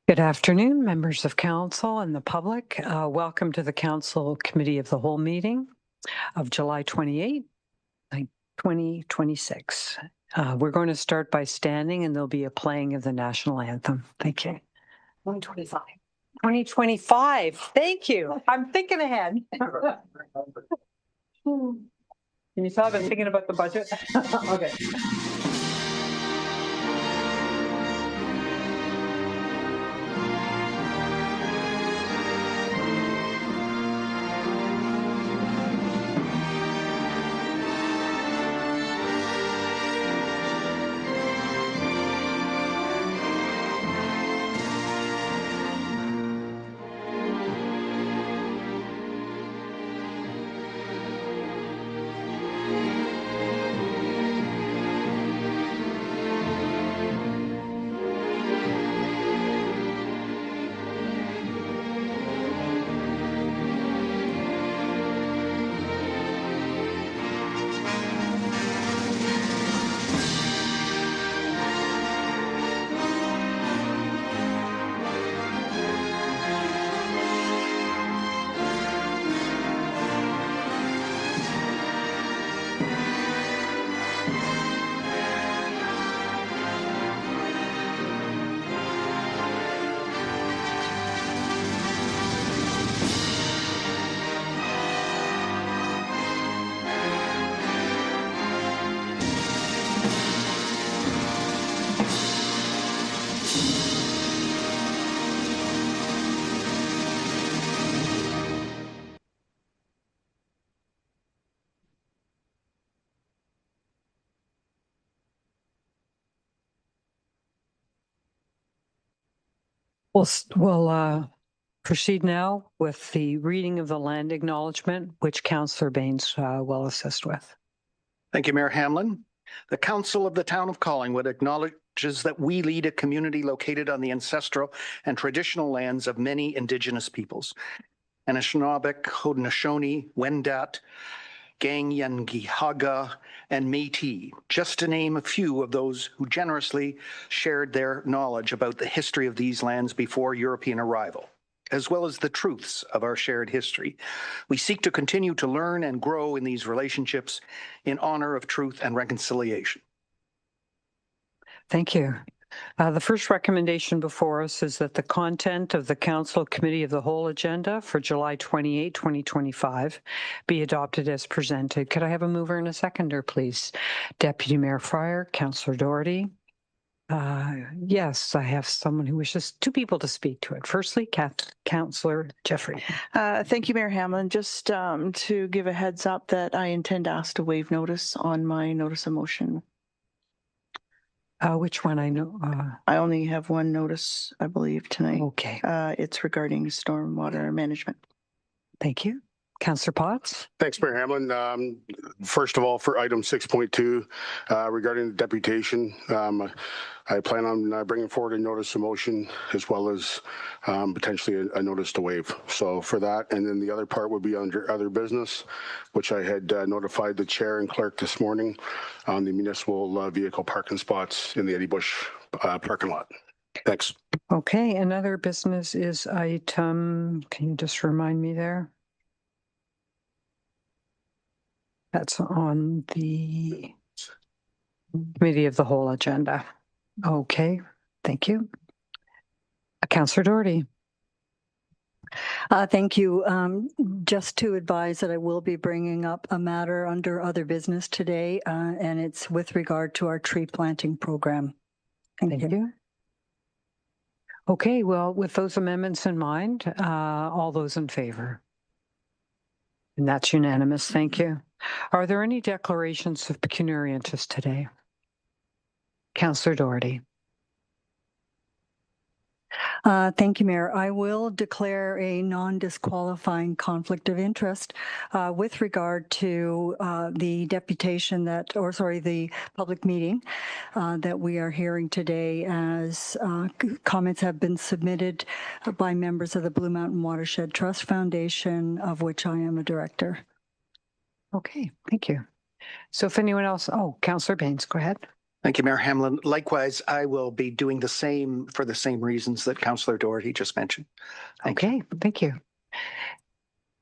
Good afternoon, members of council and the public. Welcome to the Council Committee of the Whole meeting of July 28, 2026. We're going to start by standing and there'll be a playing of the national anthem. Thank you. 2025. 2025. Thank you. I'm thinking ahead. Can you tell I've been thinking about the budget? Okay. We'll proceed now with the reading of the land acknowledgement, which Councillor Baines will assist with. Thank you, Mayor Hamlin. The Council of the Town of Collingwood acknowledges that we lead a community located on the ancestral and traditional lands of many Indigenous peoples: Anishinaabe, Haudenosaunee, Wendat, Kanien'kehá:ka, and Métis, just to name a few of those who generously shared their knowledge about the history of these lands before European arrival, as well as the truths of our shared history. We seek to continue to learn and grow in these relationships in honor of truth and reconciliation. Thank you. The first recommendation before us is that the content of the Council Committee of the Whole agenda for July 28, 2025 be adopted as presented. Could I have a mover and a seconder, please? Deputy Mayor Fryer, Councillor Doherty. Yes, I have someone who wishes, two people to speak to it. Firstly, Councillor Jeffrey. Thank you, Mayor Hamlin. Just to give a heads up that I intend to ask to waive notice on my notice of motion. Which one? I know. I only have one notice, I believe, tonight. Okay. It's regarding stormwater management. Thank you. Councillor Potts. Thanks, Mayor Hamlin. First of all, for item 6.2, regarding the deputation, I plan on bringing forward a notice of motion as well as potentially a notice to waive. So for that, and then the other part would be under other business, which I had notified the chair and clerk this morning on the municipal vehicle parking spots in the Eddie Bush parking lot. Thanks. Okay, another business is item, can you just remind me there? That's on the Committee of the Whole agenda. Okay, thank you. Councillor Doherty. Thank you. Just to advise that I will be bringing up a matter under other business today, and it's with regard to our tree planting program. Thank you. Okay, well, with those amendments in mind, all those in favor? And that's unanimous. Thank you. Are there any declarations of pecuniary interest today? Councillor Doherty. Thank you, Mayor. I will declare a non-disqualifying conflict of interest with regard to the deputation that, or sorry, the public meeting that we are hearing today, as comments have been submitted by members of the Blue Mountain Watershed Trust Foundation, of which I am a director. Okay, thank you. So if anyone else, Councillor Baines, go ahead. Thank you, Mayor Hamlin. Likewise, I will be doing the same for the same reasons that Councillor Doherty just mentioned. Thank you. Okay, thank you.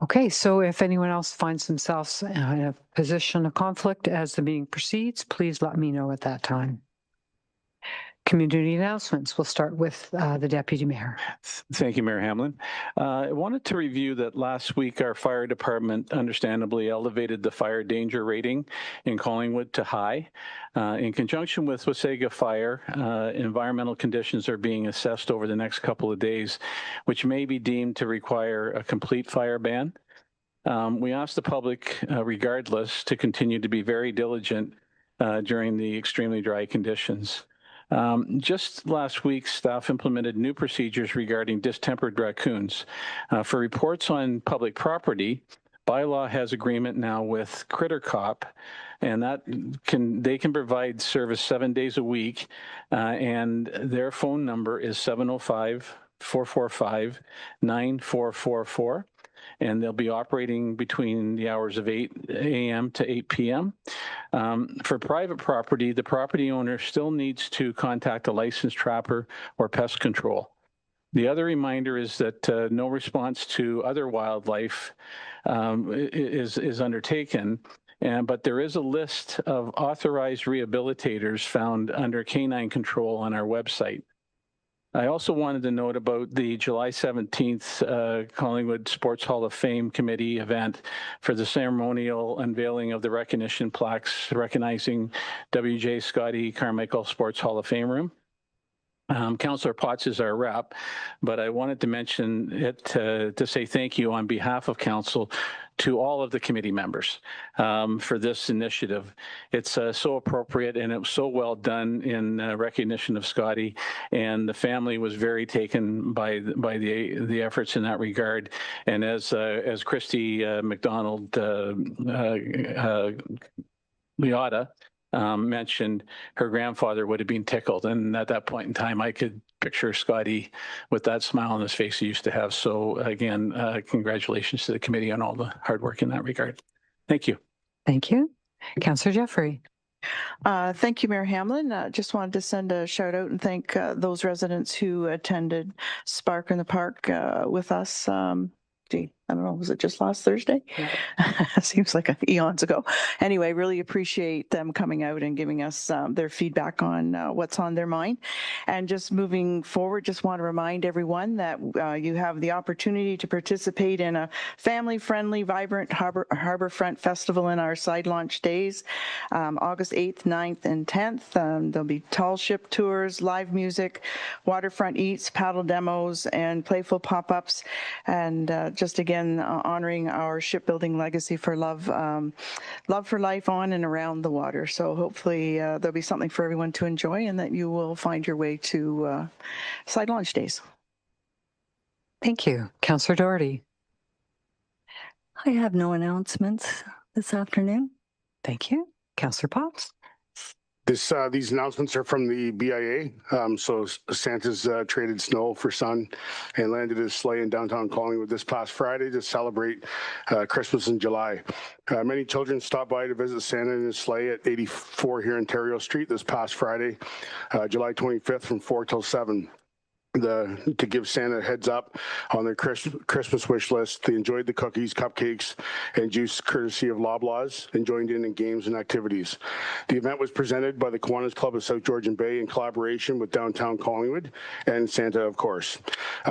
Okay, so if anyone else finds themselves in a position of conflict as the meeting proceeds, please let me know at that time. Community announcements. We'll start with the Deputy Mayor. Thank you, Mayor Hamlin. I wanted to review that last week our fire department understandably elevated the fire danger rating in Collingwood to high. In conjunction with Wasaga Fire, environmental conditions are being assessed over the next couple of days, which may be deemed to require a complete fire ban. We ask the public, regardless, to continue to be very diligent during the extremely dry conditions. Just last week, staff implemented new procedures regarding distempered raccoons. For reports on public property, bylaw has agreement now with Critter Cop, and they can provide service 7 days a week, and their phone number is 705-445-9444. And they'll be operating between the hours of 8 a.m. to 8 p.m. For private property, the property owner still needs to contact a licensed trapper or pest control. The other reminder is that no response to other wildlife is undertaken, but there is a list of authorized rehabilitators found under canine control on our website. I also wanted to note about the July 17th Collingwood Sports Hall of Fame Committee event for the ceremonial unveiling of the recognition plaques recognizing W.J. Scotty Carmichael Sports Hall of Fame room. Councillor Potts is our rep, but I wanted to mention it to say thank you on behalf of council to all of the committee members for this initiative. It's so appropriate, and it was so well done in recognition of Scotty, and the family was very taken by the efforts in that regard. And as Christy McDonald Liotta mentioned, her grandfather would have been tickled, and at that point in time I could picture Scotty with that smile on his face he used to have. So again, congratulations to the committee on all the hard work in that regard. Thank you. Thank you. Councillor Jeffrey. Thank you, Mayor Hamlin. Just wanted to send a shout out and thank those residents who attended Spark in the Park with us. I don't know, was it just last Thursday? Yeah. Seems like eons ago. Anyway, really appreciate them coming out and giving us their feedback on what's on their mind. And just moving forward, just want to remind everyone that you have the opportunity to participate in a family-friendly, vibrant Harbourfront Festival in our side launch days, August 8th, 9th, and 10th. There'll be tall ship tours, live music, waterfront eats, paddle demos, and playful pop-ups. And just again, honoring our shipbuilding legacy for love for life on and around the water. So hopefully there'll be something for everyone to enjoy, and that you will find your way to side launch days. Thank you. Councillor Doherty. I have no announcements this afternoon. Thank you. Councillor Potts. These announcements are from the BIA. So Santa's traded snow for sun and landed his sleigh in downtown Collingwood this past Friday to celebrate Christmas in July. Many children stopped by to visit Santa in his sleigh at 84 here Ontario Street this past Friday, July 25th from 4 till 7. To give Santa a heads up on their Christmas wish list. They enjoyed the cookies, cupcakes, and juice courtesy of Loblaws and joined in games and activities. The event was presented by the Kiwanis Club of South Georgian Bay in collaboration with Downtown Collingwood and Santa, of course.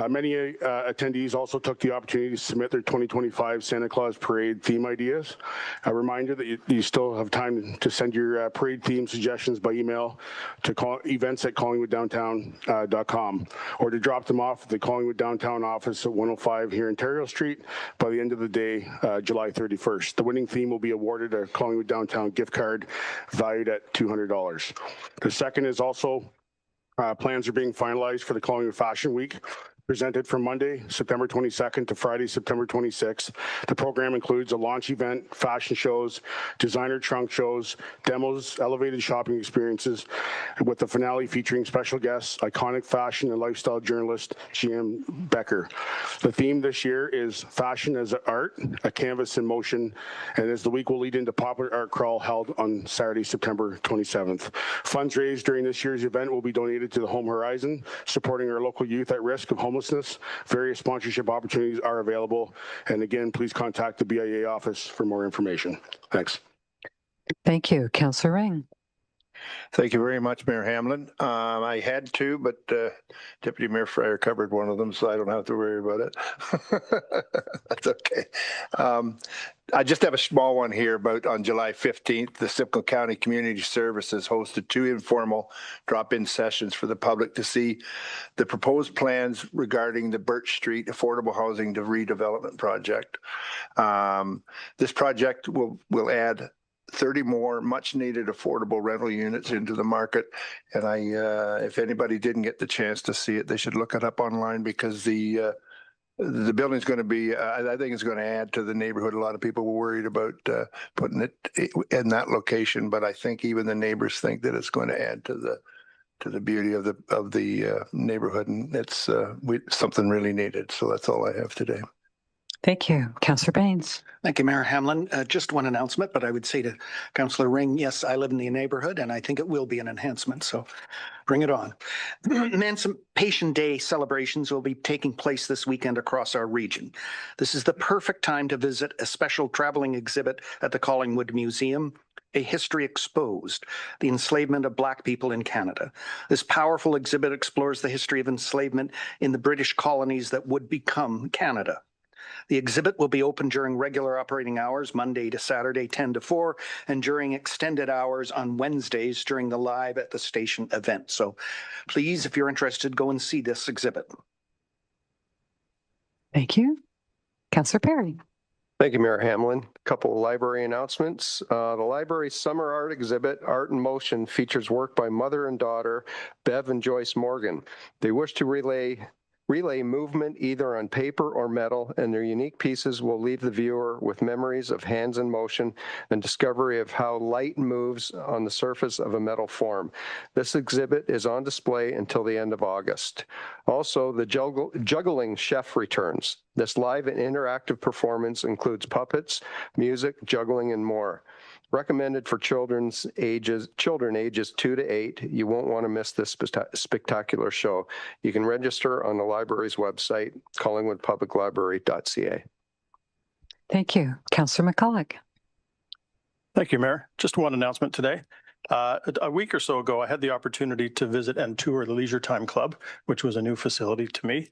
Many attendees also took the opportunity to submit their 2025 Santa Claus Parade theme ideas. A reminder that you still have time to send your parade theme suggestions by email to events@collingwooddowntown.com. or to drop them off at the Collingwood Downtown office at 105 here Ontario Street by the end of the day, July 31st. The winning theme will be awarded a Collingwood Downtown gift card valued at $200. The second is also plans are being finalized for the Collingwood Fashion Week. presented from Monday, September 22nd to Friday, September 26th. The program includes a launch event, fashion shows, designer trunk shows, demos, elevated shopping experiences, with the finale featuring special guests, iconic fashion and lifestyle journalist GM Becker. The theme this year is Fashion as Art, a canvas in motion, and as the week will lead into Popular Art Crawl held on Saturday, September 27th. Funds raised during this year's event will be donated to the Home Horizon, supporting our local youth at risk of homelessness. Various sponsorship opportunities are available. And again, please contact the BIA office for more information. Thanks. Thank you. Councillor Ring. Thank you very much, Mayor Hamlin. I had two, but Deputy Mayor Fryer covered one of them, so I don't have to worry about it. That's okay. I just have a small one here about on July 15th, the Simcoe County Community Services hosted 2 informal drop-in sessions for the public to see the proposed plans regarding the Birch Street Affordable Housing Redevelopment Project. This project will add 30 more much needed affordable rental units into the market. And if anybody didn't get the chance to see it, they should look it up online, because the building's going to be, I think it's going to add to the neighborhood. A lot of people were worried about putting it in that location, but I think even the neighbors think that it's going to add to the beauty of the neighborhood, and it's something really needed. So that's all I have today. Thank you. Councillor Baines. Thank you, Mayor Hamlin. Just one announcement, but I would say to Councillor Ring, yes, I live in the neighborhood, and I think it will be an enhancement. So bring it on. Emancipation Day celebrations will be taking place this weekend across our region. This is the perfect time to visit a special traveling exhibit at the Collingwood Museum, A History Exposed, the enslavement of Black people in Canada. This powerful exhibit explores the history of enslavement in the British colonies that would become Canada. The exhibit will be open during regular operating hours, Monday to Saturday, 10 to 4, and during extended hours on Wednesdays during the Live at the Station event. So please, if you're interested, go and see this exhibit. Thank you. Councillor Perry. Thank you, Mayor Hamlin. A couple of library announcements. The library's summer art exhibit, Art in Motion, features work by mother and daughter, Bev and Joyce Morgan. They wish to relay movement either on paper or metal, and their unique pieces will leave the viewer with memories of hands in motion and discovery of how light moves on the surface of a metal form. This exhibit is on display until the end of August. Also, the Juggling Chef returns. This live and interactive performance includes puppets, music, juggling, and more. Recommended for children ages 2 to 8. You won't want to miss this spectacular show. You can register on the library's website, collingwoodpubliclibrary.ca. Thank you. Councillor McCulloch. Thank you, Mayor. Just one announcement today. A week or so ago, I had the opportunity to visit and tour the Leisure Time Club, which was a new facility to me,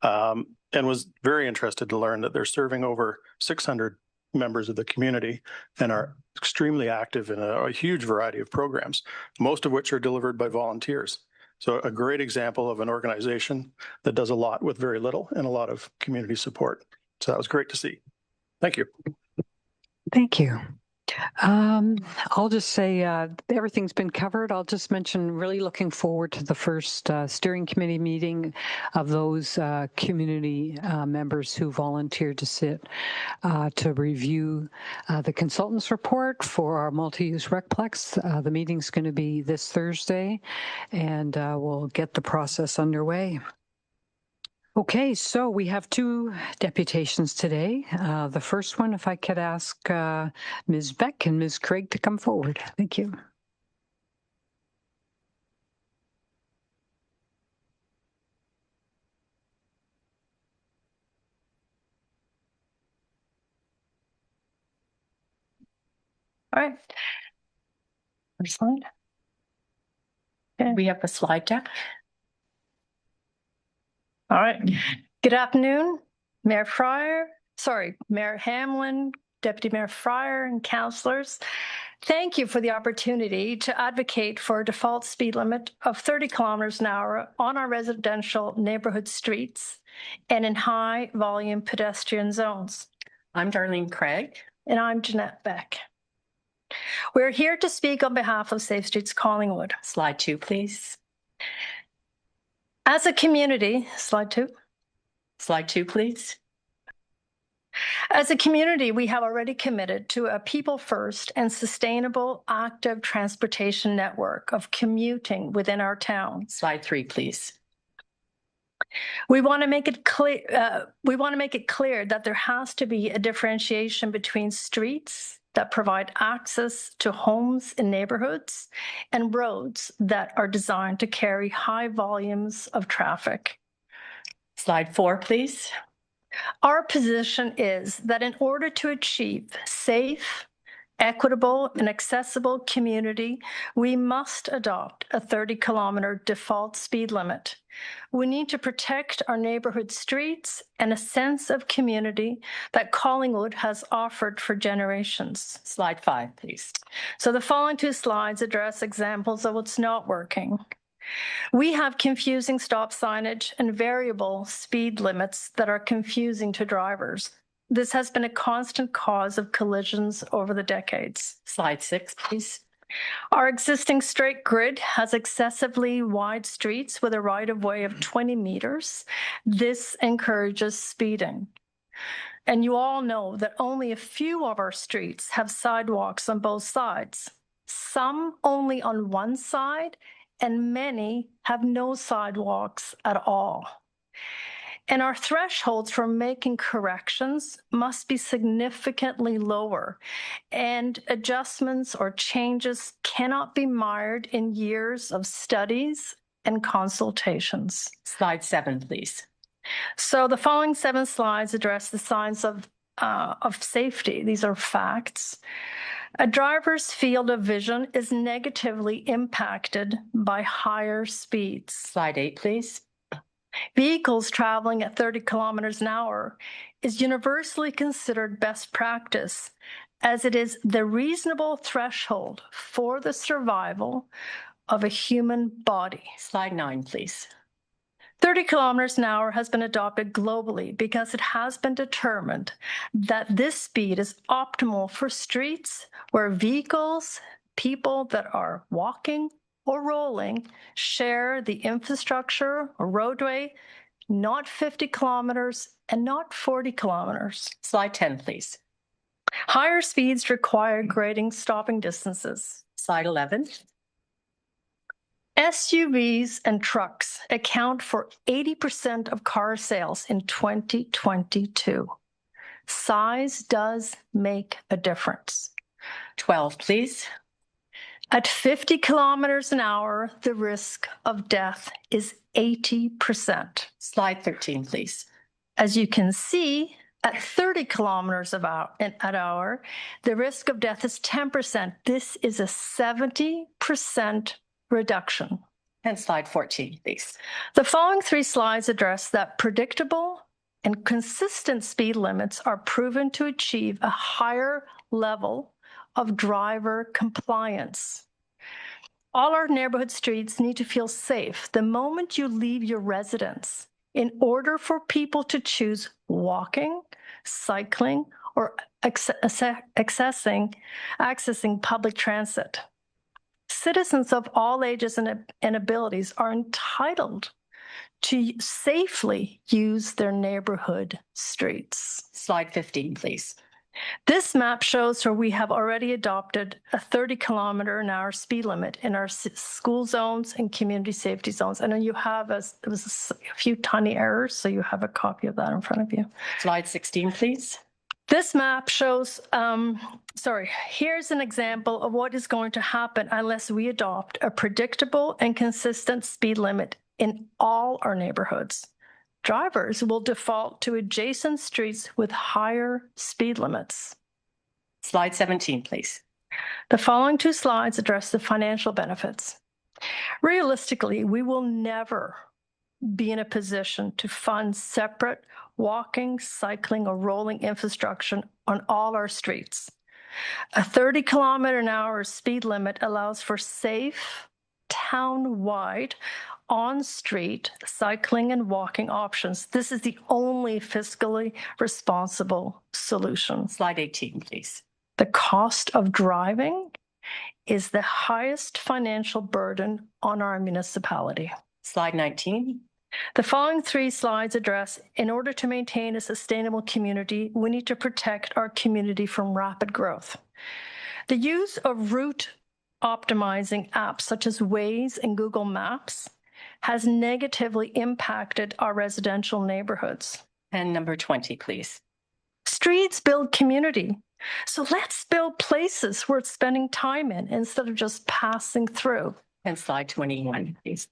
and was very interested to learn that they're serving over 600 members of the community and are extremely active in a huge variety of programs, most of which are delivered by volunteers. So a great example of an organization that does a lot with very little and a lot of community support. So that was great to see. Thank you. Thank you. I'll just say everything's been covered. I'll just mention really looking forward to the first steering committee meeting of those community members who volunteered to sit to review the consultant's report for our multi-use recplex. The meeting's going to be this Thursday, and we'll get the process underway. Okay, so we have 2 deputations today. The first one, if I could ask Ms. Beck and Ms. Craig to come forward. Thank you. All right. First slide. Okay. We have a slide deck. All right. Good afternoon, Mayor Hamlin, Deputy Mayor Fryer, and councillors. Thank you for the opportunity to advocate for a default speed limit of 30 kilometers an hour on our residential neighborhood streets and in high volume pedestrian zones. I'm Darlene Craig. And I'm Jeanette Beck. We're here to speak on behalf of Safe Streets Collingwood. Slide 2, please. As a community, slide 2. Slide 2, please. As a community, we have already committed to a people-first and sustainable active transportation network of commuting within our town. Slide 3, please. We want to make it clear. That there has to be a differentiation between streets that provide access to homes and neighborhoods and roads that are designed to carry high volumes of traffic. Slide 4, please. Our position is that in order to achieve safe, equitable, and accessible community, we must adopt a 30-kilometer default speed limit. We need to protect our neighborhood streets and a sense of community that Collingwood has offered for generations. Slide 5, please. So the following 2 slides address examples of what's not working. We have confusing stop signage and variable speed limits that are confusing to drivers. This has been a constant cause of collisions over the decades. Slide 6, please. Our existing straight grid has excessively wide streets with a right-of-way of 20 meters. This encourages speeding. And you all know that only a few of our streets have sidewalks on both sides, some only on one side, and many have no sidewalks at all. And our thresholds for making corrections must be significantly lower, and adjustments or changes cannot be mired in years of studies and consultations. Slide 7, please. So the following 7 slides address the signs of safety. These are facts. A driver's field of vision is negatively impacted by higher speeds. Slide 8, please. Vehicles traveling at 30 kilometers an hour is universally considered best practice, as it is the reasonable threshold for the survival of a human body. Slide 9, please. 30 kilometers an hour has been adopted globally because it has been determined that this speed is optimal for streets where vehicles, people that are walking or rolling, share the infrastructure or roadway, not 50 kilometers and not 40 kilometers. Slide 10, please. Higher speeds require grading stopping distances. Slide 11. SUVs and trucks account for 80% of car sales in 2022. Size does make a difference. 12, please. At 50 kilometers an hour, the risk of death is 80%. Slide 13, please. As you can see, at 30 kilometers an hour, the risk of death is 10%. This is a 70% reduction. And slide 14, please. The following 3 slides address that predictable and consistent speed limits are proven to achieve a higher level of driver compliance. All our neighborhood streets need to feel safe the moment you leave your residence in order for people to choose walking, cycling, or accessing public transit. Citizens of all ages and abilities are entitled to safely use their neighborhood streets. Slide 15, please. This map shows where we have already adopted a 30 kilometer an hour speed limit in our school zones and community safety zones. I know you have a few tiny errors, so you have a copy of that in front of you. Slide 16, please. This map shows, here's an example of what is going to happen unless we adopt a predictable and consistent speed limit in all our neighborhoods. Drivers will default to adjacent streets with higher speed limits. Slide 17, please. The following 2 slides address the financial benefits. Realistically, we will never be in a position to fund separate walking, cycling, or rolling infrastructure on all our streets. A 30 kilometer an hour speed limit allows for safe, town-wide, on-street cycling and walking options. This is the only fiscally responsible solution. Slide 18, please. The cost of driving is the highest financial burden on our municipality. Slide 19. The following 3 slides address, in order to maintain a sustainable community, we need to protect our community from rapid growth. The use of route optimizing apps such as Waze and Google Maps has negatively impacted our residential neighborhoods. And number 20, please. Streets build community. So let's build places worth spending time in instead of just passing through. And slide 21, please.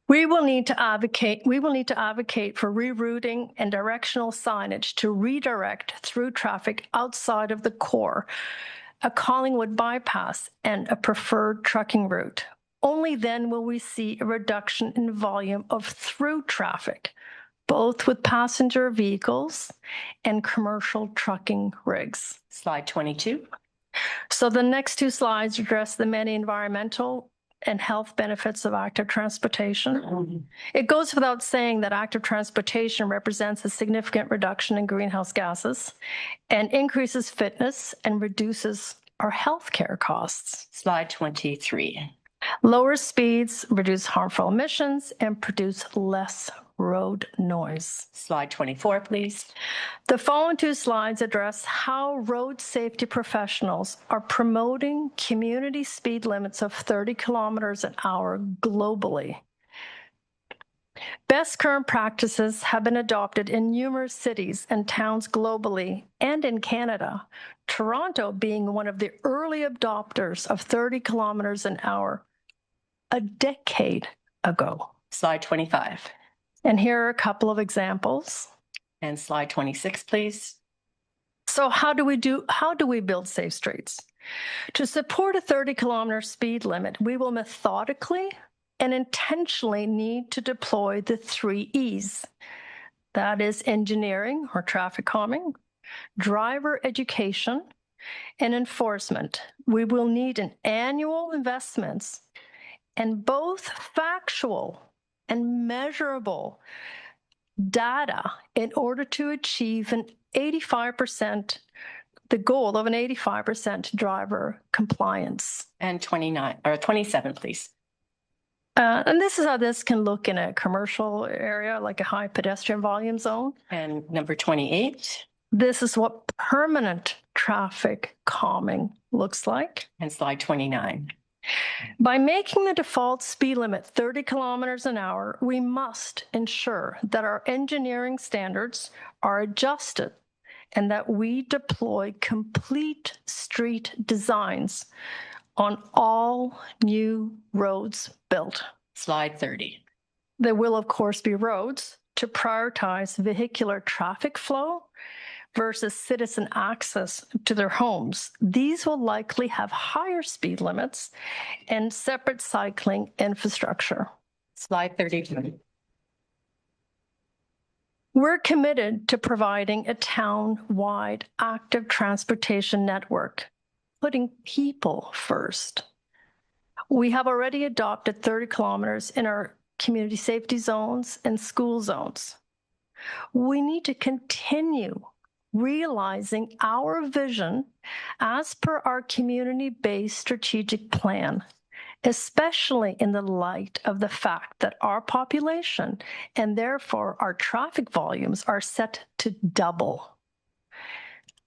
We will need to advocate for rerouting and directional signage to redirect through traffic outside of the core, a Collingwood bypass, and a preferred trucking route. Only then will we see a reduction in volume of through traffic, both with passenger vehicles and commercial trucking rigs. Slide 22. So the next 2 slides address the many environmental and health benefits of active transportation. It goes without saying that active transportation represents a significant reduction in greenhouse gases and increases fitness and reduces our healthcare costs. Slide 23. Lower speeds reduce harmful emissions and produce less road noise. Slide 24, please. The following 2 slides address how road safety professionals are promoting community speed limits of 30 kilometers an hour globally. Best current practices have been adopted in numerous cities and towns globally and in Canada, Toronto being one of the early adopters of 30 kilometers an hour a decade ago. Slide 25. And here are a couple of examples. And slide 26, please. So how do we build safe streets? To support a 30-kilometer speed limit, we will methodically and intentionally need to deploy the 3 E's. That is engineering or traffic calming, driver education, and enforcement. We will need an annual investments and both factual and measurable data in order to achieve the goal of an 85% driver compliance. And 27, please. And this is how this can look in a commercial area, like a high pedestrian volume zone. And number 28. This is what permanent traffic calming looks like. And slide 29. By making the default speed limit 30 kilometers an hour, we must ensure that our engineering standards are adjusted and that we deploy complete street designs on all new roads built. Slide 30. There will, of course, be roads to prioritize vehicular traffic flow versus citizen access to their homes. These will likely have higher speed limits and separate cycling infrastructure. Slide 32. We're committed to providing a town-wide active transportation network, putting people first. We have already adopted 30 kilometers in our community safety zones and school zones. We need to continue realizing our vision as per our community-based strategic plan, especially in the light of the fact that our population and therefore our traffic volumes are set to double.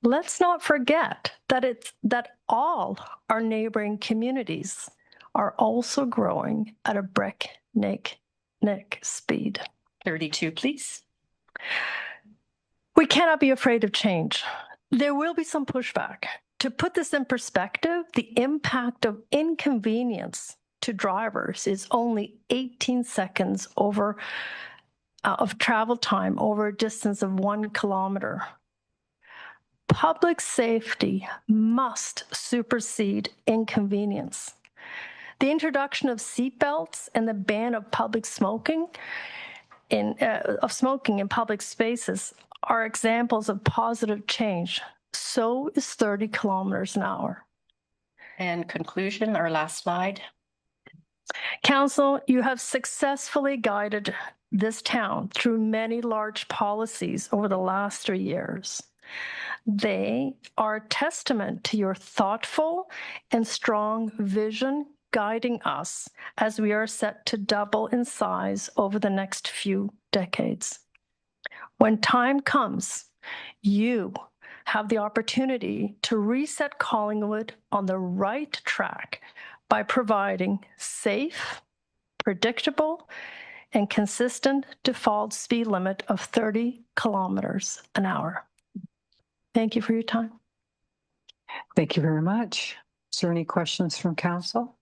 Let's not forget that all our neighboring communities are also growing at a breakneck speed. 32, please. We cannot be afraid of change. There will be some pushback. To put this in perspective, the impact of inconvenience to drivers is only 18 seconds of travel time over a distance of 1 kilometer. Public safety must supersede inconvenience. The introduction of seatbelts and the ban of smoking in public spaces are examples of positive change. So is 30 kilometers an hour. And conclusion, our last slide. Council, you have successfully guided this town through many large policies over the last 3 years. They are a testament to your thoughtful and strong vision, guiding us as we are set to double in size over the next few decades. When time comes, you have the opportunity to reset Collingwood on the right track by providing safe, predictable, and consistent default speed limit of 30 kilometers an hour. Thank you for your time. Thank you very much. Is there any questions from council?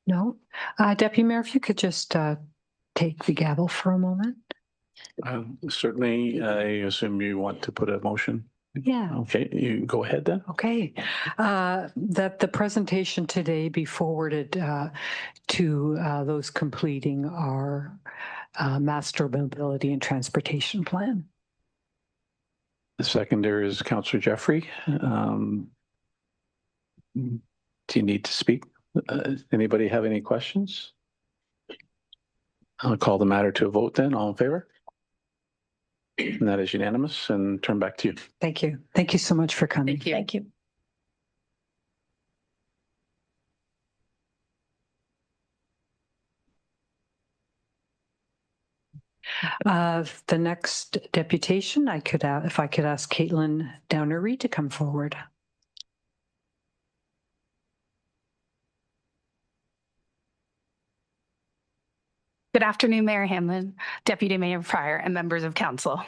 No? Deputy Mayor, if you could just take the gavel for a moment. Certainly, I assume you want to put a motion. Yeah. Okay, you go ahead then. Okay. That the presentation today be forwarded to those completing our master mobility and transportation plan. The seconder is Councillor Jeffrey. Do you need to speak? Anybody have any questions? I'll call the matter to a vote then. All in favor? And that is unanimous, and turn back to you. Thank you. Thank you so much for coming. Thank you. Thank you. The next deputation, if I could ask Caitlin Downer-Reid to come forward. Good afternoon, Mayor Hamlin, Deputy Mayor Fryer, and members of council.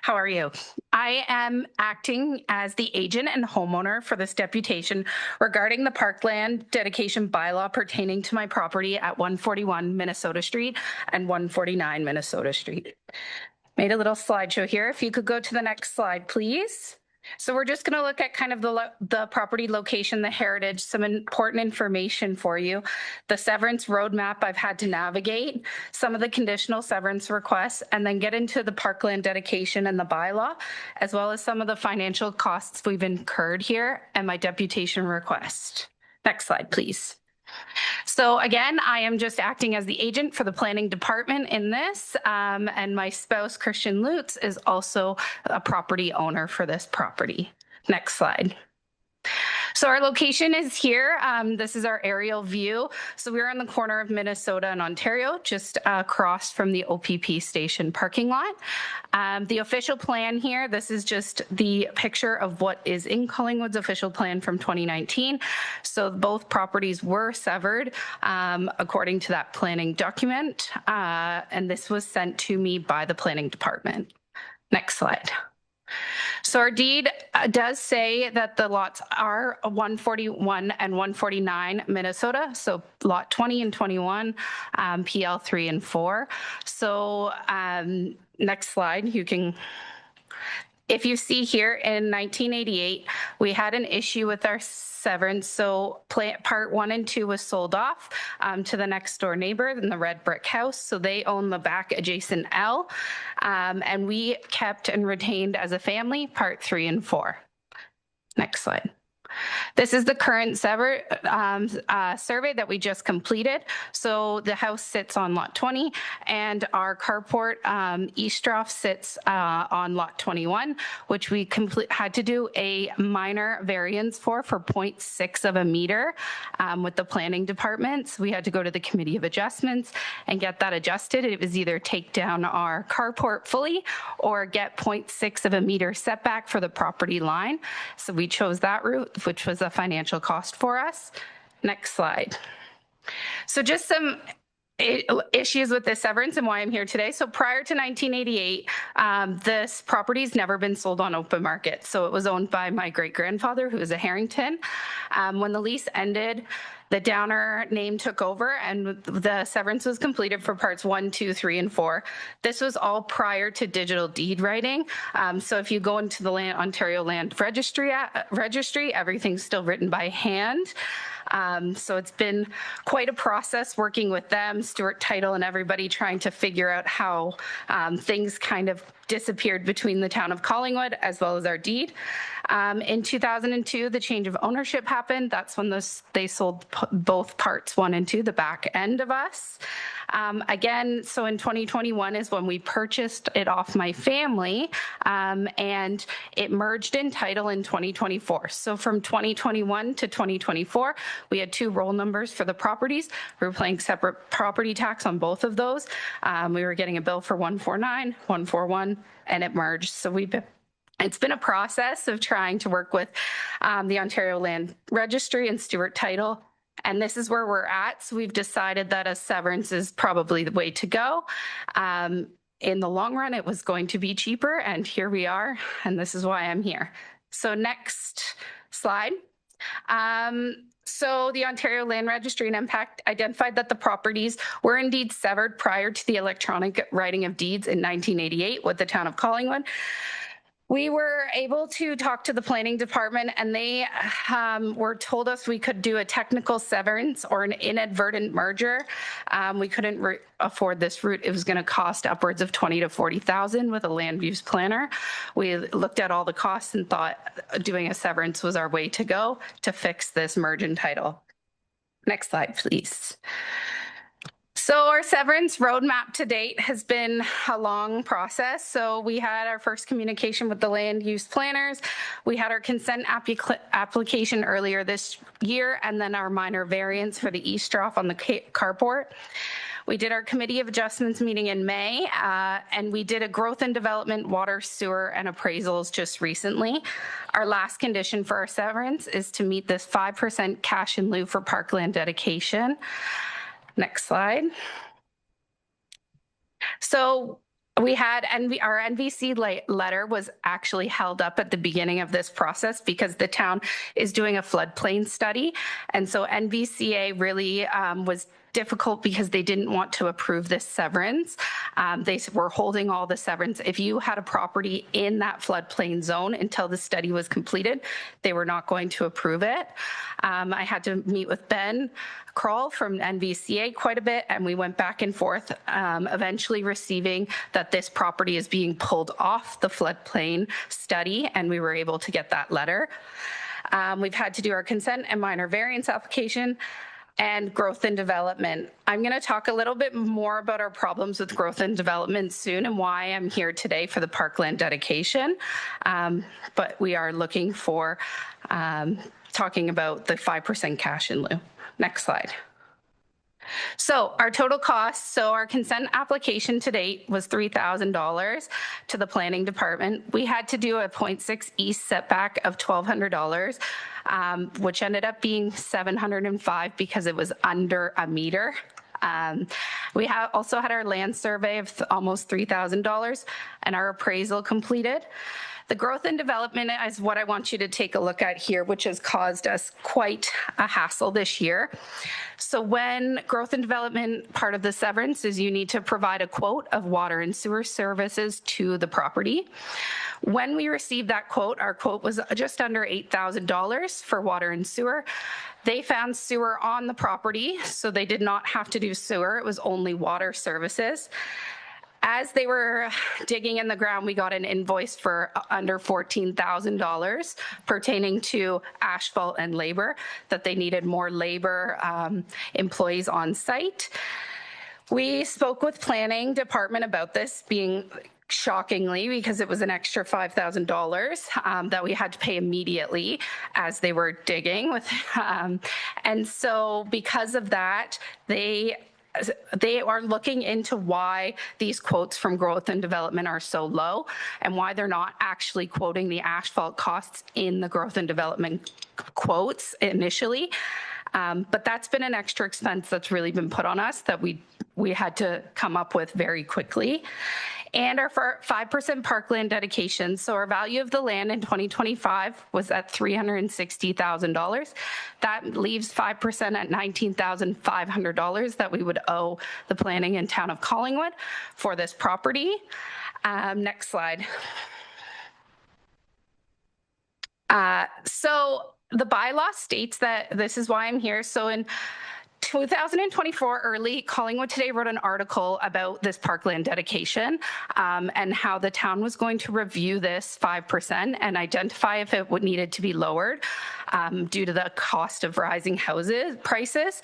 How are you? I am acting as the agent and homeowner for this deputation regarding the parkland dedication bylaw pertaining to my property at 141 Minnesota Street and 149 Minnesota Street. Made a little slideshow here. If you could go to the next slide, please. So we're just going to look at kind of the property location, the heritage, some important information for you, the severance roadmap I've had to navigate, some of the conditional severance requests, and then get into the parkland dedication and the bylaw, as well as some of the financial costs we've incurred here and my deputation request. Next slide, please. So again, I am just acting as the agent for the planning department in this, and my spouse, Christian Lutz, is also a property owner for this property. Next slide. So our location is here. This is our aerial view. So we're on the corner of Minnesota and Ontario, just across from the OPP station parking lot. The official plan here, this is just the picture of what is in Collingwood's official plan from 2019. So both properties were severed according to that planning document. And this was sent to me by the planning department. Next slide. So our deed does say that the lots are 141 and 149 Minnesota. So lot 20 and 21, PL 3 and 4. So next slide, you can. If you see here in 1988, we had an issue with our severance. So part 1 and 2 was sold off to the next door neighbor in the red brick house. So they own the back adjacent L. And we kept and retained as a family part 3 and 4. Next slide. This is the current survey that we just completed. So the house sits on lot 20 and our carport Eastroff sits on lot 21, which we had to do a minor variance for 0.6 of a meter with the planning department. So we had to go to the committee of adjustments and get that adjusted. It was either take down our carport fully or get 0.6 of a meter setback for the property line. So we chose that route, which was a financial cost for us. Next slide. So just some issues with this severance and why I'm here today. So prior to 1988, this property's never been sold on open market. So it was owned by my great-grandfather, who was a Harrington. When the lease ended, the Downer name took over and the severance was completed for parts 1, 2, 3, and 4. This was all prior to digital deed writing. So if you go into the Ontario Land Registry, everything's still written by hand. So it's been quite a process working with them, Stuart Title and everybody trying to figure out how things kind of disappeared between the town of Collingwood as well as our deed. In 2002, the change of ownership happened. That's when they sold both parts 1 and 2, the back end of us. Again, so in 2021 is when we purchased it off my family, and it merged in title in 2024. So from 2021 to 2024, we had 2 roll numbers for the properties. We were paying separate property tax on both of those. We were getting a bill for 149, 141, and it merged. So it's been a process of trying to work with the Ontario Land Registry and Stewart Title. And this is where we're at. So we've decided that a severance is probably the way to go. In the long run, it was going to be cheaper, and here we are. And this is why I'm here. So next slide. So the Ontario Land Registry and Impact identified that the properties were indeed severed prior to the electronic writing of deeds in 1988 with the town of Collingwood. We were able to talk to the planning department, and they told us we could do a technical severance or an inadvertent merger. We couldn't afford this route. It was going to cost upwards of $20,000 to $40,000 with a land use planner. We looked at all the costs and thought doing a severance was our way to go to fix this merge in title. Next slide, please. So our severance roadmap to date has been a long process. So we had our first communication with the land use planners. We had our consent application earlier this year, and then our minor variance for the east-off on the carport. We did our committee of adjustments meeting in May, and we did a growth and development, water, sewer, and appraisals just recently. Our last condition for our severance is to meet this 5% cash in lieu for parkland dedication. Next slide. So we had, our NVC letter was actually held up at the beginning of this process because the town is doing a floodplain study. And so NVCA really was difficult because they didn't want to approve this severance. They were holding all the severance. If you had a property in that floodplain zone until the study was completed, they were not going to approve it. I had to meet with Ben Kroll from NVCA quite a bit, and we went back and forth, eventually receiving that this property is being pulled off the floodplain study, and we were able to get that letter. We've had to do our consent and minor variance application and growth and development. I'm going to talk a little bit more about our problems with growth and development soon and why I'm here today for the parkland dedication. But we are looking for talking about the 5% cash in lieu. Next slide. So our total costs, so our consent application to date was $3,000 to the planning department. We had to do a 0.6 east setback of $1,200, which ended up being $705 because it was under a meter. We also had our land survey of almost $3,000 and our appraisal completed. The growth and development is what I want you to take a look at here, which has caused us quite a hassle this year. So when growth and development, part of the severance is you need to provide a quote of water and sewer services to the property. When we received that quote, our quote was just under $8,000 for water and sewer. They found sewer on the property, so they did not have to do sewer. It was only water services. As they were digging in the ground, we got an invoice for under $14,000 pertaining to asphalt and labor, that they needed more labor employees on site. We spoke with planning department about this being shockingly, because it was an extra $5,000 that we had to pay immediately as they were digging with. And so because of that, they are looking into why these quotes from growth and development are so low and why they're not actually quoting the asphalt costs in the growth and development quotes initially. But that's been an extra expense that's really been put on us that we had to come up with very quickly. And our 5% parkland dedication. So our value of the land in 2025 was at $360,000. That leaves 5% at $19,500 that we would owe the planning and town of Collingwood for this property. Next slide. So the bylaw states that this is why I'm here. So in 2024 early, Collingwood Today wrote an article about this parkland dedication and how the town was going to review this 5% and identify if it would needed to be lowered due to the cost of rising houses prices.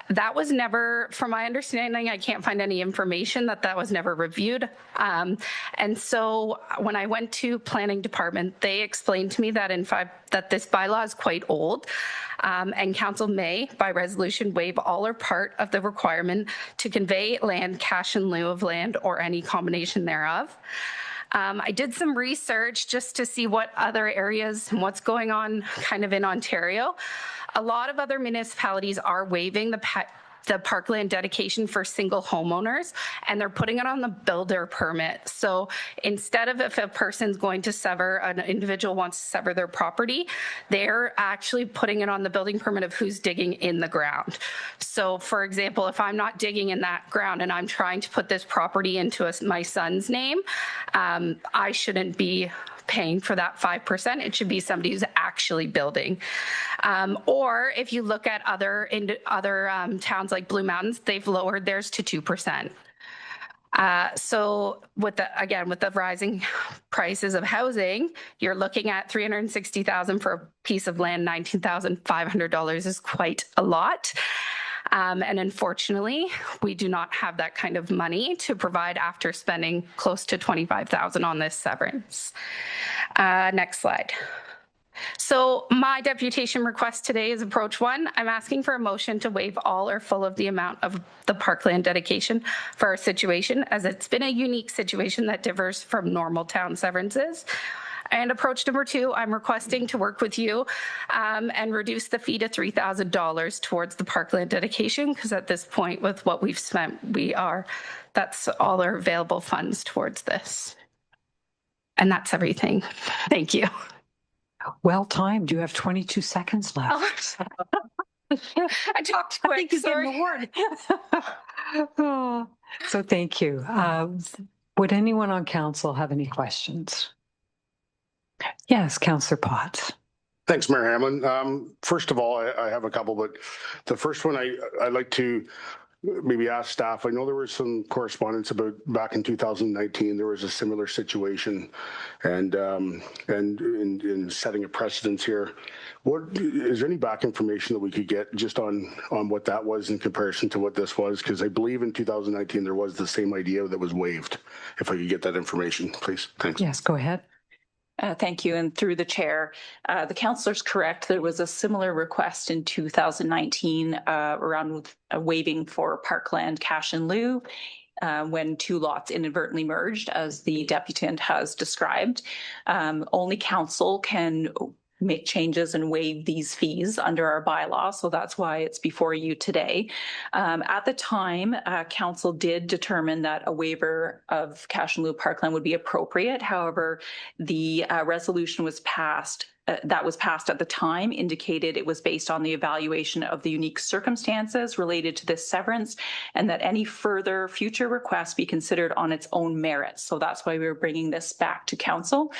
That was never, from my understanding, I can't find any information that was never reviewed. And so when I went to planning department, they explained to me that that this bylaw is quite old. And council may, by resolution, waive all or part of the requirement to convey land, cash in lieu of land, or any combination thereof. I did some research just to see what other areas and what's going on kind of in Ontario. A lot of other municipalities are waiving the parkland dedication for single homeowners, and they're putting it on the builder permit. So instead of if a person's going to sever, an individual wants to sever their property, they're actually putting it on the building permit of who's digging in the ground. So for example, if I'm not digging in that ground and I'm trying to put this property into my son's name, I shouldn't be paying for that 5%. It should be somebody who's actually building. Or if you look at other towns like Blue Mountains, they've lowered theirs to 2%. So with the rising prices of housing, you're looking at $360,000 for a piece of land. $19,500 is quite a lot. And unfortunately, we do not have that kind of money to provide after spending close to $25,000 on this severance. Next slide. So my deputation request today is approach 1. I'm asking for a motion to waive all or full of the amount of the parkland dedication for our situation, as it's been a unique situation that differs from normal town severances. And approach number 2, I'm requesting to work with you and reduce the fee to $3,000 towards the parkland dedication, because at this point, with what we've spent, that's all our available funds towards this. And that's everything. Thank you. Well timed. You have 22 seconds left. I talked quick. I think he's getting the word. Oh, so thank you. Would anyone on council have any questions? Yes, Councillor Potts. Thanks, Mayor Hamlin. First of all, I have a couple, but the first one I'd like to maybe ask staff. I know there was some correspondence about back in 2019, there was a similar situation, and in setting a precedence here. What is there any back information that we could get just on what that was in comparison to what this was? Because I believe in 2019 there was the same idea that was waived. If I could get that information, please. Thanks. Yes, go ahead. Thank you. And through the chair, the councillor's correct. There was a similar request in 2019 around waiving for parkland cash in lieu when 2 lots inadvertently merged, as the deputant has described. Only council can make changes and waive these fees under our bylaw. So that's why it's before you today. At the time, council did determine that a waiver of cash in lieu parkland would be appropriate. However, the resolution was passed that was passed at the time indicated it was based on the evaluation of the unique circumstances related to this severance, and that any further future requests be considered on its own merits. So that's why we're bringing this back to council.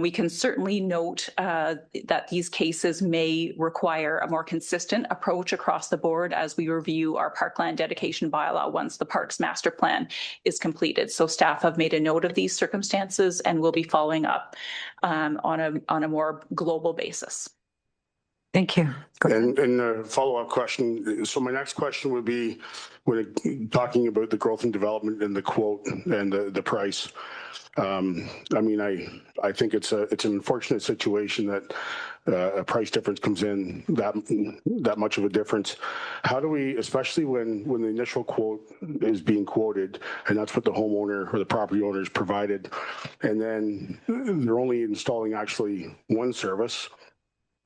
We can certainly note that these cases may require a more consistent approach across the board as we review our parkland dedication bylaw once the Parks Master Plan is completed. So staff have made a note of these circumstances and will be following up on a more global basis. Thank you. And a follow-up question. So my next question would be, when talking about the growth and development and the quote and the price. I mean, I think it's an unfortunate situation that a price difference comes in that much of a difference. How do we, especially when the initial quote is being quoted, and that's what the homeowner or the property owner is provided, and then they're only installing actually one service,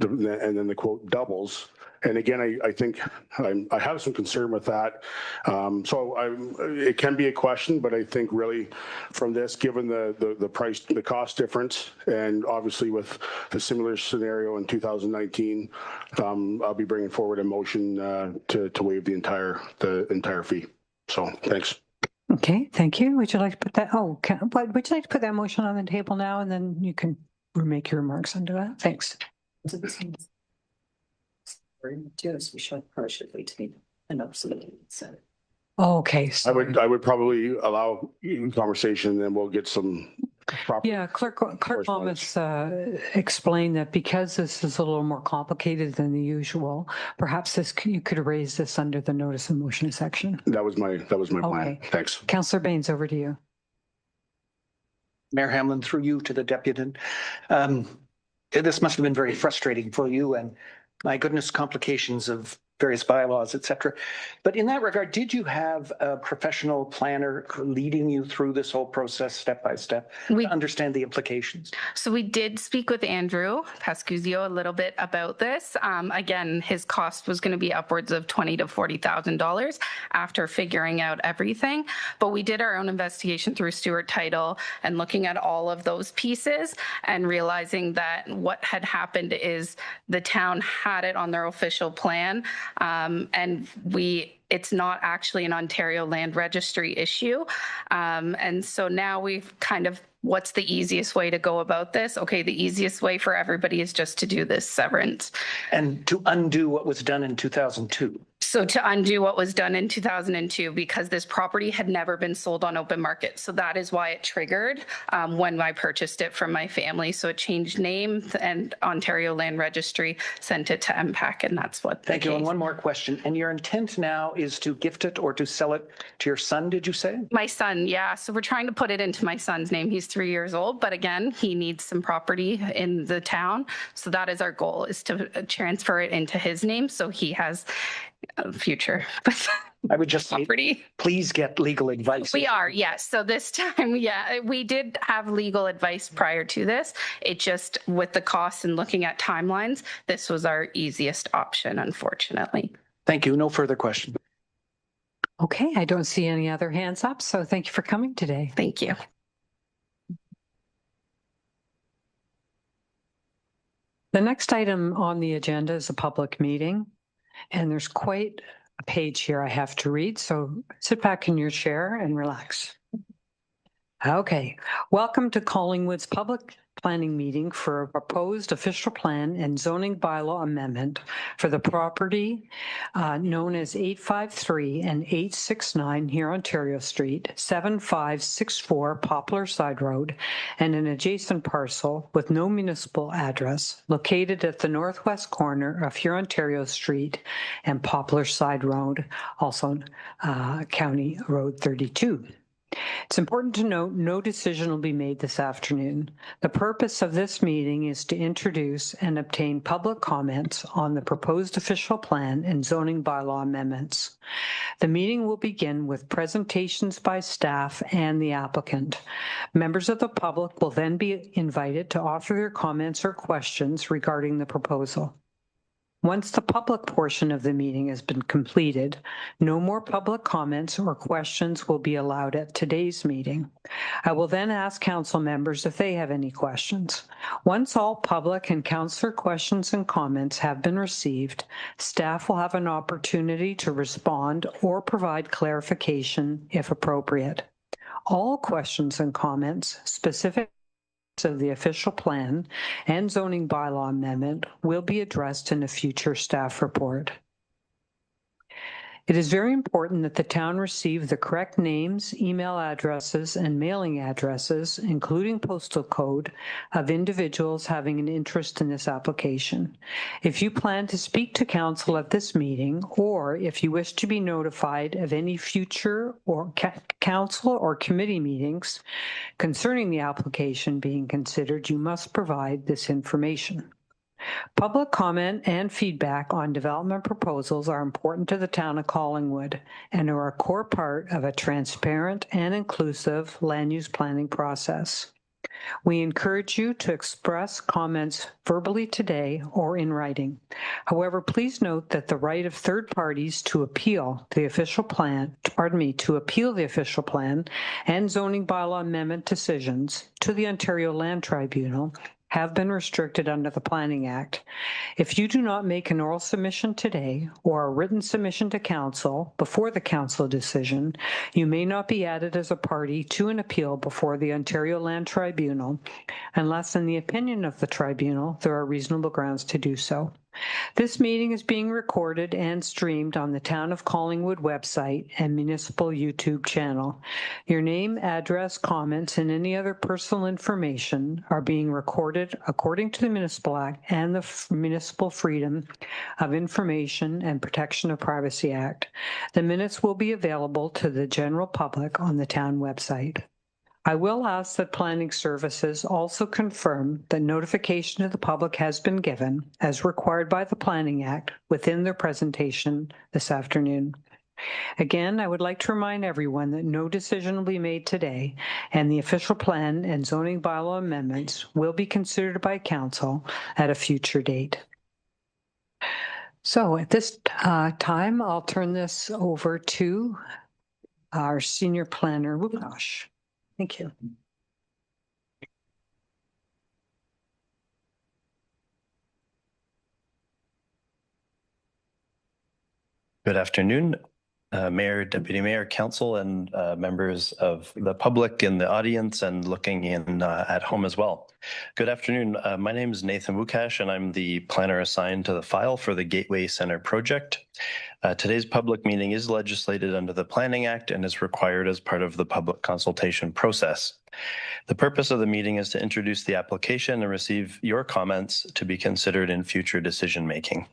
and then the quote doubles. And again, I think I have some concern with that. It can be a question, but I think really from this, given the price, the cost difference, and obviously with the similar scenario in 2019, I'll be bringing forward a motion to waive the entire fee. So thanks. Okay, thank you. Would you like to put that? Oh, would you like to put that motion on the table now, and then you can make your remarks under that? Thanks. a notice of the meeting. So Okay. I would probably allow conversation, and then we'll get some proper. Yeah, Clerk Thomas explained that because this is a little more complicated than the usual, perhaps you could raise this under the notice of motion section. That was my plan. Okay. Thanks. Councillor Baines, over to you. Mayor Hamlin, through you to the deputy. This must have been very frustrating for you, and my goodness, complications of various bylaws, et cetera. But in that regard, did you have a professional planner leading you through this whole process step by step to understand the implications? So we did speak with Andrew Pascuzio a little bit about this. Again, his cost was going to be upwards of $20,000 to $40,000 after figuring out everything. But we did our own investigation through Stewart Title and looking at all of those pieces and realizing that what had happened is the town had it on their official plan. And it's not actually an Ontario Land Registry issue. And so now we've kind of, what's the easiest way to go about this? Okay, the easiest way for everybody is just to do this severance. And to undo what was done in 2002. So to undo what was done in 2002, because this property had never been sold on open market. So that is why it triggered when I purchased it from my family. So it changed name, and Ontario Land Registry sent it to MPAC, and that's what. Thank you. And one more question. And your intent now is to gift it or to sell it to your son, did you say? My son, yeah. So we're trying to put it into my son's name. He's 3 years old, but again, he needs some property in the town. So that is our goal, is to transfer it into his name so he has a future. I would just property. Say, please get legal advice. We are, yes. So this time, yeah, we did have legal advice prior to this. It just, with the costs and looking at timelines, this was our easiest option, unfortunately. Thank you. No further questions. Okay, I don't see any other hands up, so thank you for coming today. Thank you. The next item on the agenda is a public meeting, and there's quite a page here I have to read, so sit back in your chair and relax. Okay, welcome to Collingwood's public planning meeting for a proposed official plan and zoning bylaw amendment for the property known as 853 and 869 here Ontario Street, 7564 Poplar Side Road, and an adjacent parcel with no municipal address located at the northwest corner of Hurontario Street and Poplar Side Road, also County Road 32. It's important to note no decision will be made this afternoon. The purpose of this meeting is to introduce and obtain public comments on the proposed official plan and zoning bylaw amendments. The meeting will begin with presentations by staff and the applicant. Members of the public will then be invited to offer their comments or questions regarding the proposal. Once the public portion of the meeting has been completed, no more public comments or questions will be allowed at today's meeting. I will then ask council members if they have any questions. Once all public and councillor questions and comments have been received, staff will have an opportunity to respond or provide clarification if appropriate. All questions and comments specific of the official plan and zoning bylaw amendment will be addressed in a future staff report. It is very important that the town receive the correct names, email addresses, and mailing addresses, including postal code, of individuals having an interest in this application. If you plan to speak to council at this meeting, or if you wish to be notified of any future or council or committee meetings concerning the application being considered, you must provide this information. Public comment and feedback on development proposals are important to the town of Collingwood and are a core part of a transparent and inclusive land use planning process. We encourage you to express comments verbally today or in writing. However, please note that the right of third parties to appeal the official plan, and zoning bylaw amendment decisions to the Ontario Land Tribunal have been restricted under the Planning Act. If you do not make an oral submission today or a written submission to council before the council decision, you may not be added as a party to an appeal before the Ontario Land Tribunal unless, in the opinion of the tribunal, there are reasonable grounds to do so. This meeting is being recorded and streamed on the Town of Collingwood website and municipal YouTube channel. Your name, address, comments, and any other personal information are being recorded according to the Municipal Act and the Municipal Freedom of Information and Protection of Privacy Act. The minutes will be available to the general public on the town website. I will ask that Planning Services also confirm that notification to the public has been given, as required by the Planning Act, within their presentation this afternoon. Again, I would like to remind everyone that no decision will be made today, and the official plan and zoning bylaw amendments will be considered by Council at a future date. So at this time, I'll turn this over to our Senior Planner, Wukash. Thank you. Good afternoon, Mayor, Deputy Mayor, Council, and members of the public in the audience and looking in at home as well. Good afternoon. My name is Nathan Wukash, and I'm the planner assigned to the file for the Gateway Center project. Today's public meeting is legislated under the Planning Act and is required as part of the public consultation process. The purpose of the meeting is to introduce the application and receive your comments to be considered in future decision making.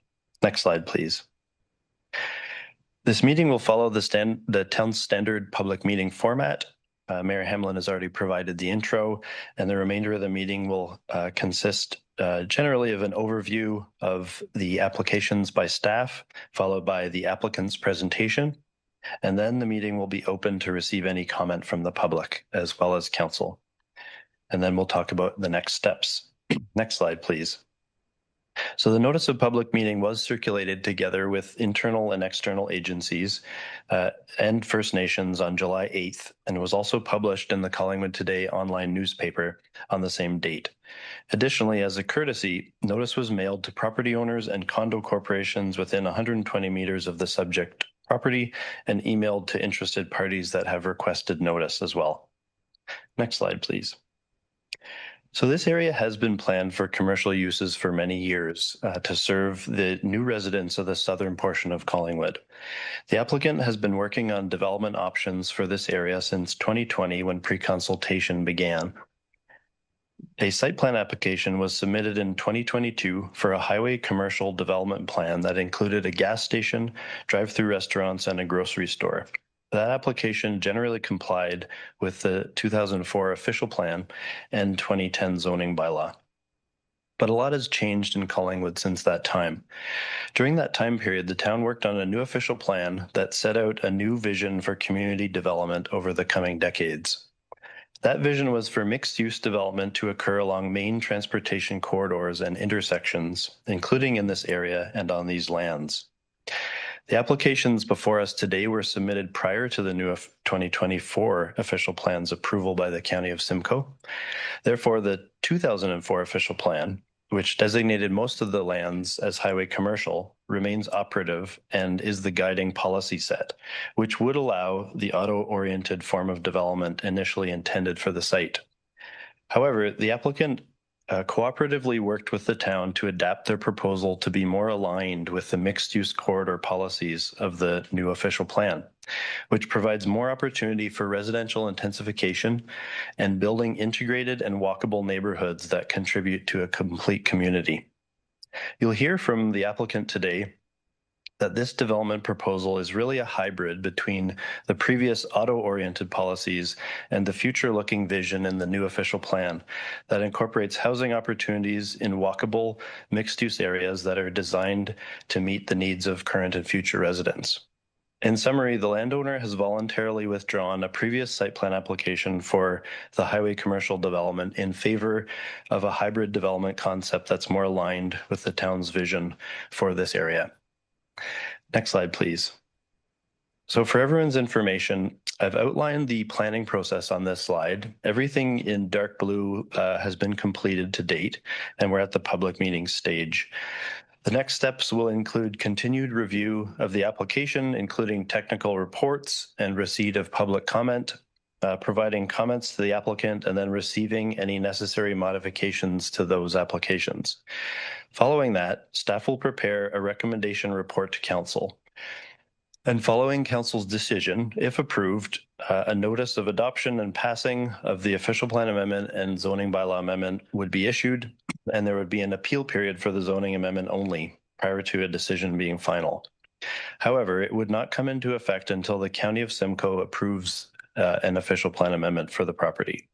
Next slide, please. This meeting will follow the town's standard public meeting format. Mayor Hamlin has already provided the intro, and the remainder of the meeting will consist generally of an overview of the applications by staff, followed by the applicant's presentation, and then the meeting will be open to receive any comment from the public as well as council. And then we'll talk about the next steps. Next slide, please. So the notice of public meeting was circulated together with internal and external agencies and First Nations on July 8th, and was also published in the Collingwood Today online newspaper on the same date. Additionally, as a courtesy, notice was mailed to property owners and condo corporations within 120 meters of the subject property and emailed to interested parties that have requested notice as well. Next slide, please. So this area has been planned for commercial uses for many years to serve the new residents of the southern portion of Collingwood. The applicant has been working on development options for this area since 2020 when pre-consultation began. A site plan application was submitted in 2022 for a highway commercial development plan that included a gas station, drive-through restaurants, and a grocery store. That application generally complied with the 2004 official plan and 2010 zoning bylaw. But a lot has changed in Collingwood since that time. During that time period, the town worked on a new official plan that set out a new vision for community development over the coming decades. That vision was for mixed-use development to occur along main transportation corridors and intersections, including in this area and on these lands. The applications before us today were submitted prior to the new 2024 official plan's approval by the County of Simcoe. Therefore, the 2004 official plan, which designated most of the lands as highway commercial, remains operative and is the guiding policy set, which would allow the auto-oriented form of development initially intended for the site. However, the applicant cooperatively worked with the town to adapt their proposal to be more aligned with the mixed-use corridor policies of the new official plan, which provides more opportunity for residential intensification and building integrated and walkable neighborhoods that contribute to a complete community. You'll hear from the applicant today that this development proposal is really a hybrid between the previous auto-oriented policies and the future-looking vision in the new official plan that incorporates housing opportunities in walkable, mixed-use areas that are designed to meet the needs of current and future residents. In summary, the landowner has voluntarily withdrawn a previous site plan application for the highway commercial development in favor of a hybrid development concept that's more aligned with the town's vision for this area. Next slide, please. So for everyone's information, I've outlined the planning process on this slide. Everything in dark blue has been completed to date, and we're at the public meeting stage. The next steps will include continued review of the application, including technical reports and receipt of public comment, providing comments to the applicant, and then receiving any necessary modifications to those applications. Following that, staff will prepare a recommendation report to council. And following council's decision, if approved, a notice of adoption and passing of the official plan amendment and zoning bylaw amendment would be issued, and there would be an appeal period for the zoning amendment only prior to a decision being final. However, it would not come into effect until the County of Simcoe approves an official plan amendment for the property.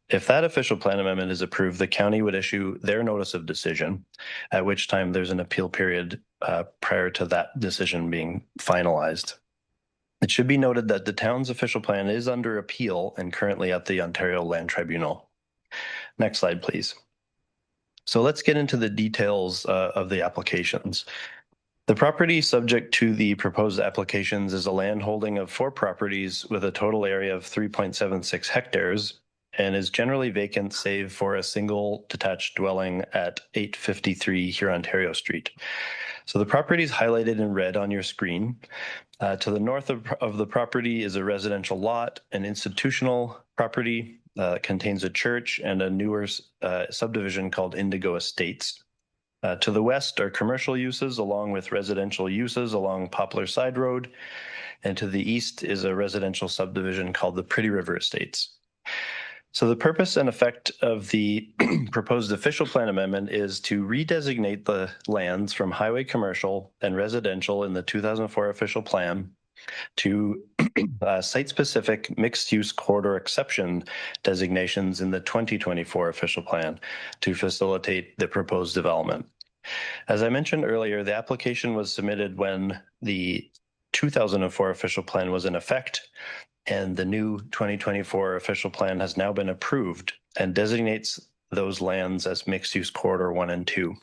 If that official plan amendment is approved, the county would issue their notice of decision, at which time there's an appeal period prior to that decision being finalized. It should be noted that the town's official plan is under appeal and currently at the Ontario Land Tribunal. Next slide, please. So let's get into the details of the applications. The property subject to the proposed applications is a land holding of 4 properties with a total area of 3.76 hectares and is generally vacant save for a single detached dwelling at 853 Hurontario Street. So the property is highlighted in red on your screen. To the north of the property is a residential lot. An institutional property contains a church and a newer subdivision called Indigo Estates. To the west are commercial uses along with residential uses along Poplar Side Road. And to the east is a residential subdivision called the Pretty River Estates. So the purpose and effect of the proposed official plan amendment is to redesignate the lands from highway commercial and residential in the 2004 official plan to site-specific mixed-use corridor exception designations in the 2024 official plan to facilitate the proposed development. As I mentioned earlier, the application was submitted when the 2004 official plan was in effect, and the new 2024 official plan has now been approved and designates those lands as mixed-use corridor 1 and 2.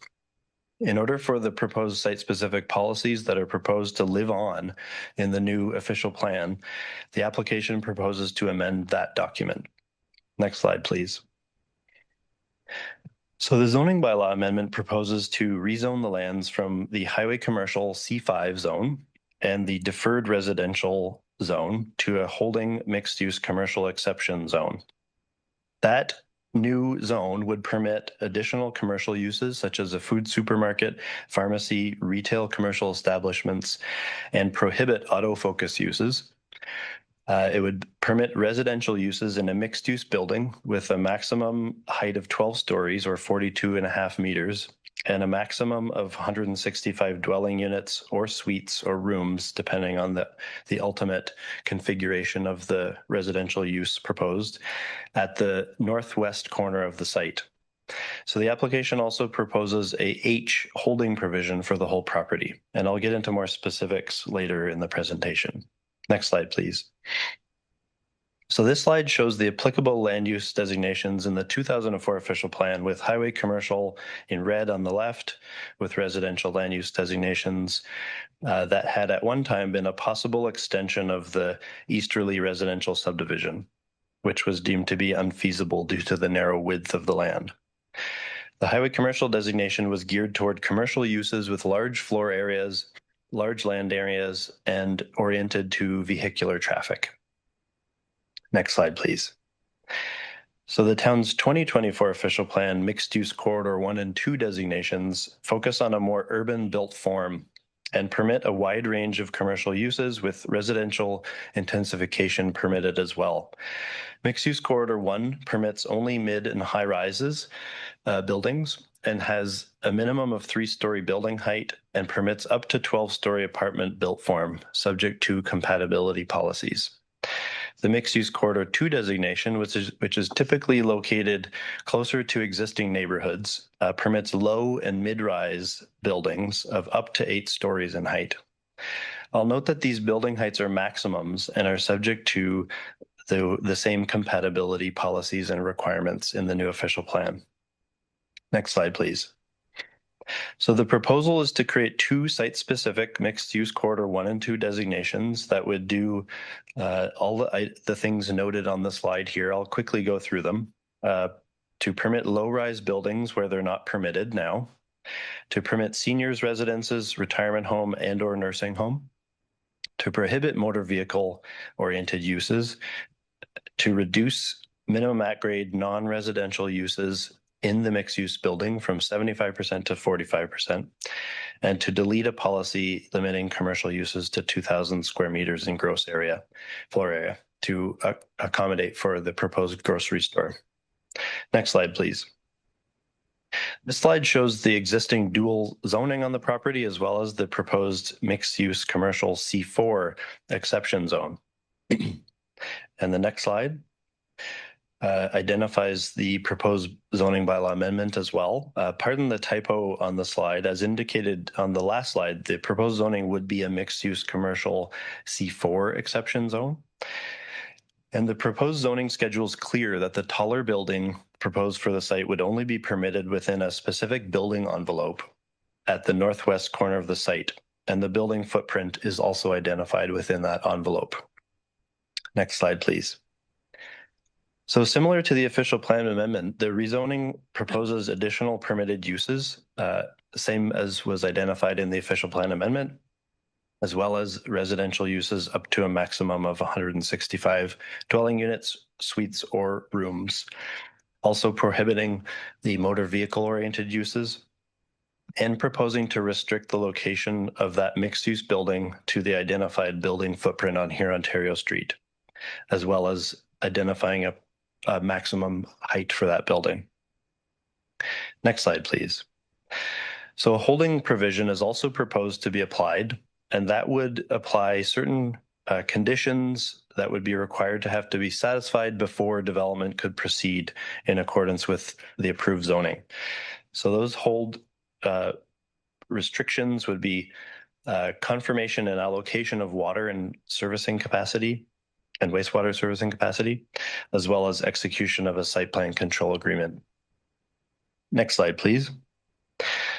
In order for the proposed site-specific policies that are proposed to live on in the new official plan, the application proposes to amend that document. Next slide, please. So the zoning bylaw amendment proposes to rezone the lands from the highway commercial C5 zone and the deferred residential zone to a holding mixed-use commercial exception zone. That new zone would permit additional commercial uses such as a food supermarket, pharmacy, retail commercial establishments, and prohibit autofocus uses. It would permit residential uses in a mixed-use building with a maximum height of 12 stories or 42.5 meters and a maximum of 165 dwelling units or suites or rooms, depending on the ultimate configuration of the residential use proposed, at the northwest corner of the site. So the application also proposes a H holding provision for the whole property, and I'll get into more specifics later in the presentation. Next slide, please. So this slide shows the applicable land use designations in the 2004 official plan, with highway commercial in red on the left, with residential land use designations that had at one time been a possible extension of the easterly residential subdivision, which was deemed to be unfeasible due to the narrow width of the land. The highway commercial designation was geared toward commercial uses with large floor areas, large land areas, and oriented to vehicular traffic. Next slide, please. So the town's 2024 official plan mixed-use corridor 1 and 2 designations focus on a more urban built form and permit a wide range of commercial uses with residential intensification permitted as well. Mixed-use corridor 1 permits only mid and high rises buildings and has a minimum of 3-story building height and permits up to 12-story apartment built form, subject to compatibility policies. The mixed-use corridor 2 designation, which is typically located closer to existing neighborhoods, permits low and mid-rise buildings of up to 8 stories in height. I'll note that these building heights are maximums and are subject to the same compatibility policies and requirements in the new official plan. Next slide, please. So the proposal is to create 2 site-specific mixed-use corridor 1 and 2 designations that would do all the things noted on the slide here. I'll quickly go through them. To permit low-rise buildings where they're not permitted now. To permit seniors' residences, retirement home, and/or nursing home. To prohibit motor vehicle-oriented uses. to reduce minimum at-grade non-residential uses in the mixed-use building from 75% to 45%, and to delete a policy limiting commercial uses to 2,000 square meters in gross floor area to accommodate for the proposed grocery store. Next slide, please. This slide shows the existing dual zoning on the property as well as the proposed mixed-use commercial C4 exception zone. And the next slide identifies the proposed zoning bylaw amendment as well. Pardon the typo on the slide. As indicated on the last slide, the proposed zoning would be a mixed-use commercial C4 exception zone. And the proposed zoning schedule is clear that the taller building proposed for the site would only be permitted within a specific building envelope at the northwest corner of the site. And the building footprint is also identified within that envelope. Next slide, please. So similar to the official plan amendment, the rezoning proposes additional permitted uses, same as was identified in the official plan amendment, as well as residential uses up to a maximum of 165 dwelling units, suites, or rooms. Also prohibiting the motor vehicle-oriented uses and proposing to restrict the location of that mixed-use building to the identified building footprint on Hurontario Street, as well as identifying a maximum height for that building. Next slide, please. So a holding provision is also proposed to be applied, and that would apply certain conditions that would be required to have to be satisfied before development could proceed in accordance with the approved zoning. So those hold restrictions would be confirmation and allocation of water and servicing capacity and wastewater servicing capacity, as well as execution of a site plan control agreement. Next slide, please.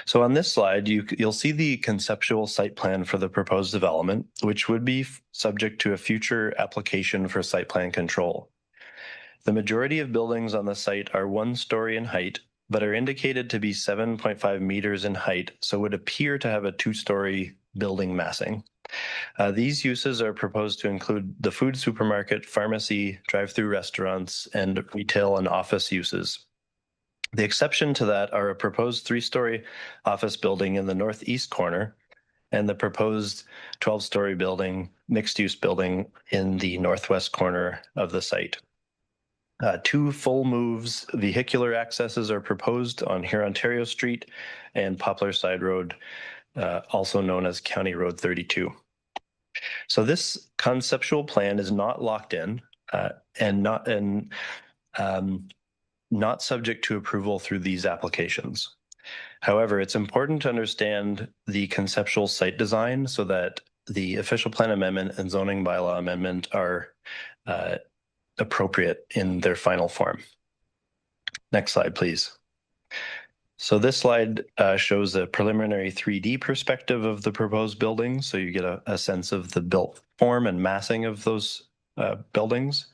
So on this slide, you'll see the conceptual site plan for the proposed development, which would be subject to a future application for site plan control. The majority of buildings on the site are 1 story in height, but are indicated to be 7.5 meters in height, so would appear to have a 2-story building massing. These uses are proposed to include the food supermarket, pharmacy, drive-through restaurants, and retail and office uses. The exception to that are a proposed 3-story office building in the northeast corner and the proposed 12-story building, mixed-use building in the northwest corner of the site. 2 full moves vehicular accesses are proposed on Hurontario Street and Poplar Side Road, also known as County Road 32. So this conceptual plan is not locked in and not subject to approval through these applications. However, it's important to understand the conceptual site design so that the official plan amendment and zoning bylaw amendment are appropriate in their final form. Next slide, please. So this slide shows a preliminary 3D perspective of the proposed buildings, so you get a sense of the built form and massing of those buildings.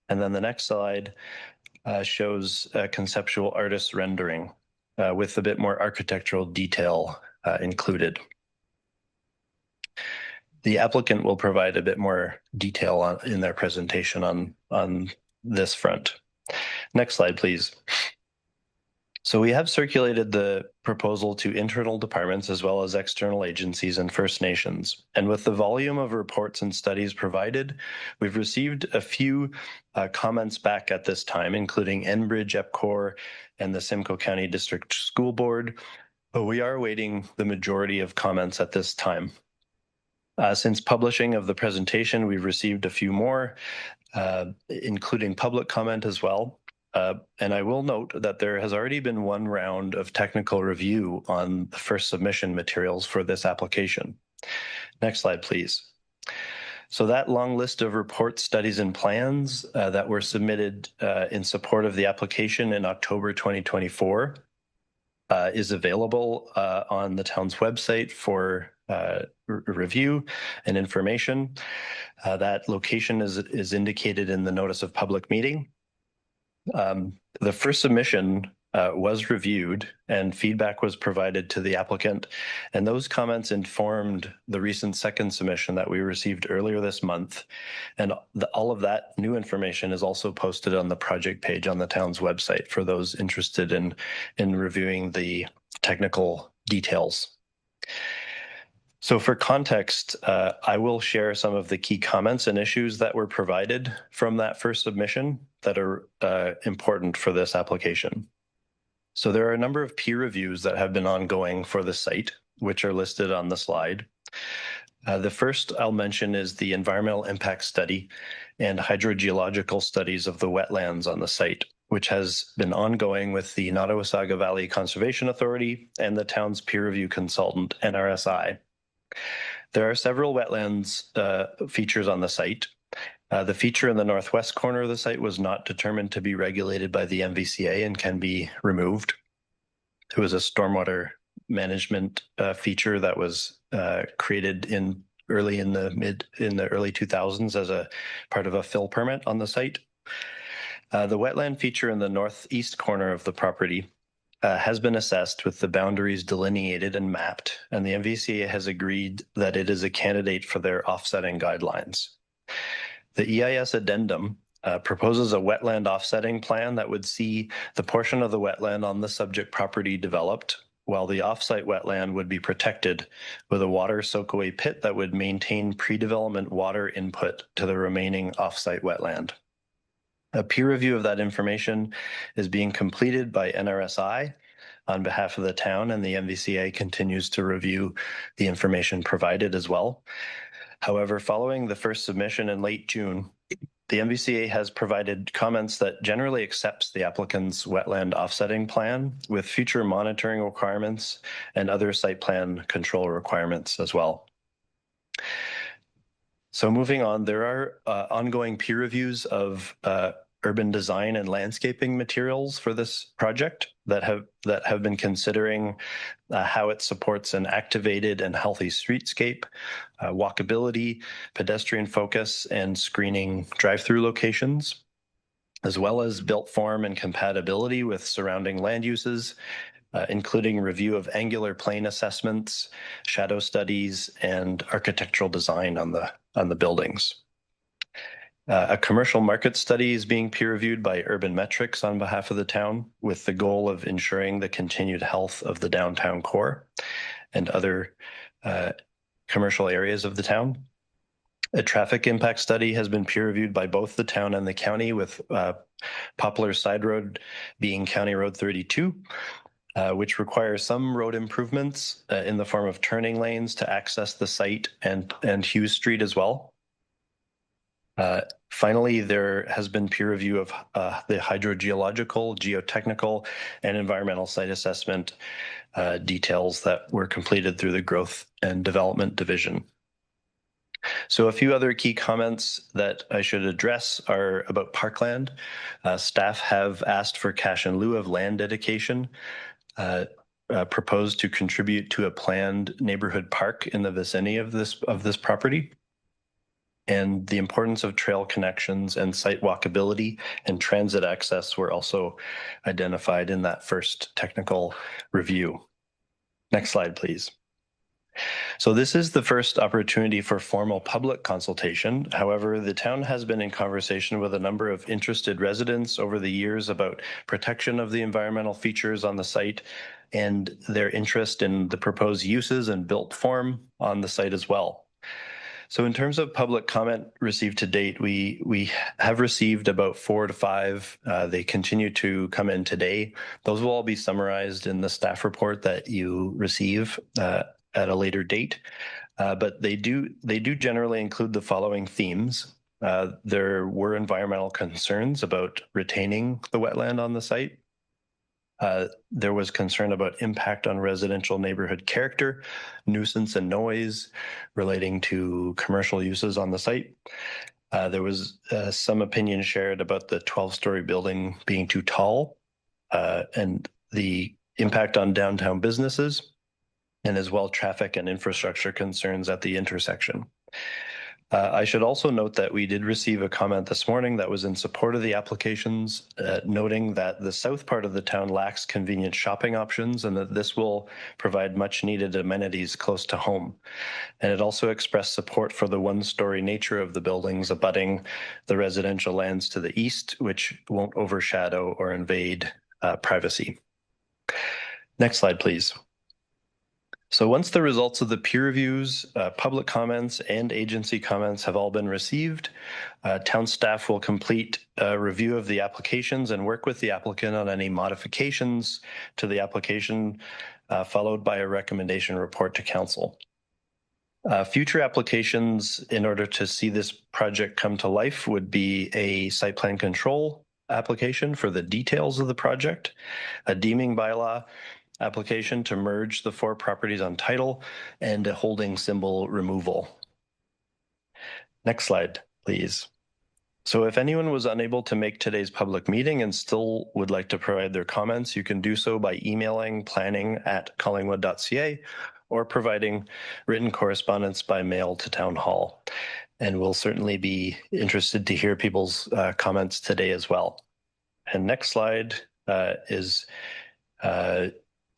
And then the next slide shows a conceptual artist rendering with a bit more architectural detail included. The applicant will provide a bit more detail in their presentation on this front. Next slide, please. So we have circulated the proposal to internal departments as well as external agencies and First Nations. And with the volume of reports and studies provided, we've received a few comments back at this time, including Enbridge, EPCOR, and the Simcoe County District School Board. But we are awaiting the majority of comments at this time. Since publishing of the presentation, we've received a few more, including public comment as well. And I will note that there has already been 1 round of technical review on the first submission materials for this application. Next slide, please. So that long list of reports, studies, and plans that were submitted in support of the application in October 2024 is available on the town's website for review and information. That location is indicated in the notice of public meeting. The first submission was reviewed and feedback was provided to the applicant. And those comments informed the recent second submission that we received earlier this month. And all of that new information is also posted on the project page on the town's website for those interested in reviewing the technical details. So for context, I will share some of the key comments and issues that were provided from that first submission that are important for this application. So there are a number of peer reviews that have been ongoing for the site, which are listed on the slide. The first I'll mention is the environmental impact study and hydrogeological studies of the wetlands on the site, which has been ongoing with the Nottawasaga Valley Conservation Authority and the town's peer review consultant, NRSI. There are several wetlands features on the site. The feature in the northwest corner of the site was not determined to be regulated by the MVCA and can be removed. It was a stormwater management feature that was created early in the early 2000s as a part of a fill permit on the site. The wetland feature in the northeast corner of the property has been assessed with the boundaries delineated and mapped, and the MVCA has agreed that it is a candidate for their offsetting guidelines. The EIS addendum proposes a wetland offsetting plan that would see the portion of the wetland on the subject property developed, while the offsite wetland would be protected with a water soak-away pit that would maintain pre-development water input to the remaining offsite wetland. A peer review of that information is being completed by NRSI on behalf of the town, and the MVCA continues to review the information provided as well. However, following the first submission in late June, the MVCA has provided comments that generally accepts the applicant's wetland offsetting plan with future monitoring requirements and other site plan control requirements as well. So moving on, there are ongoing peer reviews of urban design and landscaping materials for this project that have been considering how it supports an activated and healthy streetscape, walkability, pedestrian focus, and screening drive-through locations, as well as built form and compatibility with surrounding land uses, including review of angular plane assessments, shadow studies, and architectural design on the buildings. A commercial market study is being peer reviewed by Urban Metrics on behalf of the town with the goal of ensuring the continued health of the downtown core and other commercial areas of the town. A traffic impact study has been peer reviewed by both the town and the county, with Poplar Side Road being County Road 32, which requires some road improvements in the form of turning lanes to access the site and Hughes Street as well. Finally, there has been peer review of the hydrogeological, geotechnical, and environmental site assessment details that were completed through the Growth and Development Division. So a few other key comments that I should address are about parkland. Staff have asked for cash in lieu of land dedication, proposed to contribute to a planned neighborhood park in the vicinity of this property. And the importance of trail connections and site walkability and transit access were also identified in that first technical review. Next slide, please. So this is the first opportunity for formal public consultation. However, the town has been in conversation with a number of interested residents over the years about protection of the environmental features on the site and their interest in the proposed uses and built form on the site as well. So in terms of public comment received to date, we have received about 4 to 5. They continue to come in today. Those will all be summarized in the staff report that you receive at a later date. But they do generally include the following themes. There were environmental concerns about retaining the wetland on the site. There was concern about impact on residential neighborhood character, nuisance and noise relating to commercial uses on the site. There was some opinion shared about the 12-story building being too tall and the impact on downtown businesses, and as well traffic and infrastructure concerns at the intersection. I should also note that we did receive a comment this morning that was in support of the applications, noting that the south part of the town lacks convenient shopping options and that this will provide much needed amenities close to home. And it also expressed support for the one-story nature of the buildings abutting the residential lands to the east, which won't overshadow or invade privacy. Next slide, please. So once the results of the peer reviews, public comments, and agency comments have all been received, town staff will complete a review of the applications and work with the applicant on any modifications to the application, followed by a recommendation report to council. Future applications, in order to see this project come to life, would be a site plan control application for the details of the project, a deeming bylaw application to merge the 4 properties on title, and a holding symbol removal. Next slide, please. So if anyone was unable to make today's public meeting and still would like to provide their comments, you can do so by emailing planning@collingwood.ca or providing written correspondence by mail to Town Hall. And we'll certainly be interested to hear people's comments today as well. And next slide is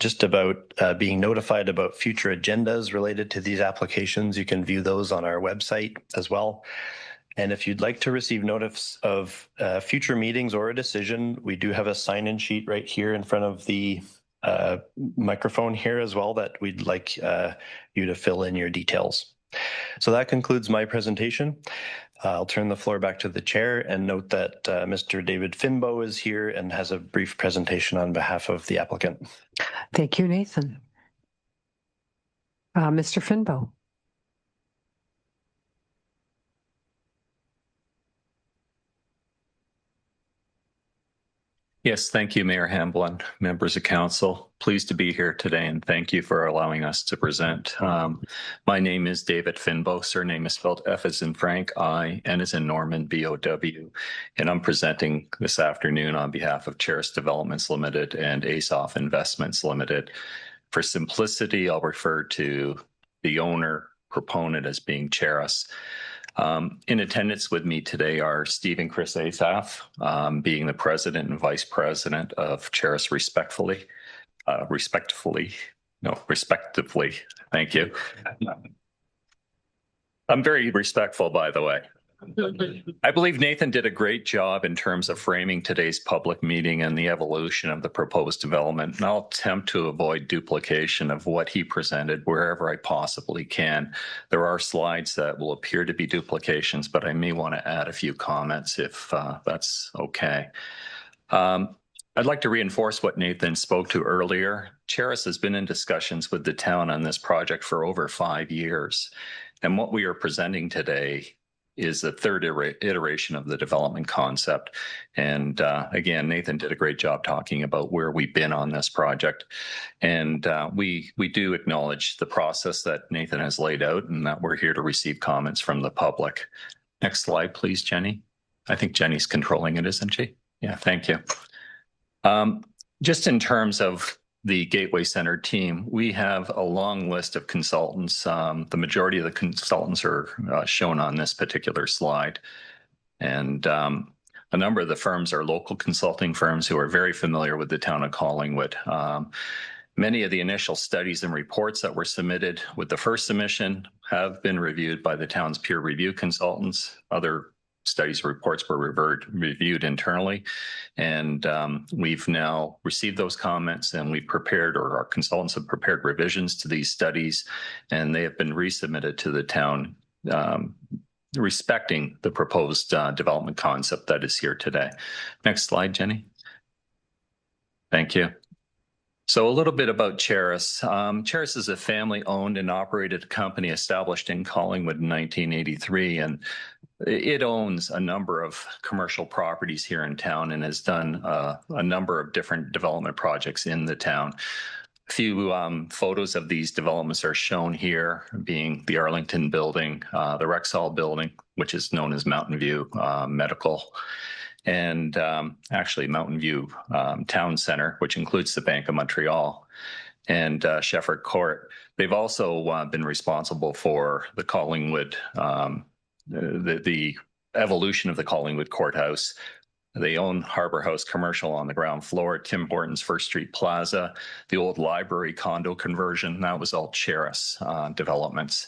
just about being notified about future agendas related to these applications. You can view those on our website as well. And if you'd like to receive notice of future meetings or a decision, we do have a sign-in sheet right here in front of the microphone here as well that we'd like you to fill in your details. So that concludes my presentation. I'll turn the floor back to the chair and note that Mr. David Finbow is here and has a brief presentation on behalf of the applicant. Thank you, Nathan. Mr. Finbow. Yes, thank you, Mayor Hamblin, members of council. Pleased to be here today and thank you for allowing us to present. My name is David Finbow. Surname is spelled F as in Frank, I, N as in Norman, B-O-W. And I'm presenting this afternoon on behalf of Cheris Developments Limited and ASOF Investments Limited. For simplicity, I'll refer to the owner proponent as being Cheris. In attendance with me today are Steve and Chris Asaf, being the president and vice president of Cheris respectively. Thank you. I'm very respectful, by the way. I believe Nathan did a great job in terms of framing today's public meeting and the evolution of the proposed development. And I'll attempt to avoid duplication of what he presented wherever I possibly can. There are slides that will appear to be duplications, but I may want to add a few comments if that's okay. I'd like to reinforce what Nathan spoke to earlier. Cheris has been in discussions with the town on this project for over 5 years. And what we are presenting today is the third iteration of the development concept. And again, Nathan did a great job talking about where we've been on this project. And we do acknowledge the process that Nathan has laid out and that we're here to receive comments from the public. Next slide, please, Jenny. I think Jenny's controlling it, isn't she? Yeah, thank you. Just in terms of the Gateway Center team, we have a long list of consultants. The majority of the consultants are shown on this particular slide. And a number of the firms are local consulting firms who are very familiar with the town of Collingwood. Many of the initial studies and reports that were submitted with the first submission have been reviewed by the town's peer review consultants. Other studies reports were reviewed internally, and we've now received those comments and we've prepared, or our consultants have prepared revisions to these studies, and they have been resubmitted to the town respecting the proposed development concept that is here today. Next slide, Jenny. Thank you. So a little bit about Cheris. Cheris is a family-owned and operated company established in Collingwood in 1983, and it owns a number of commercial properties here in town and has done a number of different development projects in the town. A few photos of these developments are shown here, being the Arlington building, the Rexall building, which is known as Mountain View Medical, and actually Mountain View Town Center, which includes the Bank of Montreal, and Shefford Court. They've also been responsible for the Collingwood the evolution of the Collingwood Courthouse. They own Harbor House Commercial on the ground floor, Tim Hortons First Street Plaza, the old library condo conversion. That was all Cheris developments.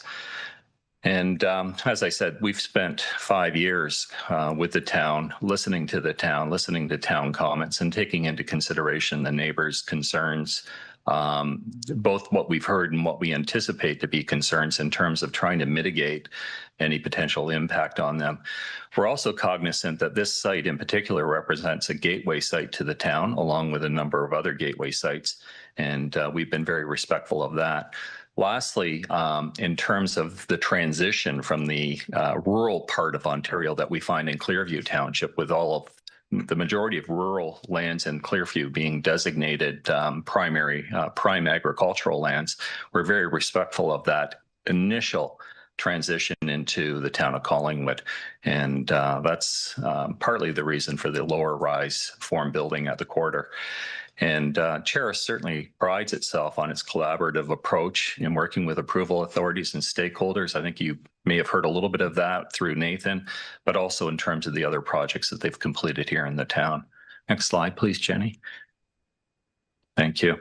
And as I said, we've spent 5 years with the town, listening to the town, listening to town comments, and taking into consideration the neighbors' concerns, both what we've heard and what we anticipate to be concerns in terms of trying to mitigate any potential impact on them. We're also cognizant that this site in particular represents a gateway site to the town, along with a number of other gateway sites, and we've been very respectful of that. Lastly, in terms of the transition from the rural part of Ontario that we find in Clearview Township, with all of the majority of rural lands in Clearview being designated prime agricultural lands, we're very respectful of that initial transition into the town of Collingwood. And that's partly the reason for the lower rise form building at the quarter. And Cheris certainly prides itself on its collaborative approach in working with approval authorities and stakeholders. I think you may have heard a little bit of that through Nathan, but also in terms of the other projects that they've completed here in the town. Next slide, please, Jenny. Thank you.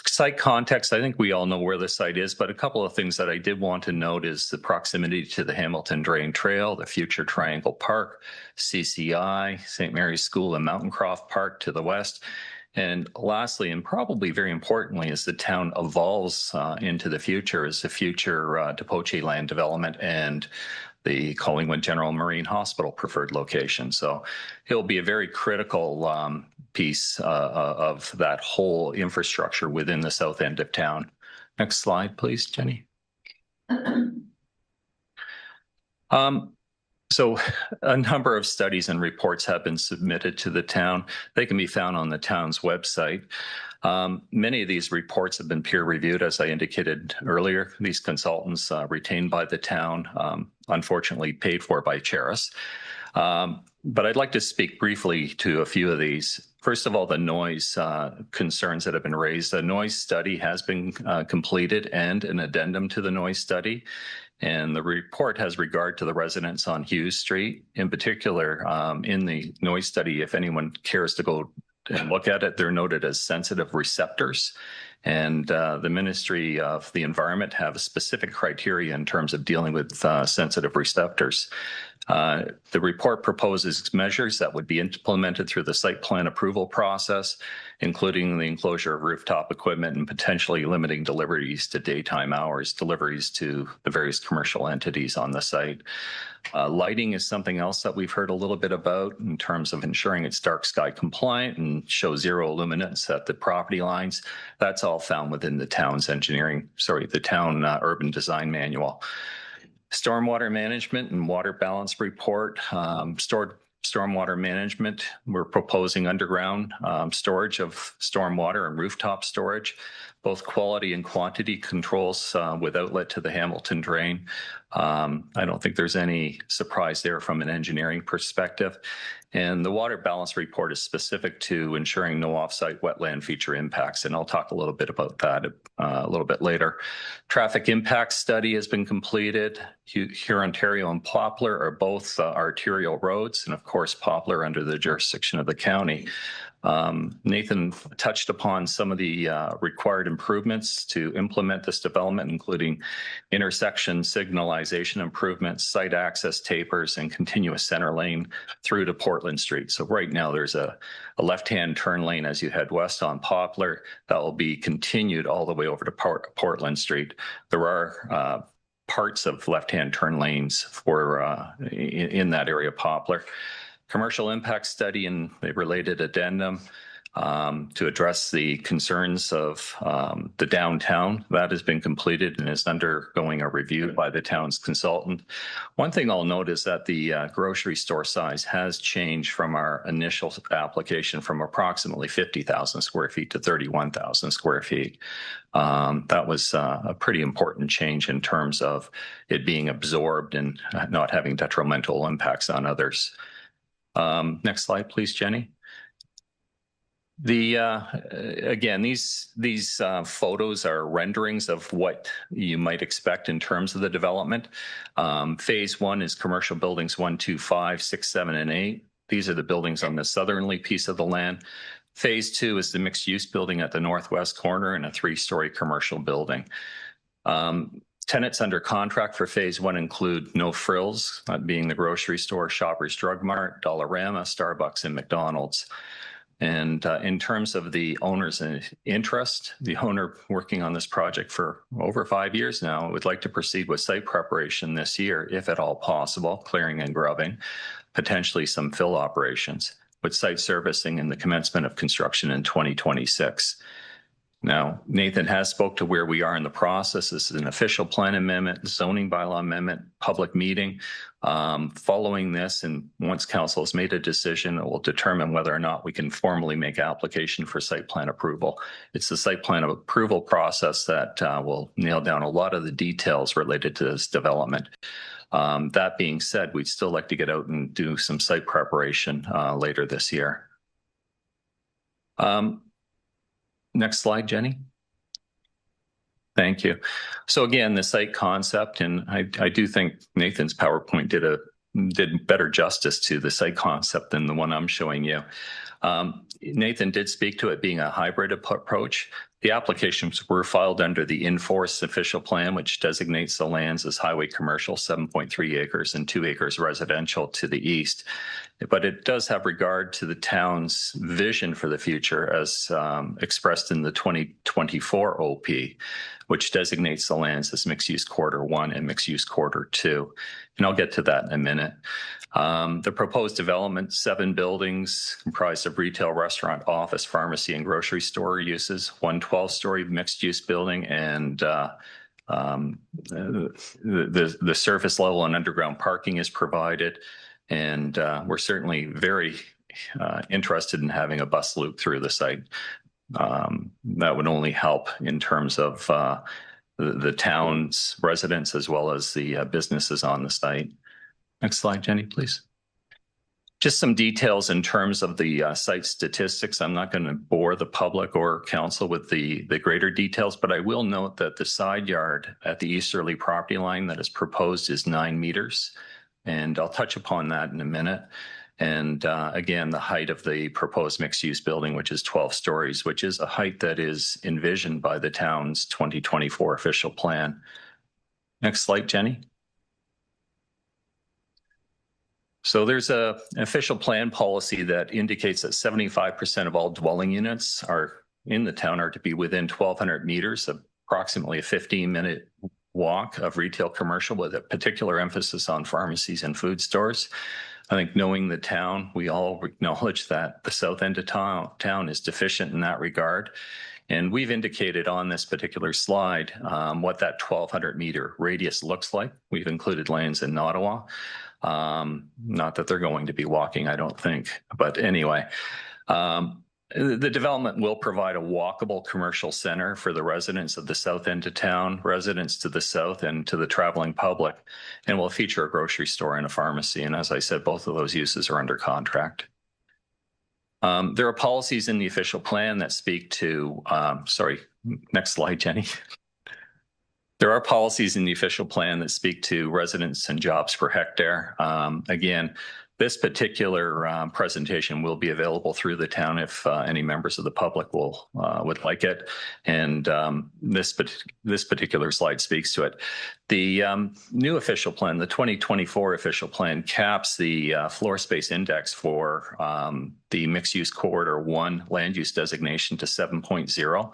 Site context, I think we all know where the site is, but a couple of things that I did want to note is the proximity to the Hamilton Drain Trail, the future Triangle Park, CCI, St. Mary's School, and Mountain Croft Park to the west. And lastly, and probably very importantly, as the town evolves into the future, is the future Depoche land development and the Collingwood General Marine Hospital preferred location. So it'll be a very critical piece of that whole infrastructure within the south end of town. Next slide, please, Jenny. So a number of studies and reports have been submitted to the town. They can be found on the town's website. Many of these reports have been peer reviewed, as I indicated earlier. These consultants retained by the town, unfortunately paid for by Cheris. But I'd like to speak briefly to a few of these. First of all, the noise concerns that have been raised. A noise study has been completed and an addendum to the noise study. And the report has regard to the residents on Hughes Street. In particular, in the noise study, if anyone cares to go and look at it, they're noted as sensitive receptors. And the Ministry of the Environment have a specific criteria in terms of dealing with sensitive receptors. The report proposes measures that would be implemented through the site plan approval process, including the enclosure of rooftop equipment and potentially limiting deliveries to daytime hours, deliveries to the various commercial entities on the site. Lighting is something else that we've heard a little bit about in terms of ensuring it's dark sky compliant and show zero luminance at the property lines. That's all found within the town's the town urban design manual. Stormwater management and water balance report, stormwater management. We're proposing underground storage of stormwater and rooftop storage, both quality and quantity controls with outlet to the Hamilton Drain. I don't think there's any surprise there from an engineering perspective. And the water balance report is specific to ensuring no offsite wetland feature impacts. And I'll talk a little bit about that a little bit later. Traffic impact study has been completed. Hurontario and Poplar are both arterial roads. And of course, Poplar under the jurisdiction of the county. Nathan touched upon some of the required improvements to implement this development, including intersection signalization improvements, site access tapers, and continuous center lane through to Portland Street. So right now there's a left-hand turn lane as you head west on Poplar that will be continued all the way over to Portland Street. There are parts of left-hand turn lanes for in that area of Poplar. Commercial impact study and the related addendum to address the concerns of the downtown. That has been completed and is undergoing a review by the town's consultant. One thing I'll note is that the grocery store size has changed from our initial application from approximately 50,000 square feet to 31,000 square feet. That was a pretty important change in terms of it being absorbed and not having detrimental impacts on others. Next slide, please, Jenny. Again, these photos are renderings of what you might expect in terms of the development. Phase 1 is commercial buildings 1, 2, 5, 6, 7, and 8. These are the buildings on the southerly piece of the land. Phase 2 is the mixed-use building at the northwest corner and a 3-story commercial building. Tenants under contract for Phase 1 include No Frills, being the grocery store, Shoppers Drug Mart, Dollarama, Starbucks, and McDonald's. And in terms of the owner's interest, the owner working on this project for over 5 years now would like to proceed with site preparation this year, if at all possible, clearing and grubbing, potentially some fill operations, with site servicing and the commencement of construction in 2026. Now, Nathan has spoke to where we are in the process. This is an official plan amendment, zoning bylaw amendment, public meeting. Following this, and once council has made a decision, it will determine whether or not we can formally make application for site plan approval. It's the site plan approval process that will nail down a lot of the details related to this development. That being said, we'd still like to get out and do some site preparation later this year. Next slide, Jenny. Thank you. So again, the site concept, and I do think Nathan's PowerPoint did better justice to the site concept than the one I'm showing you. Nathan did speak to it being a hybrid approach. The applications were filed under the in-force official plan, which designates the lands as highway commercial, 7.3 acres and 2 acres residential to the east. But it does have regard to the town's vision for the future as expressed in the 2024 OP, which designates the lands as mixed-use quarter 1 and mixed-use quarter 2. And I'll get to that in a minute. The proposed development, 7 buildings comprised of retail, restaurant, office, pharmacy, and grocery store uses, 1 12-story mixed-use building, and the surface level and underground parking is provided. And we're certainly very interested in having a bus loop through the site. That would only help in terms of the town's residents as well as the businesses on the site. Next slide, Jenny, please. Just some details in terms of the site statistics. I'm not going to bore the public or council with the greater details, but I will note that the side yard at the easterly property line that is proposed is 9 meters. And I'll touch upon that in a minute. And again, the height of the proposed mixed-use building, which is 12 stories, which is a height that is envisioned by the town's 2024 official plan. Next slide, Jenny. So there's an official plan policy that indicates that 75% of all dwelling units in the town are to be within 1,200 meters, approximately a 15-minute walk of retail commercial, with a particular emphasis on pharmacies and food stores. I think knowing the town, we all acknowledge that the south end of town is deficient in that regard. And we've indicated on this particular slide what that 1,200 meter radius looks like. We've included lands in Ottawa. Not that they're going to be walking, I don't think. But anyway, the development will provide a walkable commercial center for the residents of the south end of town, residents to the south, and to the traveling public, and will feature a grocery store and a pharmacy. And as I said, both of those uses are under contract. There are policies in the official plan that speak to, sorry, next slide, Jenny. There are policies in the official plan that speak to residents and jobs per hectare. Again, this particular presentation will be available through the town if any members of the public would like it. And this particular slide speaks to it. The new official plan, the 2024 official plan, caps the floor space index for the mixed use corridor 1 land use designation to 7.0.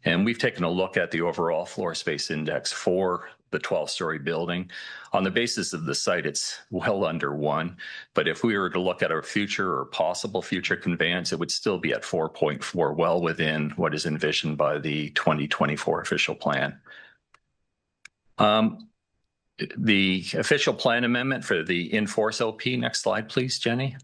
And we've taken a look at the overall floor space index for the 12-story building. On the basis of the site, it's well under 1. But if we were to look at our future or possible future conveyance, it would still be at 4.4, well within what is envisioned by the 2024 official plan. The official plan amendment for the in-force OP, next slide, please, Jenny.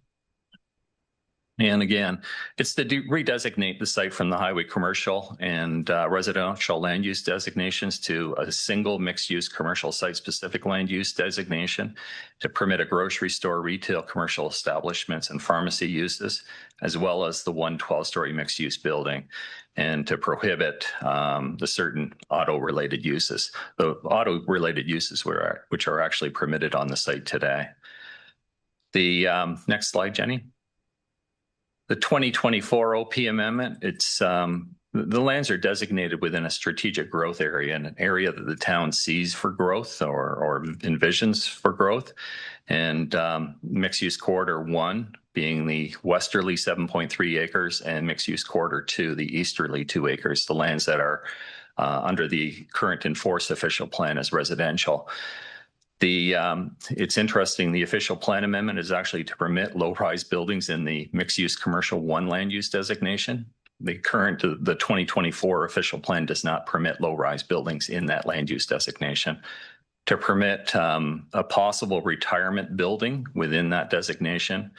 And again, it's to redesignate the site from the highway commercial and residential land use designations to a single mixed-use commercial site-specific land use designation, to permit a grocery store, retail, commercial establishments, and pharmacy uses, as well as the 1 12-story mixed-use building, and to prohibit the certain auto-related uses, the auto-related uses which are actually permitted on the site today. The next slide, Jenny. The 2024 OP amendment, it's the lands are designated within a strategic growth area, an area that the town sees for growth or envisions for growth. And mixed-use corridor 1 being the westerly 7.3 acres and mixed-use corridor 2, the easterly 2 acres, the lands that are under the current enforced official plan as residential. It's interesting, the official plan amendment is actually to permit low-rise buildings in the mixed-use commercial 1 land use designation. The 2024 official plan does not permit low-rise buildings in that land use designation. To permit a possible retirement building within that designation,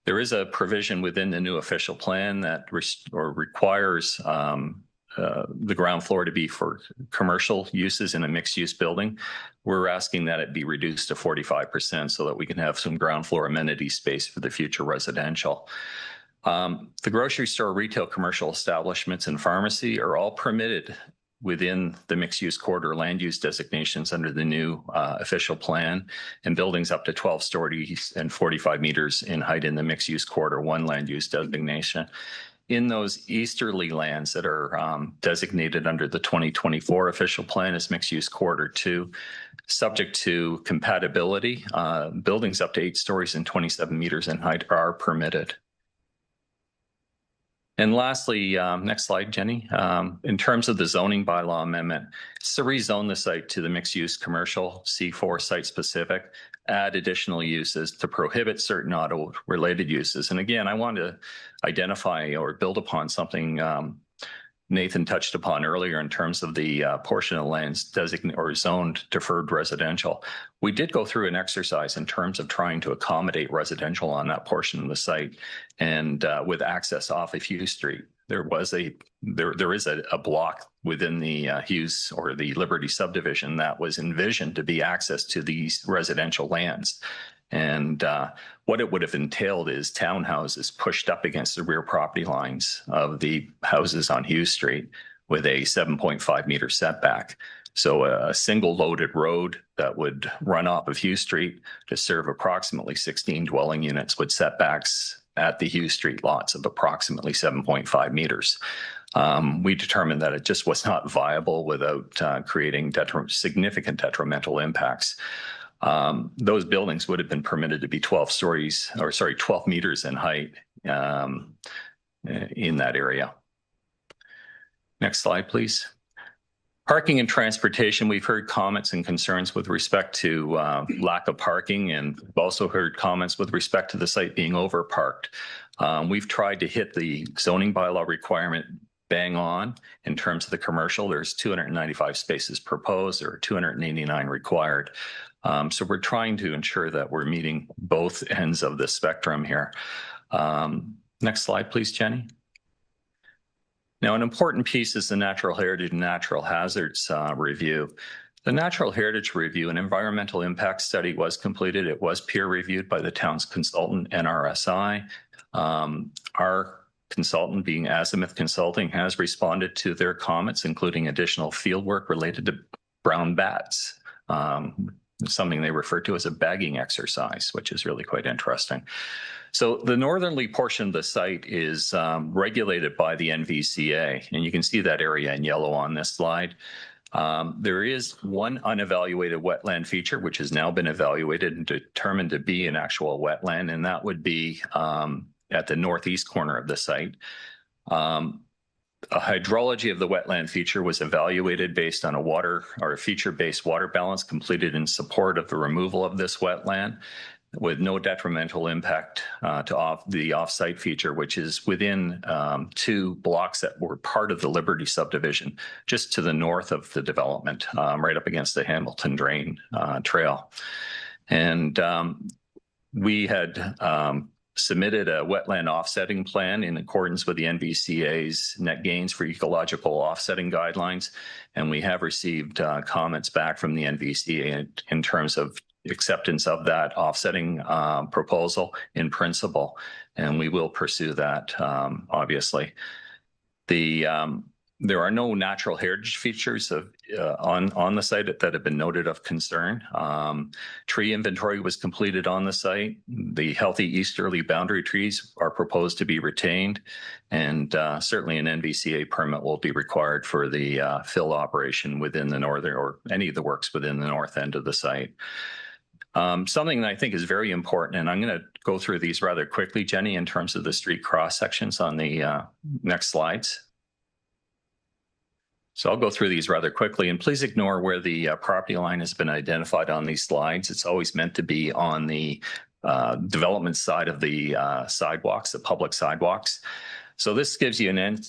there is a provision within the new official plan that requires the ground floor to be for commercial uses in a mixed-use building. We're asking that it be reduced to 45% so that we can have some ground floor amenity space for the future residential. The grocery store, retail, commercial establishments, and pharmacy are all permitted within the mixed-use corridor land use designations under the new official plan, and buildings up to 12 stories and 45 meters in height in the mixed-use corridor 1 land use designation. In those easterly lands that are designated under the 2024 official plan as mixed-use corridor 2, subject to compatibility, buildings up to 8 stories and 27 meters in height are permitted. And lastly, next slide, Jenny. In terms of the zoning bylaw amendment, it's to rezone the site to the mixed-use commercial C4 site-specific, add additional uses to prohibit certain auto-related uses. And again, I want to identify or build upon something Nathan touched upon earlier in terms of the portion of lands designated or zoned deferred residential. We did go through an exercise in terms of trying to accommodate residential on that portion of the site, and with access off of Hughes Street. There is a block within the Hughes or the Liberty subdivision that was envisioned to be access to these residential lands. And what it would have entailed is townhouses pushed up against the rear property lines of the houses on Hughes Street with a 7.5 meter setback. So a single loaded road that would run off of Hughes Street to serve approximately 16 dwelling units with setbacks at the Hughes Street lots of approximately 7.5 meters. We determined that it just was not viable without creating significant detrimental impacts. Those buildings would have been permitted to be 12 meters in height in that area. Next slide, please. Parking and transportation, we've heard comments and concerns with respect to lack of parking, and we've also heard comments with respect to the site being overparked. We've tried to hit the zoning bylaw requirement bang on in terms of the commercial. There's 295 spaces proposed, there are 289 required. So we're trying to ensure that we're meeting both ends of the spectrum here. Next slide, please, Jenny. Now, an important piece is the Natural Heritage and Natural Hazards review. The Natural Heritage Review, an environmental impact study, was completed. It was peer reviewed by the town's consultant, NRSI. Our consultant, being Azimuth Consulting, has responded to their comments, including additional fieldwork related to brown bats, something they refer to as a bagging exercise, which is really quite interesting. So the northerly portion of the site is regulated by the NVCA, and you can see that area in yellow on this slide. There is one unevaluated wetland feature, which has now been evaluated and determined to be an actual wetland, and that would be at the northeast corner of the site. A hydrology of the wetland feature was evaluated based on a feature-based water balance completed in support of the removal of this wetland, with no detrimental impact to the off-site feature, which is within 2 blocks that were part of the Liberty subdivision, just to the north of the development, right up against the Hamilton Drain Trail. And we had submitted a wetland offsetting plan in accordance with the NVCA's net gains for ecological offsetting guidelines. And we have received comments back from the NVCA in terms of acceptance of that offsetting proposal in principle. And we will pursue that, obviously. There are no natural heritage features on the site that have been noted of concern. Tree inventory was completed on the site. The healthy easterly boundary trees are proposed to be retained, and certainly an NVCA permit will be required for the fill operation within the northern, or any of the works within the north end of the site. Something that I think is very important, and I'm going to go through these rather quickly, Jenny, in terms of the street cross sections on the next slides. So I'll go through these rather quickly, and please ignore where the property line has been identified on these slides. It's always meant to be on the development side of the sidewalks, the public sidewalks. So this gives you an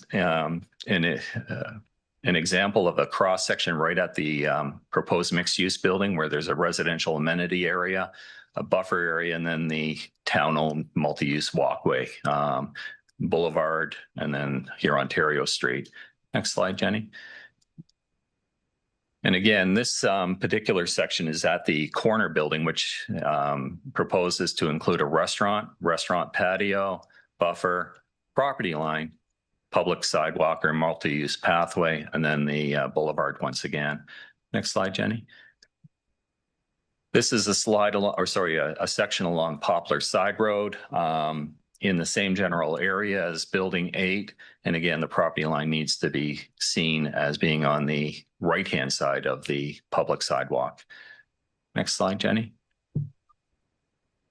example of a cross section right at the proposed mixed-use building, where there's a residential amenity area, a buffer area, and then the town-owned multi-use walkway, boulevard, and then here Ontario Street. Next slide, Jenny. And again, this particular section is at the corner building, which proposes to include a restaurant patio, buffer, property line, public sidewalk or multi-use pathway, and then the boulevard once again. Next slide, Jenny. This is a section along Poplar Side Road in the same general area as Building 8. And again, the property line needs to be seen as being on the right-hand side of the public sidewalk. Next slide, Jenny.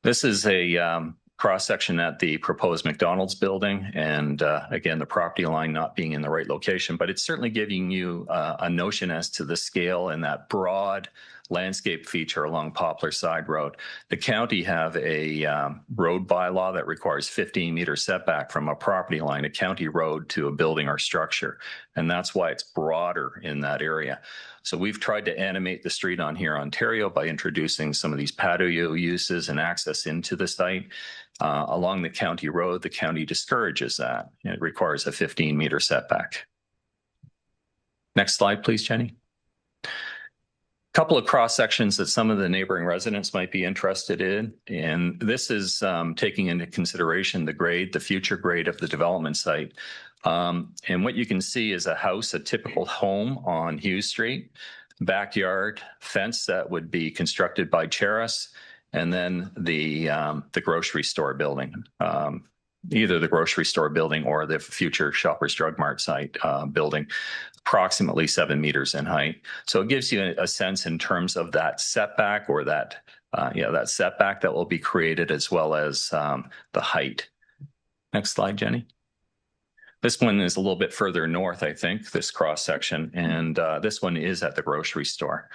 This is a cross-section at the proposed McDonald's building. And again, the property line not being in the right location, but it's certainly giving you a notion as to the scale and that broad landscape feature along Poplar Side Road. The county have a road bylaw that requires 15-meter setback from a property line, a county road, to a building or structure. And that's why it's broader in that area. So we've tried to animate the street on here, Ontario, by introducing some of these patio uses and access into the site. Along the county road, the county discourages that. It requires a 15-meter setback. Next slide, please, Jenny. Couple of cross sections that some of the neighboring residents might be interested in. And this is taking into consideration the future grade of the development site. And what you can see is a house, a typical home on Hughes Street, backyard fence that would be constructed by Cheris, and then the grocery store building. Either the grocery store building or the future Shoppers Drug Mart site building, approximately 7 meters in height. So it gives you a sense in terms of that setback, or that setback that will be created, as well as the height. Next slide, Jenny. This one is a little bit further north, I think, this cross section, and this one is at the grocery store.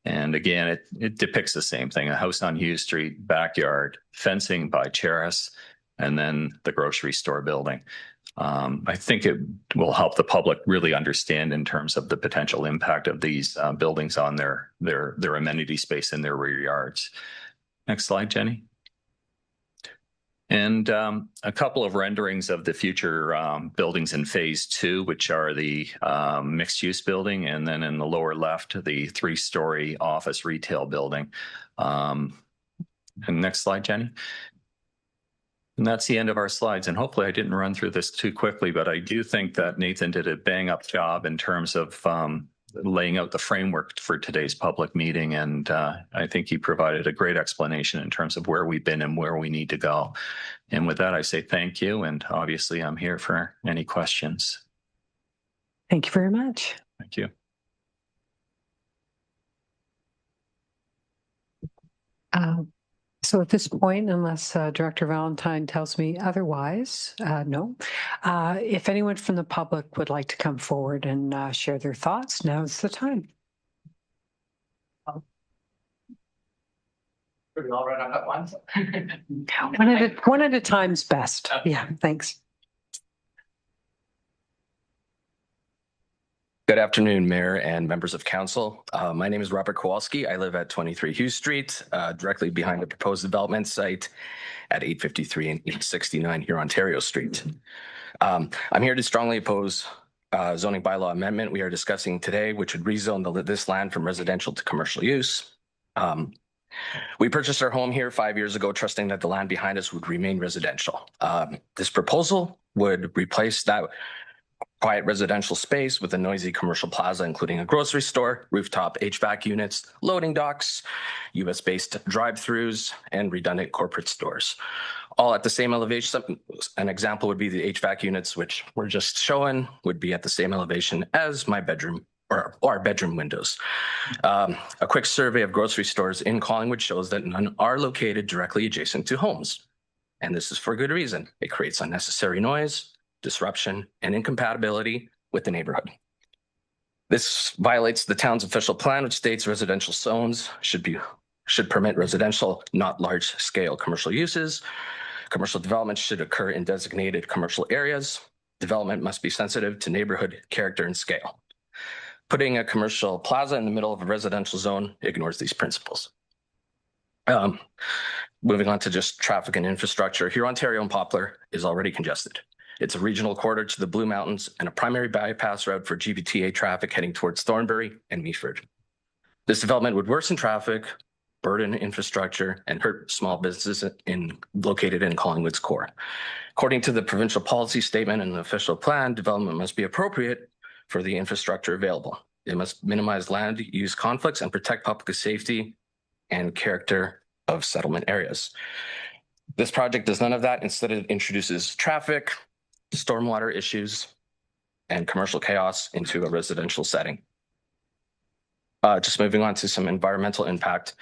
And again, it depicts the same thing: a house on Hughes Street, backyard, fencing by Cheris, and then the grocery store building. I think it will help the public really understand in terms of the potential impact of these buildings on their amenity space in their rear yards. Next slide, Jenny. And a couple of renderings of the future buildings in phase 2, which are the mixed use building, and then in the lower left, the 3-story office retail building. And next slide, Jenny. And that's the end of our slides. And hopefully I didn't run through this too quickly, but I do think that Nathan did a bang up job in terms of laying out the framework for today's public meeting. And I think he provided a great explanation in terms of where we've been and where we need to go. And with that, I say thank you. And obviously I'm here for any questions. Thank you very much. Thank you. So at this point, unless Director Valentine tells me otherwise, no. If anyone from the public would like to come forward and share their thoughts, now's the time. We all run up at once. One at a time's best. Yeah, thanks. Good afternoon, Mayor and members of council. My name is Robert Kowalski. I live at 23 Hughes Street, directly behind the proposed development site at 853 and 869 here, Ontario Street. I'm here to strongly oppose zoning bylaw amendment we are discussing today, which would rezone this land from residential to commercial use. We purchased our home here 5 years ago, trusting that the land behind us would remain residential. This proposal would replace that quiet residential space with a noisy commercial plaza, including a grocery store, rooftop HVAC units, loading docks, US-based drive-throughs, and redundant corporate stores. All at the same elevation. An example would be the HVAC units, which we're just showing, would be at the same elevation as my bedroom or our bedroom windows. A quick survey of grocery stores in Collingwood shows that none are located directly adjacent to homes. And this is for good reason. It creates unnecessary noise, disruption, and incompatibility with the neighborhood. This violates the town's official plan, which states residential zones should permit residential, not large-scale commercial uses. Commercial development should occur in designated commercial areas. Development must be sensitive to neighborhood character and scale. Putting a commercial plaza in the middle of a residential zone ignores these principles. Moving on to just traffic and infrastructure. Here, Ontario and Poplar is already congested. It's a regional corridor to the Blue Mountains and a primary bypass route for GBTA traffic heading towards Thornbury and Meaford. This development would worsen traffic, burden infrastructure, and hurt small businesses located in Collingwood's core. According to the provincial policy statement and the official plan, development must be appropriate for the infrastructure available. It must minimize land use conflicts and protect public safety and character of settlement areas. This project does none of that. Instead, it introduces traffic, stormwater issues, and commercial chaos into a residential setting. Just moving on to some environmental impact.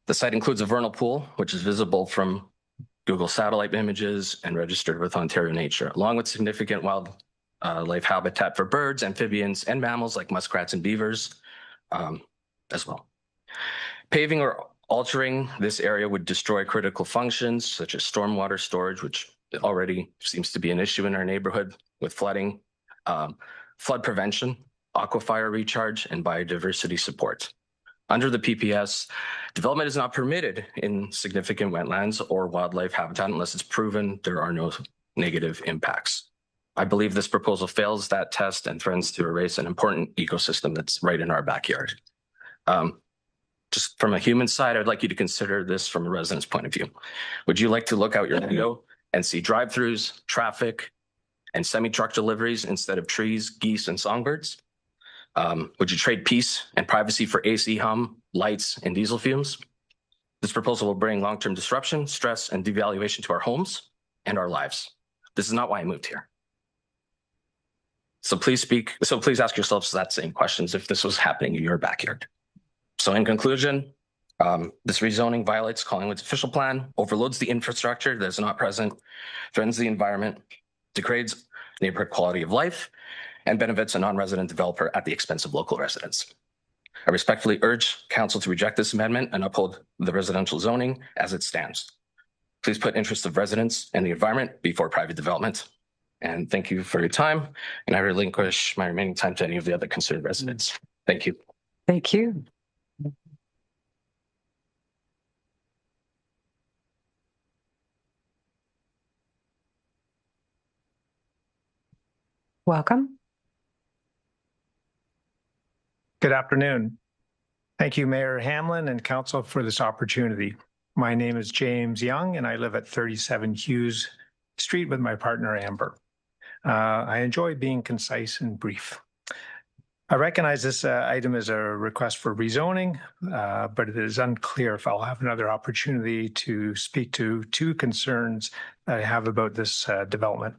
The site includes a vernal pool, which is visible from Google satellite images and registered with Ontario Nature, along with significant wildlife habitat for birds, amphibians, and mammals like muskrats and beavers as well. Paving or altering this area would destroy critical functions such as stormwater storage, which already seems to be an issue in our neighborhood with flooding, flood prevention, aquifer recharge, and biodiversity support. Under the PPS, development is not permitted in significant wetlands or wildlife habitat unless it's proven there are no negative impacts. I believe this proposal fails that test and threatens to erase an important ecosystem that's right in our backyard. Just from a human side, I'd like you to consider this from a resident's point of view. Would you like to look out your window and see drive-throughs, traffic, and semi-truck deliveries instead of trees, geese, and songbirds? Would you trade peace and privacy for AC hum, lights, and diesel fumes? This proposal will bring long-term disruption, stress, and devaluation to our homes and our lives. This is not why I moved here. So please ask yourselves that same questions if this was happening in your backyard. So in conclusion, this rezoning violates Collingwood's official plan, overloads the infrastructure that is not present, threatens the environment, degrades neighborhood quality of life, and benefits a non-resident developer at the expense of local residents. I respectfully urge council to reject this amendment and uphold the residential zoning as it stands. Please put interests of residents and the environment before private development. And thank you for your time. And I relinquish my remaining time to any of the other concerned residents. Thank you. Thank you. Welcome. Good afternoon. Thank you, Mayor Hamlin and Council for this opportunity. My name is James Young and I live at 37 Hughes Street with my partner, Amber. I enjoy being concise and brief. I recognize this item as a request for rezoning, but it is unclear if I'll have another opportunity to speak to two concerns that I have about this development.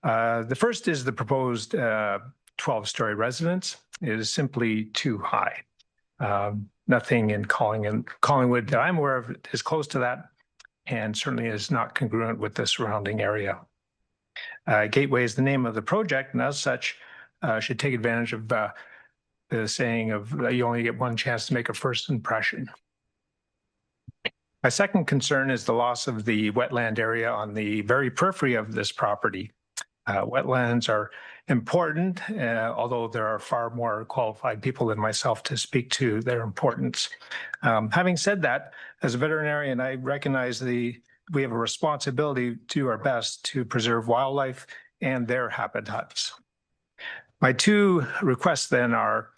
The first is the proposed 12-story residence. It is simply too high. Nothing in Collingwood that I'm aware of is close to that, and certainly is not congruent with the surrounding area. Gateway is the name of the project, and as such, should take advantage of the saying of you only get one chance to make a first impression. My second concern is the loss of the wetland area on the very periphery of this property. Wetlands are important, although there are far more qualified people than myself to speak to their importance. Having said that, as a veterinarian, I recognize we have a responsibility to do our best to preserve wildlife and their habitats. My two requests then are,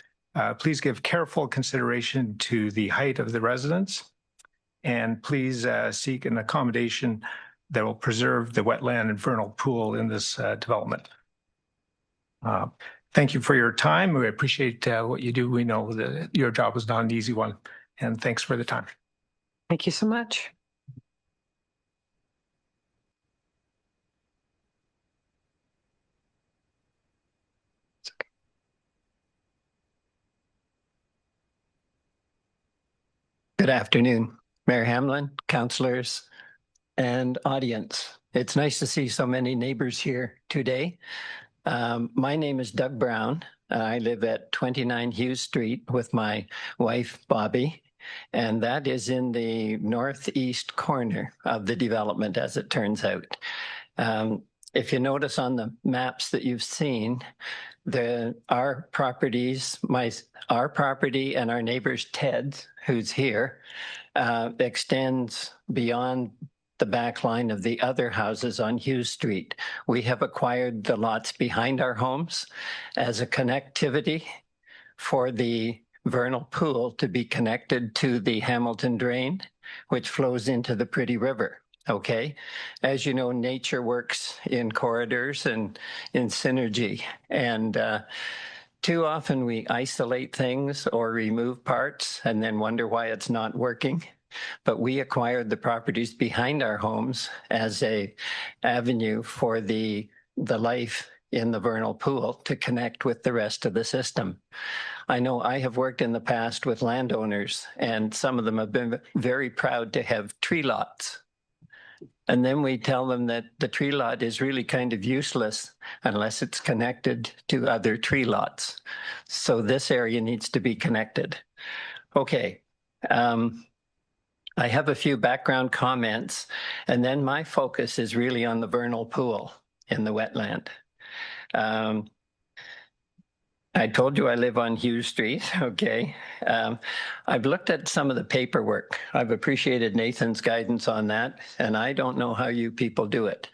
please give careful consideration to the height of the residence, and please seek an accommodation that will preserve the wetland and vernal pool in this development. Thank you for your time. We appreciate what you do. We know that your job is not an easy one, and thanks for the time. Thank you so much. Good afternoon, Mayor Hamlin, councillors, and audience. It's nice to see so many neighbors here today. My name is Doug Brown. I live at 29 Hughes Street with my wife, Bobby, and that is in the northeast corner of the development, as it turns out. If you notice on the maps that you've seen, our property and our neighbor's Ted's, who's here, extends beyond the back line of the other houses on Hughes Street. We have acquired the lots behind our homes as a connectivity for the vernal pool to be connected to the Hamilton Drain, which flows into the Pretty River. Okay. As you know, nature works in corridors and in synergy. And too often we isolate things or remove parts and then wonder why it's not working. But we acquired the properties behind our homes as a avenue for the life in the vernal pool to connect with the rest of the system. I know I have worked in the past with landowners, and some of them have been very proud to have tree lots. And then we tell them that the tree lot is really kind of useless unless it's connected to other tree lots. So this area needs to be connected. Okay. I have a few background comments, and then my focus is really on the vernal pool in the wetland. I told you I live on Hughes Street, okay? I've looked at some of the paperwork. I've appreciated Nathan's guidance on that, and I don't know how you people do it.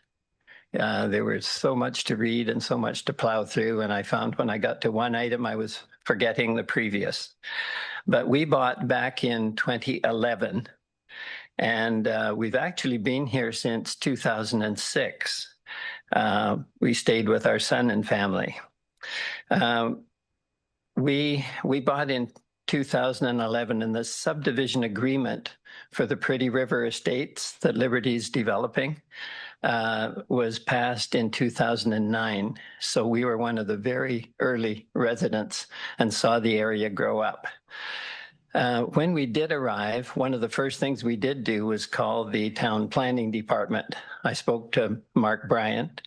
There was so much to read and so much to plow through, and I found when I got to one item, I was forgetting the previous. But we bought back in 2011, and we've actually been here since 2006. We stayed with our son and family. We bought in 2011, and the subdivision agreement for the Pretty River Estates that Liberty's developing was passed in 2009. So we were one of the very early residents and saw the area grow up. When we did arrive, one of the first things we did do was call the town planning department. I spoke to Mark Bryant,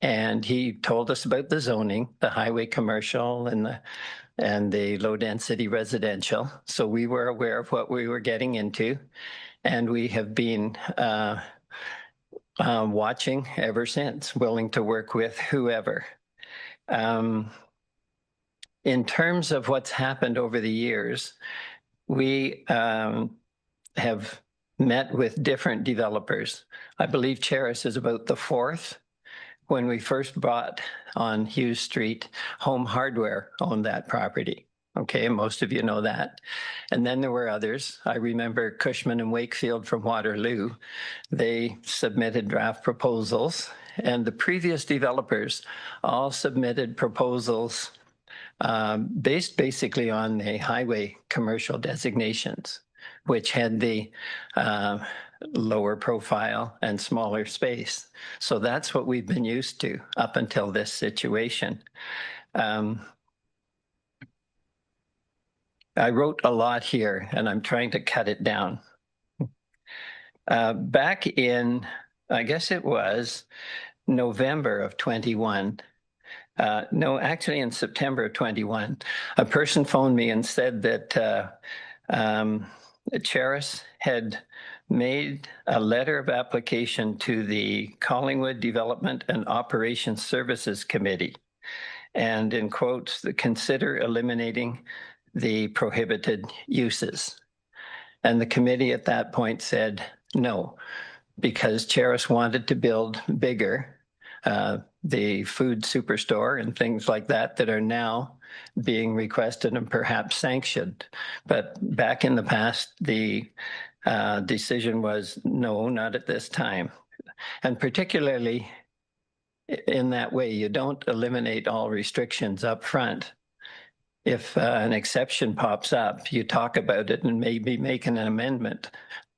and he told us about the zoning, the highway commercial and the low density residential. So we were aware of what we were getting into, and we have been watching ever since, willing to work with whoever. In terms of what's happened over the years, we have met with different developers. I believe Cheris is about the fourth. When we first bought on Hughes Street, Home Hardware owned that property. Okay, most of you know that. And then there were others. I remember Cushman and Wakefield from Waterloo. They submitted draft proposals, and the previous developers all submitted proposals based basically on the highway commercial designations, which had the lower profile and smaller space. So that's what we've been used to up until this situation. I wrote a lot here, and I'm trying to cut it down. Back in, I guess it was November of 21, no, actually in September of 21, a person phoned me and said that Cheris had made a letter of application to the Collingwood Development and Operations Services Committee. And in quotes, consider eliminating the prohibited uses. And the committee at that point said no, because Cheris wanted to build bigger, the food superstore and things like that are now being requested and perhaps sanctioned. But back in the past, the decision was no, not at this time. And particularly in that way, you don't eliminate all restrictions up front. If an exception pops up, you talk about it and maybe make an amendment.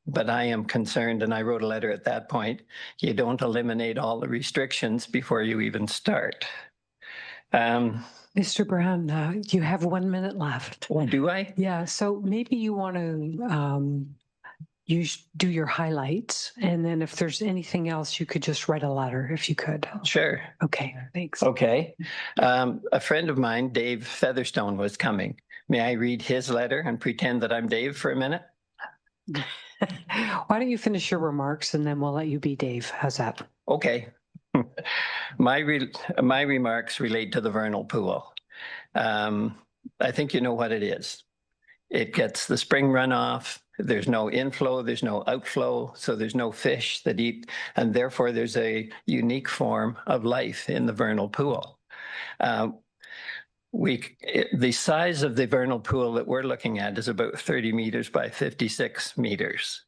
But I am concerned, and I wrote a letter at that point, you don't eliminate all the restrictions before you even start. Mr. Brown, you have 1 minute left. Oh, do I? Yeah, so maybe you want to do your highlights, and then if there's anything else, you could just write a letter if you could. Sure. Okay, thanks. Okay. A friend of mine, Dave Featherstone, was coming. May I read his letter and pretend that I'm Dave for a minute? Why don't you finish your remarks and then we'll let you be Dave. How's that? Okay. My remarks relate to the vernal pool. I think you know what it is. It gets the spring runoff. There's no inflow, there's no outflow, so there's no fish that eat, and therefore there's a unique form of life in the vernal pool. The size of the vernal pool that we're looking at is about 30 meters by 56 meters.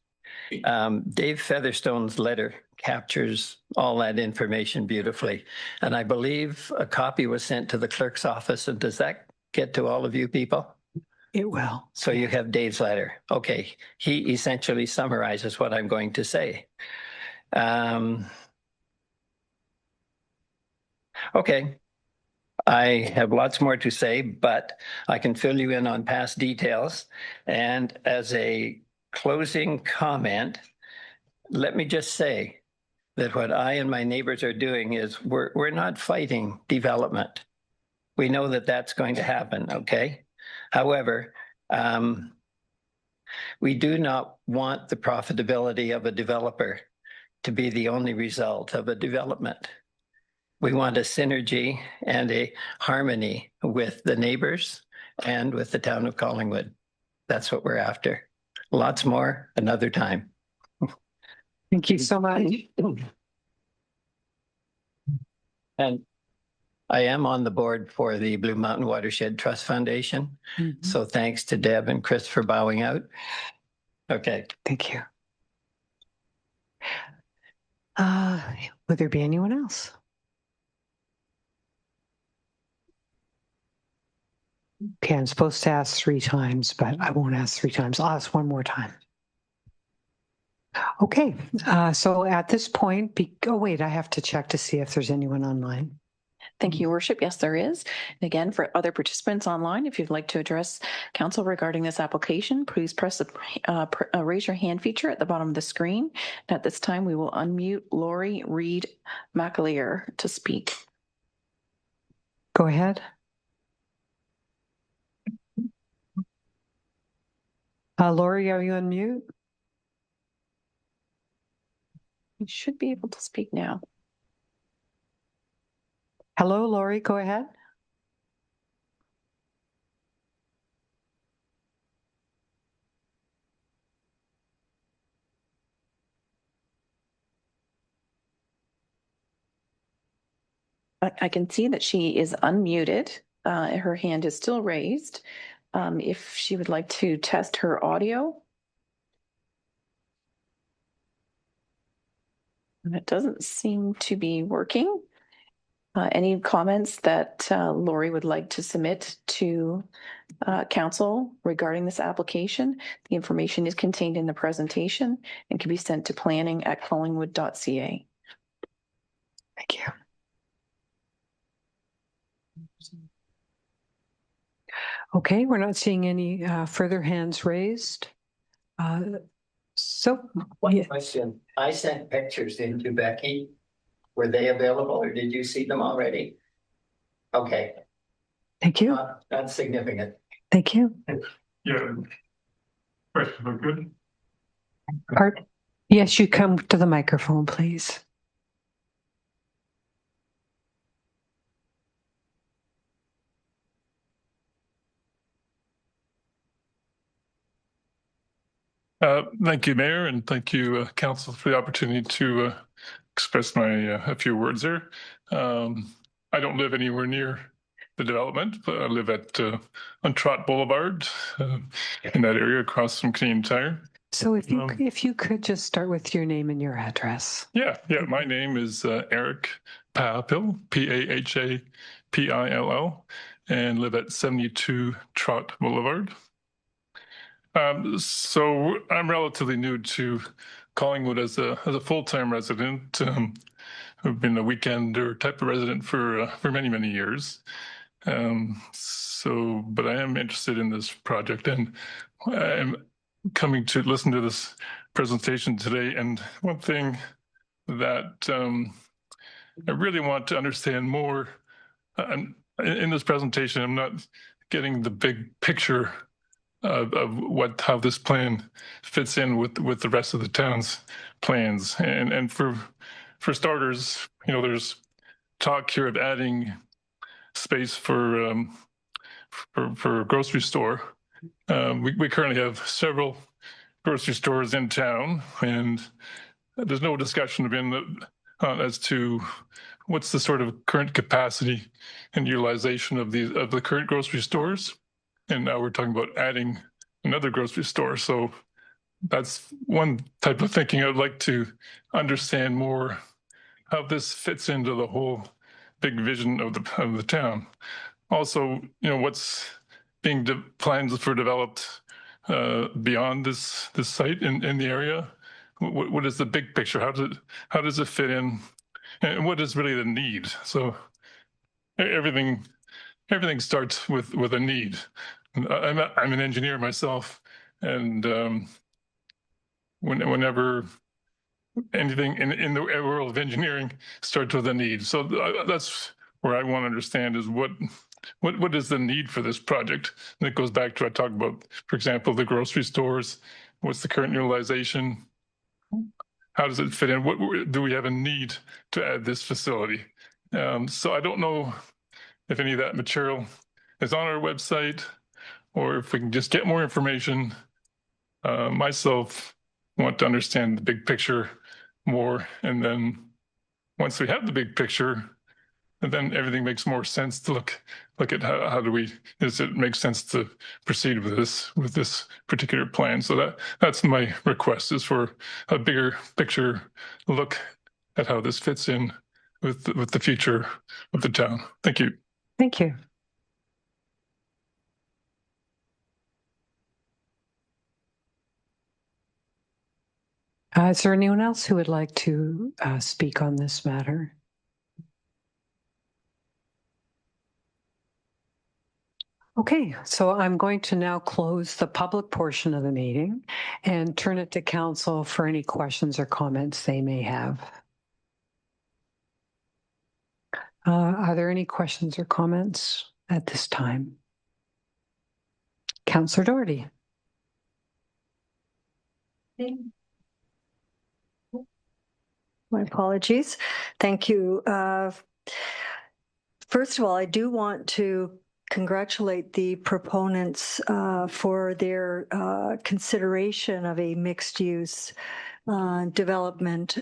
Dave Featherstone's letter captures all that information beautifully. And I believe a copy was sent to the clerk's office. And does that get to all of you people? It will. So you have Dave's letter. Okay. He essentially summarizes what I'm going to say. Okay. I have lots more to say, but I can fill you in on past details. And as a closing comment, let me just say that what I and my neighbors are doing is we're not fighting development. We know that that's going to happen, okay? However, we do not want the profitability of a developer to be the only result of a development. We want a synergy and a harmony with the neighbors and with the town of Collingwood. That's what we're after. Lots more another time. Thank you so much. And I am on the board for the Blue Mountain Watershed Trust Foundation. Mm-hmm. So thanks to Deb and Chris for bowing out. Okay. Thank you. Would there be anyone else? Okay, I'm supposed to ask 3 times, but I won't ask 3 times. I'll ask 1 more time. Okay, so at this point, oh wait, I have to check to see if there's anyone online. Thank you, Your Worship. Yes, there is. And again, for other participants online, if you'd like to address council regarding this application, please press the raise your hand feature at the bottom of the screen. And at this time, we will unmute Lori Reed McAleer to speak. Go ahead. Lori, are you on mute? You should be able to speak now. Hello, Lori, go ahead. I can see that she is unmuted. Her hand is still raised. If she would like to test her audio. And it doesn't seem to be working. Any comments that Lori would like to submit to council regarding this application? The information is contained in the presentation and can be sent to planning@collingwood.ca. Thank you. Okay, we're not seeing any further hands raised. One question. I sent pictures in to Becky. Were they available or did you see them already? Okay. Thank you. Not significant. Thank you. Yeah. Question for good. Pardon? Yes, you come to the microphone, please. Thank you, Mayor, and thank you, Council, for the opportunity to express my a few words here. I don't live anywhere near the development, but I live at on Trot Boulevard in that area across from Canadian Tire. So if you could just start with your name and your address. Yeah. My name is Eric Pahapill, Pahapill, and live at 72 Trot Boulevard. So I'm relatively new to Collingwood as a full-time resident. I've been a weekender type of resident for many years. But I am interested in this project, and I'm coming to listen to this presentation today. And one thing that I really want to understand more in this presentation, I'm not getting the big picture of how this plan fits in with the rest of the town's plans. And for starters, there's talk here of adding space for a grocery store. We currently have several grocery stores in town, and there's no discussion as to what's the sort of current capacity and utilization of the current grocery stores. And now we're talking about adding another grocery store. So that's one type of thinking. I'd like to understand more how this fits into the whole big vision of the town. Also, what's being plans for developed beyond this site in the area. What is the big picture? How does it fit in, and what is really the need? So everything starts with a need. I'm an engineer myself, and whenever anything in the world of engineering starts with a need. So that's where I want to understand is what is the need for this project? And it goes back to I talked about, for example, the grocery stores. What's the current utilization? How does it fit in? Do we have a need to add this facility? So I don't know if any of that material is on our website, or if we can just get more information. Myself want to understand the big picture more, and then once we have the big picture, and then everything makes more sense to look at how does it make sense to proceed with this particular plan. So that's my request, is for a bigger picture look at how this fits in with the future of the town. Thank you. Thank you. Is there anyone else who would like to speak on this matter? Okay, so I'm going to now close the public portion of the meeting and turn it to council for any questions or comments they may have. Are there any questions or comments at this time? Councillor Doherty. My apologies. Thank you. First of all, I do want to congratulate the proponents for their consideration of a mixed-use development.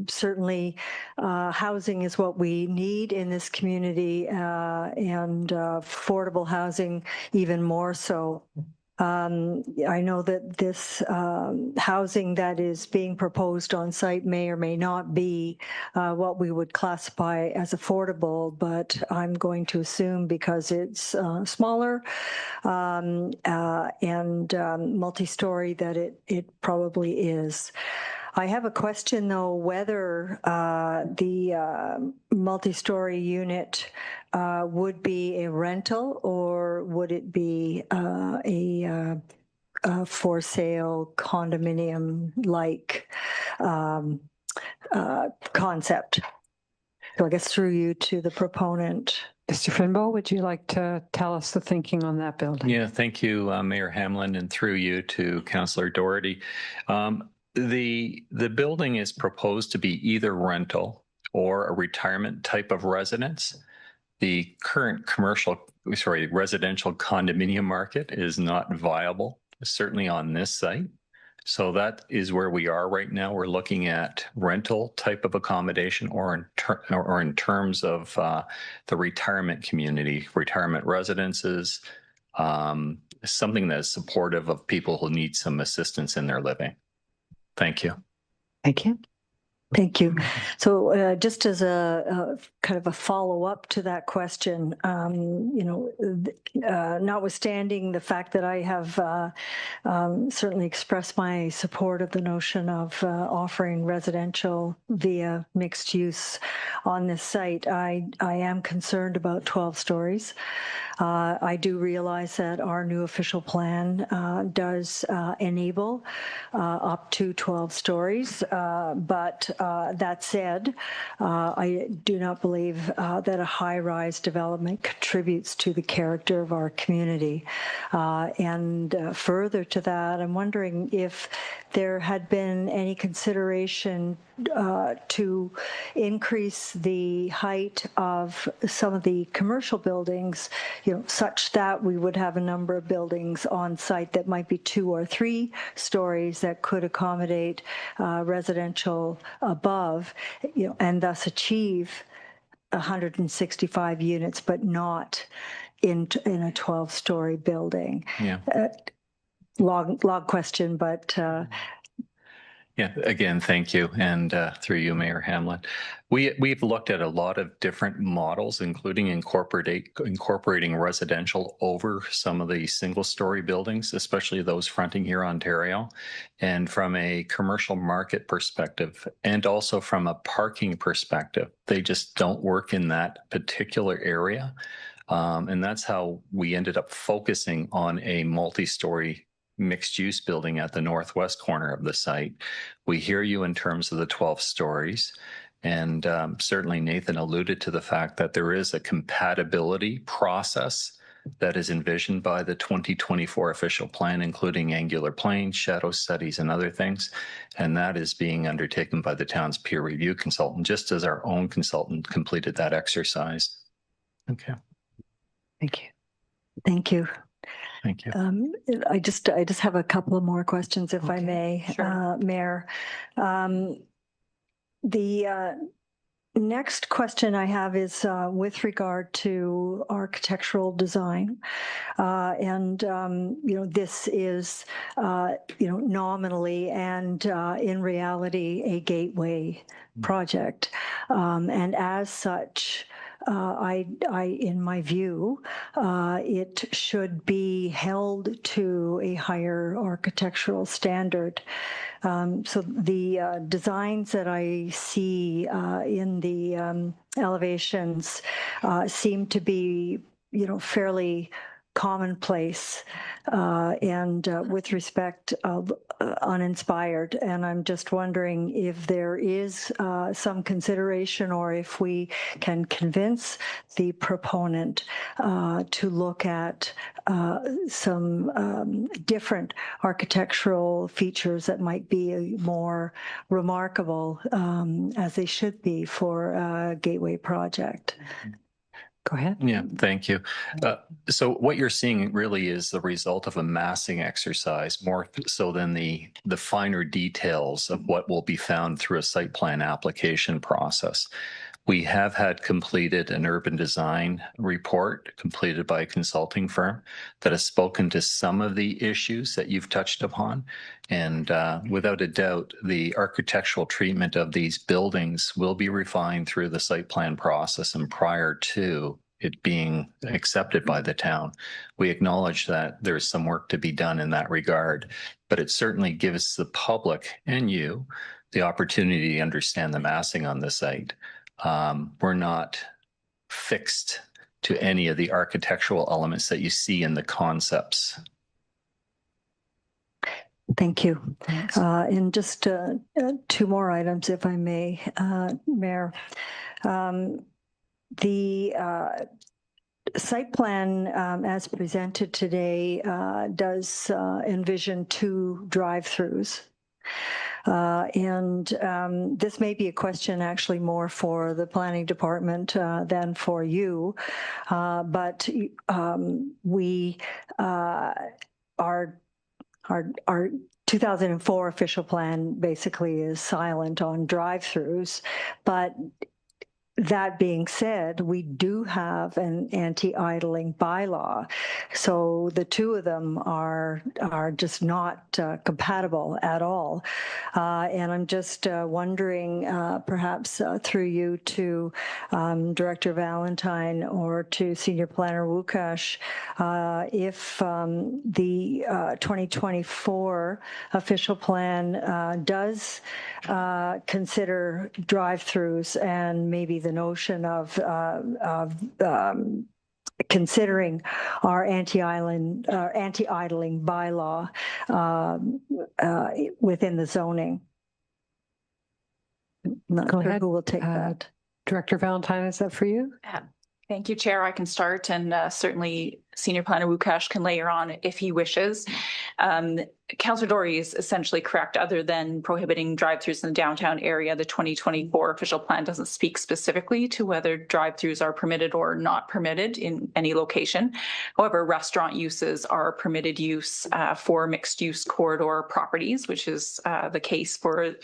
Certainly, housing is what we need in this community, and affordable housing even more so. I know that this housing that is being proposed on site may or may not be what we would classify as affordable, but I'm going to assume because it's smaller and multi-story that it probably is. I have a question, though, whether the multi-story unit would be a rental, or would it be a for sale condominium-like concept? So I guess through you to the proponent. Mr. Finbo, would you like to tell us the thinking on that building? Yeah, thank you, Mayor Hamlin, and through you to Councillor Doherty. The building is proposed to be either rental or a retirement type of residence. The current residential condominium market is not viable, certainly on this site. So that is where we are right now. We're looking at rental type of accommodation or in terms of the retirement community, retirement residences, something that is supportive of people who need some assistance in their living. Thank you. Thank you. Thank you. So just as a kind of a follow-up to that question, notwithstanding the fact that I have certainly expressed my support of the notion of offering residential via mixed use on this site, I am concerned about 12 stories. I do realize that our new official plan does enable up to 12 stories, but that said, I do not believe that a high-rise development contributes to the character of our community. And further to that, I'm wondering if there had been any consideration to increase the height of some of the commercial buildings, such that we would have a number of buildings on site that might be 2 or 3 stories that could accommodate residential above, and thus achieve 165 units, but not in a 12-story building. Yeah. Long question, but yeah, again, thank you. And through you, Mayor Hamlin, we've looked at a lot of different models, including incorporating residential over some of the single-story buildings, especially those fronting here, Ontario. And from a commercial market perspective, and also from a parking perspective, they just don't work in that particular area. And that's how we ended up focusing on a multi-story mixed-use building at the northwest corner of the site. We hear you in terms of the 12 stories, and certainly Nathan alluded to the fact that there is a compatibility process that is envisioned by the 2024 official plan, including angular planes, shadow studies, and other things, and that is being undertaken by the town's peer review consultant, just as our own consultant completed that exercise. Okay. Thank you. Thank you. Thank you. I just have a couple of more questions, if I may, Mayor. The next question I have is with regard to architectural design, and this is nominally and in reality a gateway project, and as such, in my view, it should be held to a higher architectural standard. So the designs that I see in the elevations seem to be, fairly commonplace and with respect uninspired. And I'm just wondering if there is some consideration, or if we can convince the proponent to look at some different architectural features that might be more remarkable, as they should be for a gateway project. Go ahead. Yeah, thank you. So what you're seeing really is the result of a massing exercise, more so than the finer details of what will be found through a site plan application process. We have had completed an urban design report completed by a consulting firm that has spoken to some of the issues that you've touched upon. And without a doubt, the architectural treatment of these buildings will be refined through the site plan process and prior to it being accepted by the town. We acknowledge that there's some work to be done in that regard, but it certainly gives the public and you the opportunity to understand the massing on the site. We're not fixed to any of the architectural elements that you see in the concepts. Thank you. And just 2 more items, if I may, Mayor. The site plan as presented today does envision 2 drive-throughs. This may be a question actually more for the planning department than for you, but we our 2004 official plan basically is silent on drive-throughs, but that being said, we do have an anti-idling bylaw. So the two of them are just not compatible at all. And I'm just wondering, perhaps through you to Director Valentine or to Senior Planner Wukash, if the 2024 official plan does consider drive-throughs and maybe the notion of considering our anti-idling bylaw within the zoning. Not Go sure ahead. who will take that. Director Valentine, is that for you? Thank you, Chair. I can start, and certainly Senior Planner Wukash can layer on if he wishes. Councillor Doherty is essentially correct. Other than prohibiting drive-throughs in the downtown area, the 2024 official plan doesn't speak specifically to whether drive-throughs are permitted or not permitted in any location. However, restaurant uses are permitted use for mixed-use corridor properties, which is the case for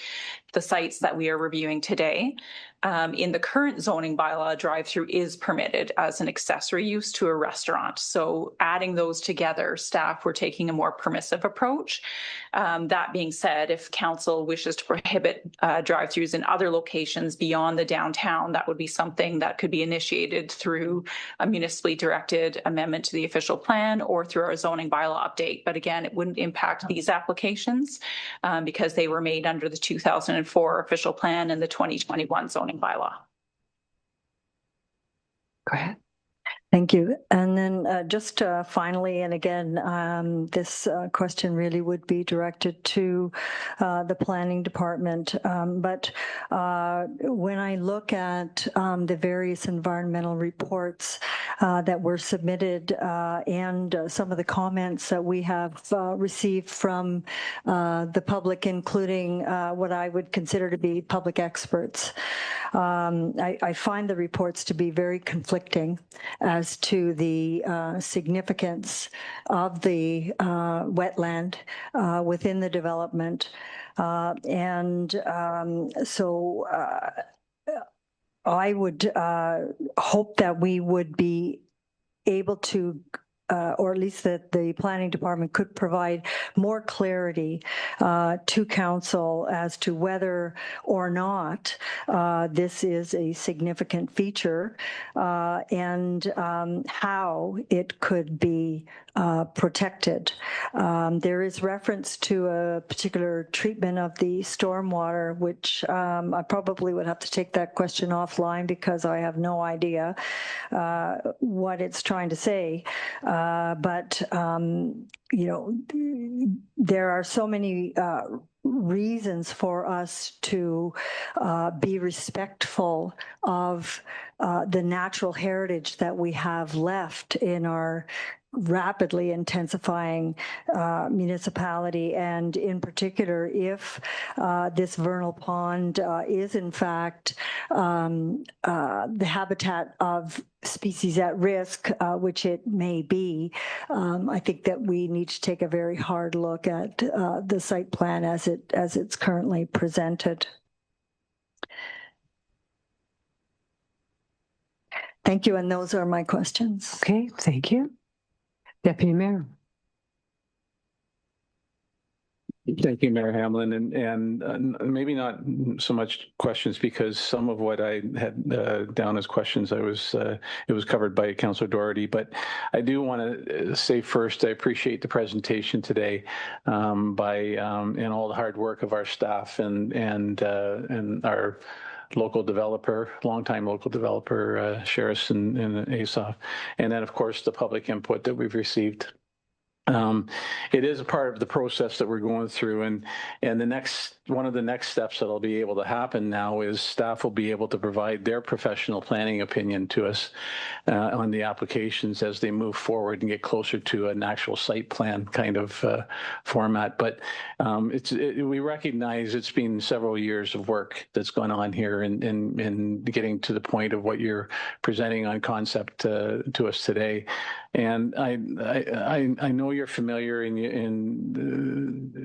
the sites that we are reviewing today. In the current zoning bylaw, drive-through is permitted as an accessory use to a restaurant. So adding those together, staff were taking a more permissive approach. That being said, if council wishes to prohibit drive-throughs in other locations beyond the downtown, that would be something that could be initiated through a municipally directed amendment to the official plan or through our zoning bylaw update. But again, it wouldn't impact these applications because they were made under the 2004 official plan and the 2021 zoning bylaw. Go ahead. Thank you. And then just finally, and again, this question really would be directed to the planning department. But when I look at the various environmental reports that were submitted and some of the comments that we have received from the public, including what I would consider to be public experts, I find the reports to be very conflicting as to the significance of the wetland within the development. So I would hope that we would be able to or at least that the planning department could provide more clarity to council as to whether or not this is a significant feature and how it could be protected. There is reference to a particular treatment of the stormwater, which I probably would have to take that question offline because I have no idea what it's trying to say. But you know, there are so many reasons for us to be respectful of the natural heritage that we have left in our rapidly intensifying municipality, and in particular if this vernal pond is in fact the habitat of species at risk, which it may be. I think that we need to take a very hard look at the site plan as it's currently presented. Thank you, and those are my questions. Okay, thank you. Deputy Mayor. Thank you, Mayor Hamlin, and maybe not so much questions because some of what I had down as questions it was covered by Councillor Doherty, but I do want to say first I appreciate the presentation today and all the hard work of our staff and our local developer, longtime local developer, Sheriff and ASOF, and then of course the public input that we've received. It is a part of the process that we're going through, and the next one of the next steps that'll be able to happen now is staff will be able to provide their professional planning opinion to us on the applications as they move forward and get closer to an actual site plan kind of format. But we recognize it's been several years of work that's gone on here in getting to the point of what you're presenting on concept to us today. And I know you're familiar in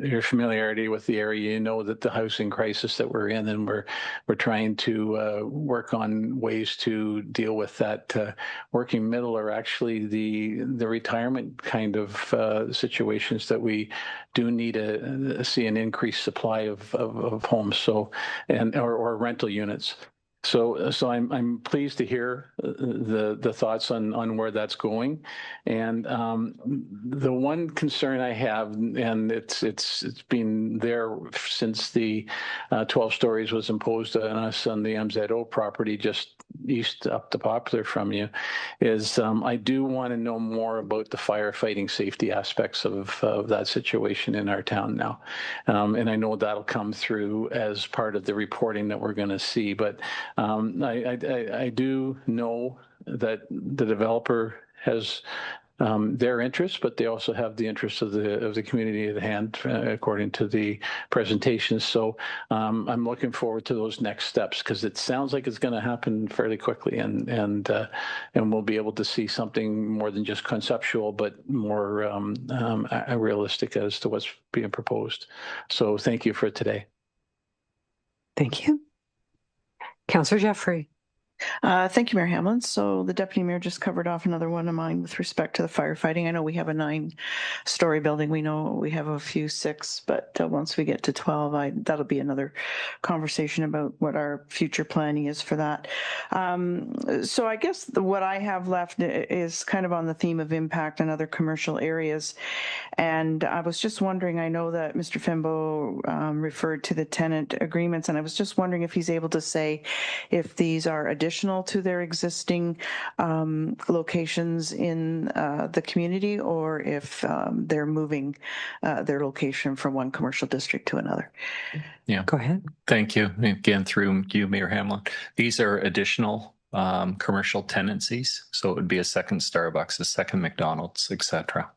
your familiarity with the area. You know that the housing crisis that we're in, and we're trying to work on ways to deal with that. Working middle are actually the retirement kind of situations that we do need to see an increased supply of homes, or rental units. So I'm pleased to hear the thoughts on where that's going, and the one concern I have, and it's been there since the 12 stories was imposed on us on the MZO property just east up the Poplar from you, is I do want to know more about the firefighting safety aspects of that situation in our town now, and I know that'll come through as part of the reporting that we're going to see, but I do know that the developer has their interests, but they also have the interests of the community at hand, according to the presentations. So I'm looking forward to those next steps, because it sounds like it's going to happen fairly quickly, and we'll be able to see something more than just conceptual, but more realistic as to what's being proposed. So thank you for today. Thank you. Councillor Jeffrey. Thank you, Mayor Hamlin. So the Deputy Mayor just covered off another one of mine with respect to the firefighting. I know we have a 9-story building. We know we have a few 6, but once we get to 12, that'll be another conversation about what our future planning is for that. So I guess what I have left is kind of on the theme of impact on other commercial areas. And I was just wondering, I know that Mr. Fimbo referred to the tenant agreements, and I was just wondering if he's able to say if these are additional to their existing locations in the community, or if they're moving their location from one commercial district to another. Yeah. Go ahead. Thank you. Again, through you, Mayor Hamlin. These are additional commercial tenancies. So it would be a second Starbucks, a second McDonald's, etc.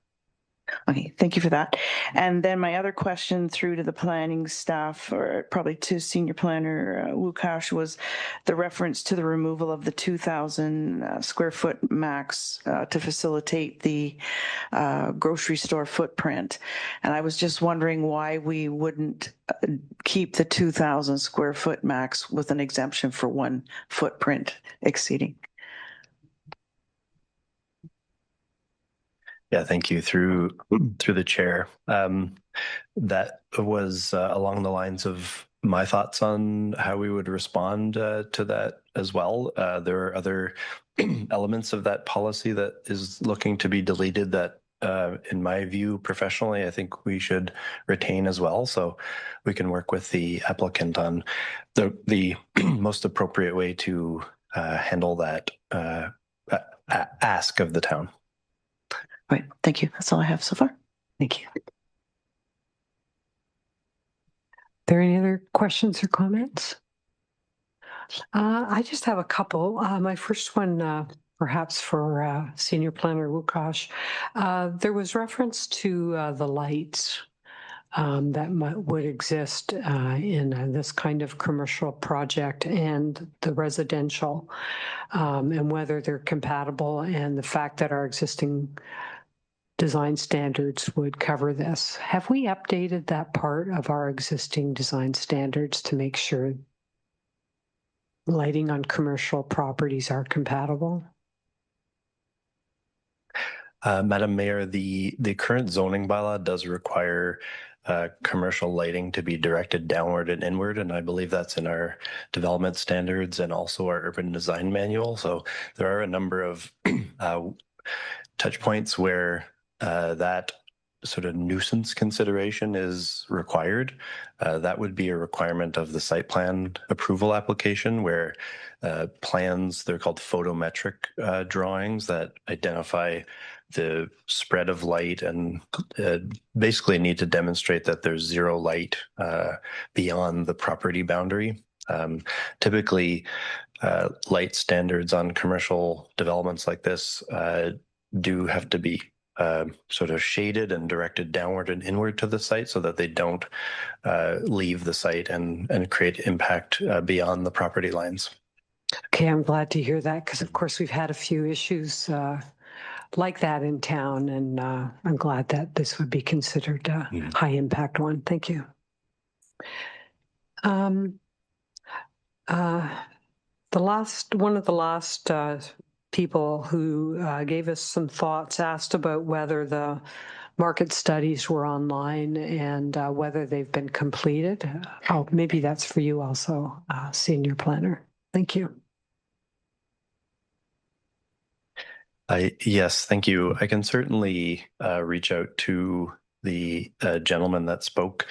Okay, thank you for that. And then my other question through to the planning staff, or probably to Senior Planner Wukash, was the reference to the removal of the 2,000 square foot max to facilitate the grocery store footprint. And I was just wondering why we wouldn't keep the 2,000 square foot max with an exemption for one footprint exceeding. Yeah, thank you. Through the chair. That was along the lines of my thoughts on how we would respond to that as well. There are other elements of that policy that is looking to be deleted that, in my view, professionally, I think we should retain as well. So we can work with the applicant on the most appropriate way to handle that ask of the town. Right. Thank you. That's all I have so far. Thank you. Are there any other questions or comments? I just have a couple. My first one, perhaps for Senior Planner Wukash. There was reference to the lights that would exist in this kind of commercial project and the residential, and whether they're compatible, and the fact that our existing design standards would cover this. Have we updated that part of our existing design standards to make sure lighting on commercial properties are compatible? Madam Mayor, the current zoning bylaw does require commercial lighting to be directed downward and inward, and I believe that's in our development standards and also our urban design manual. So there are a number of touch points where that sort of nuisance consideration is required, that would be a requirement of the site plan approval application where plans, they're called photometric drawings that identify the spread of light and basically need to demonstrate that there's zero light beyond the property boundary. Typically, light standards on commercial developments like this do have to be sort of shaded and directed downward and inward to the site so that they don't leave the site and create impact beyond the property lines. Okay, I'm glad to hear that because, of course, we've had a few issues like that in town, and I'm glad that this would be considered a high impact one. Thank you. One of the last people who gave us some thoughts asked about whether the market studies were online and whether they've been completed. Oh, maybe that's for you also, Senior Planner. Thank you. Yes, thank you. I can certainly reach out to the gentleman that spoke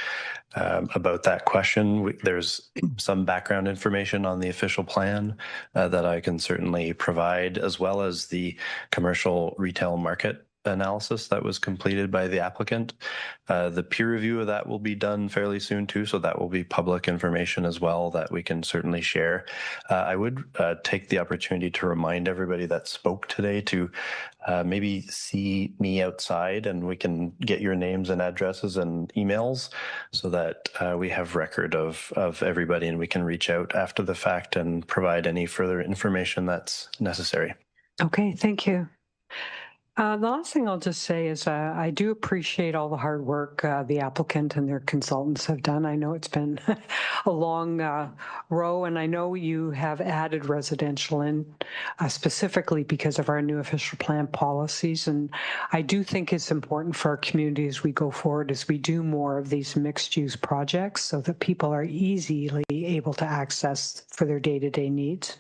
about that question. There's some background information on the official plan that I can certainly provide, as well as the commercial retail market analysis that was completed by the applicant. The peer review of that will be done fairly soon too, so that will be public information as well that we can certainly share. I would take the opportunity to remind everybody that spoke today to maybe see me outside, and we can get your names and addresses and emails so that we have record of everybody, and we can reach out after the fact and provide any further information that's necessary. Okay, thank you. The last thing I'll just say is I do appreciate all the hard work the applicant and their consultants have done. I know it's been a long row, and I know you have added residential in specifically because of our new official plan policies. And I do think it's important for our community as we go forward, as we do more of these mixed-use projects so that people are easily able to access for their day-to-day needs.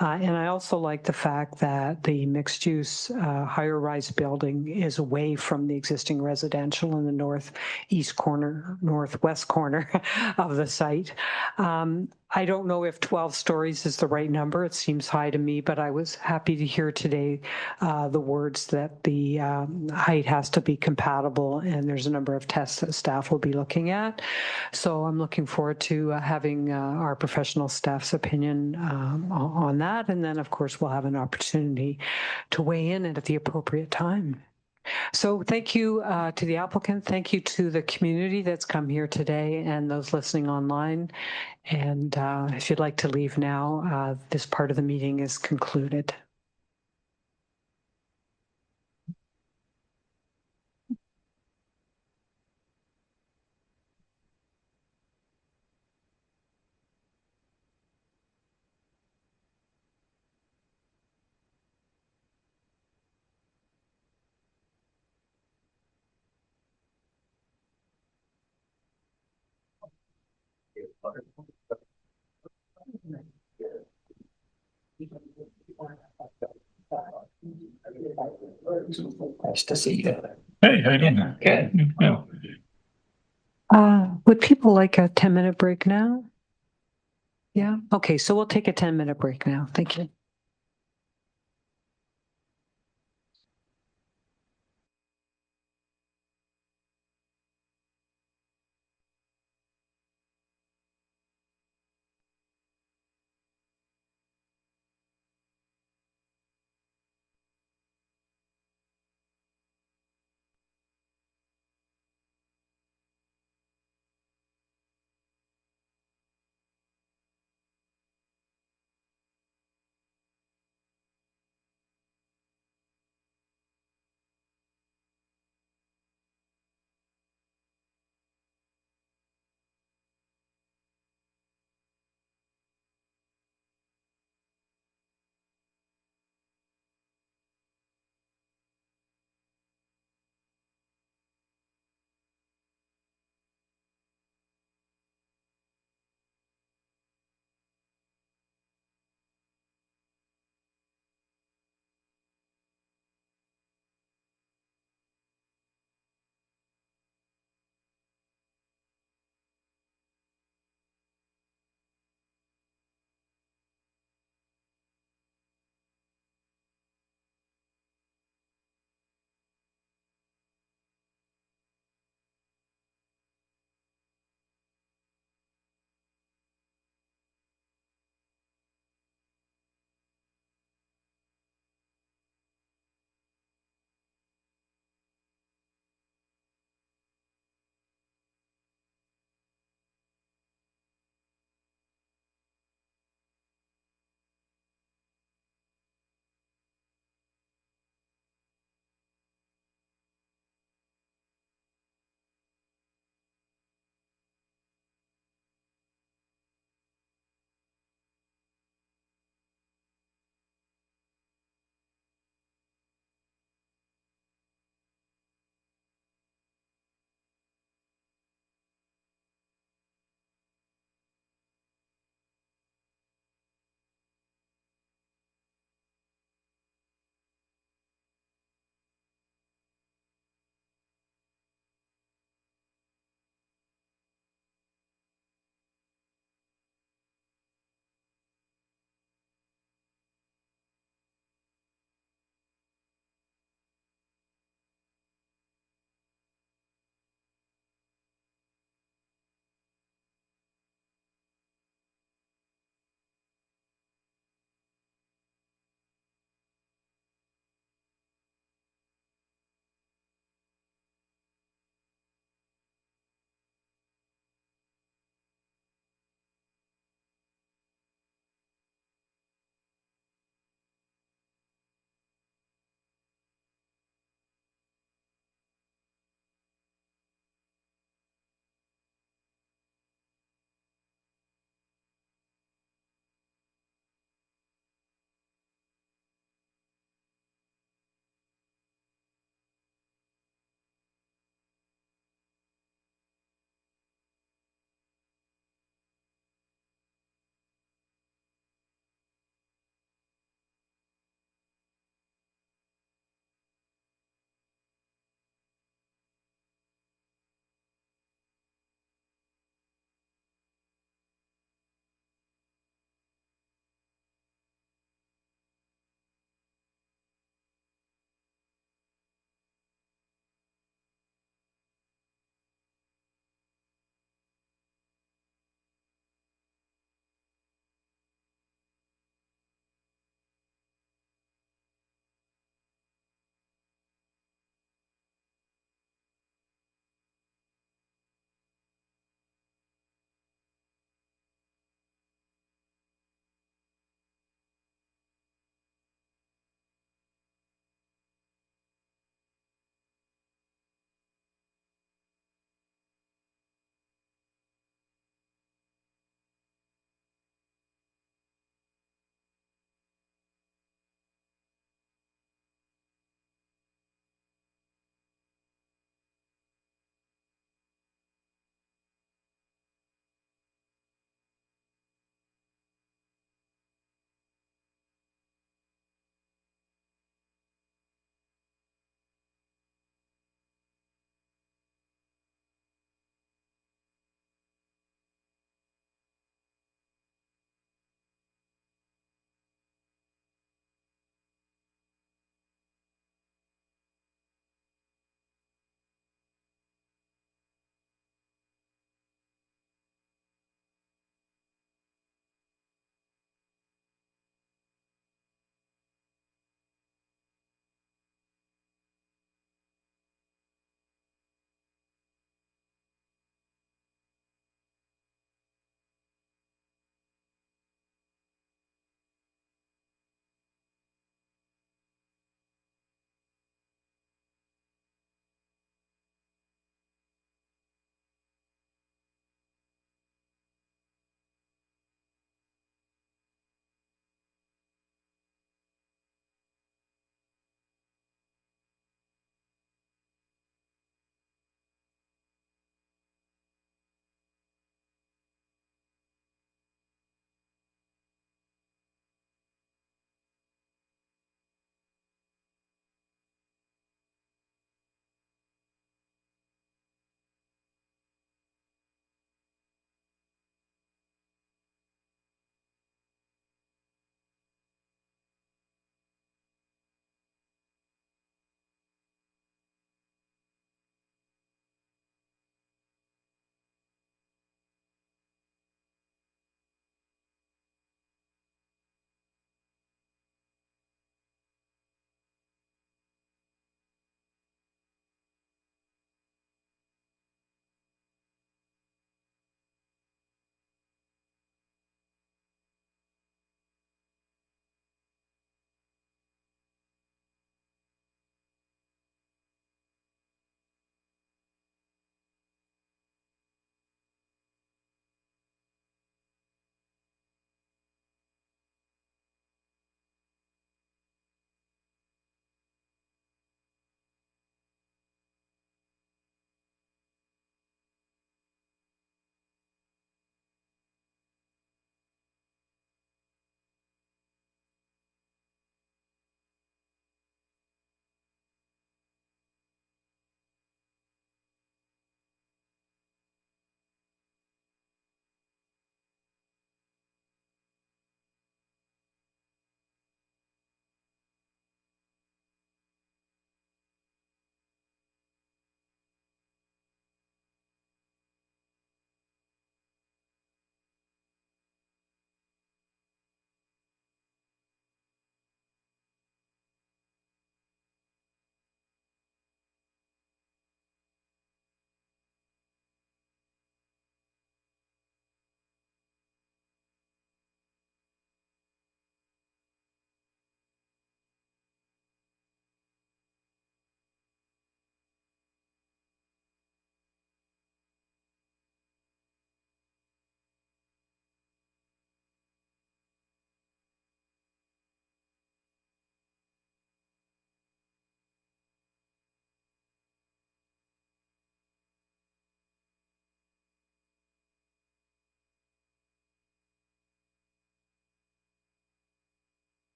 And I also like the fact that the mixed-use higher-rise building is away from the existing residential in the northwest corner of the site. I don't know if 12 stories is the right number. It seems high to me, but I was happy to hear today the words that the height has to be compatible, and there's a number of tests that staff will be looking at. So I'm looking forward to having our professional staff's opinion on that. And then, of course, we'll have an opportunity to weigh in at the appropriate time. So thank you to the applicant. Thank you to the community that's come here today and those listening online. And if you'd like to leave now, this part of the meeting is concluded. Nice to see you. Hey, how you doing? Good. Yeah. Would people like a 10-minute break now? Yeah. Okay, so we'll take a 10-minute break now. Thank you.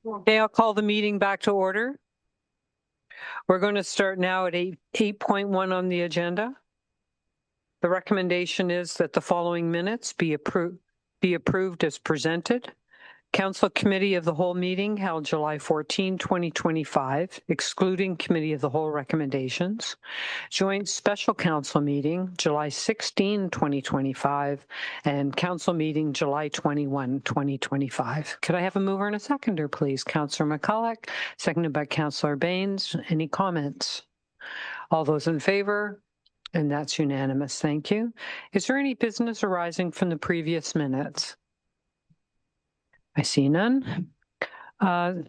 Okay, I'll call the meeting back to order. We're going to start now at 8.1 on the agenda. The recommendation is that the following minutes be approved as presented. Council Committee of the Whole meeting held July 14, 2025, excluding Committee of the Whole recommendations. Joint Special Council meeting July 16, 2025, and Council meeting July 21, 2025. Could I have a mover and a seconder, please? Councillor McCulloch, seconded by Councillor Baines. Any comments? All those in favor? And that's unanimous. Thank you. Is there any business arising from the previous minutes? I see none. The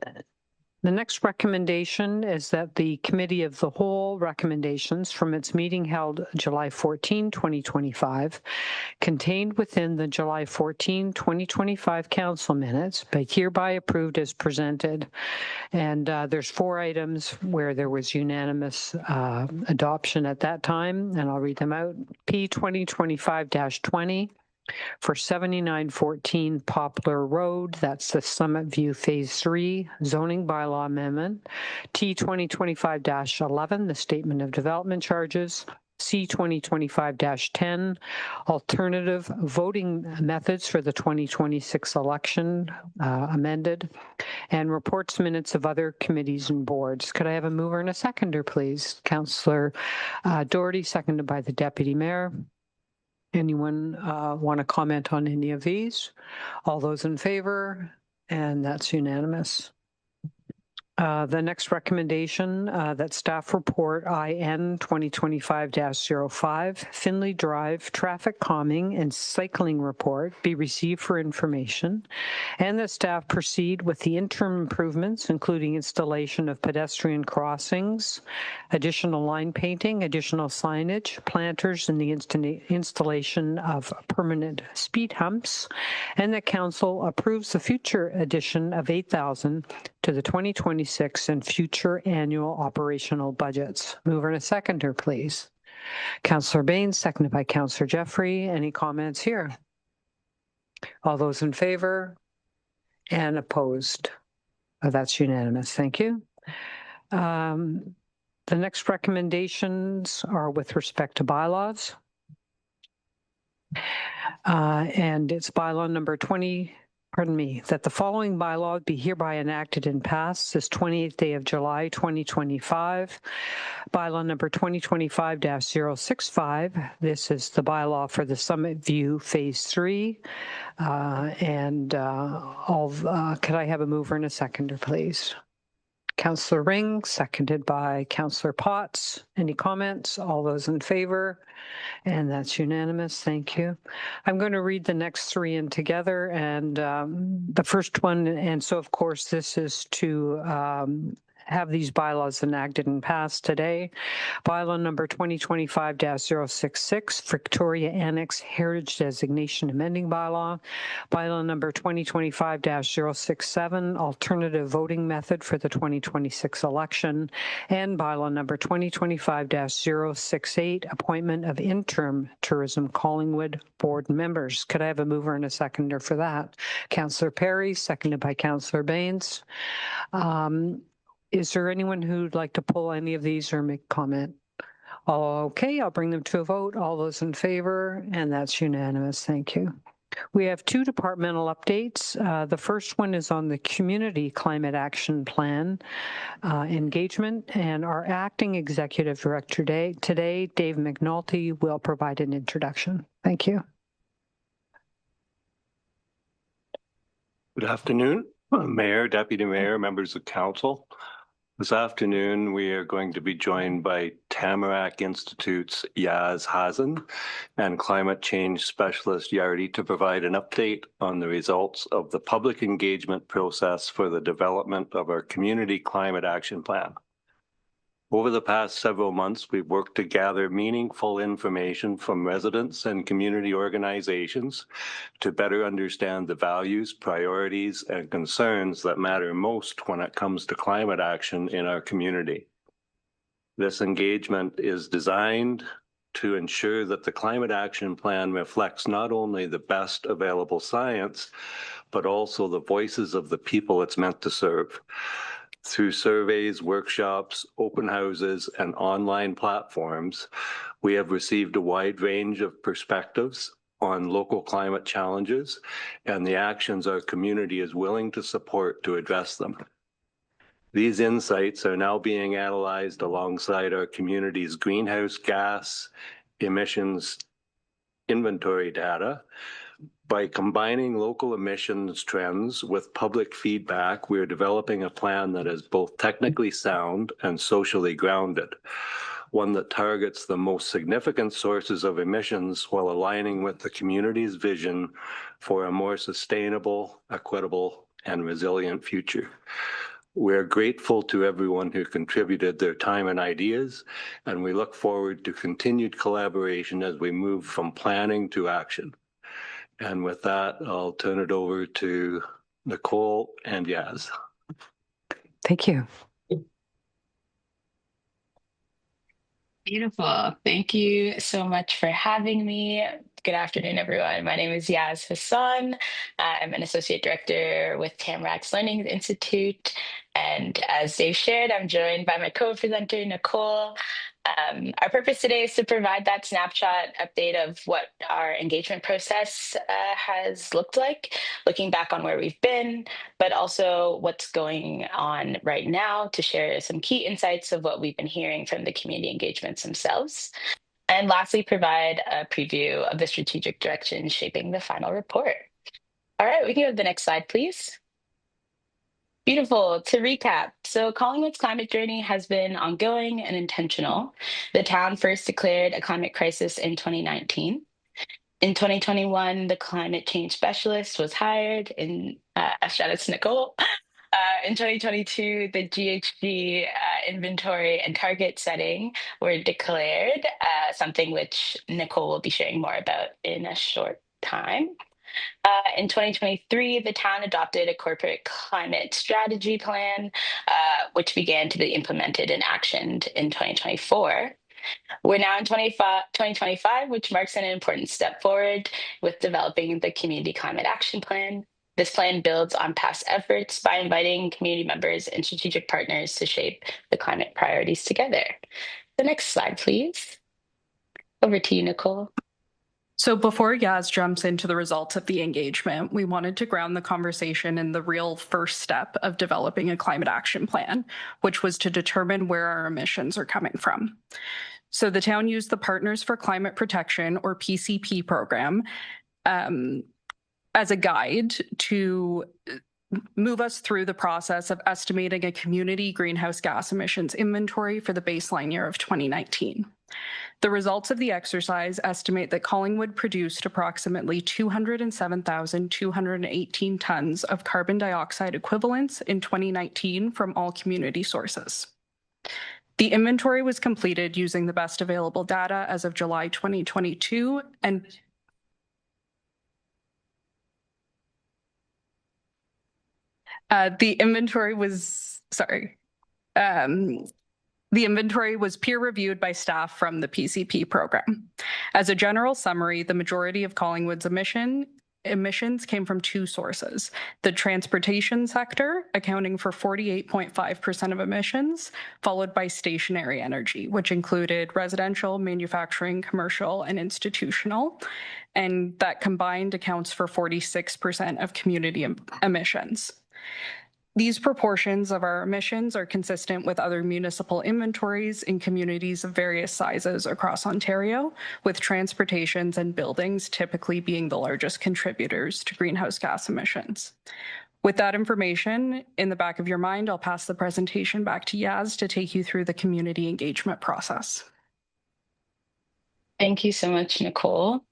next recommendation is that the Committee of the Whole recommendations from its meeting held July 14, 2025, contained within the July 14, 2025 Council minutes, but hereby approved as presented. And there's 4 items where there was unanimous adoption at that time, and I'll read them out. P 2025-20. For 7914 Poplar Road, that's the Summit View Phase 3 zoning bylaw amendment. T 2025-11, the Statement of Development Charges. C 2025-10, alternative voting methods for the 2026 election amended, and reports minutes of other committees and boards. Could I have a mover and a seconder, please? Councillor Doherty, seconded by the Deputy Mayor. Anyone want to comment on any of these? All those in favor? And that's unanimous. The next recommendation, that staff report IN 2025-05, Finley Drive Traffic Calming and Cycling Report be received for information, and that staff proceed with the interim improvements, including installation of pedestrian crossings, additional line painting, additional signage, planters, and the installation of permanent speed humps, and that council approves the future addition of $8,000 to the 2026 and future annual operational budgets. Mover and a seconder, please. Councillor Baines, seconded by Councillor Jeffrey. Any comments here? All those in favor and opposed? That's unanimous. Thank you. The next recommendations are with respect to bylaws. And it's bylaw number 20. That the following bylaw be hereby enacted and passed this 28th day of July, 2025. Bylaw number 2025-065. This is the bylaw for the Summit View Phase 3. Could I have a mover and a seconder, please? Councillor Ring, seconded by Councillor Potts. Any comments? All those in favor? And that's unanimous. Thank you. I'm going to read the next 3 in together. And the first one, and so of course this is to have these bylaws enacted and passed today. Bylaw number 2025-066, Victoria Annex Heritage Designation Amending Bylaw. Bylaw number 2025-067, Alternative Voting Method for the 2026 election. And bylaw number 2025-068, Appointment of Interim Tourism Collingwood Board Members. Could I have a mover and a seconder for that? Councillor Perry, seconded by Councillor Baines. Is there anyone who'd like to pull any of these or make comment? Okay, I'll bring them to a vote. All those in favor, and that's unanimous. Thank you. We have 2 departmental updates. The first one is on the Community Climate Action Plan engagement, and our acting executive director today, Dave McNulty, will provide an introduction. Thank you. Good afternoon, Mayor, Deputy Mayor, members of council. This afternoon, we are going to be joined by Tamarack Institute's Yaz Hazen and climate change specialist Yardi to provide an update on the results of the public engagement process for the development of our Community Climate Action Plan. Over the past several months, we've worked to gather meaningful information from residents and community organizations to better understand the values, priorities, and concerns that matter most when it comes to climate action in our community. This engagement is designed to ensure that the Climate Action Plan reflects not only the best available science, but also the voices of the people it's meant to serve. Through surveys, workshops, open houses, and online platforms, we have received a wide range of perspectives on local climate challenges and the actions our community is willing to support to address them. These insights are now being analyzed alongside our community's greenhouse gas emissions inventory data. By combining local emissions trends with public feedback, we are developing a plan that is both technically sound and socially grounded, one that targets the most significant sources of emissions while aligning with the community's vision for a more sustainable, equitable, and resilient future. We are grateful to everyone who contributed their time and ideas, and we look forward to continued collaboration as we move from planning to action. And with that, I'll turn it over to Nicole and Yaz. Thank you. Beautiful. Thank you so much for having me. Good afternoon, everyone. My name is Yaz Hassan. I'm an associate director with Tamarack's Learning Institute. And as Dave shared, I'm joined by my co-presenter, Nicole. Our purpose today is to provide that snapshot update of what our engagement process has looked like, looking back on where we've been, but also what's going on right now to share some key insights of what we've been hearing from the community engagements themselves. And lastly, provide a preview of the strategic direction shaping the final report. All right, we can go to the next slide, please. Beautiful. To recap, so Collingwood's climate journey has been ongoing and intentional. The town first declared a climate crisis in 2019. In 2021, the climate change specialist was hired in shout out to Nicole. In 2022, the GHG inventory and target setting were declared, something which Nicole will be sharing more about in a short time. In 2023, the town adopted a corporate climate strategy plan, which began to be implemented and actioned in 2024. We're now in 2025, which marks an important step forward with developing the Community Climate Action Plan. This plan builds on past efforts by inviting community members and strategic partners to shape the climate priorities together. The next slide, please. Over to you, Nicole. So before Yaz jumps into the results of the engagement, we wanted to ground the conversation in the real first step of developing a climate action plan, which was to determine where our emissions are coming from. So the town used the Partners for Climate Protection, or PCP program, as a guide to move us through the process of estimating a community greenhouse gas emissions inventory for the baseline year of 2019. The results of the exercise estimate that Collingwood produced approximately 207,218 tons of carbon dioxide equivalents in 2019 from all community sources. The inventory was completed using the best available data as of July 2022 and the inventory was peer-reviewed by staff from the PCP program. As a general summary, the majority of Collingwood's emissions came from two sources: the transportation sector, accounting for 48.5% of emissions, followed by stationary energy, which included residential, manufacturing, commercial, and institutional, and that combined accounts for 46% of community emissions. These proportions of our emissions are consistent with other municipal inventories in communities of various sizes across Ontario, with transportations and buildings typically being the largest contributors to greenhouse gas emissions. With that information in the back of your mind, I'll pass the presentation back to Yaz to take you through the community engagement process. Thank you so much, Nicole.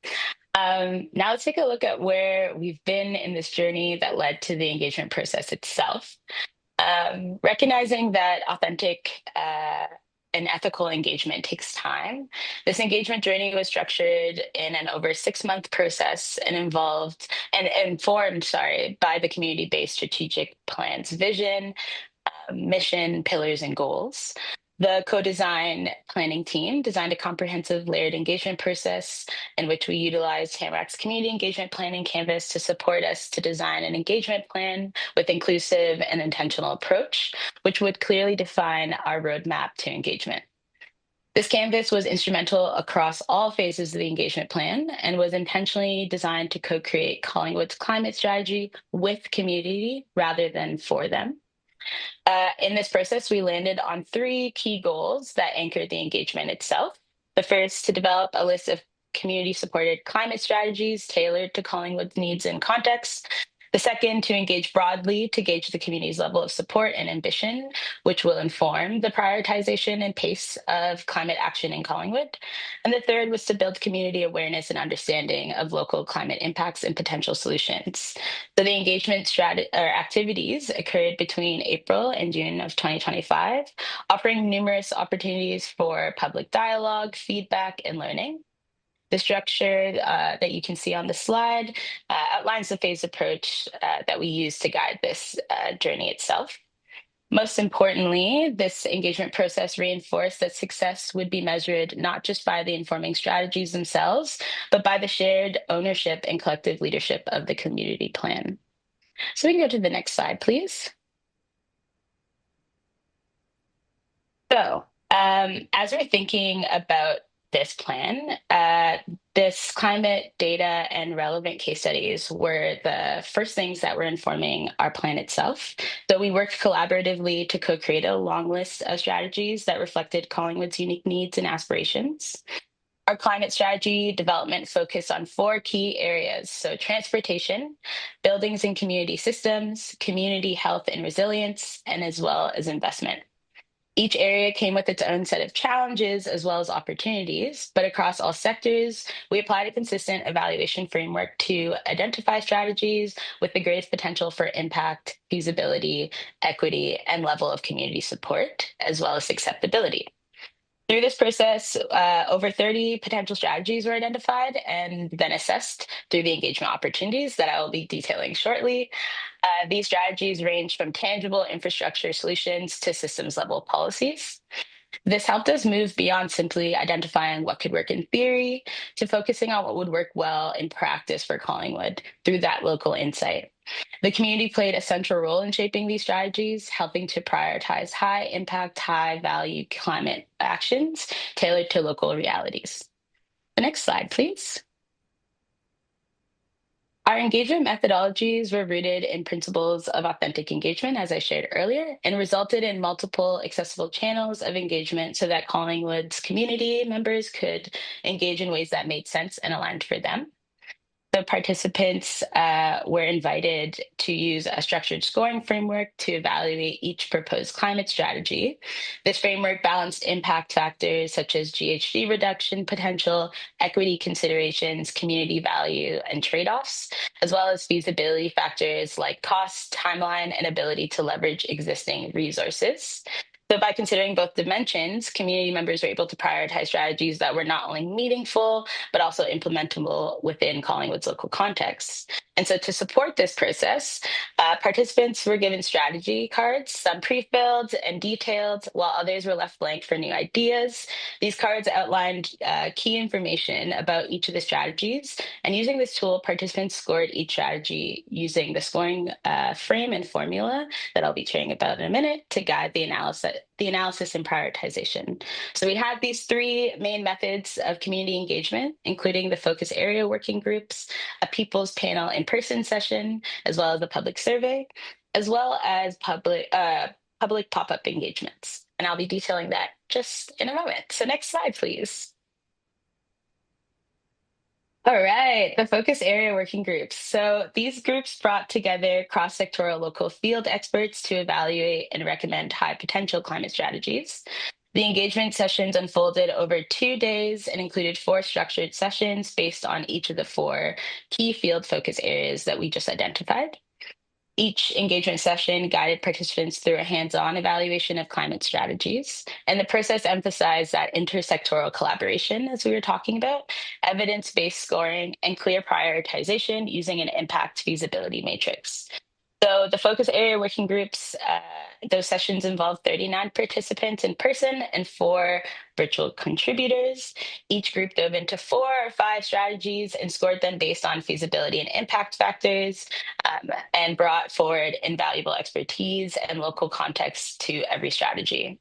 Now let's take a look at where we've been in this journey that led to the engagement process itself. Recognizing that authentic and ethical engagement takes time, this engagement journey was structured in an over 6-month process and informed by the community-based strategic plan's vision, mission, pillars, and goals. The co-design planning team designed a comprehensive layered engagement process in which we utilized Tamarack's community engagement planning canvas to support us to design an engagement plan with inclusive and intentional approach, which would clearly define our roadmap to engagement. This canvas was instrumental across all phases of the engagement plan and was intentionally designed to co-create Collingwood's climate strategy with community rather than for them. In this process, we landed on 3 key goals that anchored the engagement itself. The first, to develop a list of community-supported climate strategies tailored to Collingwood's needs and context. The second, to engage broadly to gauge the community's level of support and ambition, which will inform the prioritization and pace of climate action in Collingwood. And the third was to build community awareness and understanding of local climate impacts and potential solutions. So the engagement activities occurred between April and June of 2025, offering numerous opportunities for public dialogue, feedback, and learning. The structure that you can see on the slide outlines the phased approach that we use to guide this journey itself. Most importantly, this engagement process reinforced that success would be measured not just by the informing strategies themselves, but by the shared ownership and collective leadership of the community plan. So we can go to the next slide, please. So as we're thinking about this plan, this climate data and relevant case studies were the first things that were informing our plan itself. So we worked collaboratively to co-create a long list of strategies that reflected Collingwood's unique needs and aspirations. Our climate strategy development focused on 4 key areas. So transportation, buildings and community systems, community health and resilience, and as well as investment. Each area came with its own set of challenges as well as opportunities, but across all sectors, we applied a consistent evaluation framework to identify strategies with the greatest potential for impact, feasibility, equity, and level of community support, as well as acceptability. Through this process, over 30 potential strategies were identified and then assessed through the engagement opportunities that I will be detailing shortly. These strategies range from tangible infrastructure solutions to systems level policies. This helped us move beyond simply identifying what could work in theory to focusing on what would work well in practice for Collingwood through that local insight. The community played a central role in shaping these strategies, helping to prioritize high impact, high value climate actions tailored to local realities. The next slide, please. Our engagement methodologies were rooted in principles of authentic engagement, as I shared earlier, and resulted in multiple accessible channels of engagement so that Collingwood's community members could engage in ways that made sense and aligned for them. The participants were invited to use a structured scoring framework to evaluate each proposed climate strategy. This framework balanced impact factors such as GHG reduction potential, equity considerations, community value, and trade-offs, as well as feasibility factors like cost, timeline, and ability to leverage existing resources. So by considering both dimensions, community members were able to prioritize strategies that were not only meaningful, but also implementable within Collingwood's local context. And so to support this process, participants were given strategy cards, some pre-filled and detailed, while others were left blank for new ideas. These cards outlined key information about each of the strategies. And using this tool, participants scored each strategy using the scoring frame and formula that I'll be sharing about in a minute to guide the analysis and prioritization. So we had these 3 main methods of community engagement, including the focus area working groups, a people's panel in-person session, as well as a public survey, as well as public pop-up engagements. And I'll be detailing that just in a moment. So next slide, please. All right, the focus area working groups. So these groups brought together cross-sectoral local field experts to evaluate and recommend high potential climate strategies. The engagement sessions unfolded over 2 days and included 4 structured sessions based on each of the 4 key field focus areas that we just identified. Each engagement session guided participants through a hands-on evaluation of climate strategies, and the process emphasized that intersectoral collaboration, as we were talking about, evidence-based scoring, and clear prioritization using an impact feasibility matrix. So the focus area working groups, those sessions involved 39 participants in person and 4 virtual contributors. Each group dove into 4 or 5 strategies and scored them based on feasibility and impact factors, and brought forward invaluable expertise and local context to every strategy.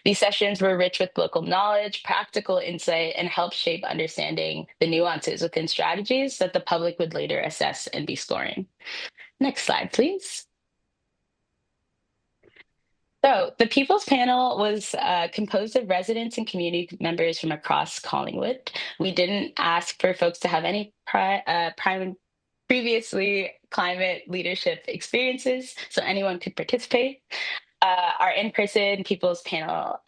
These sessions were rich with local knowledge, practical insight, and helped shape understanding the nuances within strategies that the public would later assess and be scoring. Next slide, please. So the People's Panel was composed of residents and community members from across Collingwood. We didn't ask for folks to have any previously climate leadership experiences, so anyone could participate. Our in-person People's Panel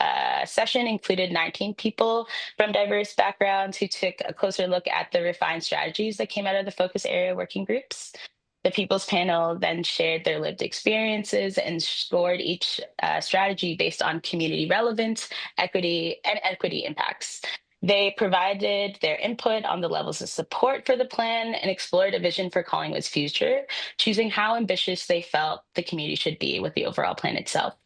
session included 19 people from diverse backgrounds who took a closer look at the refined strategies that came out of the focus area working groups. The People's Panel then shared their lived experiences and scored each strategy based on community relevance, equity impacts. They provided their input on the levels of support for the plan and explored a vision for Collingwood's future, choosing how ambitious they felt the community should be with the overall plan itself.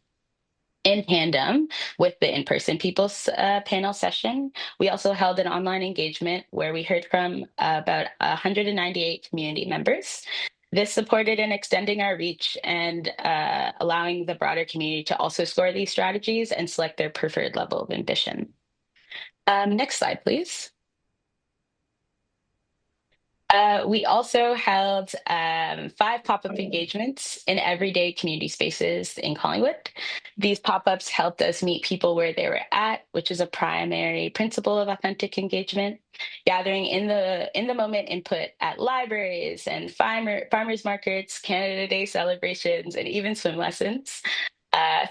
In tandem with the in-person People's Panel session, we also held an online engagement where we heard from about 198 community members. This supported in extending our reach and allowing the broader community to also score these strategies and select their preferred level of ambition. Next slide, please. We also held 5 pop-up engagements in everyday community spaces in Collingwood. These pop-ups helped us meet people where they were at, which is a primary principle of authentic engagement. Gathering in the moment input at libraries and farmers markets, Canada Day celebrations, and even swim lessons.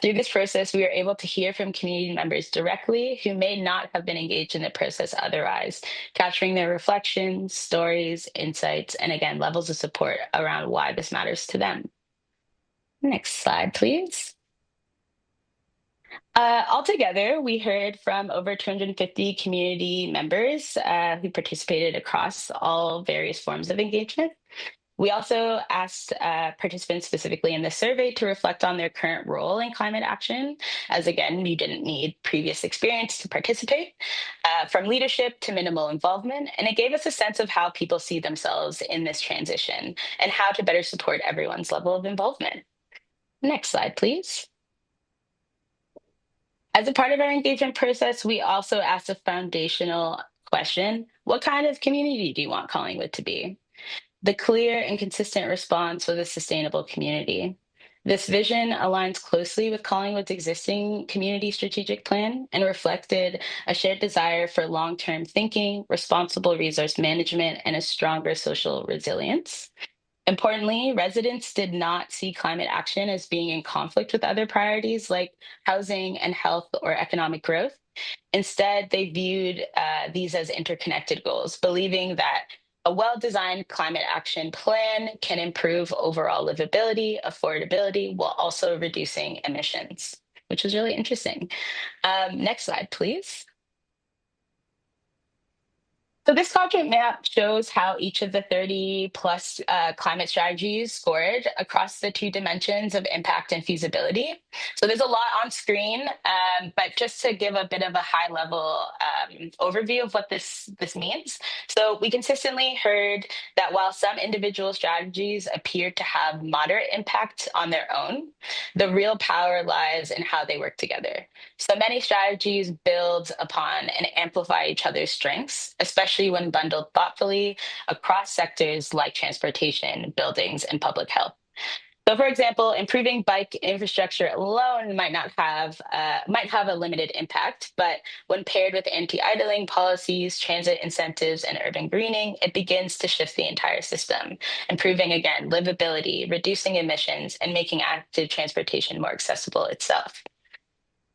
Through this process, we were able to hear from community members directly who may not have been engaged in the process otherwise, capturing their reflections, stories, insights, and again, levels of support around why this matters to them. Next slide, please. Altogether, we heard from over 250 community members who participated across all various forms of engagement. We also asked participants specifically in the survey to reflect on their current role in climate action, as again, you didn't need previous experience to participate, from leadership to minimal involvement. And it gave us a sense of how people see themselves in this transition and how to better support everyone's level of involvement. Next slide, please. As a part of our engagement process, we also asked a foundational question: what kind of community do you want Collingwood to be? The clear and consistent response was a sustainable community. This vision aligns closely with Collingwood's existing community strategic plan and reflected a shared desire for long-term thinking, responsible resource management, and a stronger social resilience. Importantly, residents did not see climate action as being in conflict with other priorities like housing and health or economic growth. Instead, they viewed these as interconnected goals, believing that a well-designed climate action plan can improve overall livability, affordability, while also reducing emissions, which is really interesting. Next slide, please. So this quadrant map shows how each of the 30 plus climate strategies scored across the 2 dimensions of impact and feasibility. So there's a lot on screen, but just to give a bit of a high level overview of what this means. So we consistently heard that while some individual strategies appeared to have moderate impact on their own, the real power lies in how they work together. So many strategies build upon and amplify each other's strengths, especially when bundled thoughtfully across sectors like transportation, buildings, and public health. So, for example, improving bike infrastructure alone might have a limited impact, but when paired with anti-idling policies, transit incentives, and urban greening, it begins to shift the entire system, improving, again, livability, reducing emissions, and making active transportation more accessible itself.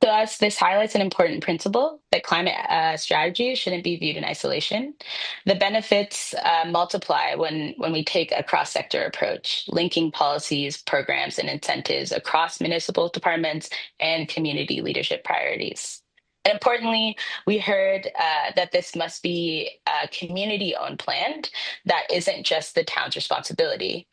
To us, this highlights an important principle that climate strategies shouldn't be viewed in isolation. The benefits multiply when we take a cross-sector approach, linking policies, programs, and incentives across municipal departments and community leadership priorities. And importantly, we heard that this must be a community-owned plan that isn't just the town's responsibility.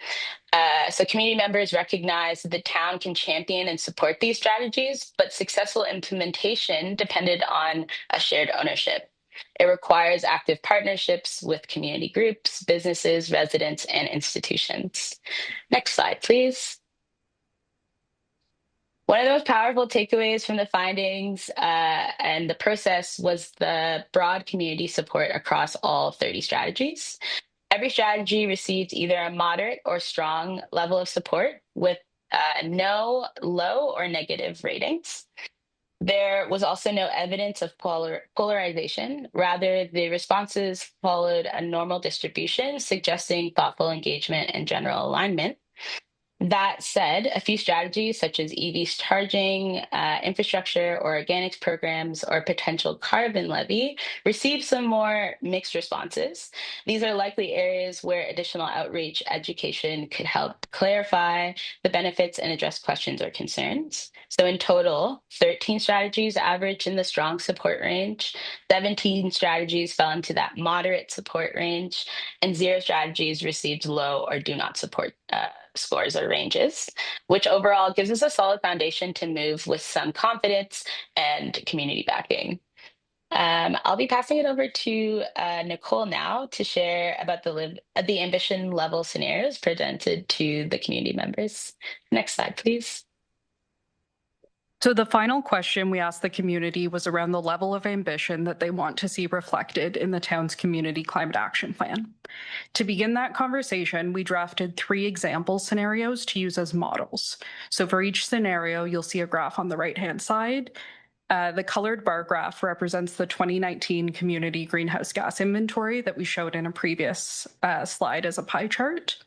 So community members recognize that the town can champion and support these strategies, but successful implementation depended on a shared ownership. It requires active partnerships with community groups, businesses, residents, and institutions. Next slide, please. One of the most powerful takeaways from the findings and the process was the broad community support across all 30 strategies. Every strategy received either a moderate or strong level of support with no, low, or negative ratings. There was also no evidence of polarization. Rather, the responses followed a normal distribution, suggesting thoughtful engagement and general alignment. That said, a few strategies such as EV charging, infrastructure, or organics programs, or potential carbon levy received some more mixed responses. These are likely areas where additional outreach education could help clarify the benefits and address questions or concerns. So in total, 13 strategies averaged in the strong support range, 17 strategies fell into that moderate support range, and 0 strategies received low or do not support scores or ranges, which overall gives us a solid foundation to move with some confidence and community backing. I'll be passing it over to Nicole now to share about the ambition level scenarios presented to the community members. Next slide, please. So the final question we asked the community was around the level of ambition that they want to see reflected in the town's community climate action plan. To begin that conversation, we drafted 3 example scenarios to use as models. So for each scenario, you'll see a graph on the right-hand side. The colored bar graph represents the 2019 community greenhouse gas inventory that we showed in a previous slide as a pie chart.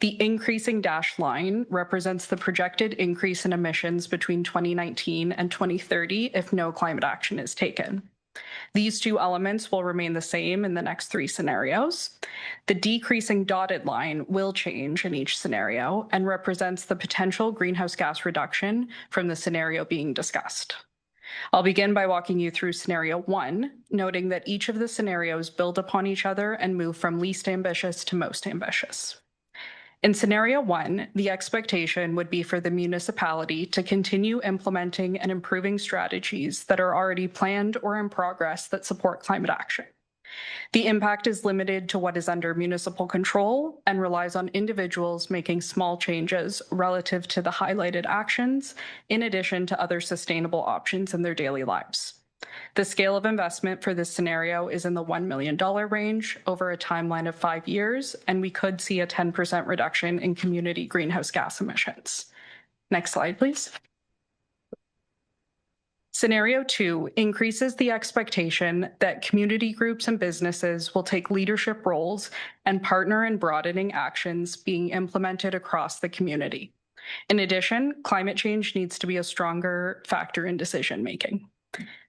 The increasing dashed line represents the projected increase in emissions between 2019 and 2030 if no climate action is taken. These 2 elements will remain the same in the next 3 scenarios. The decreasing dotted line will change in each scenario and represents the potential greenhouse gas reduction from the scenario being discussed. I'll begin by walking you through scenario 1, noting that each of the scenarios build upon each other and move from least ambitious to most ambitious. In scenario 1, the expectation would be for the municipality to continue implementing and improving strategies that are already planned or in progress that support climate action. The impact is limited to what is under municipal control and relies on individuals making small changes relative to the highlighted actions, in addition to other sustainable options in their daily lives. The scale of investment for this scenario is in the $1 million range over a timeline of 5 years, and we could see a 10% reduction in community greenhouse gas emissions. Next slide, please. Scenario 2 increases the expectation that community groups and businesses will take leadership roles and partner in broadening actions being implemented across the community. In addition, climate change needs to be a stronger factor in decision-making.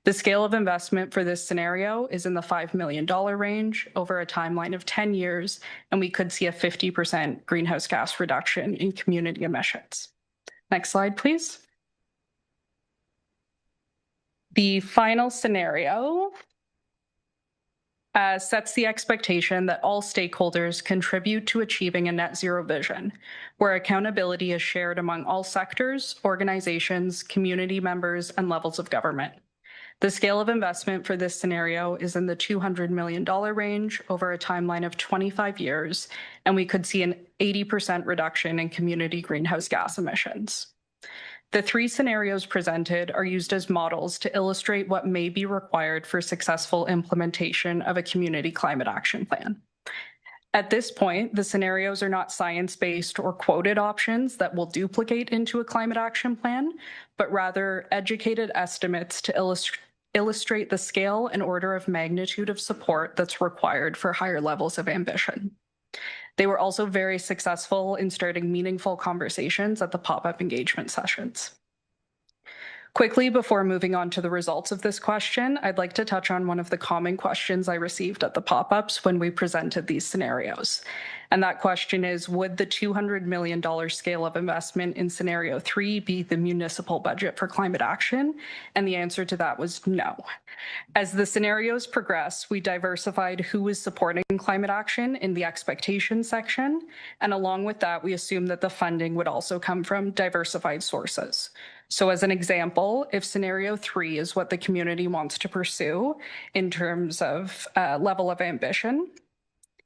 The scale of investment for this scenario is in the $5 million range over a timeline of 10 years, and we could see a 50% greenhouse gas reduction in community emissions. Next slide, please. The final scenario sets the expectation that all stakeholders contribute to achieving a net zero vision, where accountability is shared among all sectors, organizations, community members, and levels of government. The scale of investment for this scenario is in the $200 million range over a timeline of 25 years, and we could see an 80% reduction in community greenhouse gas emissions. The 3 scenarios presented are used as models to illustrate what may be required for successful implementation of a community climate action plan. At this point, the scenarios are not science-based or quoted options that will duplicate into a climate action plan, but rather educated estimates to illustrate the scale and order of magnitude of support that's required for higher levels of ambition. They were also very successful in starting meaningful conversations at the pop-up engagement sessions. Quickly, before moving on to the results of this question, I'd like to touch on one of the common questions I received at the pop-ups when we presented these scenarios. And that question is, would the $200 million scale of investment in scenario 3 be the municipal budget for climate action? And the answer to that was no. As the scenarios progress, we diversified who was supporting climate action in the expectation section. And along with that, we assumed that the funding would also come from diversified sources. So as an example, if scenario 3 is what the community wants to pursue in terms of level of ambition,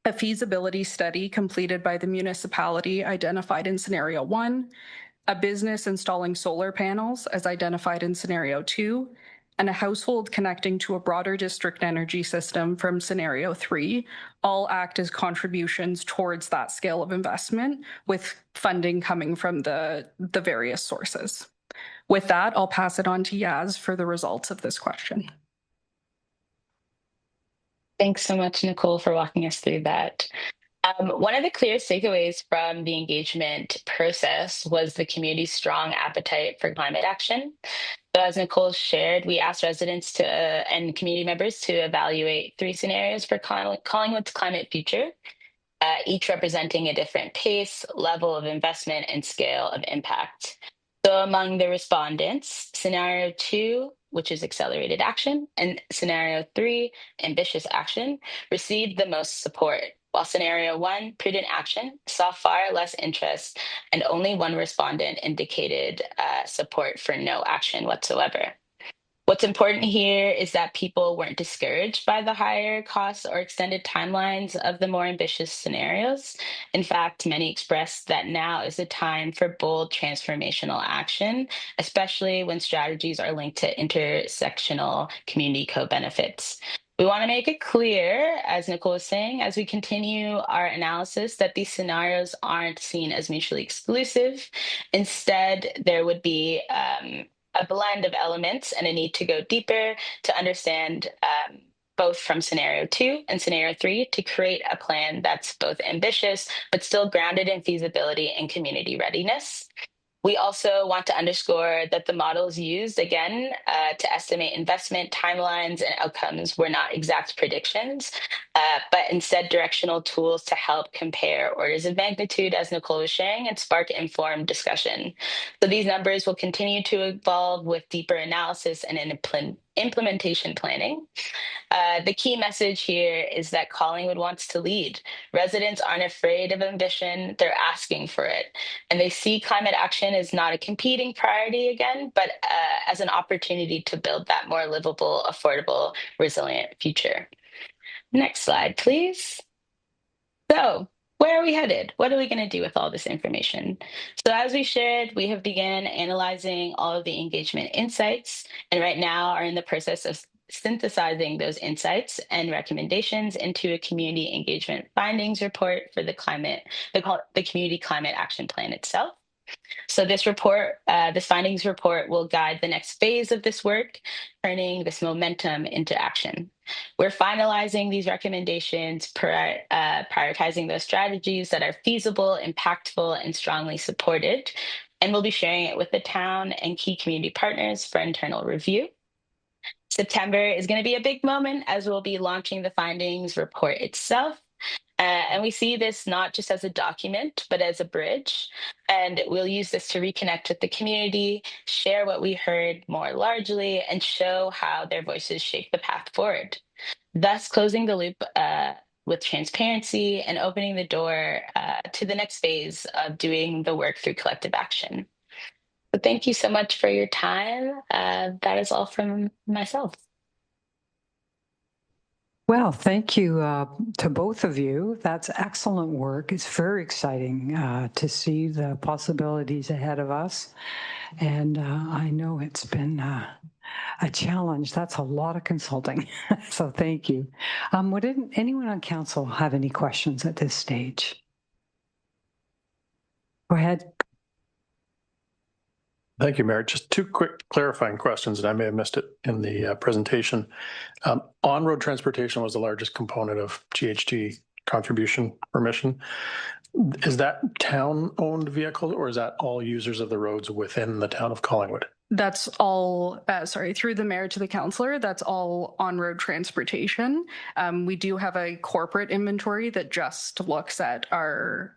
a feasibility study completed by the municipality identified in scenario 1, a business installing solar panels as identified in scenario 2, and a household connecting to a broader district energy system from scenario 3 all act as contributions towards that scale of investment, with funding coming from the various sources. With that, I'll pass it on to Yaz for the results of this question. Thanks so much, Nicole, for walking us through that. One of the clearest takeaways from the engagement process was the community's strong appetite for climate action. So as Nicole shared, we asked residents and community members to evaluate 3 scenarios for Collingwood's climate future, each representing a different pace, level of investment, and scale of impact. So among the respondents, scenario 2, which is accelerated action, and scenario 3, ambitious action, received the most support, while scenario 1, prudent action, saw far less interest, and only 1 respondent indicated support for no action whatsoever. What's important here is that people weren't discouraged by the higher costs or extended timelines of the more ambitious scenarios. In fact, many expressed that now is the time for bold transformational action, especially when strategies are linked to intersectional community co-benefits. We want to make it clear, as Nicole was saying, as we continue our analysis, that these scenarios aren't seen as mutually exclusive. Instead, there would be a blend of elements and a need to go deeper to understand both from scenario 2 and scenario 3 to create a plan that's both ambitious, but still grounded in feasibility and community readiness. We also want to underscore that the models used, again, to estimate investment timelines and outcomes were not exact predictions, but instead directional tools to help compare orders of magnitude, as Nicole was sharing, and spark informed discussion. So these numbers will continue to evolve with deeper analysis and implementation planning. The key message here is that Collingwood wants to lead. Residents aren't afraid of ambition, they're asking for it. And they see climate action as not a competing priority again, but as an opportunity to build that more livable, affordable, resilient future. Next slide, please. So, where are we headed? What are we going to do with all this information? So as we shared, we have begun analyzing all of the engagement insights, and right now are in the process of synthesizing those insights and recommendations into a community engagement findings report for the Community Climate Action Plan itself. So this findings report will guide the next phase of this work, turning this momentum into action. We're finalizing these recommendations, prioritizing those strategies that are feasible, impactful, and strongly supported, and we'll be sharing it with the town and key community partners for internal review. September is going to be a big moment as we'll be launching the findings report itself. And we see this not just as a document, but as a bridge. And we'll use this to reconnect with the community, share what we heard more largely, and show how their voices shape the path forward, thus closing the loop with transparency and opening the door to the next phase of doing the work through collective action. So thank you so much for your time. That is all from myself. Well, thank you to both of you. That's excellent work. It's very exciting to see the possibilities ahead of us. And I know it's been a challenge. That's a lot of consulting. So thank you. Would anyone on council have any questions at this stage? Go ahead. Thank you, Mayor. Just 2 quick clarifying questions, and I may have missed it in the presentation. On-road transportation was the largest component of GHG contribution permission. Is that town-owned vehicle, or is that all users of the roads within the town of Collingwood? That's all, through the mayor to the councillor, that's all on-road transportation. We do have a corporate inventory that just looks at our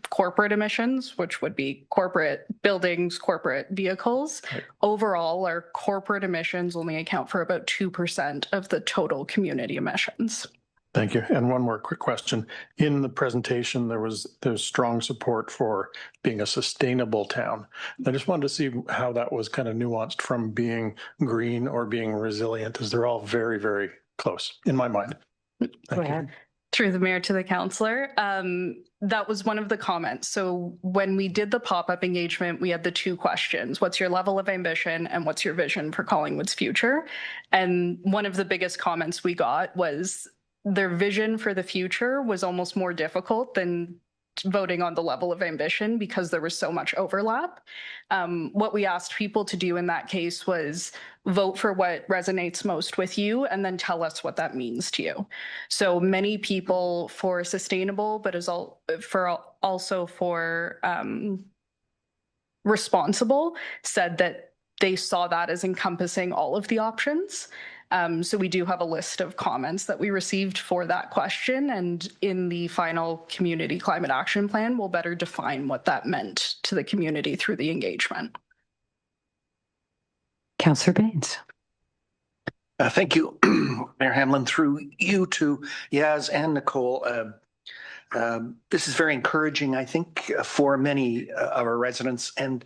corporate emissions, which would be corporate buildings, corporate vehicles. Right. Overall, our corporate emissions only account for about 2% of the total community emissions. Thank you. And one more quick question. In the presentation, there's strong support for being a sustainable town. I just wanted to see how that was kind of nuanced from being green or being resilient, as they're all very, very close in my mind. Thank you. Through the mayor to the councillor. That was one of the comments. So when we did the pop-up engagement, we had the two questions. What's your level of ambition and what's your vision for Collingwood's future? And one of the biggest comments we got was their vision for the future was almost more difficult than voting on the level of ambition because there was so much overlap. What we asked people to do in that case was vote for what resonates most with you and then tell us what that means to you. So many people for sustainable, but also for responsible said that they saw that as encompassing all of the options. So we do have a list of comments that we received for that question, and in the final community climate action plan, we'll better define what that meant to the community through the engagement. Councillor Baines. Thank you, Mayor Hamlin. Through you to Yaz and Nicole, this is very encouraging, I think, for many of our residents. And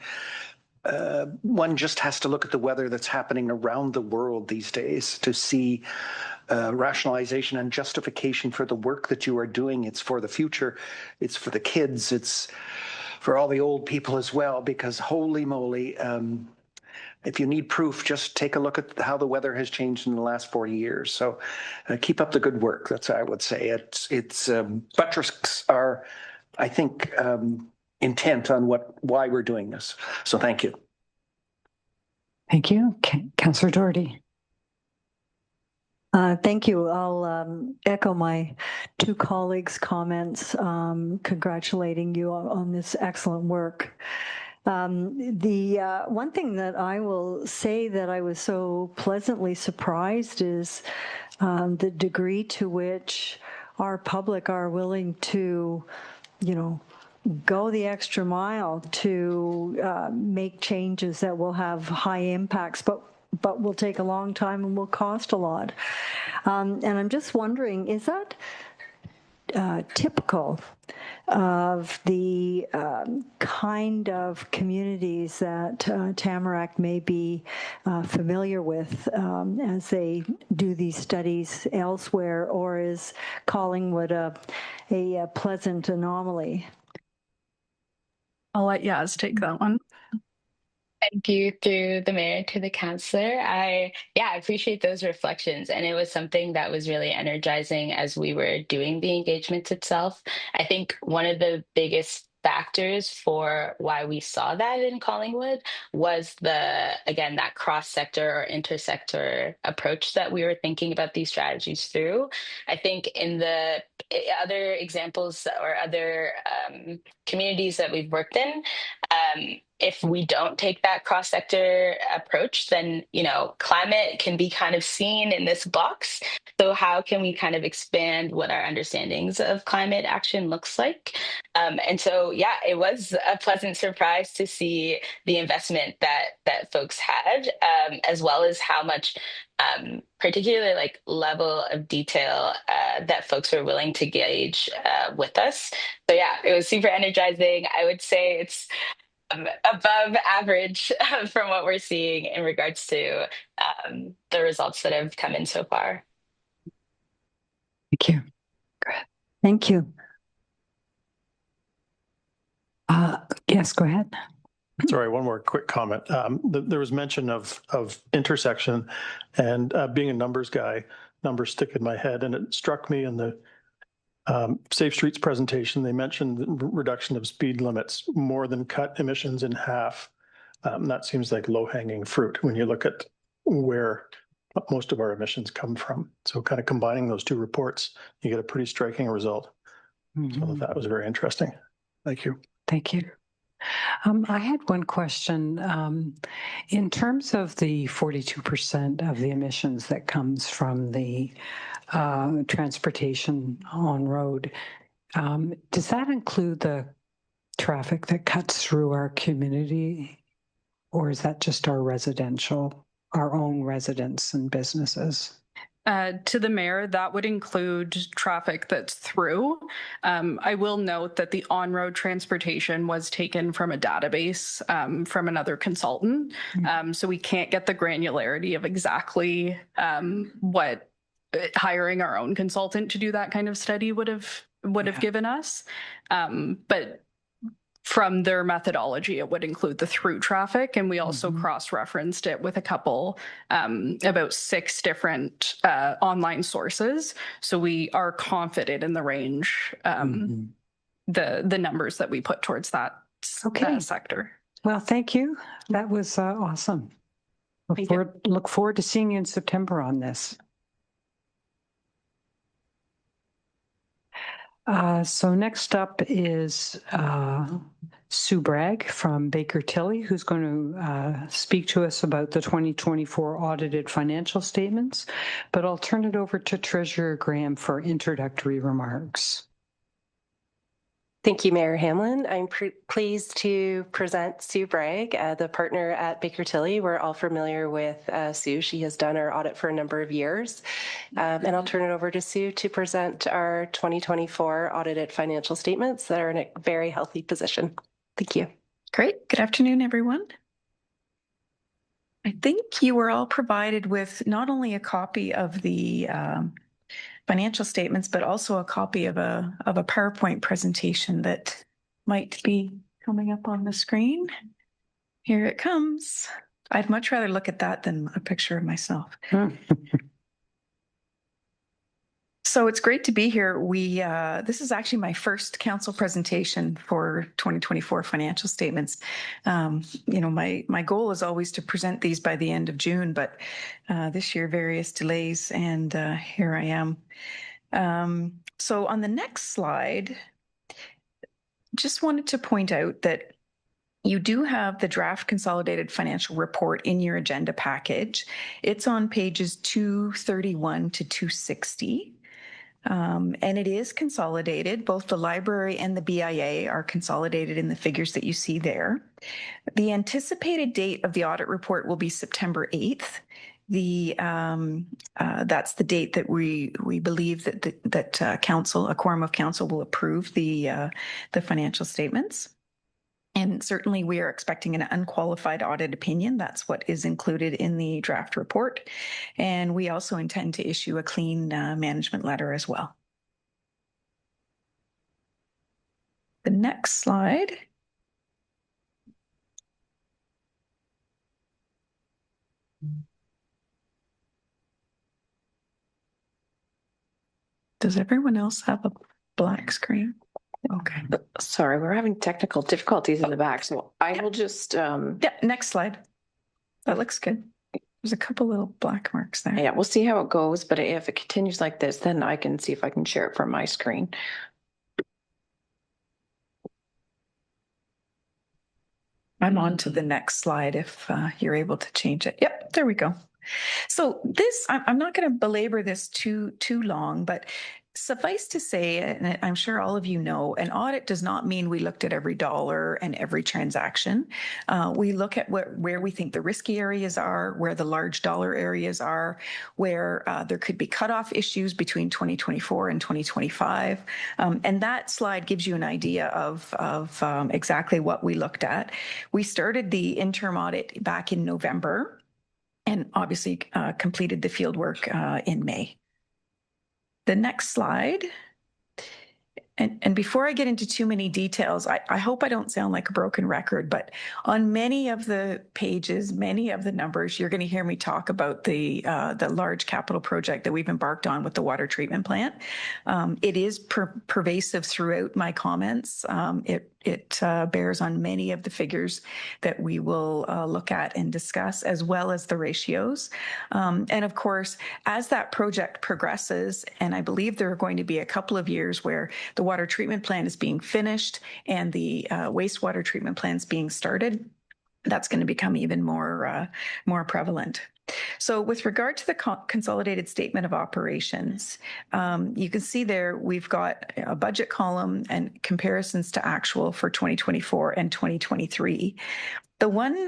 one just has to look at the weather that's happening around the world these days to see rationalization and justification for the work that you are doing. It's for the future. It's for the kids. It's for all the old people as well, because holy moly, if you need proof, just take a look at how the weather has changed in the last 40 years. So keep up the good work. That's what I would say. It's buttresses are, I think, intent on why we're doing this. So thank you. Thank you. Councillor Doherty. Thank you. I'll echo my two colleagues' comments, congratulating you on this excellent work. The one thing that I will say that I was so pleasantly surprised is the degree to which our public are willing to, go the extra mile to make changes that will have high impacts, but will take a long time and will cost a lot. And I'm just wondering, is that typical of the kind of communities that Tamarack may be familiar with as they do these studies elsewhere, or is Collingwood a pleasant anomaly? I'll let Yaz take that one. Thank you through the mayor to the councillor. I appreciate those reflections. And it was something that was really energizing as we were doing the engagement itself. I think one of the biggest factors for why we saw that in Collingwood was that cross-sector or intersector approach that we were thinking about these strategies through. I think in the other examples or other communities that we've worked in, if we don't take that cross-sector approach, then, climate can be kind of seen in this box. So how can we kind of expand what our understandings of climate action looks like? And so, it was a pleasant surprise to see the investment that folks had, as well as how much particular level of detail that folks are willing to gauge with us. So it was super energizing. I would say it's above average from what we're seeing in regards to the results that have come in so far. Thank you. Go ahead. Thank you. Yes, go ahead. Sorry, one more quick comment. There was mention of intersection, and being a numbers guy, numbers stick in my head, and it struck me in the Safe Streets presentation, they mentioned the reduction of speed limits more than cut emissions in half. That seems like low-hanging fruit when you look at where most of our emissions come from. So kind of combining those two reports, you get a pretty striking result. So that was very interesting. Thank you. Thank you. I had one question. In terms of the 42% of the emissions that comes from the transportation on road, does that include the traffic that cuts through our community, or is that just our residential, our own residents and businesses? To the mayor, that would include traffic that's through. I will note that the on-road transportation was taken from a database from another consultant. So we can't get the granularity of exactly what hiring our own consultant to do that kind of study would have given us. But from their methodology, it would include the through traffic. And we also cross-referenced it with a couple, about 6 different online sources. So we are confident in the range, the numbers that we put towards that sector. Well, thank you. That was awesome. Look forward to seeing you in September on this. So next up is Sue Bragg from Baker Tilly, who's going to speak to us about the 2024 audited financial statements, but I'll turn it over to Treasurer Graham for introductory remarks. Thank you, Mayor Hamlin. I'm pleased to present Sue Bragg, the partner at Baker Tilly. We're all familiar with Sue. She has done our audit for a number of years. And I'll turn it over to Sue to present our 2024 audited financial statements that are in a very healthy position. Thank you. Great. Good afternoon, everyone. I think you were all provided with not only a copy of the financial statements, but also a copy of a PowerPoint presentation that might be coming up on the screen. Here it comes. I'd much rather look at that than a picture of myself. So it's great to be here. This is actually my first council presentation for 2024 financial statements. My goal is always to present these by the end of June, but this year various delays, and here I am. So on the next slide, just wanted to point out that you do have the draft consolidated financial report in your agenda package. It's on pages 231 to 260. And it is consolidated. Both the library and the BIA are consolidated in the figures that you see there. The anticipated date of the audit report will be September 8th. That's the date that we believe that council, a quorum of council, will approve the financial statements. And certainly we are expecting an unqualified audit opinion. That's what is included in the draft report. And we also intend to issue a clean management letter as well. The next slide. Does everyone else have a black screen? Okay. Sorry, we're having technical difficulties in the back, so I will just... Yeah, next slide. That looks good. There's a couple little black marks there. Yeah, we'll see how it goes, but if it continues like this, then I can see if I can share it from my screen. I'm on to the next slide if you're able to change it. Yep, there we go. So this, I'm not going to belabor this too long, but suffice to say, and I'm sure all of you know, an audit does not mean we looked at every dollar and every transaction. We look at where we think the risky areas are, where the large dollar areas are, where there could be cutoff issues between 2024 and 2025. And that slide gives you an idea of exactly what we looked at. We started the interim audit back in November and obviously completed the field work in May. The next slide. And before I get into too many details, I hope I don't sound like a broken record, but on many of the pages, many of the numbers, you're going to hear me talk about the large capital project that we've embarked on with the water treatment plant. It is pervasive throughout my comments. it bears on many of the figures that we will look at and discuss, as well as the ratios. And of course, as that project progresses, and I believe there are going to be a couple of years where the water treatment plant is being finished and the wastewater treatment plants being started, that's going to become even more prevalent. So with regard to the consolidated statement of operations, you can see there we've got a budget column and comparisons to actual for 2024 and 2023. The one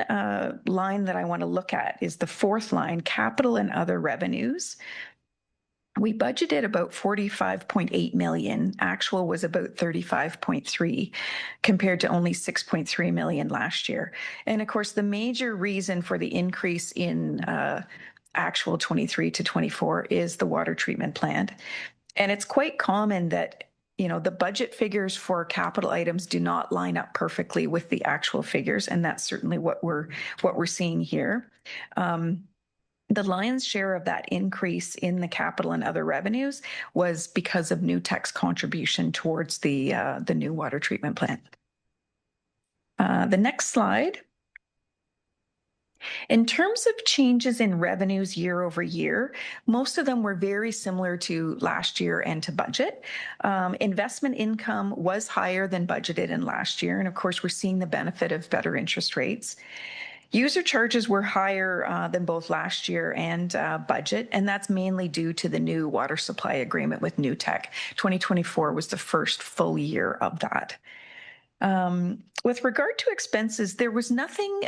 line that I want to look at is the fourth line, capital and other revenues. We budgeted about 45.8 million. Actual was about 35.3 compared to only 6.3 million last year. And of course, the major reason for the increase in actual 23 to 24 is the water treatment plant. And it's quite common that the budget figures for capital items do not line up perfectly with the actual figures, and that's certainly what we're seeing here. The lion's share of that increase in the capital and other revenues was because of New Tech's contribution towards the new water treatment plant. The next slide. In terms of changes in revenues year over year, most of them were very similar to last year and to budget. Investment income was higher than budgeted in last year, and of course, we're seeing the benefit of better interest rates. User charges were higher than both last year and budget, and that's mainly due to the new water supply agreement with New Tech. 2024 was the first full year of that. With regard to expenses, there was nothing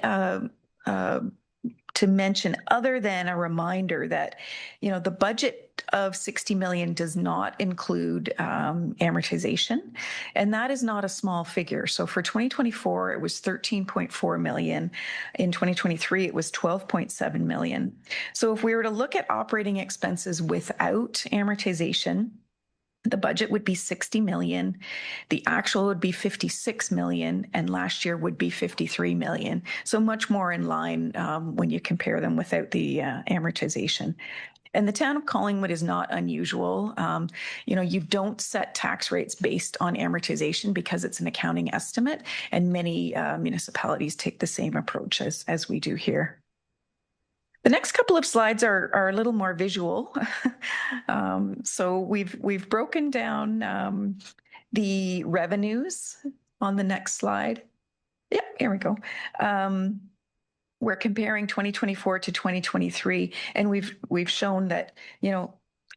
to mention other than a reminder that, the budget of 60 million does not include amortization, and that is not a small figure. So for 2024, it was 13.4 million. In 2023, it was 12.7 million. So if we were to look at operating expenses without amortization, the budget would be 60 million. The actual would be 56 million, and last year would be 53 million. So much more in line when you compare them without the amortization. And the town of Collingwood is not unusual. You don't set tax rates based on amortization because it's an accounting estimate, and many municipalities take the same approach as we do here. The next couple of slides are a little more visual. So we've broken down the revenues on the next slide. Yeah, here we go. We're comparing 2024 to 2023, and we've shown that,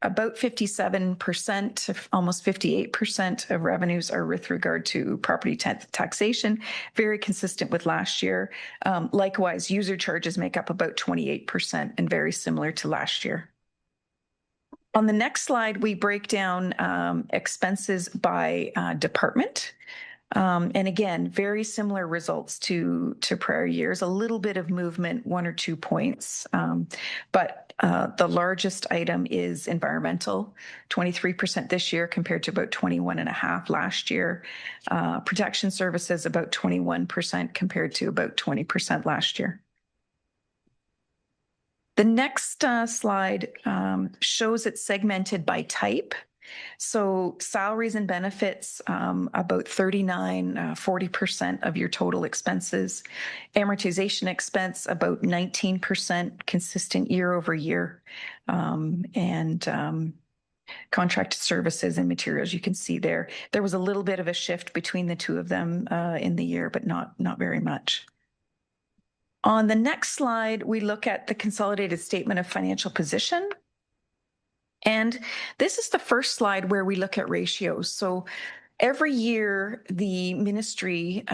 about 57%, almost 58% of revenues are with regard to property taxation, very consistent with last year. Likewise, user charges make up about 28% and very similar to last year. On the next slide, we break down expenses by department. And again, very similar results to prior years, a little bit of movement, 1 or 2 points. But the largest item is environmental, 23% this year compared to about 21.5% last year. Protection services, about 21% compared to about 20% last year. The next slide shows it segmented by type. So salaries and benefits, about 40% of your total expenses. Amortization expense, about 19%, consistent year over year. And contracted services and materials, you can see there was a little bit of a shift between the two of them in the year, but not very much. On the next slide, we look at the consolidated statement of financial position. And this is the first slide where we look at ratios. So every year, the ministry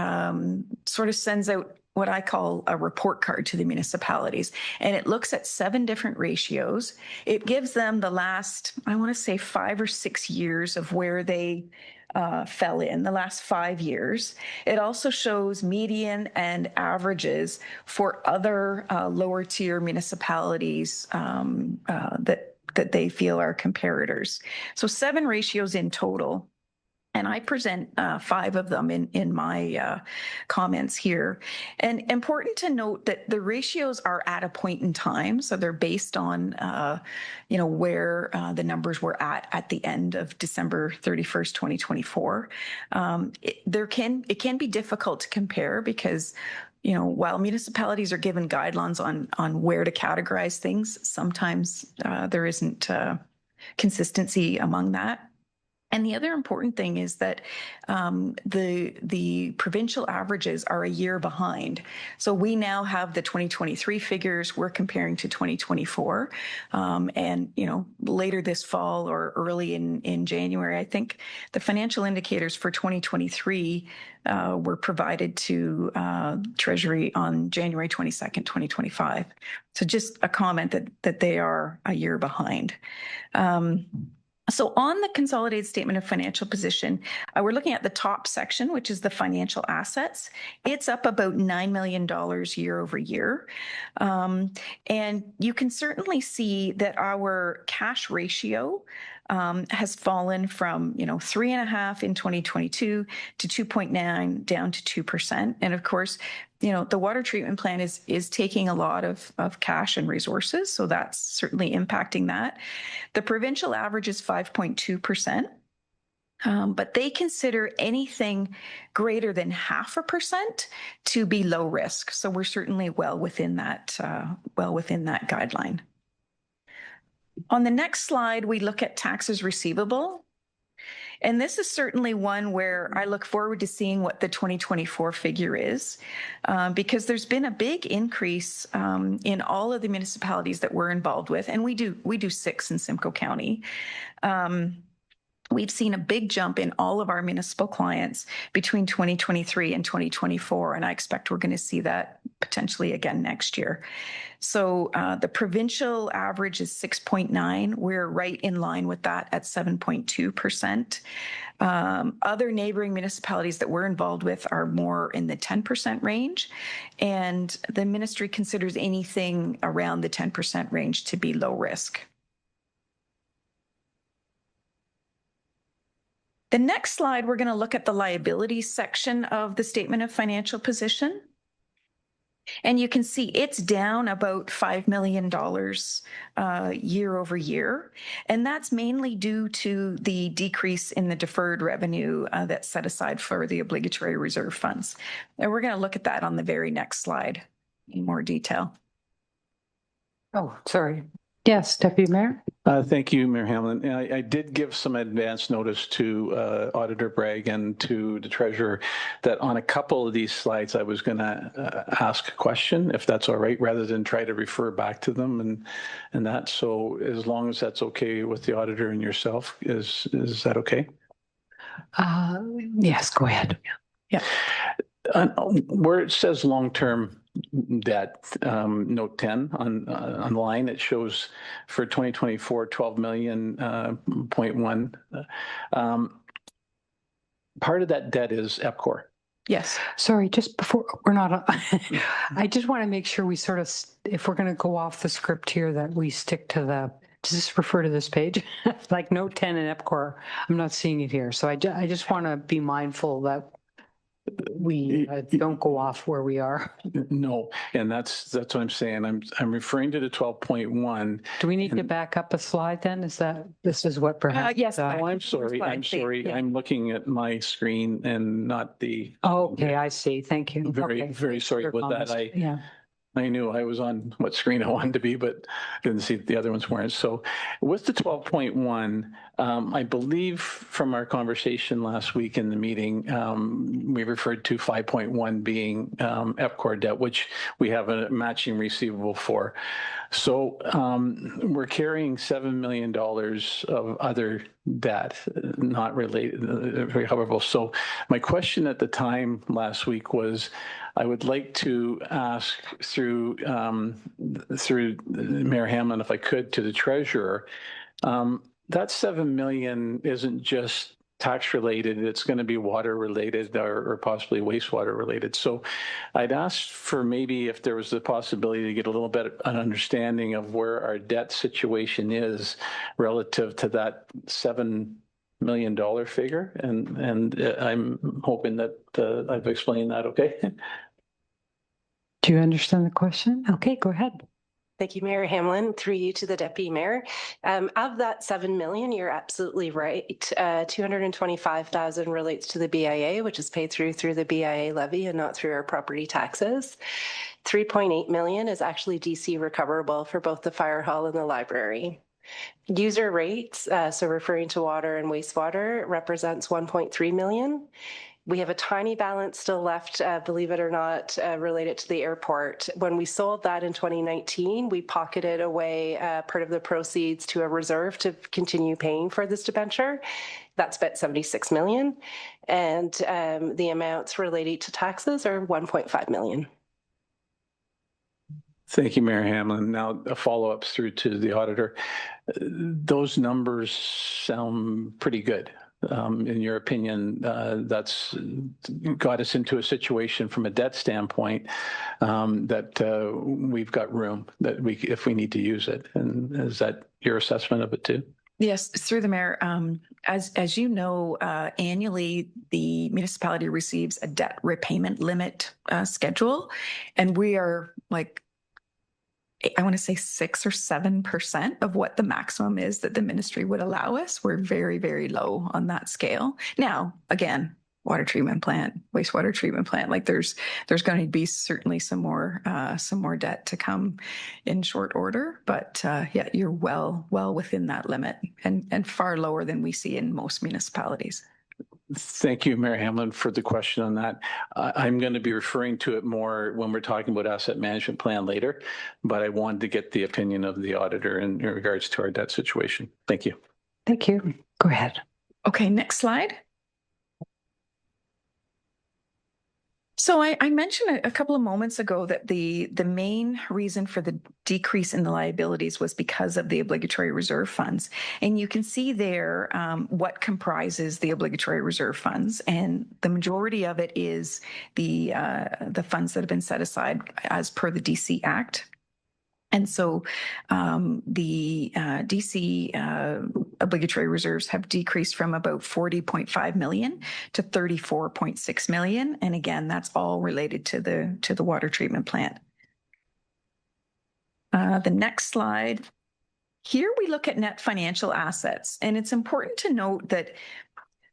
sort of sends out what I call a report card to the municipalities, and it looks at 7 different ratios. It gives them the last, I want to say 5 or 6 years of where they fell in, the last 5 years. It also shows median and averages for other lower tier municipalities that they feel are comparators. So 7 ratios in total. And I present 5 of them in my comments here. And important to note that the ratios are at a point in time. So they're based on, where the numbers were at the end of December 31st, 2024. It can be difficult to compare because while municipalities are given guidelines on where to categorize things, sometimes there isn't consistency among that. And the other important thing is that the provincial averages are a year behind. So we now have the 2023 figures. We're comparing to 2024. And, later this fall or early in January, I think the financial indicators for 2023 were provided to Treasury on January 22nd, 2025. So just a comment that they are a year behind. So on the consolidated statement of financial position, we're looking at the top section, which is the financial assets. It's up about $9 million year over year. And you can certainly see that our cash ratio has fallen from 3.5 in 2022 to 2.9 down to 2%. And of course, the water treatment plant is taking a lot of cash and resources, so that's certainly impacting that. The provincial average is 5.2%. But they consider anything greater than 0.5% to be low risk. So we're certainly well within that guideline. On the next slide, we look at taxes receivable. And this is certainly one where I look forward to seeing what the 2024 figure is, because there's been a big increase in all of the municipalities that we're involved with, and we do 6 in Simcoe County. We've seen a big jump in all of our municipal clients between 2023 and 2024, and I expect we're going to see that potentially again next year. So the provincial average is 6.9. We're right in line with that at 7.2%. Other neighboring municipalities that we're involved with are more in the 10% range, and the ministry considers anything around the 10% range to be low risk. The next slide, we're going to look at the liabilities section of the statement of financial position. And you can see it's down about $5 million year over year. And that's mainly due to the decrease in the deferred revenue that's set aside for the obligatory reserve funds. And we're going to look at that on the very next slide in more detail. Oh, sorry. Yes, Deputy Mayor. Thank you, Mayor Hamlin. I did give some advance notice to Auditor Bragg and to the Treasurer that on a couple of these slides, I was going to ask a question, if that's all right, rather than try to refer back to them and that. So as long as that's okay with the Auditor and yourself, is that okay? Yes, go ahead. Yeah. Where it says long-term debt, note 10 on the line, it shows for 2024, 12 million, 0.1. Part of that debt is EPCOR. Yes. Sorry, just before we're not, I just want to make sure we sort of, if we're going to go off the script here, that we stick to does this refer to this page? Like note 10 in EPCOR, I'm not seeing it here. So I just want to be mindful that we don't go off where we are. No, and that's what I'm saying. I'm referring to the 12.1. Do we need to back up a slide then? This is what perhaps? Yes. Oh, I'm sorry. Yeah. I'm looking at my screen and not the. Oh, okay, I see. Thank you. Very sorry about that. Yeah. I knew I was on what screen I wanted to be, but didn't see the other ones weren't. So with the 12.1, I believe from our conversation last week in the meeting, we referred to 5.1 being EPCOR debt, which we have a matching receivable for. So we're carrying $7 million of other debt, not related, recoverable. So my question at the time last week was, I would like to ask through Mayor Hamlin, if I could, to the Treasurer, that $7 million isn't just tax related, it's going to be water related or possibly wastewater related. So I'd ask for maybe if there was the possibility to get a little bit of an understanding of where our debt situation is relative to that $7 million figure. And I'm hoping that I've explained that okay. Do you understand the question? Okay, go ahead. Thank you, Mayor Hamlin. Through you to the Deputy Mayor. Of that 7 million, you're absolutely right. 225,000 relates to the BIA, which is paid through the BIA levy and not through our property taxes. 3.8 million is actually DC recoverable for both the fire hall and the library. User rates, so referring to water and wastewater, represents 1.3 million. We have a tiny balance still left, believe it or not, related to the airport. When we sold that in 2019, we pocketed away part of the proceeds to a reserve to continue paying for this debenture. That's about 76 million. And the amounts related to taxes are 1.5 million. Thank you, Mayor Hamlin. Now, a follow-up through to the auditor. Those numbers sound pretty good. In your opinion, that's got us into a situation from a debt standpoint that we've got room that if we need to use it. And is that your assessment of it too? Yes, through the mayor. As you know, annually the municipality receives a debt repayment limit schedule, and we are like, I want to say 6 or 7% of what the maximum is that the ministry would allow us. We're very, very low on that scale. Now, again, water treatment plant, wastewater treatment plant, like there's going to be certainly some more debt to come in short order. But yeah, you're well within that limit and far lower than we see in most municipalities. Thank you, Mayor Hamlin, for the question on that. I'm going to be referring to it more when we're talking about asset management plan later, but I wanted to get the opinion of the auditor in regards to our debt situation. Thank you. Thank you. Go ahead. Okay, next slide. So I mentioned a couple of moments ago that the main reason for the decrease in the liabilities was because of the obligatory reserve funds. And you can see there what comprises the obligatory reserve funds. And the majority of it is the funds that have been set aside as per the DC Act. And so the DC obligatory reserves have decreased from about 40.5 million to 34.6 million. And again, that's all related to the water treatment plant. The next slide. Here we look at net financial assets. And it's important to note that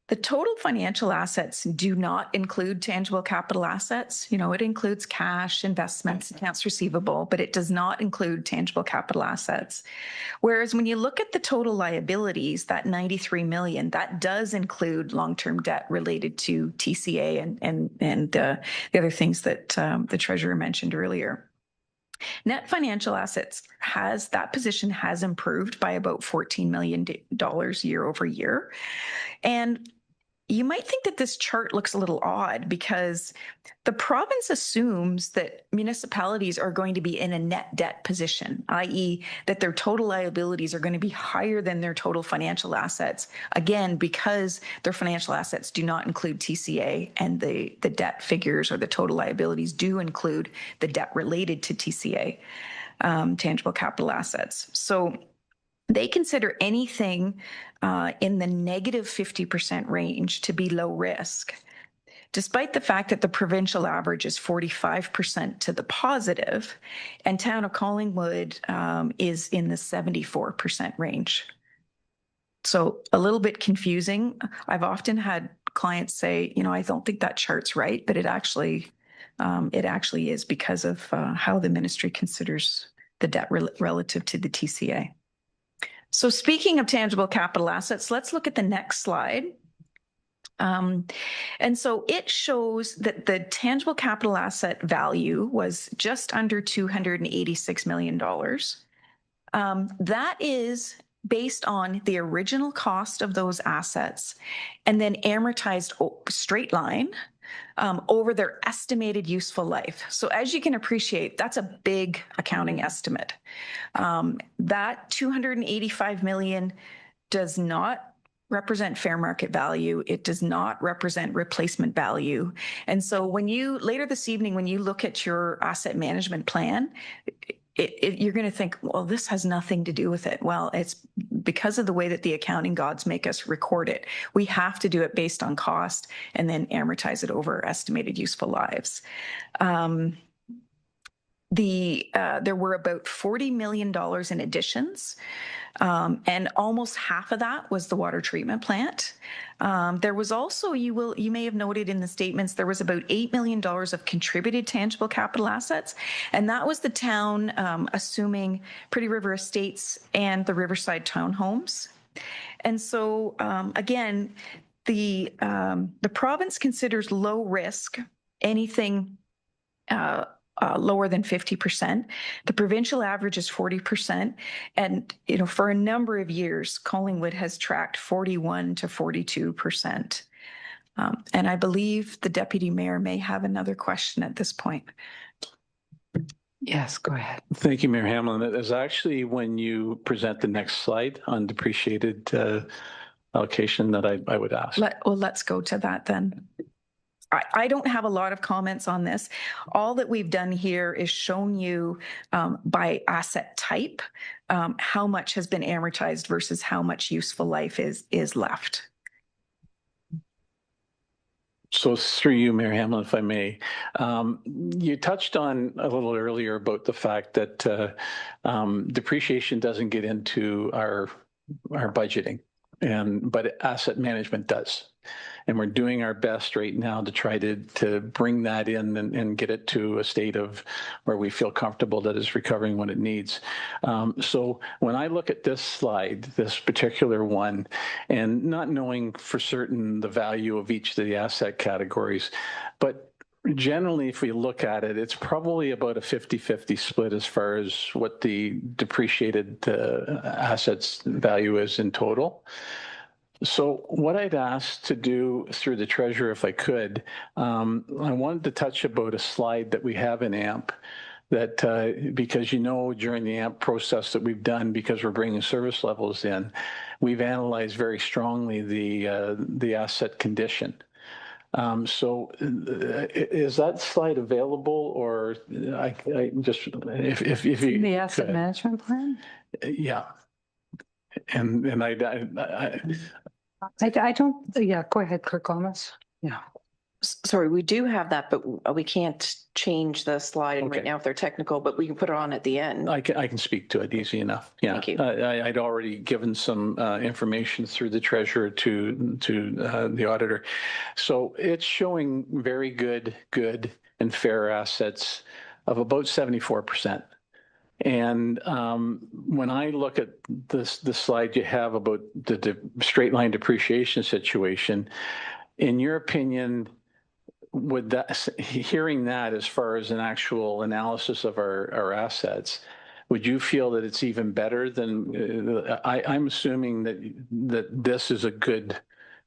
the total financial assets do not include tangible capital assets. You know, it includes cash, investments, accounts receivable, but it does not include tangible capital assets. Whereas when you look at the total liabilities, that 93 million, that does include long-term debt related to TCA and the other things that the treasurer mentioned earlier. Net financial assets that position has improved by about $14 million year over year. And you might think that this chart looks a little odd because the province assumes that municipalities are going to be in a net debt position, i.e. that their total liabilities are going to be higher than their total financial assets, again, because their financial assets do not include TCA and the debt figures or the total liabilities do include the debt related to TCA, tangible capital assets. So they consider anything in the negative 50% range to be low risk, despite the fact that the provincial average is 45% to the positive, and Town of Collingwood is in the 74% range. So a little bit confusing. I've often had clients say, you know, I don't think that chart's right, but it actually is because of how the ministry considers the debt relative to the TCA. So speaking of tangible capital assets, let's look at the next slide. And so it shows that the tangible capital asset value was just under $286 million. That is based on the original cost of those assets and then amortized straight line over their estimated useful life. So as you can appreciate, that's a big accounting estimate. That $285 million does not represent fair market value. It does not represent replacement value. And so later this evening, when you look at your asset management plan, you're going to think, well, this has nothing to do with it. Well, it's because of the way that the accounting gods make us record it. We have to do it based on cost and then amortize it over estimated useful lives. There were about $40 million in additions, and almost half of that was the water treatment plant. There was also, you may have noted in the statements, there was about $8 million of contributed tangible capital assets, and that was the town assuming Pretty River Estates and the Riverside Townhomes. And so again, the province considers low risk anything lower than 50%. The provincial average is 40%. And, for a number of years, Collingwood has tracked 41 to 42%. And I believe the deputy mayor may have another question at this point. Yes, go ahead. Thank you, Mayor Hamlin. It is actually when you present the next slide on depreciated allocation that I would ask. Let's go to that then. I don't have a lot of comments on this. All that we've done here is shown you by asset type how much has been amortized versus how much useful life is left. So through you, Mayor Hamlin, if I may, you touched on a little earlier about the fact that depreciation doesn't get into our budgeting, but asset management does. And we're doing our best right now to try to bring that in and get it to a state of where we feel comfortable that it's recovering when it needs. So when I look at this slide, this particular one, and not knowing for certain the value of each of the asset categories, but generally, if we look at it, it's probably about a 50-50 split as far as what the depreciated assets value is in total. So what I'd ask to do through the treasurer, if I could, I wanted to touch about a slide that we have in AMP that because during the AMP process that we've done, because we're bringing service levels in, we've analyzed very strongly the asset condition. So is that slide available, or I just if you the asset could. Management plan? Yeah. And I don't, yeah, go ahead, Clerk Gomez. Yeah. Sorry, we do have that, but we can't change the slide Okay. right now if they're technical, but we can put it on at the end. I can speak to it easy enough. Yeah. Thank you. I'd already given some information through the treasurer to the auditor. So it's showing very good and fair assets of about 74%. And when I look at the slide you have about the straight line depreciation situation, in your opinion, would hearing that as far as an actual analysis of our assets, would you feel that it's even better than I'm assuming that this is a good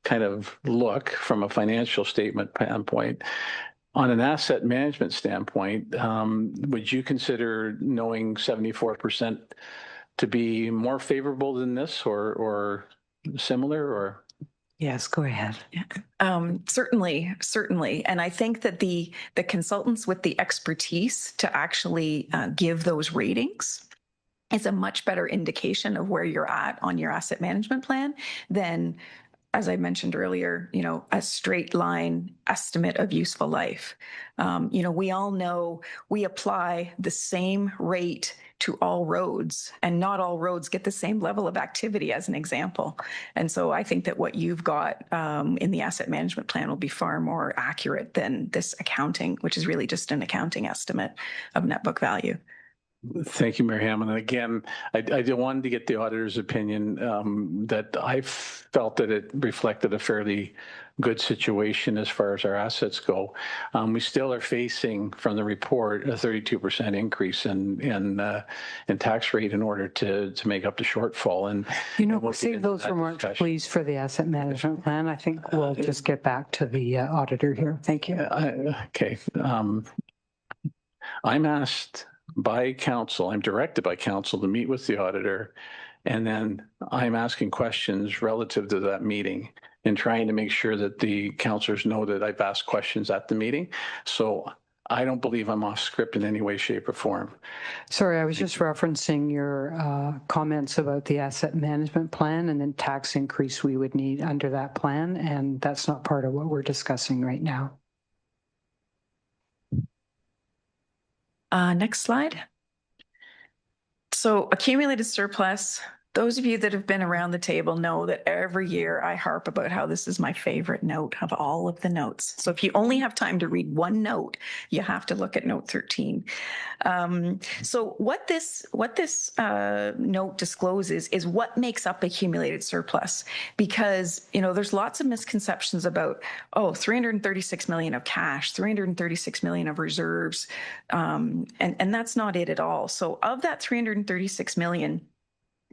kind of look from a financial statement standpoint. On an asset management standpoint, would you consider knowing 74% to be more favorable than this or similar, or? Yes, go ahead. Certainly. And I think that the consultants with the expertise to actually give those ratings is a much better indication of where you're at on your asset management plan than, as I mentioned earlier, a straight line estimate of useful life. We all know we apply the same rate to all roads, and not all roads get the same level of activity, as an example. And so I think that what you've got in the asset management plan will be far more accurate than this accounting, which is really just an accounting estimate of net book value. Thank you, Mayor Hammond. Again, I wanted to get the auditor's opinion that I felt that it reflected a fairly good situation as far as our assets go. We still are facing, from the report, a 32% increase in tax rate in order to make up the shortfall. And we'll save those remarks, please, for the asset management plan. I think we'll just get back to the auditor here. Thank you. Okay. I'm asked by council, I'm directed by council to meet with the auditor, and then I'm asking questions relative to that meeting and trying to make sure that the councillors know that I've asked questions at the meeting. So I don't believe I'm off script in any way, shape, or form. Sorry, I was just referencing your comments about the asset management plan and then tax increase we would need under that plan, and that's not part of what we're discussing right now. Next slide. So accumulated surplus. Those of you that have been around the table know that every year I harp about how this is my favorite note of all of the notes. So if you only have time to read one note, you have to look at note 13. So what this note discloses is what makes up accumulated surplus, because there's lots of misconceptions about 336 million of cash, 336 million of reserves, and that's not it at all. So of that 336 million,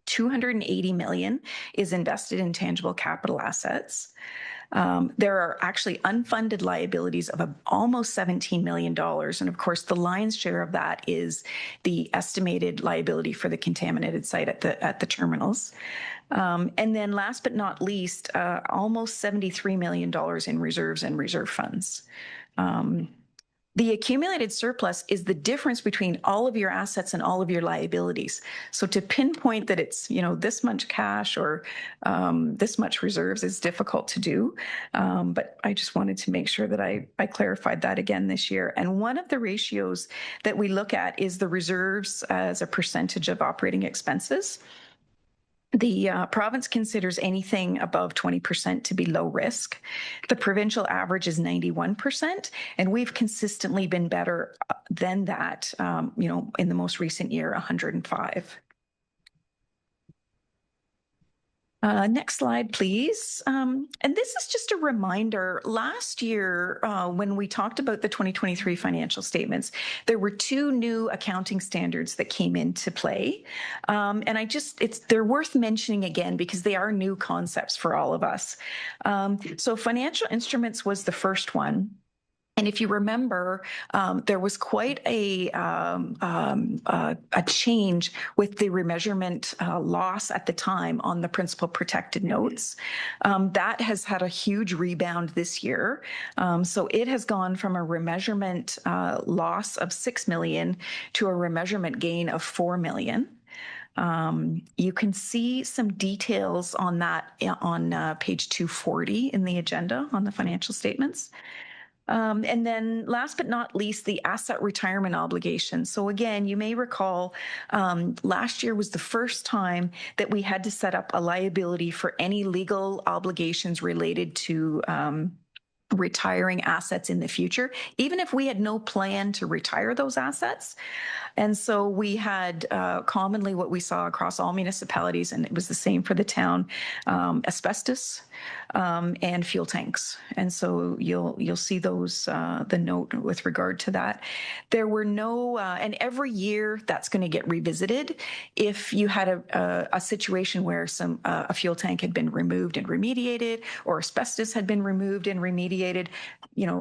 280 million is invested in tangible capital assets. There are actually unfunded liabilities of almost $17 million. And of course, the lion's share of that is the estimated liability for the contaminated site at the terminals. And then last but not least, almost $73 million in reserves and reserve funds. The accumulated surplus is the difference between all of your assets and all of your liabilities. So to pinpoint that it's, this much cash or this much reserves is difficult to do. But I just wanted to make sure that I clarified that again this year. And one of the ratios that we look at is the reserves as a percentage of operating expenses. The province considers anything above 20% to be low risk. The provincial average is 91%, and we've consistently been better than that, in the most recent year, 105. Next slide, please. And this is just a reminder. Last year, when we talked about the 2023 financial statements, there were two new accounting standards that came into play. And they're worth mentioning again because they are new concepts for all of us. So financial instruments was the first one. And if you remember, there was quite a change with the remeasurement loss at the time on the principal protected notes. That has had a huge rebound this year. So it has gone from a remeasurement loss of $6 million to a remeasurement gain of $4 million. You can see some details on that on page 240 in the agenda on the financial statements. And then last but not least, the asset retirement obligation. So again, you may recall last year was the first time that we had to set up a liability for any legal obligations related to retiring assets in the future, even if we had no plan to retire those assets. And so we had commonly what we saw across all municipalities, and it was the same for the town, asbestos and fuel tanks. And so you'll see those, the note with regard to that. There were no, and every year that's going to get revisited. If you had a situation where a fuel tank had been removed and remediated, or asbestos had been removed and remediated,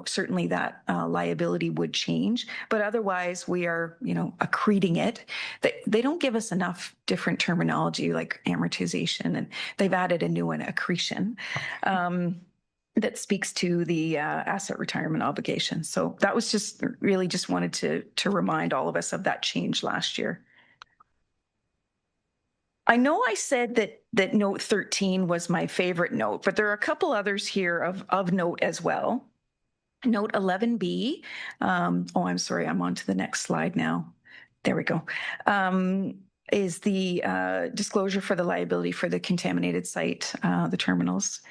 certainly that liability would change. But otherwise, we are, accreting it. They don't give us enough different terminology like amortization, and they've added a new one, accretion, that speaks to the asset retirement obligation. So that was just wanted to remind all of us of that change last year. I know I said that note 13 was my favorite note, but there are a couple others here of note as well. Note 11B. I'm sorry, I'm on to the next slide now. There we go. Is the disclosure for the liability for the contaminated site, the terminals.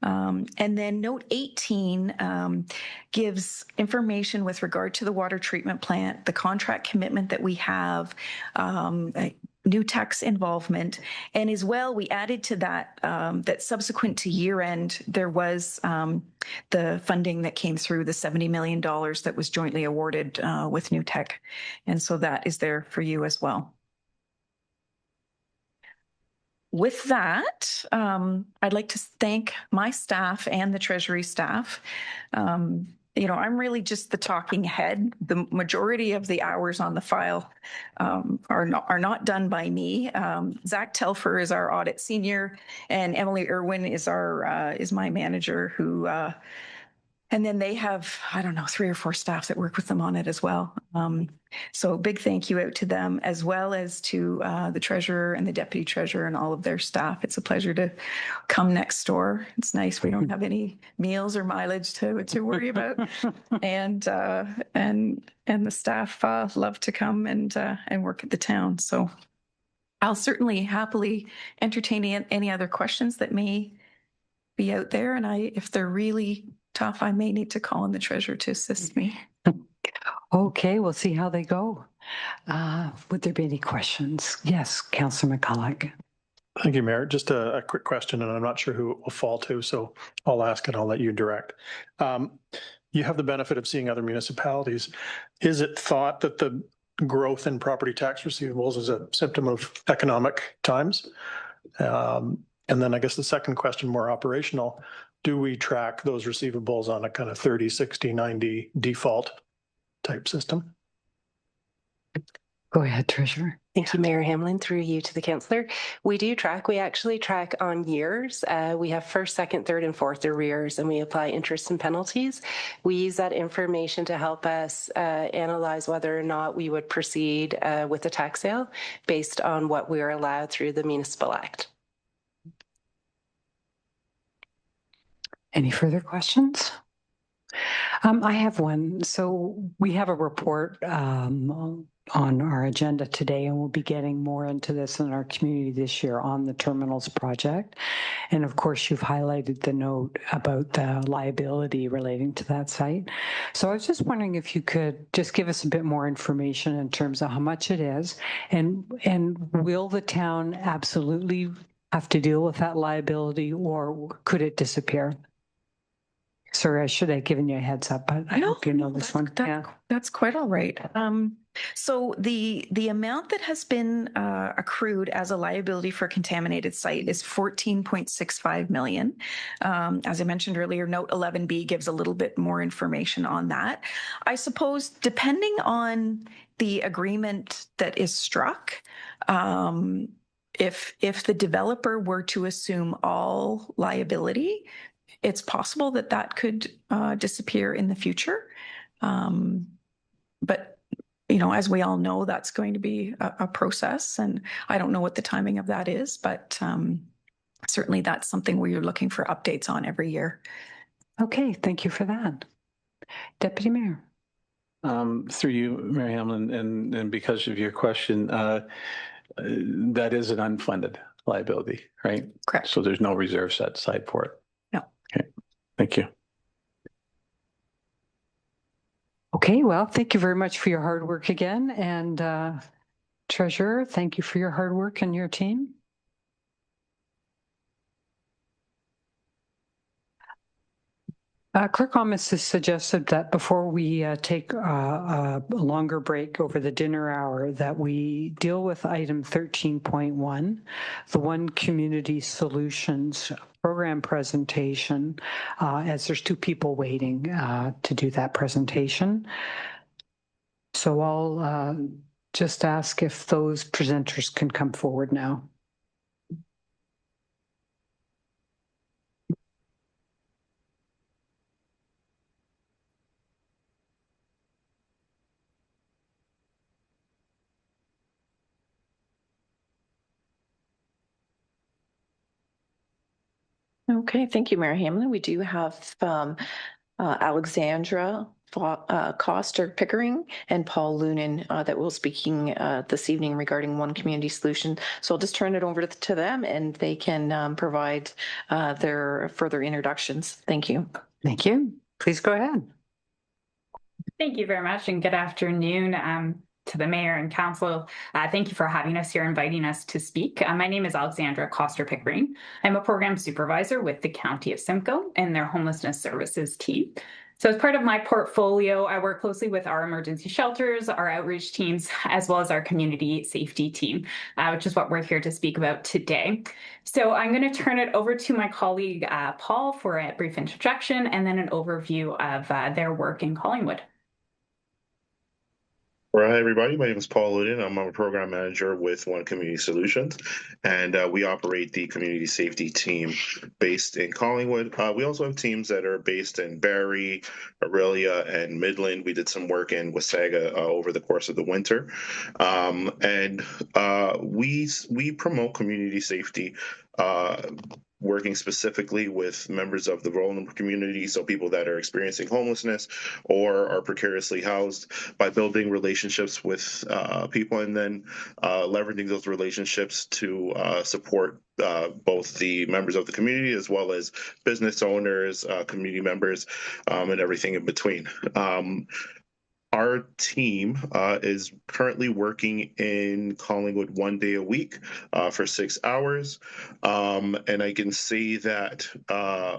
And then note 18 gives information with regard to the water treatment plant, the contract commitment that we have, New Tech's involvement, and as well, we added to that that subsequent to year end, there was the funding that came through, the $70 million that was jointly awarded with New Tech. And so that is there for you as well. With that, I'd like to thank my staff and the Treasury staff. I'm really just the talking head. The majority of the hours on the file are not done by me. Zach Telfer is our audit senior, and Emily Irwin is my manager, who And then they have, I don't know, 3 or 4 staff that work with them on it as well. So big thank you out to them, as well as to the treasurer and the deputy treasurer and all of their staff. It's a pleasure to come next door. It's nice. We don't have any meals or mileage to worry about. And the staff love to come and work at the town. So I'll certainly happily entertain any other questions that may be out there. And if they're really tough, I may need to call on the treasurer to assist me. Okay, we'll see how they go. Would there be any questions? Yes, Councillor McCulloch. Thank you, Mayor. Just a quick question, and I'm not sure who it will fall to, so I'll ask and I'll let you direct. You have the benefit of seeing other municipalities. Is it thought that the growth in property tax receivables is a symptom of economic times? And then I guess the second question, more operational, do we track those receivables on a kind of 30, 60, 90 default type system? Go ahead, Treasurer. Thank you, Mayor Hamlin. Through you to the councillor. We do track. We actually track on years. We have first, second, third, and fourth arrears, and we apply interest and penalties. We use that information to help us analyze whether or not we would proceed with a tax sale based on what we are allowed through the Municipal Act. Any further questions? I have one. So we have a report on our agenda today, and we'll be getting more into this in our community this year on the terminals project. And of course, you've highlighted the note about the liability relating to that site. So I was just wondering if you could just give us a bit more information in terms of how much it is, and will the town absolutely have to deal with that liability, or could it disappear? Sorry, I should have given you a heads up, but I hope you know this one. That's quite all right. So the amount that has been accrued as a liability for a contaminated site is 14.65 million. As I mentioned earlier, note 11B gives a little bit more information on that. I suppose depending on the agreement that is struck, if the developer were to assume all liability, it's possible that could disappear in the future. But, as we all know, that's going to be a process, and I don't know what the timing of that is, but certainly that's something we're looking for updates on every year. Okay, thank you for that. Deputy Mayor. Through you, Mary Hamlin, and because of your question, that is an unfunded liability, right? Correct. So there's no reserve set aside for it. No. Okay, thank you. Okay, well, thank you very much for your hard work again. And Treasurer, thank you for your hard work and your team. Clerk Thomas has suggested that before we take a longer break over the dinner hour, that we deal with item 13.1, the One Community Solutions program presentation, as there's 2 people waiting to do that presentation. So I'll just ask if those presenters can come forward now. Okay, thank you, Mayor Hamlin. We do have Alexandra Coster Pickering and Paul Lunan that will be speaking this evening regarding One Community Solution. So I'll just turn it over to them, and they can provide their further introductions. Thank you. Thank you. Please go ahead. Thank you very much, and good afternoon to the mayor and council. Thank you for having us here, inviting us to speak. My name is Alexandra Coster Pickering. I'm a program supervisor with the County of Simcoe and their homelessness services team. So as part of my portfolio, I work closely with our emergency shelters, our outreach teams, as well as our community safety team, which is what we're here to speak about today. So I'm going to turn it over to my colleague, Paul, for a brief introduction and then an overview of their work in Collingwood. Hi, everybody. My name is Paul Luden. I'm a program manager with One Community Solutions, and we operate the community safety team based in Collingwood. We also have teams that are based in Barrie, Aurelia, and Midland. We did some work in Wasaga over the course of the winter, and we promote community safety. Working specifically with members of the vulnerable community, so people that are experiencing homelessness or are precariously housed, by building relationships with people and then leveraging those relationships to support both the members of the community as well as business owners, community members, and everything in between. Our team is currently working in Collingwood 1 day a week for 6 hours. And I can see that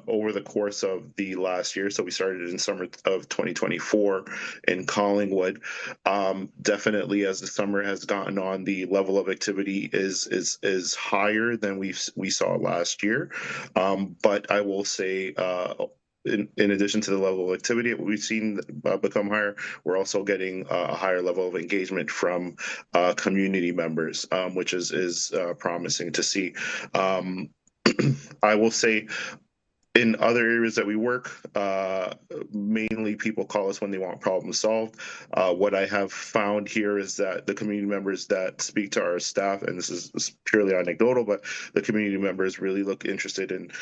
over the course of the last year, so we started in summer of 2024 in Collingwood, definitely as the summer has gotten on, the level of activity is higher than we saw last year. But I will say, in addition to the level of activity that we've seen become higher, we're also getting a higher level of engagement from community members, which is promising to see. I will say, in other areas that we work, mainly people call us when they want problems solved. What I have found here is that the community members that speak to our staff, and this is purely anecdotal, but the community members really look interested in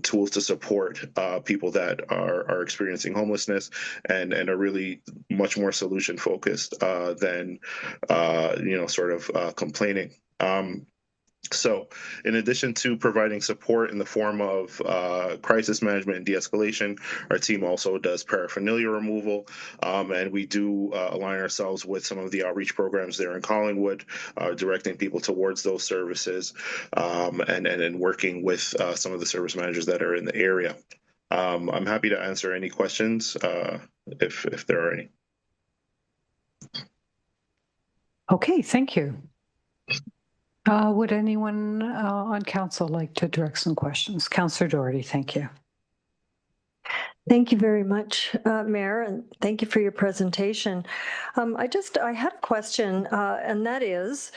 tools to support people that are experiencing homelessness and are really much more solution focused than sort of complaining. So in addition to providing support in the form of crisis management and de-escalation, our team also does paraphernalia removal, and we do align ourselves with some of the outreach programs there in Collingwood, directing people towards those services, and working with some of the service managers that are in the area. I'm happy to answer any questions if there are any. Okay, thank you. Would anyone on council like to direct some questions? Councillor Doherty, thank you. Thank you very much, Mayor, and thank you for your presentation. I had a question, and that is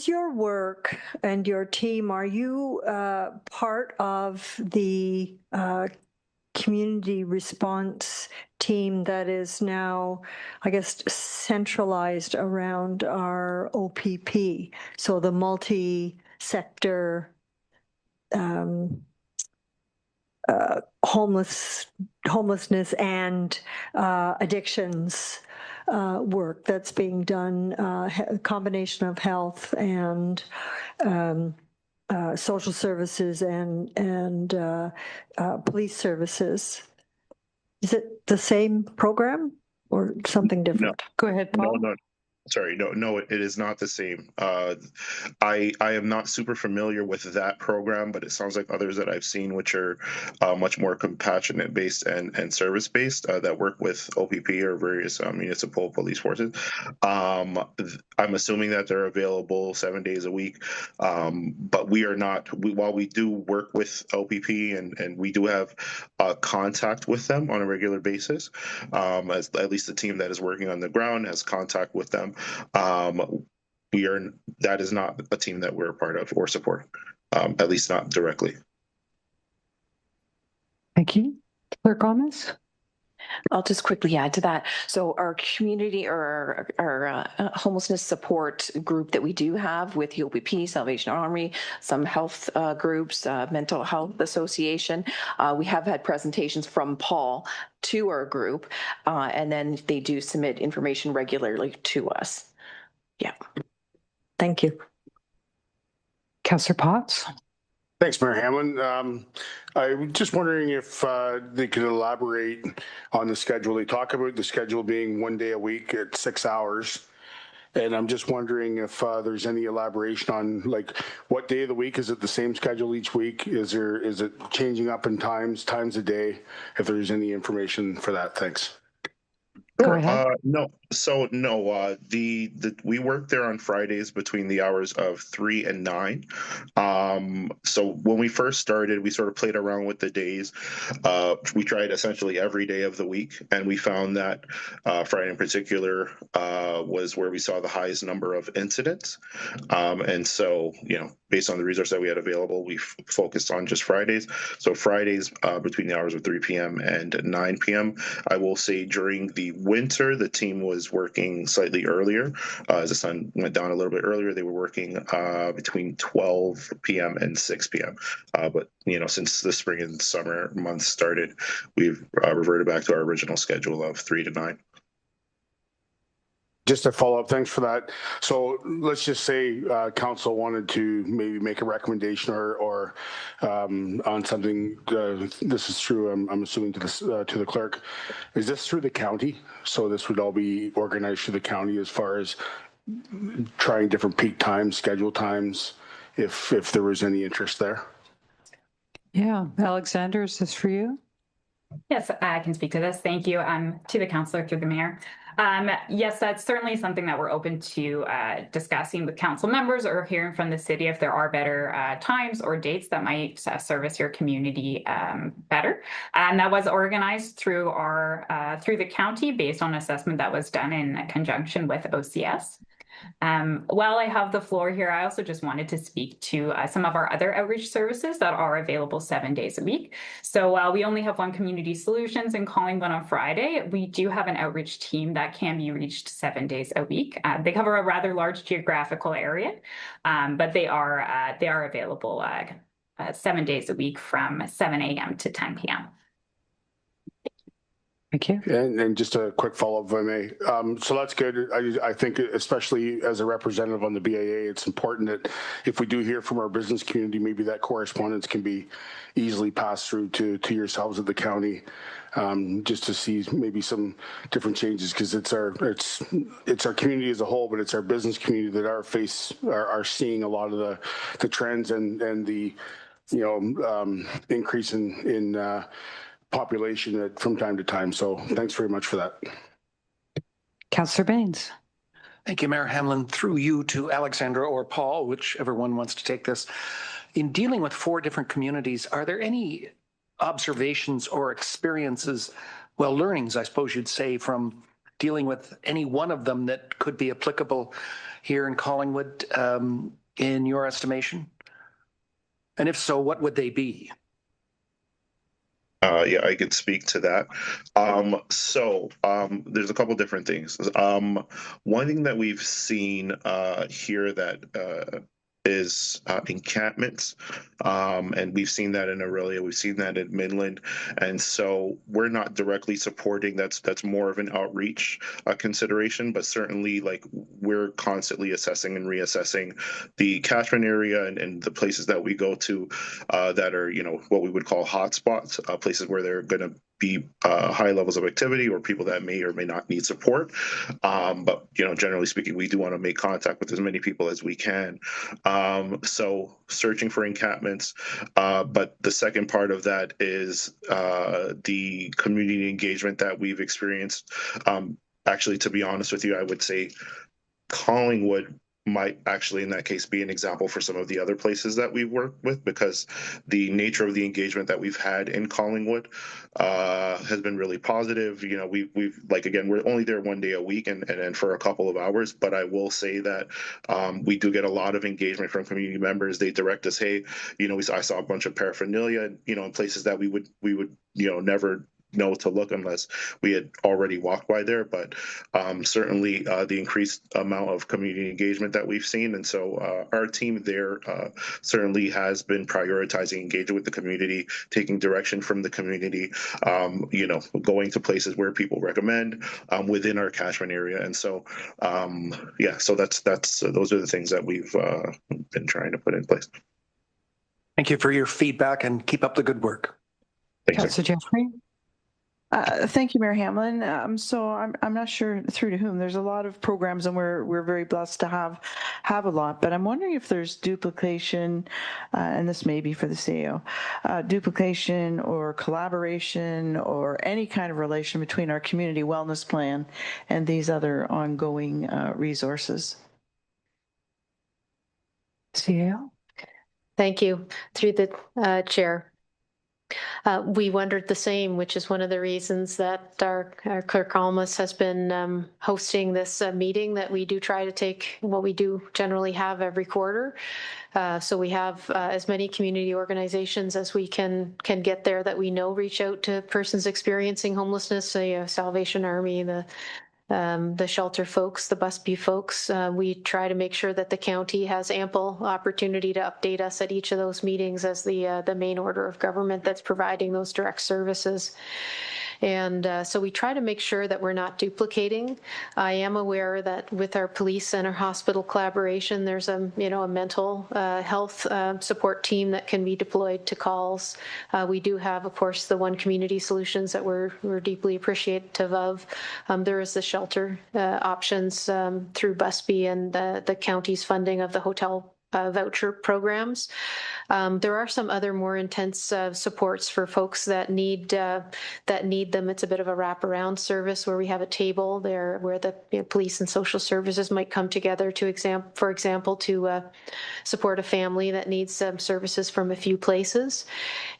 your work and your team, are you part of the community response team that is now, I guess, centralized around our OPP, so the multi-sector homelessness and addictions work that's being done, a combination of health and social services and police services. Is it the same program or something different? No. Go ahead, Paul. No, it is not the same. I am not super familiar with that program, but it sounds like others that I've seen, which are much more compassionate based and service based, that work with OPP or various municipal police forces. I'm assuming that they're available 7 days a week, but we are not. While we do work with OPP and we do have contact with them on a regular basis, as at least the team that is working on the ground has contact with them. That is not a team that we're a part of or support, at least not directly. Thank you. Clerk Gomez? I'll just quickly add to that. So our community or our homelessness support group that we do have with the OPP, Salvation Army, some health groups, Mental Health Association, we have had presentations from Paul to our group, and then they do submit information regularly to us. Yeah. Thank you. Councillor Potts? Thanks, Mayor Hamlin. I'm just wondering if they could elaborate on the schedule. They talk about the schedule being 1 day a week at 6 hours. And I'm just wondering if there's any elaboration on like what day of the week. Is it the same schedule each week? Is it changing up in times a day? If there's any information for that, thanks. Go ahead. No, So no, we work there on Fridays between the hours of 3 and 9. So when we first started, we sort of played around with the days. We tried essentially every day of the week, and we found that Friday in particular was where we saw the highest number of incidents. And so, based on the resource that we had available, we focused on just Fridays. So Fridays between the hours of 3 p.m. and 9 p.m. I will say during the winter, the team was working slightly earlier. As the sun went down a little bit earlier, they were working between 12 p.m. and 6 p.m. But since the spring and summer months started, we've reverted back to our original schedule of 3 to 9. Just a follow-up, thanks for that. So let's just say council wanted to maybe make a recommendation or on something. This is true, I'm assuming, to the clerk. Is this through the county? So this would all be organized through the county as far as trying different peak times, schedule times, if there was any interest there? Yeah, Alexander, is this for you? Yes, I can speak to this. Thank you. To the councillor through the mayor. Yes, that's certainly something that we're open to discussing with council members or hearing from the city if there are better times or dates that might service your community better. And that was organized through through the county based on assessment that was done in conjunction with OCS. While I have the floor here, I also just wanted to speak to some of our other outreach services that are available 7 days a week. So while we only have one Community Solutions in Collingwood on Friday, we do have an outreach team that can be reached 7 days a week. They cover a rather large geographical area, but they are available 7 days a week from 7 a.m. to 10 p.m. Thank you. And just a quick follow-up, if I may. So that's good. I think, especially as a representative on the BAA, it's important that if we do hear from our business community, maybe that correspondence can be easily passed through to yourselves at the county, just to see maybe some different changes, because it's our community as a whole, but it's our business community that are seeing a lot of the trends and the increase in population from time to time. So thanks very much for that. Councillor Baines. Thank you, Mayor Hamlin. Through you to Alexandra or Paul, whichever one wants to take this. In dealing with 4 different communities, are there any observations or experiences, learnings, I suppose you'd say, from dealing with any one of them that could be applicable here in Collingwood, in your estimation? And if so, what would they be? Yeah, I could speak to that. So there's a couple different things. One thing that we've seen here that is encampments, and we've seen that in Orillia, we've seen that in Midland, and so we're not directly supporting. That's more of an outreach consideration, but certainly we're constantly assessing and reassessing the catchment area and the places that we go to that are what we would call hotspots, places where they're going to be high levels of activity or people that may or may not need support. But generally speaking, we do want to make contact with as many people as we can. So searching for encampments. But the second part of that is the community engagement that we've experienced. Actually, to be honest with you, I would say Collingwood might actually in that case be an example for some of the other places that we've worked with, because the nature of the engagement that we've had in Collingwood has been really positive. We've again, we're only there 1 day a week and for a couple of hours, but I will say that we do get a lot of engagement from community members. They direct us, hey, I saw a bunch of paraphernalia, in places that we would never know to look unless we had already walked by there. But certainly the increased amount of community engagement that we've seen. And so our team there certainly has been prioritizing engagement with the community, taking direction from the community, going to places where people recommend within our catchment area. And so, so that's those are the things that we've been trying to put in place. Thank you for your feedback and keep up the good work. Councillor Jeffrey. Thank you, Mayor Hamlin. So I'm not sure through to whom. There's a lot of programs, and we're very blessed to have a lot. But I'm wondering if there's duplication, and this may be for the CAO, duplication or collaboration or any kind of relation between our community wellness plan and these other ongoing resources. CAO. Thank you. Through the chair. We wondered the same, which is one of the reasons that our clerk Almas has been hosting this meeting that we do try to take what we do generally have every quarter. So we have as many community organizations as we can get there that we know reach out to persons experiencing homelessness, Salvation Army, the shelter folks, the Busby folks. We try to make sure that the county has ample opportunity to update us at each of those meetings as the main order of government that's providing those direct services. And so we try to make sure that we're not duplicating. I am aware that with our police and our hospital collaboration, there's a mental health support team that can be deployed to calls. We do have, of course, the One Community Solutions that we're deeply appreciative of. There is the shelter options through Busby and the county's funding of the hotel voucher programs. There are some other more intense supports for folks that need them. It's a bit of a wraparound service where we have a table there where the police and social services might come together for example, to support a family that needs services from a few places.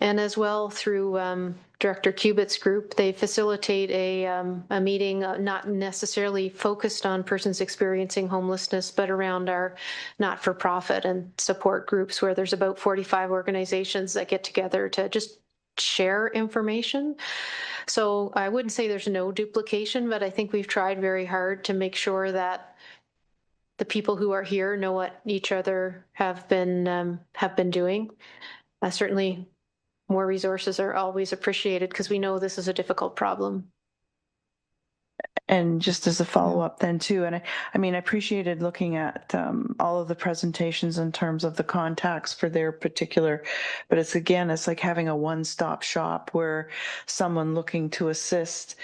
And as well through Director Cubitt's group, they facilitate a meeting not necessarily focused on persons experiencing homelessness, but around our not-for-profit and support groups where there's about 45 organizations that get together to just share information. So I wouldn't say there's no duplication, but I think we've tried very hard to make sure that the people who are here know what each other have been doing. Certainly, more resources are always appreciated because we know this is a difficult problem. And just as a follow-up then too, and I appreciated looking at all of the presentations in terms of the contacts for their particular, but it's like having a one-stop shop where someone looking to assist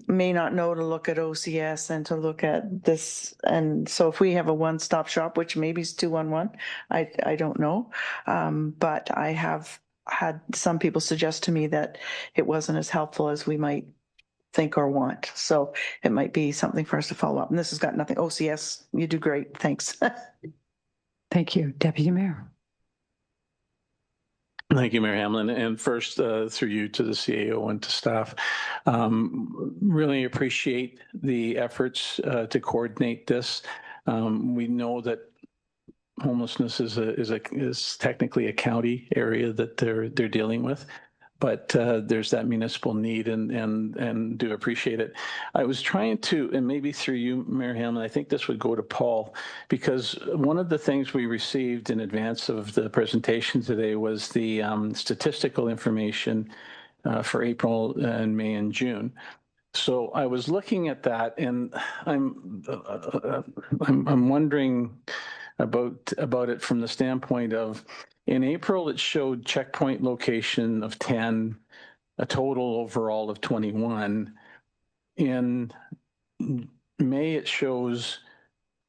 may not know to look at OCS and to look at this. And so if we have a one-stop shop, which maybe is 211, I don't know, but I have had some people suggest to me that it wasn't as helpful as we might think or want. So it might be something for us to follow up. And this has got nothing. OCS, you do great. Thanks. Thank you. Deputy Mayor. Thank you, Mayor Hamlin. And first, through you to the CAO and to staff, really appreciate the efforts to coordinate this. We know that homelessness is technically a county area that they're dealing with, but there's that municipal need and do appreciate it. I was trying to, and maybe through you, Mayor Hamlin, I think this would go to Paul, because one of the things we received in advance of the presentation today was the statistical information for April and May and June. So I was looking at that, and I'm wondering about it from the standpoint of, in April, it showed checkpoint location of 10, a total overall of 21. In May, it shows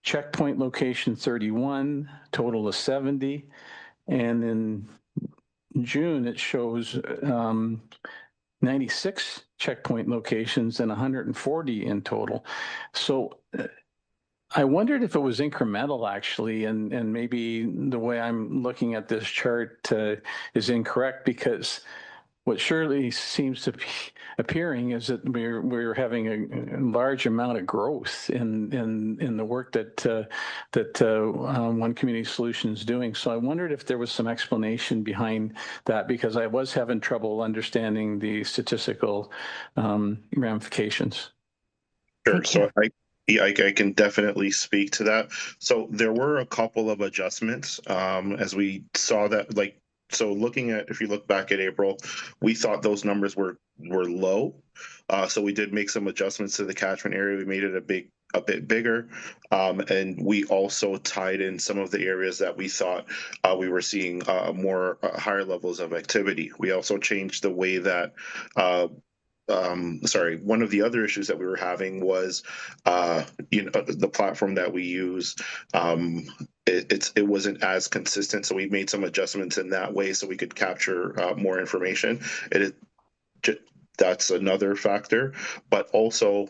checkpoint location 31, total of 70. And in June, it shows 96 checkpoint locations and 140 in total. So I wondered if it was incremental, actually, and maybe the way I'm looking at this chart is incorrect, because what surely seems to be appearing is that we're having a large amount of growth in the work that One Community Solutions is doing. So I wondered if there was some explanation behind that, because I was having trouble understanding the statistical ramifications. Sure. So I can definitely speak to that. So there were a couple of adjustments as we saw that, so looking at, if you look back at April, we thought those numbers were low. So we did make some adjustments to the catchment area. We made it a bit bigger. And we also tied in some of the areas that we thought we were seeing higher levels of activity. We also changed the way that one of the other issues that we were having was, the platform that we use, it wasn't as consistent. So we made some adjustments in that way so we could capture more information. That's another factor, but also,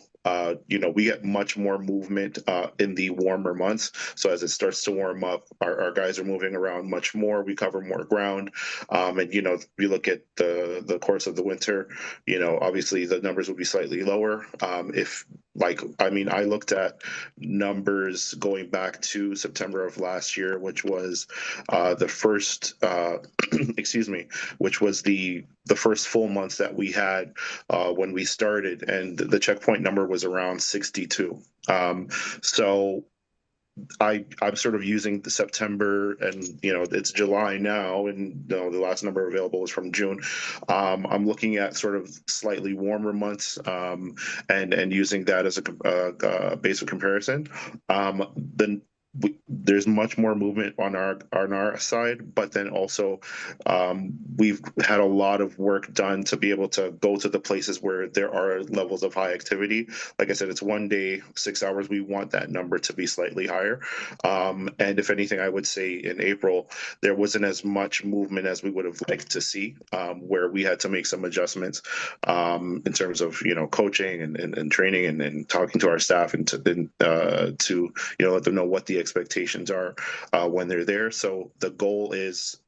we get much more movement in the warmer months. So as it starts to warm up, our guys are moving around much more. We cover more ground. And, we look at the course of the winter, obviously the numbers will be slightly lower. I looked at numbers going back to September of last year, which was the first, which was the first full months that we had when we started, and the checkpoint number was around 62. So I'm sort of using the September, and it's July now, and the last number available was from June. I'm looking at sort of slightly warmer months, and using that as a base of comparison. Then there's much more movement on our side, but then also we've had a lot of work done to be able to go to the places where there are levels of high activity. Like I said, it's 1 day, 6 hours. We want that number to be slightly higher. And if anything, I would say in April, there wasn't as much movement as we would have liked to see, where we had to make some adjustments in terms of, coaching and training and talking to our staff and to let them know what the expectations are when they're there. So the goal is,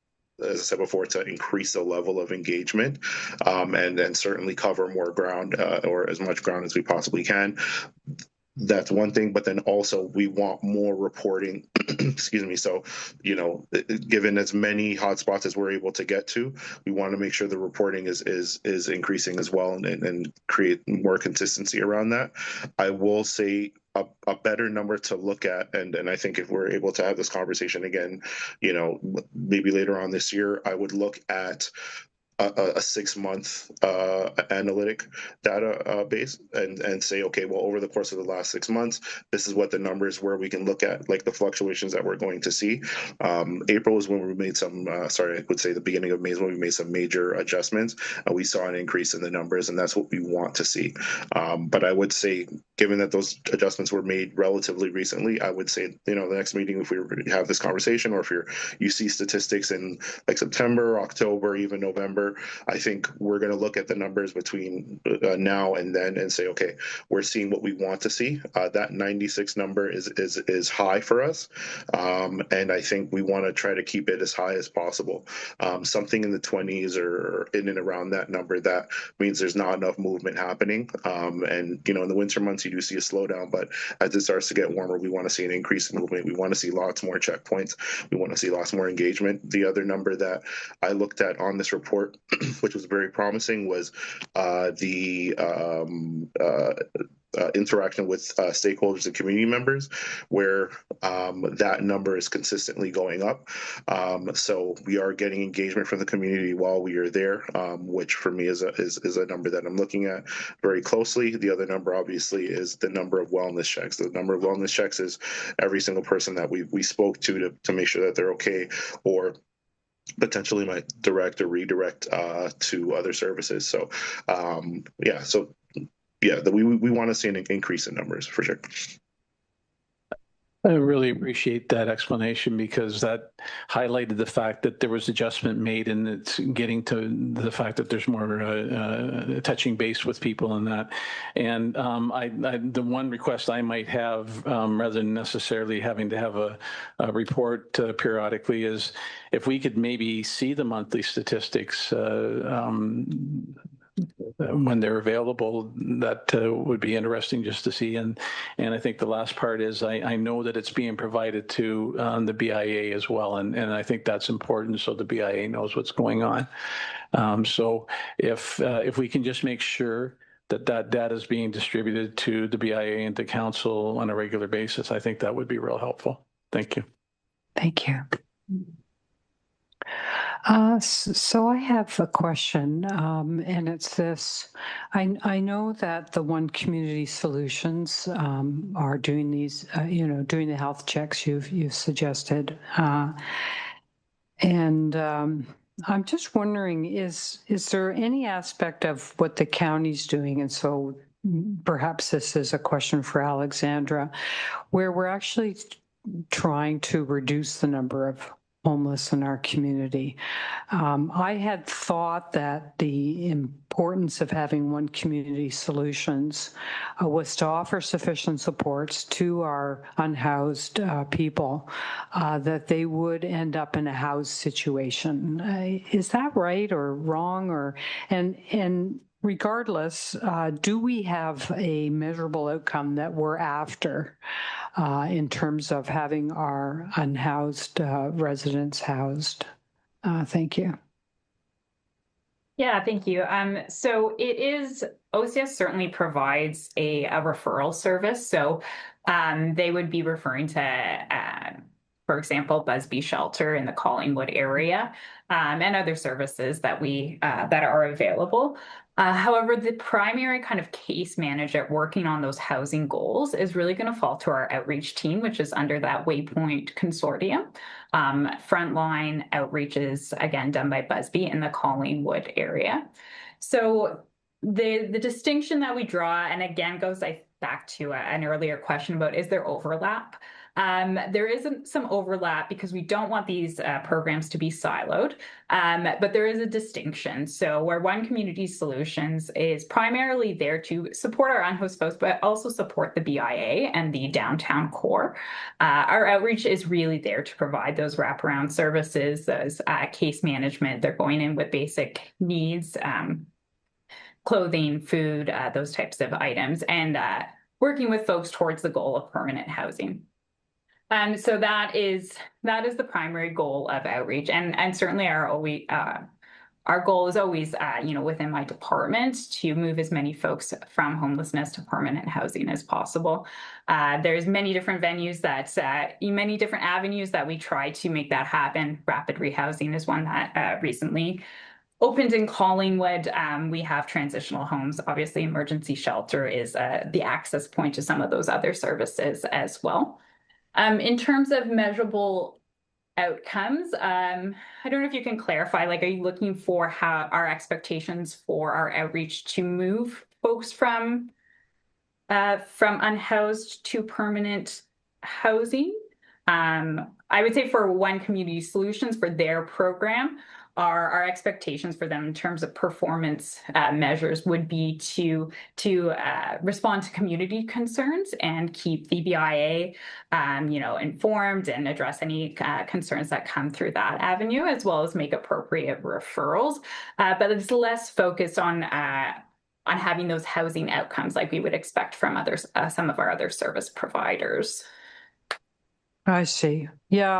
as I said before, to increase the level of engagement and then certainly cover more ground or as much ground as we possibly can. That's one thing, but then also we want more reporting. Excuse me. So, given as many hotspots as we're able to get to, we want to make sure the reporting is increasing as well and create more consistency around that. I will say a better number to look at, and I think if we're able to have this conversation again, maybe later on this year, I would look at a 6-month analytic data base and say, okay, well, over the course of the last 6 months, this is what the numbers where we can look at like the fluctuations that we're going to see. April is when we made some, I would say the beginning of May is when we made some major adjustments. We saw an increase in the numbers, and that's what we want to see. But I would say, given that those adjustments were made relatively recently, I would say, the next meeting, if we have this conversation, or if you see statistics in like September, October, even November, I think we're going to look at the numbers between now and then and say, okay, we're seeing what we want to see. That 96 number is high for us, and I think we want to try to keep it as high as possible. Something in the 20s or in and around that number, that means there's not enough movement happening. And in the winter months, you do see a slowdown, but as it starts to get warmer, we want to see an increase in movement. We want to see lots more checkpoints. We want to see lots more engagement. The other number that I looked at on this report, which was very promising, was the interaction with stakeholders and community members, where that number is consistently going up. So we are getting engagement from the community while we are there, which for me is a number that I'm looking at very closely. The other number, obviously, is the number of wellness checks. The number of wellness checks is every single person that we spoke to make sure that they're okay, or potentially might direct or redirect to other services. So we want to see an increase in numbers for sure. I really appreciate that explanation, because that highlighted the fact that there was adjustment made, and it's getting to the fact that there's more touching base with people and that. And the one request I might have, rather than necessarily having to have a report periodically, is if we could maybe see the monthly statistics when they're available. That would be interesting just to see. And I think the last part is I know that it's being provided to the BIA as well. And I think that's important, so the BIA knows what's going on. So if we can just make sure that data is being distributed to the BIA and to council on a regular basis, I think that would be real helpful. Thank you. Thank you. So I have a question, and it's this. I know that the One Community Solutions are doing these, doing the health checks you've suggested, and I'm just wondering, is there any aspect of what the county's doing, and so perhaps this is a question for Alexandra, where we're actually trying to reduce the number of homeless in our community? I had thought that the importance of having One Community Solutions was to offer sufficient supports to our unhoused people, that they would end up in a house situation. Is that right or wrong? Or and regardless, do we have a measurable outcome that we're after in terms of having our unhoused residents housed? Thank you. Yeah, thank you. So it is, OCS certainly provides a referral service. So they would be referring to, for example, Busby Shelter in the Collingwood area, and other services that that are available. However, the primary kind of case manager working on those housing goals is really going to fall to our outreach team, which is under that Waypoint Consortium. Frontline outreach is, again, done by Busby in the Collingwood area. So the distinction that we draw, and again, goes back to an earlier question about, is there overlap? There isn't some overlap because we don't want these programs to be siloed, but there is a distinction. So where One Community Solutions is primarily there to support our unhoused folks, but also support the BIA and the downtown core, our outreach is really there to provide those wraparound services, those case management. They're going in with basic needs, clothing, food, those types of items, and working with folks towards the goal of permanent housing. So that is the primary goal of outreach, and certainly our goal is always, within my department, to move as many folks from homelessness to permanent housing as possible. There's many different venues many different avenues that we try to make that happen. Rapid rehousing is one that recently opened in Collingwood. We have transitional homes. Obviously, emergency shelter is the access point to some of those other services as well. In terms of measurable outcomes, I don't know if you can clarify, are you looking for how our expectations for our outreach to move folks from unhoused to permanent housing? I would say for One Community Solutions, for their program, our expectations for them in terms of performance measures would be to respond to community concerns and keep the BIA, informed and address any concerns that come through that avenue, as well as make appropriate referrals. But it's less focused on having those housing outcomes like we would expect from some of our other service providers. I see. Yeah,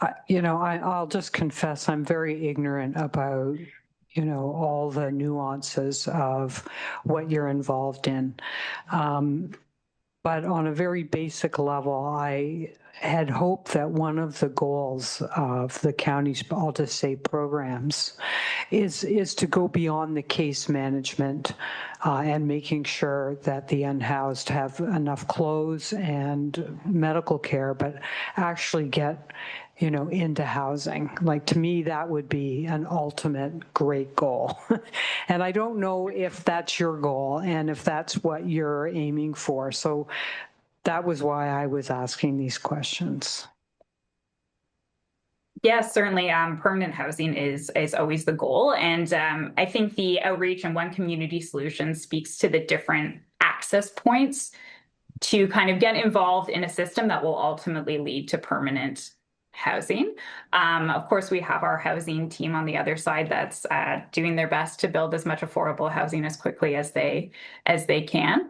I'll just confess I'm very ignorant about, all the nuances of what you're involved in. But on a very basic level, I had hoped that one of the goals of the county's, I'll just say, programs is to go beyond the case management and making sure that the unhoused have enough clothes and medical care, but actually get into housing. To me, that would be an ultimate great goal. And I don't know if that's your goal and if that's what you're aiming for. So that was why I was asking these questions. Yes, certainly. Permanent housing is always the goal. And I think the outreach and One Community Solution speaks to the different access points to kind of get involved in a system that will ultimately lead to permanent housing. Of course, we have our housing team on the other side that's doing their best to build as much affordable housing as quickly as they can.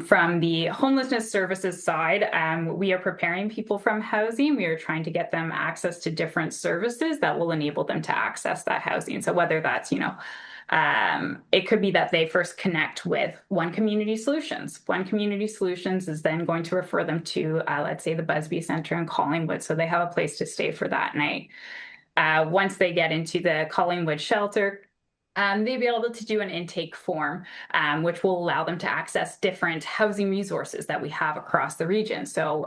From the homelessness services side, we are preparing people from housing. We are trying to get them access to different services that will enable them to access that housing. So whether that's, it could be that they first connect with One Community Solutions. One Community Solutions is then going to refer them to, let's say, the Busby Center in Collingwood, so they have a place to stay for that night. Once they get into the Collingwood shelter, they'll be able to do an intake form, which will allow them to access different housing resources that we have across the region. So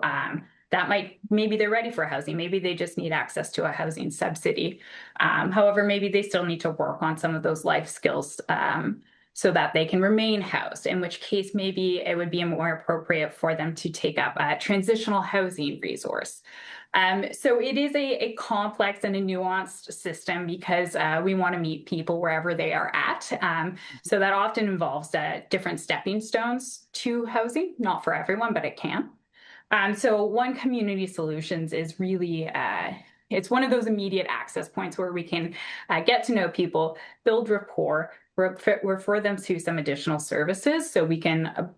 maybe they're ready for housing. Maybe they just need access to a housing subsidy. However, maybe they still need to work on some of those life skills so that they can remain housed, in which case maybe it would be more appropriate for them to take up a transitional housing resource. So it is a complex and a nuanced system because we want to meet people wherever they are at. So that often involves different stepping stones to housing, not for everyone, but it can. So One Community Solutions is really, it's one of those immediate access points where we can get to know people, build rapport, refer them to some additional services so we can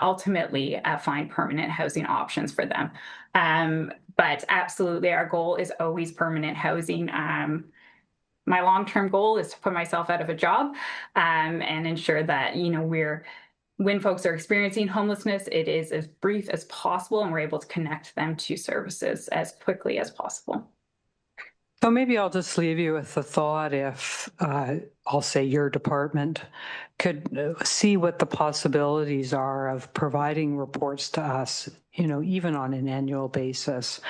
ultimately find permanent housing options for them. But absolutely, our goal is always permanent housing. My long-term goal is to put myself out of a job and ensure that, when folks are experiencing homelessness, it is as brief as possible and we're able to connect them to services as quickly as possible. So maybe I'll just leave you with the thought if, I'll say your department could see what the possibilities are of providing reports to us, even on an annual basis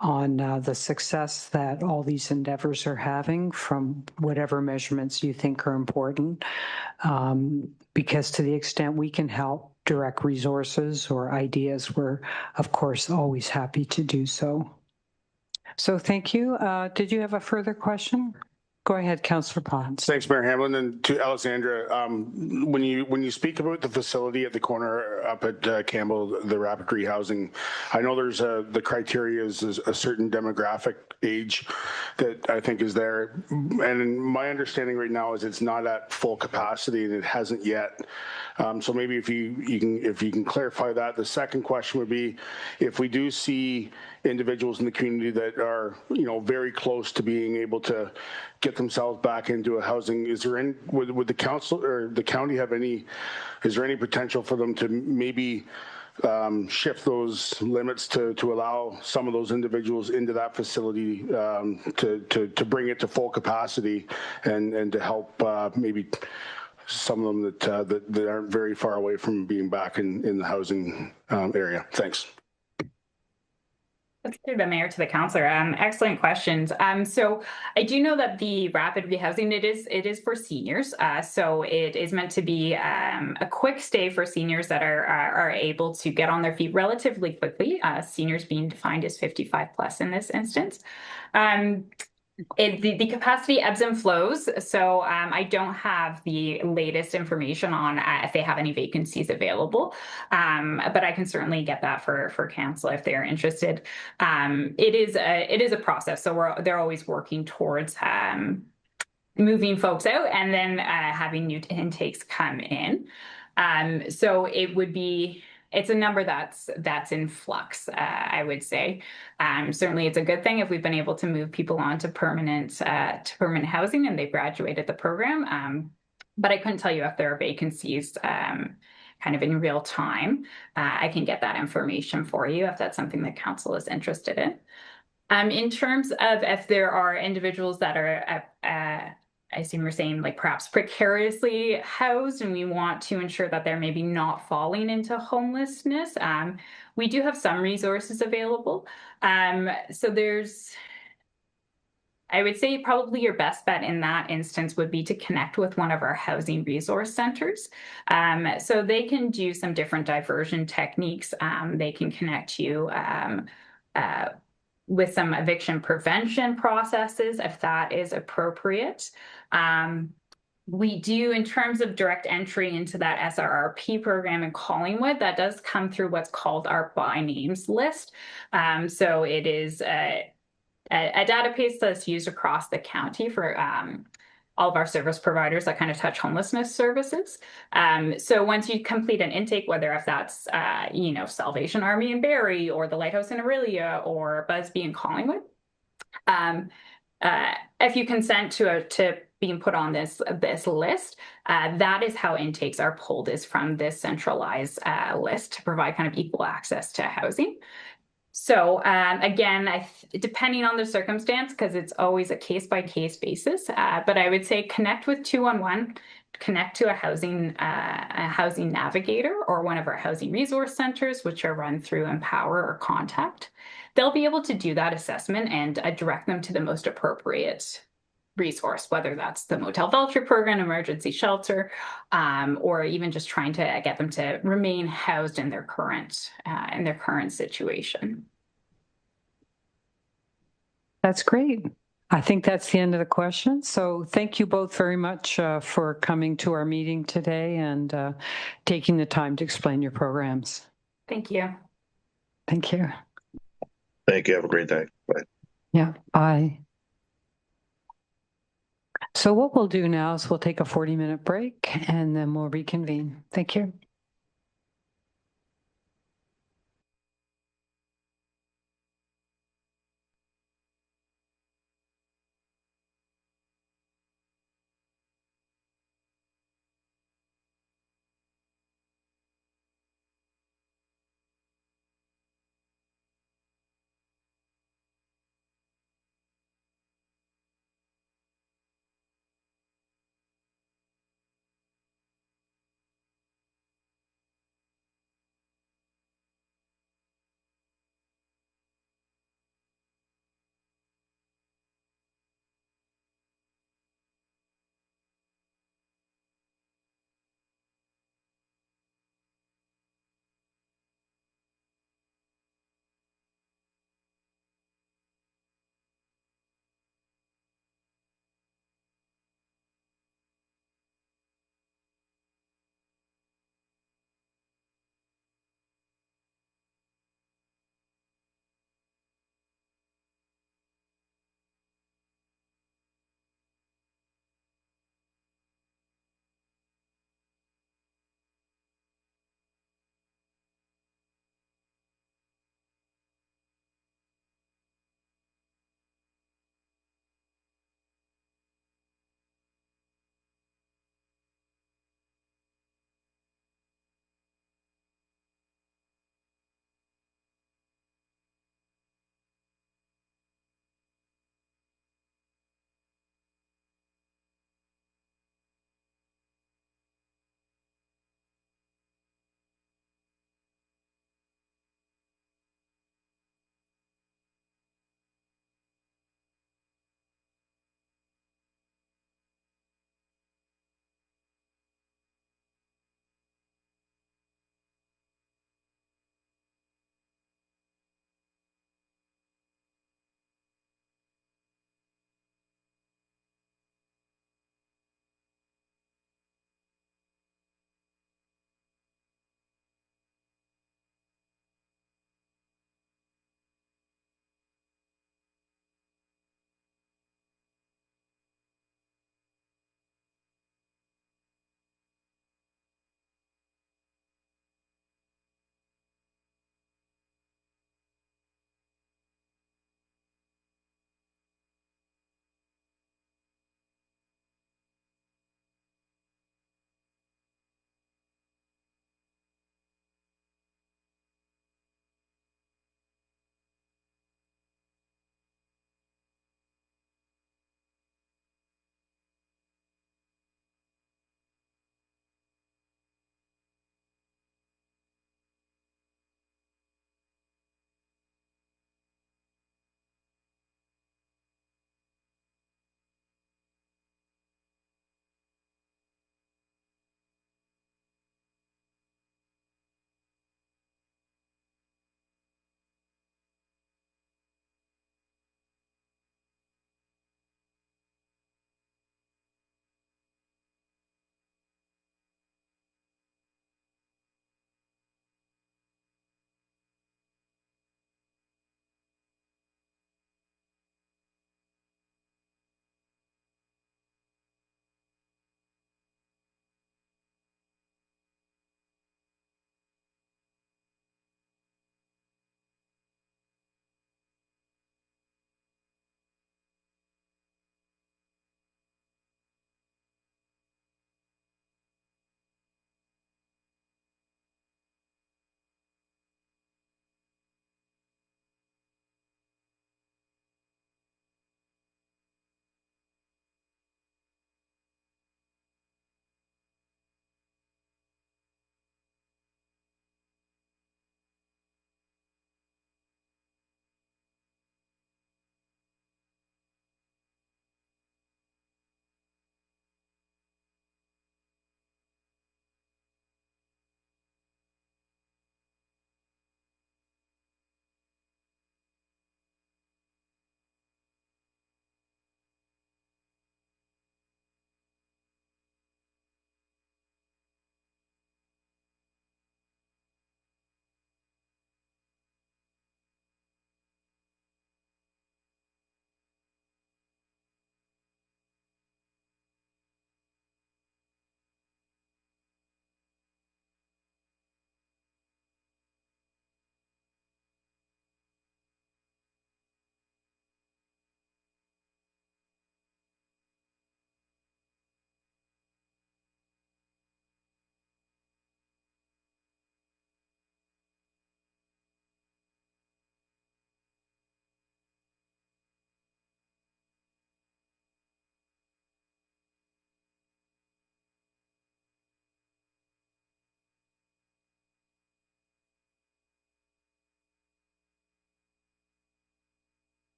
on the success that all these endeavors are having from whatever measurements you think are important. Because to the extent we can help direct resources or ideas, we're, of course, always happy to do so. So thank you. Did you have a further question? Go ahead, Councillor Pons. Thanks, Mayor Hamlin. And to Alexandra, when you speak about the facility at the corner up at Campbell, the rapid rehousing, I know there's the criteria is a certain demographic age that I think is there. And my understanding right now is it's not at full capacity and it hasn't yet. So maybe if you can clarify that. The second question would be, if we do see individuals in the community that are, very close to being able to get themselves back into a housing, is there any, would the council or the county have is there any potential for them to maybe shift those limits to allow some of those individuals into that facility to bring it to full capacity and to help maybe some of them that aren't very far away from being back in the housing area? Thanks. Let's give the mayor to the councillor. Excellent questions. So I do know that the rapid rehousing, it is for seniors. So it is meant to be a quick stay for seniors that are able to get on their feet relatively quickly. Seniors being defined as 55 plus in this instance. The capacity ebbs and flows, so I don't have the latest information on if they have any vacancies available, but I can certainly get that for council if they are interested. It is a process, so they're always working towards moving folks out and then having new intakes come in. So it would be. It's a number that's in flux, I would say. Certainly, it's a good thing if we've been able to move people on to permanent housing and they've graduated the program. But I couldn't tell you if there are vacancies kind of in real time. I can get that information for you if that's something that council is interested in. In terms of if there are individuals that are I assume you're saying like perhaps precariously housed and we want to ensure that they're maybe not falling into homelessness. We do have some resources available. So I would say probably your best bet in that instance would be to connect with one of our housing resource centers. So they can do some different diversion techniques. They can connect you with some eviction prevention processes if that is appropriate. We do, in terms of direct entry into that SRRP program in Collingwood, that does come through what's called our by names list. So it is a database that's used across the county for all of our service providers that kind of touch homelessness services. So once you complete an intake, whether if that's, Salvation Army in Barrie or the Lighthouse in Orillia or Busby in Collingwood, if you consent to being put on this list, that is how intakes are pulled, is from this centralized list to provide kind of equal access to housing. So again, depending on the circumstance, because it's always a case-by-case basis, but I would say connect with 211, connect to a housing navigator or one of our housing resource centers, which are run through Empower or Contact, they'll be able to do that assessment and direct them to the most appropriate resource, whether that's the motel voucher program, emergency shelter, or even just trying to get them to remain housed in their current situation. That's great. I think that's the end of the questions. So thank you both very much for coming to our meeting today and taking the time to explain your programs. Thank you. Thank you. Thank you. Have a great day. Bye. Yeah, bye. So what we'll do now is we'll take a 40-minute break and then we'll reconvene. Thank you.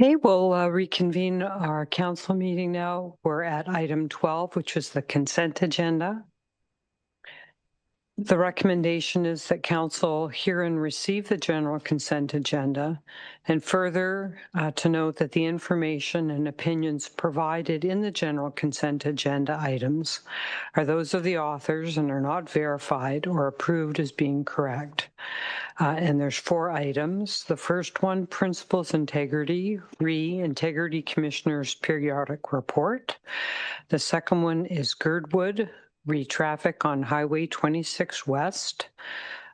Okay, we'll reconvene our council meeting now. We're at item 12, which is the consent agenda. The recommendation is that council hear and receive the general consent agenda, and further to note that the information and opinions provided in the general consent agenda items are those of the authors and are not verified or approved as being correct. And there's 4 items. The first one, Principals Integrity, Integrity Commissioner's Periodic Report. The second one is Girdwood, Traffic on Highway 26 West.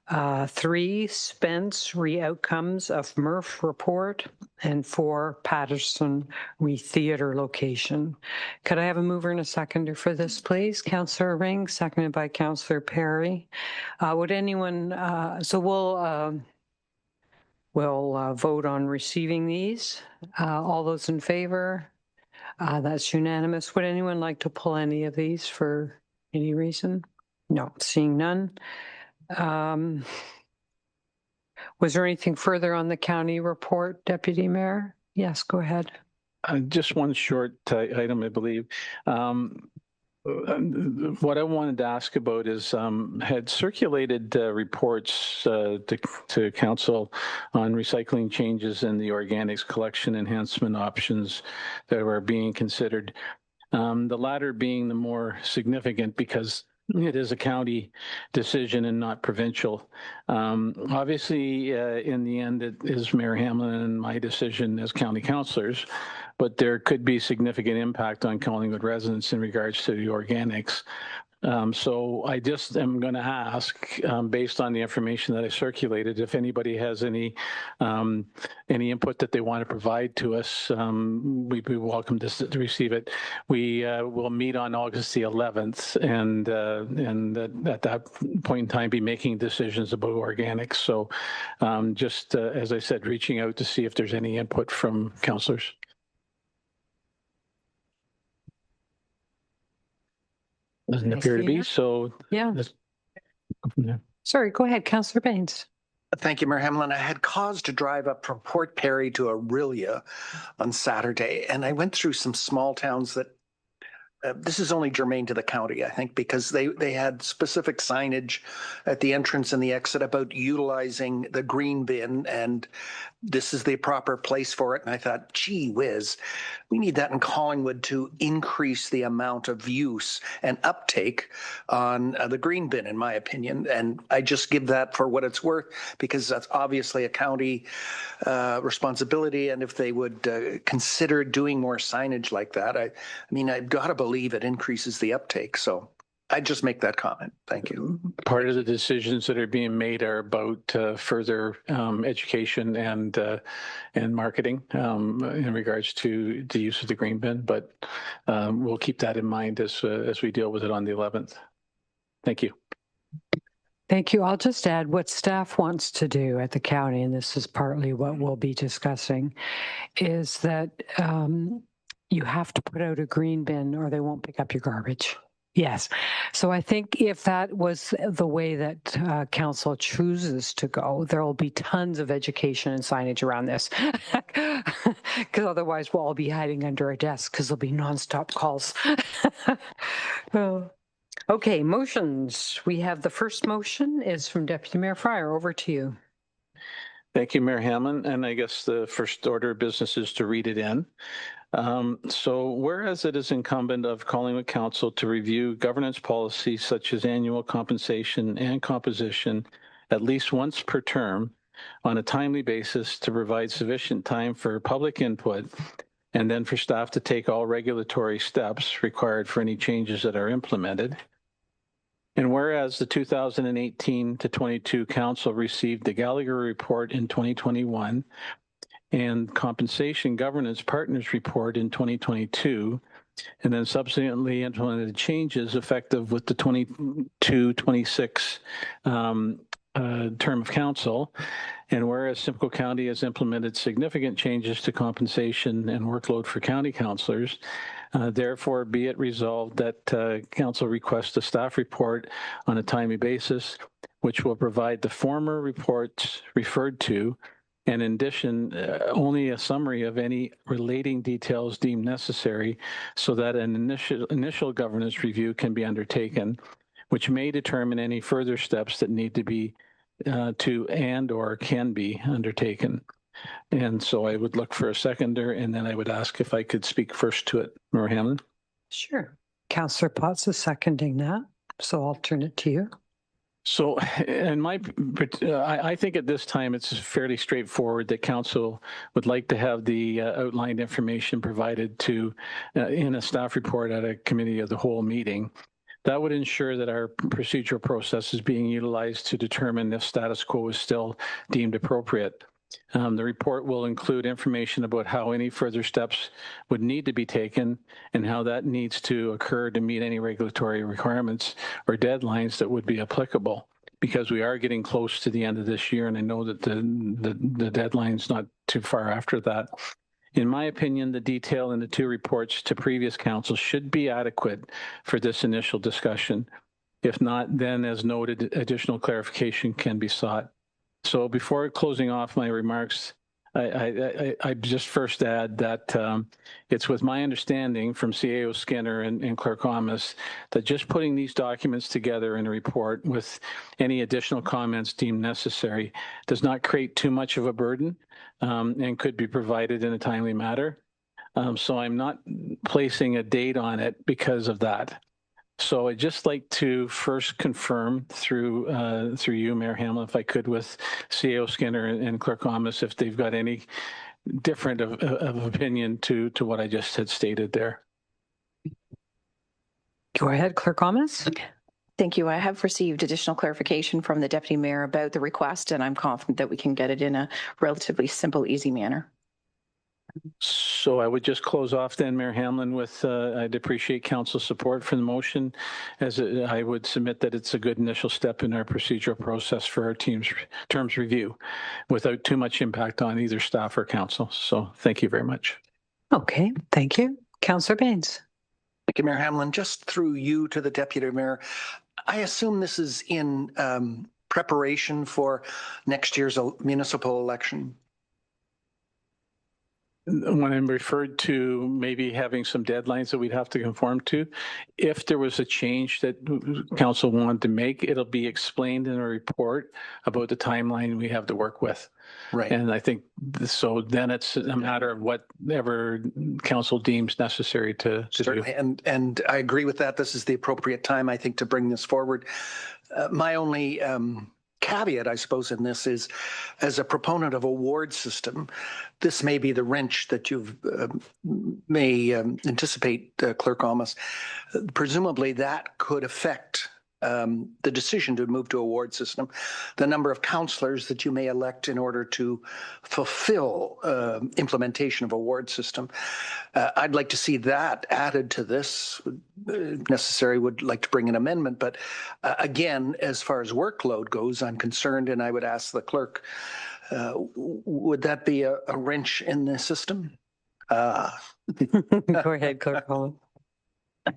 3, Spence, Outcomes of Murph Report. And 4, Patterson, Theater Location. Could I have a mover and a seconder for this, please? Councillor Ring, seconded by Councillor Perry. Would anyone, so we'll vote on receiving these. All those in favor? That's unanimous. Would anyone like to pull any of these for any reason? No, seeing none. Was there anything further on the county report, Deputy Mayor? Yes, go ahead. Just one short item, I believe. What I wanted to ask about is had circulated reports to council on recycling changes in the organics collection enhancement options that were being considered. The latter being the more significant because it is a county decision and not provincial. Obviously, in the end, it is Mayor Hamlin and my decision as county councillors, but there could be significant impact on Collingwood residents in regards to the organics. So I just am going to ask, based on the information that I circulated, if anybody has any input that they want to provide to us, we'd be welcome to receive it. We will meet on August the 11th, and at that point in time, be making decisions about organics. So just as I said, reaching out to see if there's any input from councillors. Doesn't appear to be, so yeah. Let's go from there. Sorry, go ahead, Councillor Baines. Thank you, Mayor Hamlin. I had cause to drive up from Port Perry to Aurelia on Saturday, and I went through some small towns that this is only germane to the county, I think, because they had specific signage at the entrance and the exit about utilizing the green bin, and this is the proper place for it. And I thought, gee whiz, we need that in Collingwood to increase the amount of use and uptake on the green bin, in my opinion. And I just give that for what it's worth, because that's obviously a county responsibility. And if they would consider doing more signage like that, I mean, I've got to believe it increases the uptake. So I just make that comment. Thank you. Part of the decisions that are being made are about further education and marketing in regards to the use of the green bin, but we'll keep that in mind as we deal with it on the 11th. Thank you. Thank you. I'll just add what staff wants to do at the county, and this is partly what we'll be discussing, is that you have to put out a green bin or they won't pick up your garbage. Yes. So I think if that was the way that council chooses to go, there will be tons of education and signage around this, because otherwise we'll all be hiding under our desks because there'll be nonstop calls. Okay, motions. We have the first motion is from Deputy Mayor Fryer. Over to you. Thank you, Mayor Hamlin. And I guess the first order of business is to read it in. So whereas it is incumbent of Collingwood Council to review governance policies such as annual compensation and composition at least once per term on a timely basis to provide sufficient time for public input, and then for staff to take all regulatory steps required for any changes that are implemented. And whereas the 2018 to 22 Council received the Gallagher Report in 2021 and Compensation Governance Partners Report in 2022, and then subsequently implemented changes effective with the 22-26 term of council. And whereas Simcoe County has implemented significant changes to compensation and workload for county councillors, therefore be it resolved that council requests a staff report on a timely basis, which will provide the former reports referred to And in addition, only a summary of any relating details deemed necessary so that an initial governance review can be undertaken, which may determine any further steps that need to be or can be undertaken. And so I would look for a seconder, and then I would ask if I could speak first to it. Mayor Hamlin? Sure. Councillor Potts is seconding that, so I'll turn it to you. So, I think at this time it's fairly straightforward that council would like to have the outlined information provided to in a staff report at a committee of the whole meeting. That would ensure that our procedural process is being utilized to determine if status quo is still deemed appropriate. The report will include information about how any further steps would need to be taken and how that needs to occur to meet any regulatory requirements or deadlines that would be applicable, because we are getting close to the end of this year, and I know that the deadline's not too far after that. In my opinion, the detail in the two reports to previous council should be adequate for this initial discussion. If not, then as noted, additional clarification can be sought. So before closing off my remarks, I just first add that it's with my understanding from CAO Skinner and Clerk Amos that just putting these documents together in a report with any additional comments deemed necessary does not create too much of a burden and could be provided in a timely manner. So I'm not placing a date on it because of that. So I'd just like to first confirm through you, Mayor Hamlin, if I could, with CAO Skinner and Clerk Amos, if they've got any different of opinion to what I just had stated there. Go ahead, Clerk Amos. Thank you. I have received additional clarification from the Deputy Mayor about the request, and I'm confident that we can get it in a relatively simple, easy manner. So I would just close off then, Mayor Hamlin, with I'd appreciate council support for the motion, as I would submit that it's a good initial step in our procedural process for our terms review without too much impact on either staff or council. So thank you very much. Okay, thank you. Councillor Baines. Thank you, Mayor Hamlin. Just through you to the Deputy Mayor, I assume this is in preparation for next year's municipal election. When I'm referred to maybe having some deadlines that we'd have to conform to, if there was a change that council wanted to make, it'll be explained in a report about the timeline we have to work with. Right. And I think so then it's a matter of whatever council deems necessary to Certainly. do. And I agree with that. This is the appropriate time, I think, to bring this forward. My only caveat, I suppose, in this is, as a proponent of award system, this may be the wrench that you may anticipate, Clerk Amos. Presumably that could affect the decision to move to award system, the number of councillors that you may elect in order to fulfill implementation of award system. I'd like to see that added to this. If necessary, would like to bring an amendment. But again, as far as workload goes, I'm concerned, and I would ask the clerk, would that be a wrench in the system? Go ahead, Clerk Holland.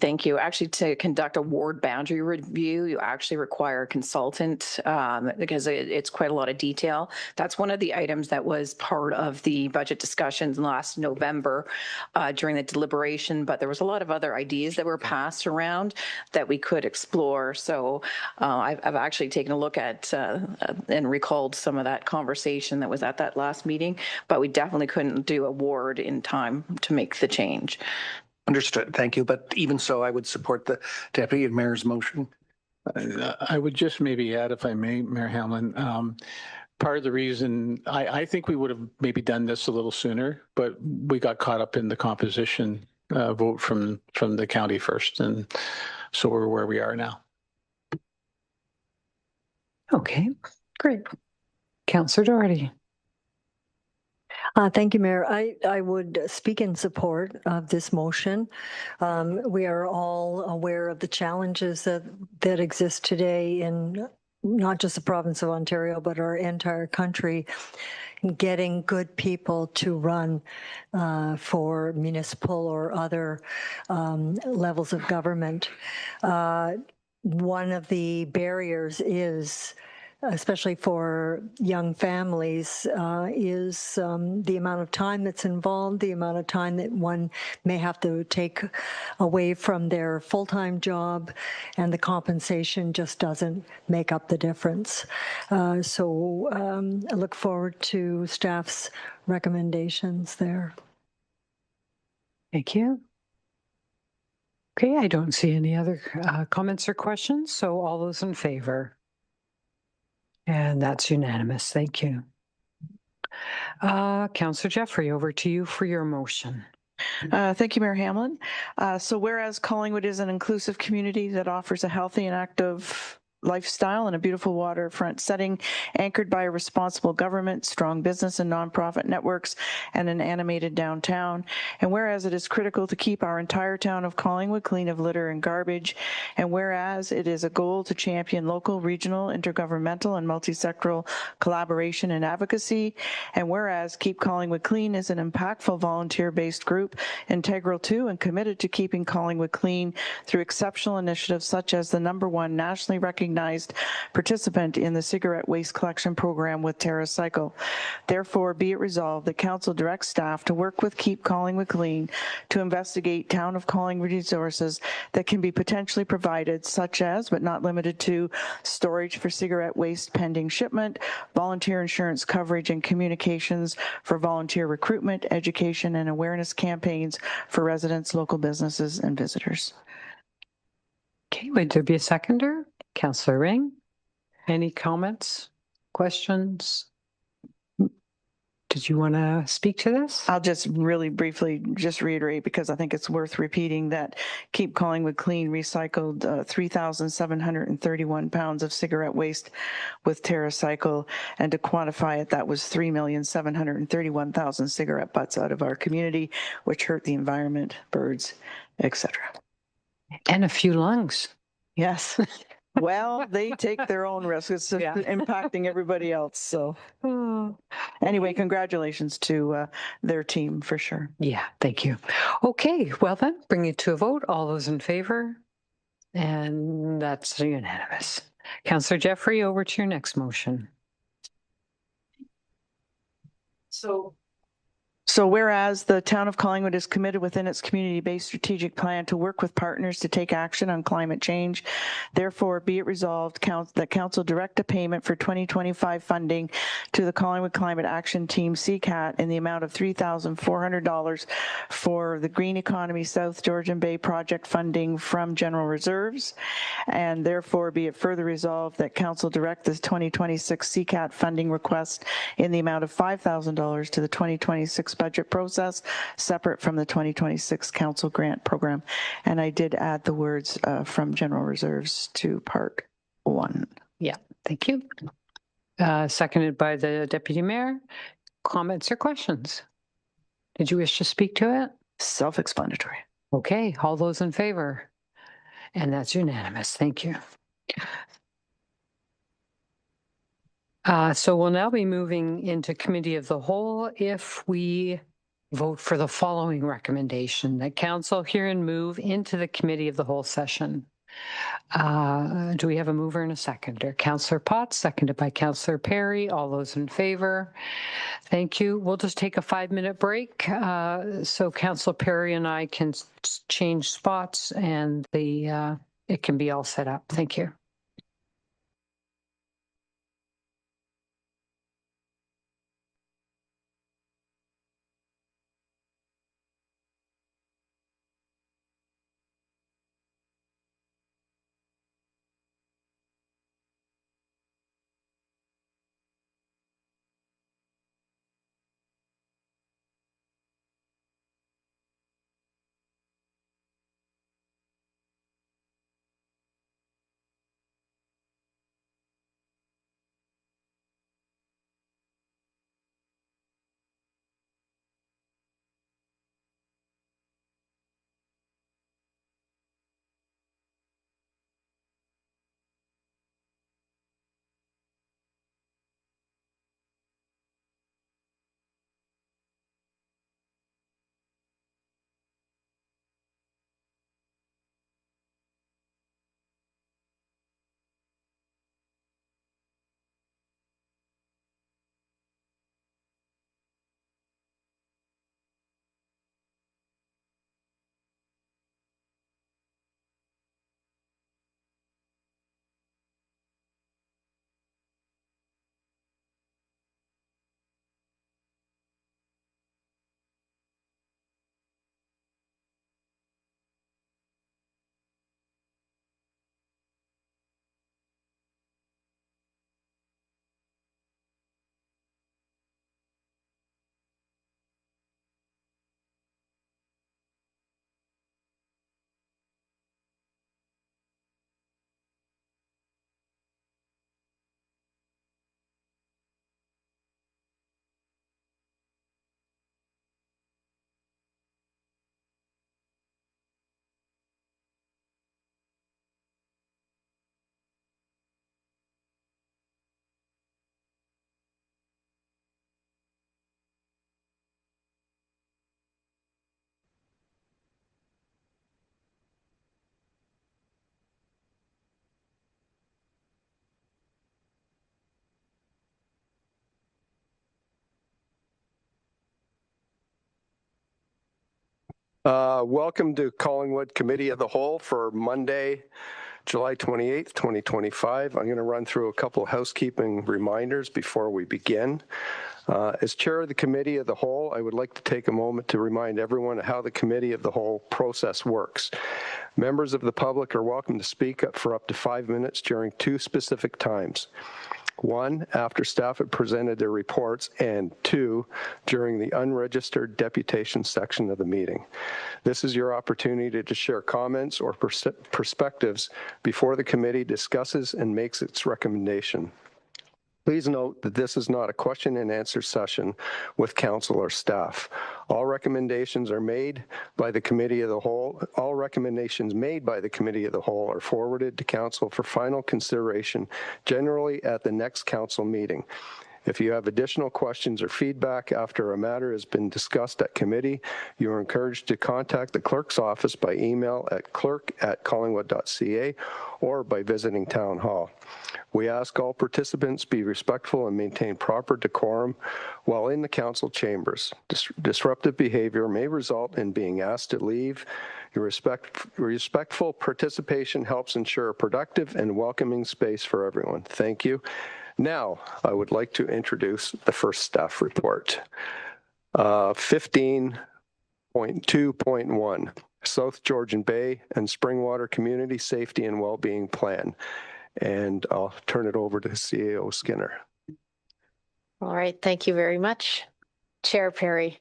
Thank you. Actually, to conduct a ward boundary review, you actually require a consultant because it's quite a lot of detail. That's one of the items that was part of the budget discussions last November during the deliberation, but there was a lot of other ideas that were passed around that we could explore. So I've actually taken a look at and recalled some of that conversation that was at that last meeting, but we definitely couldn't do a ward in time to make the change. Understood. Thank you. But even so, I would support the Deputy Mayor's motion. I would just maybe add, if I may, Mayor Hamlin, part of the reason I think we would have maybe done this a little sooner, but we got caught up in the composition vote from the county first. And so we're where we are now. Okay, great. Councillor Doherty. Thank you, Mayor. I would speak in support of this motion. We are all aware of the challenges that exist today in not just the province of Ontario, but our entire country, in getting good people to run for municipal or other levels of government. One of the barriers is especially for young families, is the amount of time that's involved, the amount of time that one may have to take away from their full-time job, and the compensation just doesn't make up the difference. So I look forward to staff's recommendations there. Thank you. Okay, I don't see any other comments or questions, so all those in favor? And that's unanimous. Thank you. Councillor Jeffrey, over to you for your motion. Thank you, Mayor Hamlin. So whereas Collingwood is an inclusive community that offers a healthy and active lifestyle and a beautiful waterfront setting anchored by a responsible government, strong business and nonprofit networks, and an animated downtown. And whereas it is critical to keep our entire town of Collingwood clean of litter and garbage, and whereas it is a goal to champion local, regional, intergovernmental, and multi-sectoral collaboration and advocacy, and whereas Keep Collingwood Clean is an impactful volunteer-based group integral to and committed to keeping Collingwood clean through exceptional initiatives such as the #1 nationally recognized participant in the cigarette waste collection program with TerraCycle. Therefore, be it resolved that Council directs staff to work with Keep Collingwood Clean to investigate Town of Collingwood resources that can be potentially provided, such as, but not limited to, storage for cigarette waste pending shipment, volunteer insurance coverage and communications for volunteer recruitment, education and awareness campaigns for residents, local businesses, and visitors. Okay, would there be a seconder? Councillor Ring, any comments, questions? Did you want to speak to this? I'll just really briefly just reiterate, because I think it's worth repeating, that Keep Collingwood Clean recycled 3,731 pounds of cigarette waste with TerraCycle, and to quantify it, that was 3,731,000 cigarette butts out of our community, which hurt the environment, birds, etc. And a few lungs. Yes. Well, they take their own risks. It's impacting everybody else. So anyway, congratulations to their team for sure. Yeah, thank you. Okay, well then, bring it to a vote. All those in favor? And that's unanimous. Councillor Jeffrey, over to your next motion. So whereas the town of Collingwood is committed within its community-based strategic plan to work with partners to take action on climate change, therefore be it resolved that Council direct a payment for 2025 funding to the Collingwood Climate Action Team CCAT in the amount of $3,400 for the Green Economy South Georgian Bay project funding from general reserves, and therefore be it further resolved that Council direct the 2026 CCAT funding request in the amount of $5,000 to the 2026 budget process, separate from the 2026 council grant program. And I did add the words from general reserves to part 1. Yeah, thank you. Seconded by the Deputy Mayor. Comments or questions? Did you wish to speak to it? Self-explanatory. Okay, all those in favor? And that's unanimous. Thank you. So we'll now be moving into Committee of the Whole if we vote for the following recommendation, that Council hear and move into the Committee of the Whole session. Do we have a mover and a seconder? Councillor Potts, seconded by Councillor Perry. All those in favor? Thank you. We'll just take a 5-minute break so Councillor Perry and I can change spots and it can be all set up. Thank you. Welcome to Collingwood Committee of the Whole for Monday, July 28th, 2025. I'm going to run through a couple of housekeeping reminders before we begin. As chair of the Committee of the Whole, I would like to take a moment to remind everyone how the Committee of the Whole process works. Members of the public are welcome to speak up for up to 5 minutes during 2 specific times. 1, after staff have presented their reports, and 2, during the unregistered deputation section of the meeting. This is your opportunity to share comments or perspectives before the committee discusses and makes its recommendation. Please note that this is not a question and answer session with council or staff. All recommendations are made by the Committee of the Whole. All recommendations made by the Committee of the Whole are forwarded to council for final consideration, generally at the next council meeting. If you have additional questions or feedback after a matter has been discussed at committee, you are encouraged to contact the clerk's office by email at clerk@collingwood.ca or by visiting Town Hall. We ask all participants be respectful and maintain proper decorum while in the council chambers. Disruptive behavior may result in being asked to leave. Your respectful participation helps ensure a productive and welcoming space for everyone. Thank you. Now, I would like to introduce the first staff report. 15.2.1, South Georgian Bay and Springwater Community Safety and Wellbeing Plan. And I'll turn it over to CAO Skinner. All right, thank you very much, Chair Perry.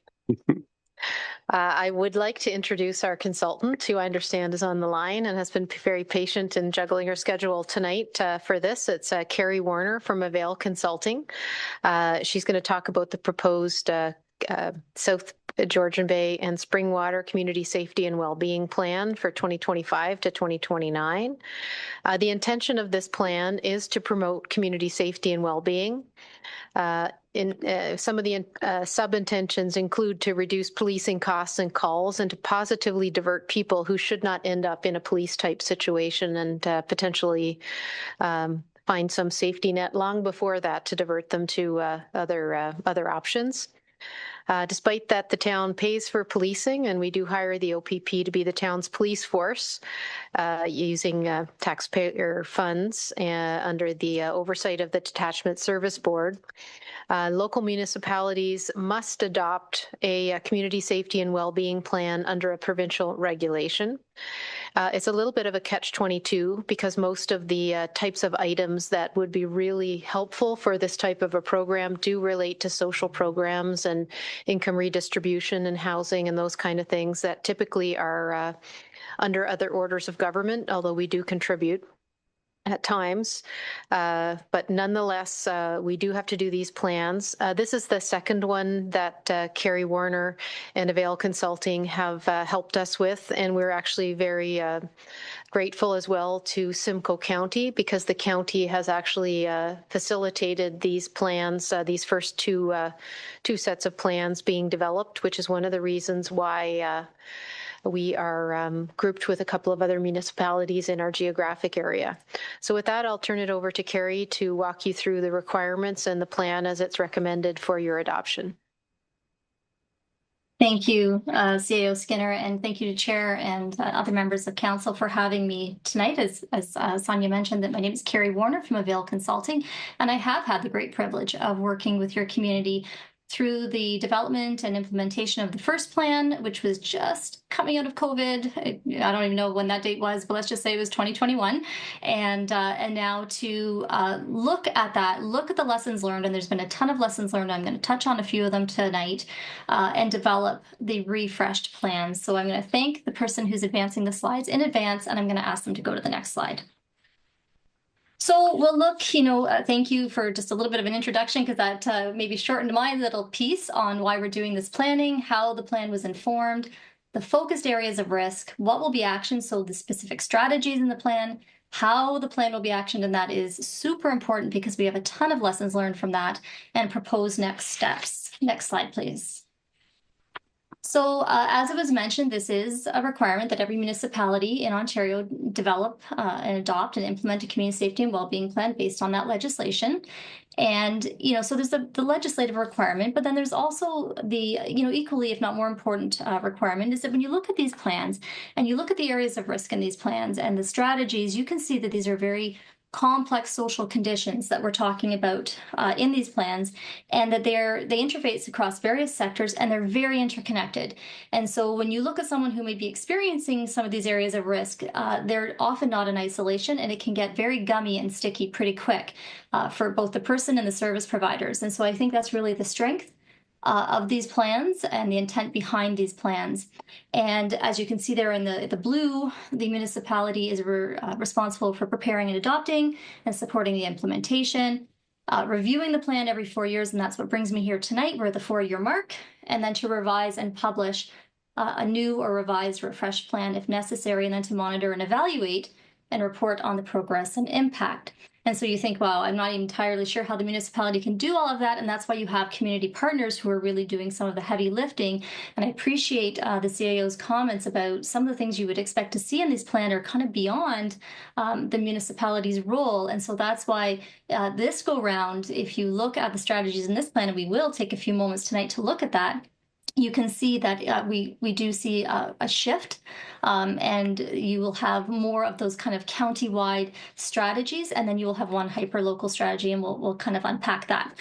I would like to introduce our consultant, who I understand is on the line and has been very patient in juggling her schedule tonight for this. It's Carrie Warner from Avail Consulting. She's going to talk about the proposed South Georgian Bay and Springwater Community Safety and Wellbeing Plan for 2025 to 2029. The intention of this plan is to promote community safety and well-being. Some of the sub-intentions include to reduce policing costs and calls and to positively divert people who should not end up in a police-type situation and potentially find some safety net long before that to divert them to other options. Despite that, the town pays for policing, and we do hire the OPP to be the town's police force using taxpayer funds under the oversight of the Detachment Service Board. Local municipalities must adopt a community safety and well-being plan under a provincial regulation. It's a little bit of a catch-22 because most of the types of items that would be really helpful for this type of a program do relate to social programs and income redistribution and housing and those kind of things that typically are under other orders of government, although we do contribute at times, but nonetheless, we do have to do these plans. This is the second one that Carrie Warner and Avail Consulting have helped us with, and we're actually very grateful as well to Simcoe County because the county has actually facilitated these plans, these first two sets of plans being developed, which is one of the reasons why we are grouped with a couple of other municipalities in our geographic area. So with that, I'll turn it over to Carrie to walk you through the requirements and the plan as it's recommended for your adoption. Thank you, CAO Skinner, and thank you to Chair and other members of Council for having me tonight. As Sonia mentioned, that my name is Carrie Warner from Avail Consulting, and I have had the great privilege of working with your community through the development and implementation of the first plan, which was just coming out of COVID. I don't even know when that date was, but let's just say it was 2021. And now to look at that, look at the lessons learned, and there's been a ton of lessons learned. I'm going to touch on a few of them tonight and develop the refreshed plans. So I'm going to thank the person who's advancing the slides in advance, and I'm going to ask them to go to the next slide. So we'll look, thank you for just a little bit of an introduction because that maybe shortened my little piece on why we're doing this planning, how the plan was informed, the focused areas of risk, what will be actioned, so the specific strategies in the plan, how the plan will be actioned, and that is super important because we have a ton of lessons learned from that and proposed next steps. Next slide, please. So as it was mentioned, this is a requirement that every municipality in Ontario develop and adopt and implement a community safety and wellbeing plan based on that legislation. And, so there's the legislative requirement, but then there's also the, equally, if not more important requirement is that when you look at these plans and you look at the areas of risk in these plans and the strategies, you can see that these are very complex social conditions that we're talking about in these plans, and that they interface across various sectors and they're very interconnected. And so when you look at someone who may be experiencing some of these areas of risk, they're often not in isolation, and it can get very gummy and sticky pretty quick for both the person and the service providers. And so I think that's really the strength of these plans and the intent behind these plans. And as you can see there in the blue, the municipality is responsible for preparing and adopting and supporting the implementation, reviewing the plan every 4 years, and that's what brings me here tonight. We're at the 4-year mark, and then to revise and publish a new or revised, refreshed plan if necessary, and then to monitor and evaluate and report on the progress and impact. And so you think, wow, I'm not even entirely sure how the municipality can do all of that. And that's why you have community partners who are really doing some of the heavy lifting. And I appreciate the CAO's comments about some of the things you would expect to see in this plan are kind of beyond the municipality's role. And so that's why this go round, if you look at the strategies in this plan, and we will take a few moments tonight to look at that, you can see that we do see a shift, and you will have more of those kind of county-wide strategies, and then you will have one hyper-local strategy, and we'll kind of unpack that.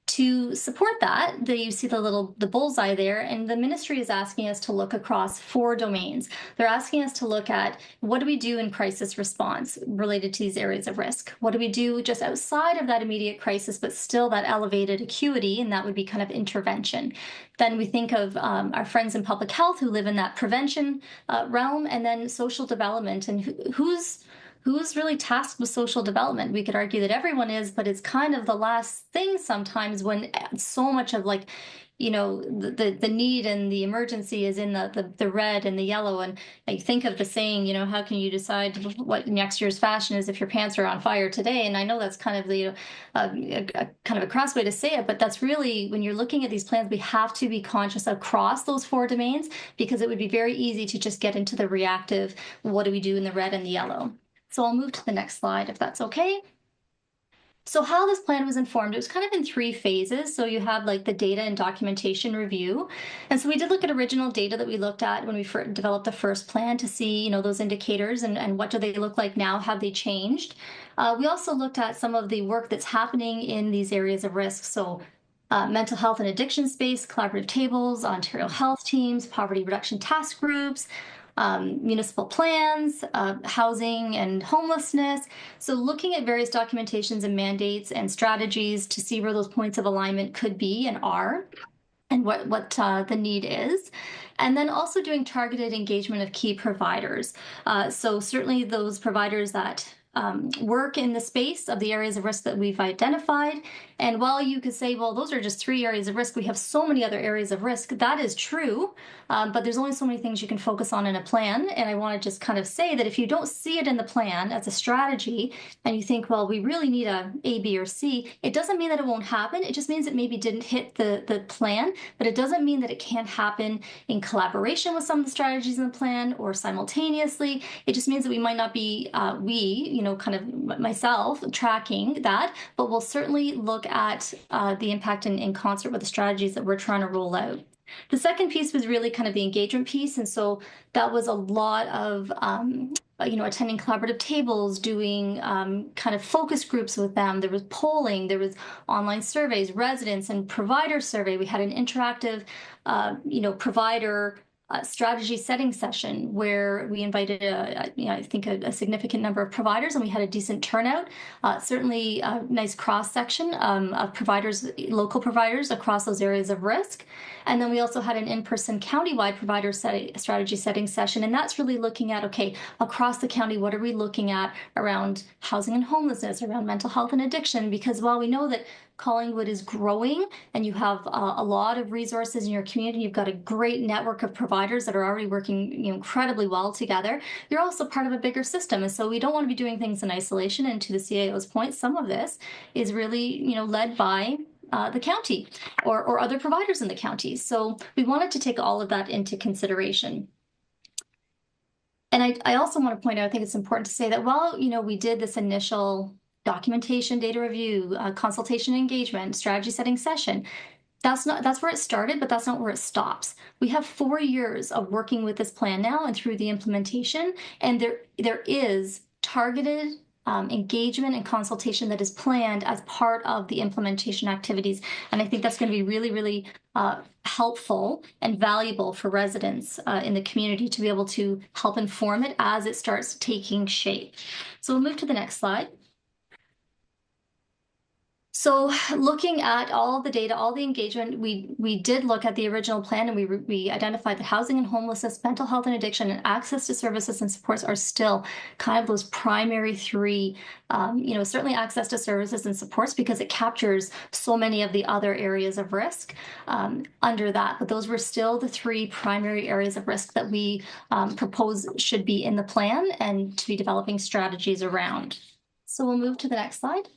To support that, you see the bullseye there, and the ministry is asking us to look across 4 domains. They're asking us to look at what do we do in crisis response related to these areas of risk? What do we do just outside of that immediate crisis, but still that elevated acuity, and that would be kind of intervention. Then we think of our friends in public health who live in that prevention realm, and then social development, and who's really tasked with social development. We could argue that everyone is, but it's kind of the last thing sometimes when so much of the need and the emergency is in the red and the yellow. And I think of the saying, how can you decide what next year's fashion is if your pants are on fire today? And I know that's kind of kind of a cross way to say it, but that's really, when you're looking at these plans, we have to be conscious across those 4 domains, because it would be very easy to just get into the reactive, what do we do in the red and the yellow? So I'll move to the next slide, if that's okay. So how this plan was informed, it was kind of in 3 phases. So you have like the data and documentation review. And so we did look at original data that we looked at when we developed the first plan to see, those indicators and what do they look like now, have they changed? We also looked at some of the work that's happening in these areas of risk. So mental health and addiction space, collaborative tables, Ontario health teams, poverty reduction task groups, municipal plans, housing and homelessness. So looking at various documentations and mandates and strategies to see where those points of alignment could be and are, and what the need is. And then also doing targeted engagement of key providers. So certainly those providers that work in the space of the areas of risk that we've identified. And while you could say, well, those are just 3 areas of risk, we have so many other areas of risk. That is true, but there's only so many things you can focus on in a plan. And I want to just kind of say that if you don't see it in the plan as a strategy, and you think, well, we really need a B, or C, it doesn't mean that it won't happen. It just means it maybe didn't hit the plan, but it doesn't mean that it can't happen in collaboration with some of the strategies in the plan or simultaneously. It just means that we might not be, kind of myself, tracking that, but we'll certainly look at the impact in concert with the strategies that we're trying to roll out. The second piece was really kind of the engagement piece. And so that was a lot of, attending collaborative tables, doing kind of focus groups with them. There was polling, there was online surveys, residents and provider survey. We had an interactive, provider strategy setting session where we invited, I think a significant number of providers, and we had a decent turnout. Certainly a nice cross-section of providers, local providers across those areas of risk. And then we also had an in-person county-wide provider strategy setting session, and that's really looking at, okay, across the county, what are we looking at around housing and homelessness, around mental health and addiction? Because while we know that Collingwood is growing and you have a lot of resources in your community, you've got a great network of providers that are already working incredibly well together, you're also part of a bigger system. And so we don't want to be doing things in isolation. And to the CAO's point, some of this is really led by the county or other providers in the county. So we wanted to take all of that into consideration. And I also want to point out, I think it's important to say that while we did this initial documentation, data review, consultation, engagement, strategy setting session. That's where it started, but that's not where it stops. We have 4 years of working with this plan now and through the implementation, and there is targeted engagement and consultation that is planned as part of the implementation activities. And I think that's going to be really, really helpful and valuable for residents in the community to be able to help inform it as it starts taking shape. So we'll move to the next slide. So looking at all the data, all the engagement, we did look at the original plan, and we identified that housing and homelessness, mental health and addiction, and access to services and supports are still kind of those primary three, certainly access to services and supports, because it captures so many of the other areas of risk under that. But those were still the 3 primary areas of risk that we propose should be in the plan and to be developing strategies around. So we'll move to the next slide.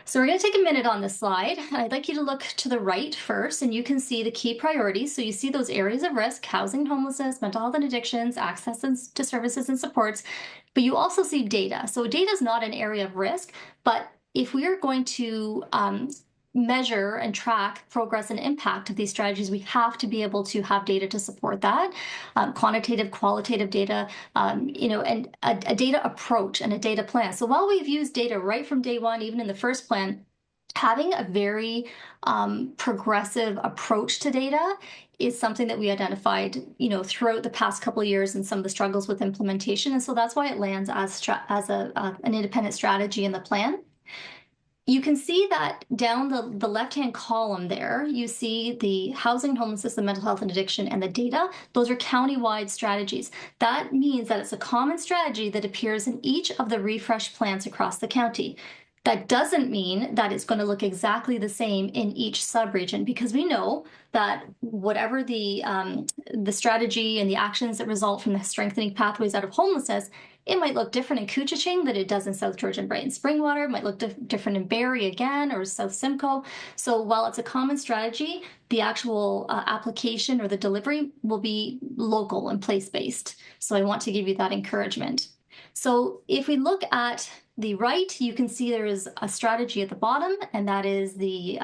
So we're going to take a minute on this slide. I'd like you to look to the right first, and you can see the key priorities. So you see those areas of risk: housing, homelessness, mental health and addictions, access to services and supports. But you also see data. So data is not an area of risk, but if we are going to measure and track progress and impact of these strategies, we have to be able to have data to support that, quantitative, qualitative data, and a data approach and a data plan. So while we've used data right from day one, even in the first plan, having a very progressive approach to data is something that we identified, throughout the past couple of years and some of the struggles with implementation. And so that's why it lands as an independent strategy in the plan. You can see that down the left-hand column there, you see the housing, homelessness, the mental health and addiction, and the data. Those are county-wide strategies. That means that it's a common strategy that appears in each of the refresh plans across the county. That doesn't mean that it's going to look exactly the same in each subregion, because we know that whatever the strategy and the actions that result from the strengthening pathways out of homelessness, it might look different in Couchiching than it does in South George and Brighton Springwater. It might look different in Barrie again, or South Simcoe. So while it's a common strategy, the actual application or the delivery will be local and place-based. So I want to give you that encouragement. So if we look at the right, you can see there is a strategy at the bottom, and that is the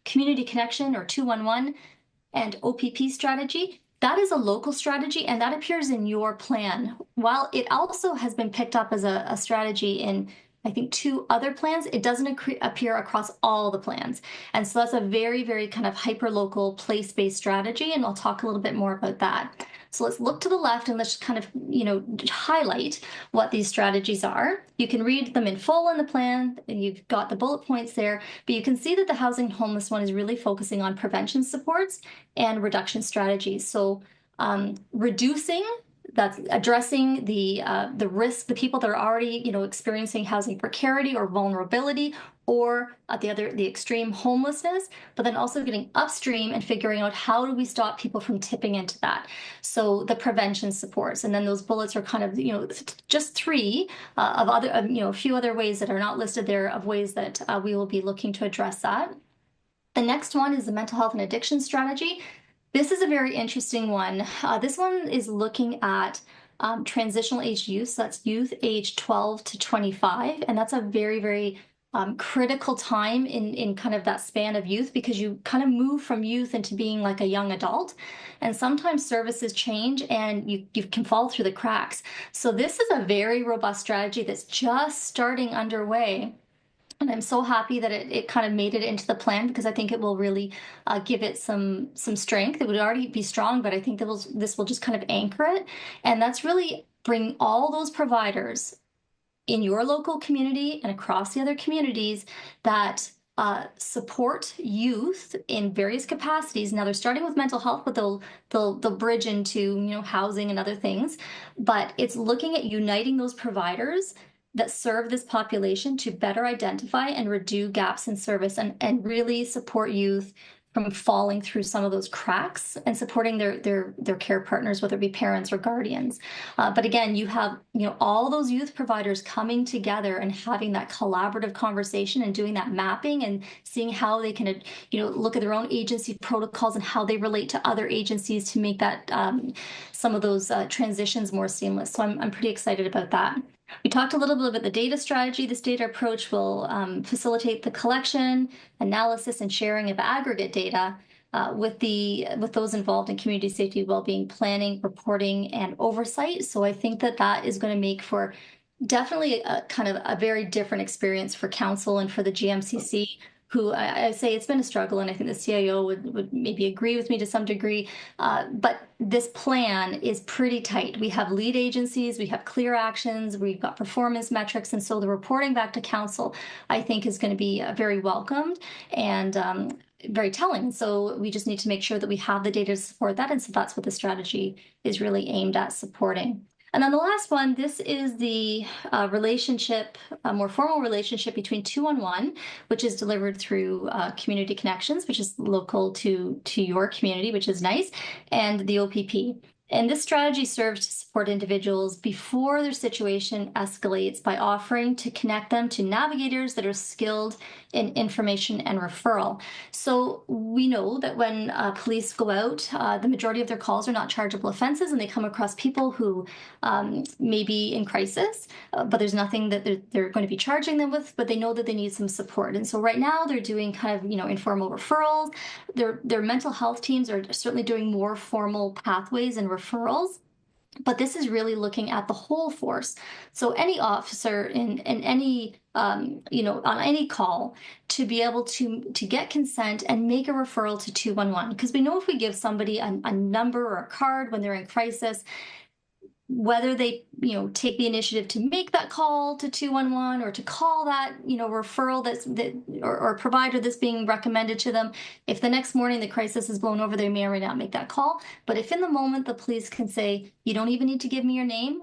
Community Connection or 211 and OPP strategy. That is a local strategy, and that appears in your plan. While it also has been picked up as a strategy in, I think, 2 other plans, it doesn't appear across all the plans. And so that's a very, very kind of hyper-local, place-based strategy, and I'll talk a little bit more about that. So let's look to the left and let's kind of, highlight what these strategies are. You can read them in full in the plan, and you've got the bullet points there, but you can see that the housing and homeless one is really focusing on prevention supports and reduction strategies. So reducing, that's addressing the risk, the people that are already, experiencing housing precarity or vulnerability, or at the extreme homelessness, but then also getting upstream and figuring out how do we stop people from tipping into that. So the prevention supports, and then those bullets are kind of, just 3 of other, a few other ways that are not listed there of ways that we will be looking to address that. The next one is the mental health and addiction strategy. This is a very interesting one. This one is looking at transitional age youth. So that's youth age 12 to 25. And that's a very, very critical time in kind of that span of youth, because you kind of move from youth into being like a young adult. And sometimes services change and you can fall through the cracks. So this is a very robust strategy that's just starting underway. And I'm so happy that it kind of made it into the plan, because I think it will really give it some strength. It would already be strong, but I think this will just kind of anchor it. And that's really bring all those providers in your local community and across the other communities that support youth in various capacities. Now they're starting with mental health, but they'll bridge into housing and other things. But it's looking at uniting those providers that serve this population to better identify and reduce gaps in service and really support youth from falling through some of those cracks and supporting their care partners, whether it be parents or guardians. But again, you have all those youth providers coming together and having that collaborative conversation and doing that mapping and seeing how they can look at their own agency protocols and how they relate to other agencies to make that some of those transitions more seamless. So I'm pretty excited about that. We talked a little bit about the data strategy. This data approach will facilitate the collection, analysis, and sharing of aggregate data with those involved in community safety, well-being planning, reporting, and oversight. So I think that is going to make for definitely a kind of a very different experience for council and for the GMCC, who I say it's been a struggle, and I think the CIO would maybe agree with me to some degree. But this plan is pretty tight. We have lead agencies, we have clear actions, we've got performance metrics, and so the reporting back to council, I think, is going to be very welcomed and very telling. So we just need to make sure that we have the data to support that, and so that's what the strategy is really aimed at supporting. And then the last one, this is the relationship, a more formal relationship between 211, which is delivered through Community Connections, which is local to your community, which is nice, and the OPP. And this strategy serves to support individuals before their situation escalates by offering to connect them to navigators that are skilled in information and referral. So we know that when police go out, the majority of their calls are not chargeable offenses, and they come across people who may be in crisis, but there's nothing that they're going to be charging them with, but they know that they need some support. And so right now they're doing kind of, informal referrals. Their mental health teams are certainly doing more formal pathways and referrals. But this is really looking at the whole force. So any officer in any, on any call, to be able to get consent and make a referral to 211. Because we know if we give somebody a number or a card when they're in crisis, whether they, take the initiative to make that call to 211 or to call that, referral or provider that's being recommended to them, if the next morning the crisis is blown over, they may or may not make that call. But if in the moment the police can say, you don't even need to give me your name,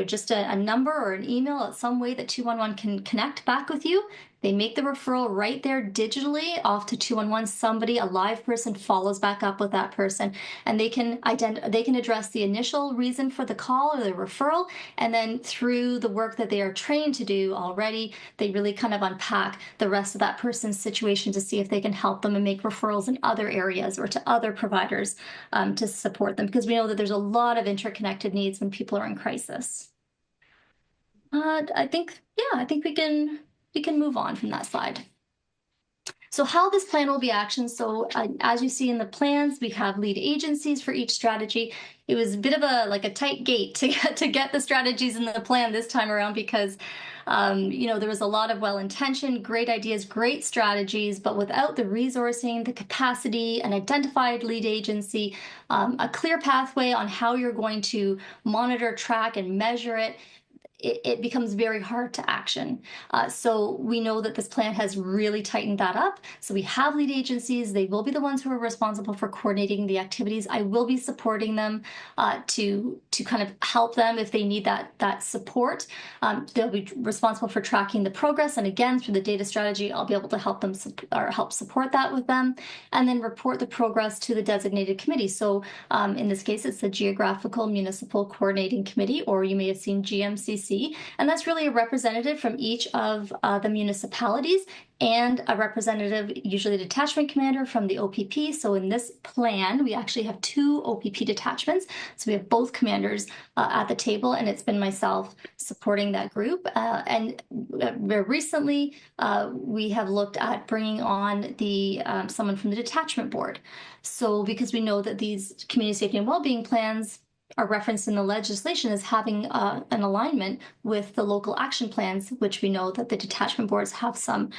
just a number or an email, some way that 211 can connect back with you, they make the referral right there digitally off to 211. Somebody, a live person, follows back up with that person, and they can address the initial reason for the call or the referral, and then through the work that they are trained to do already, they really kind of unpack the rest of that person's situation to see if they can help them and make referrals in other areas or to other providers to support them, because we know that there's a lot of interconnected needs when people are in crisis. I think we can move on from that slide. So how this plan will be actioned. So as you see in the plans, we have lead agencies for each strategy. It was a bit of a tight gate to get the strategies in the plan this time around, because there was a lot of well-intentioned, great ideas, great strategies, but without the resourcing, the capacity, an identified lead agency, a clear pathway on how you're going to monitor, track, and measure it, it becomes very hard to action. So we know that this plan has really tightened that up. So we have lead agencies. They will be the ones who are responsible for coordinating the activities. I will be supporting them to kind of help them if they need that support. They'll be responsible for tracking the progress. And again, through the data strategy, I'll be able to help them help support that with them, and then report the progress to the designated committee. So in this case, it's the Geographical Municipal Coordinating Committee, or you may have seen GMCC. And that's really a representative from each of the municipalities and a representative, usually a detachment commander from the OPP. So in this plan, we actually have 2 OPP detachments. So we have both commanders at the table, and it's been myself supporting that group. And very recently, we have looked at bringing on someone from the detachment board. So because we know that these community safety and well-being plans are referenced in the legislation as having an alignment with the local action plans, which we know that the detachment boards have some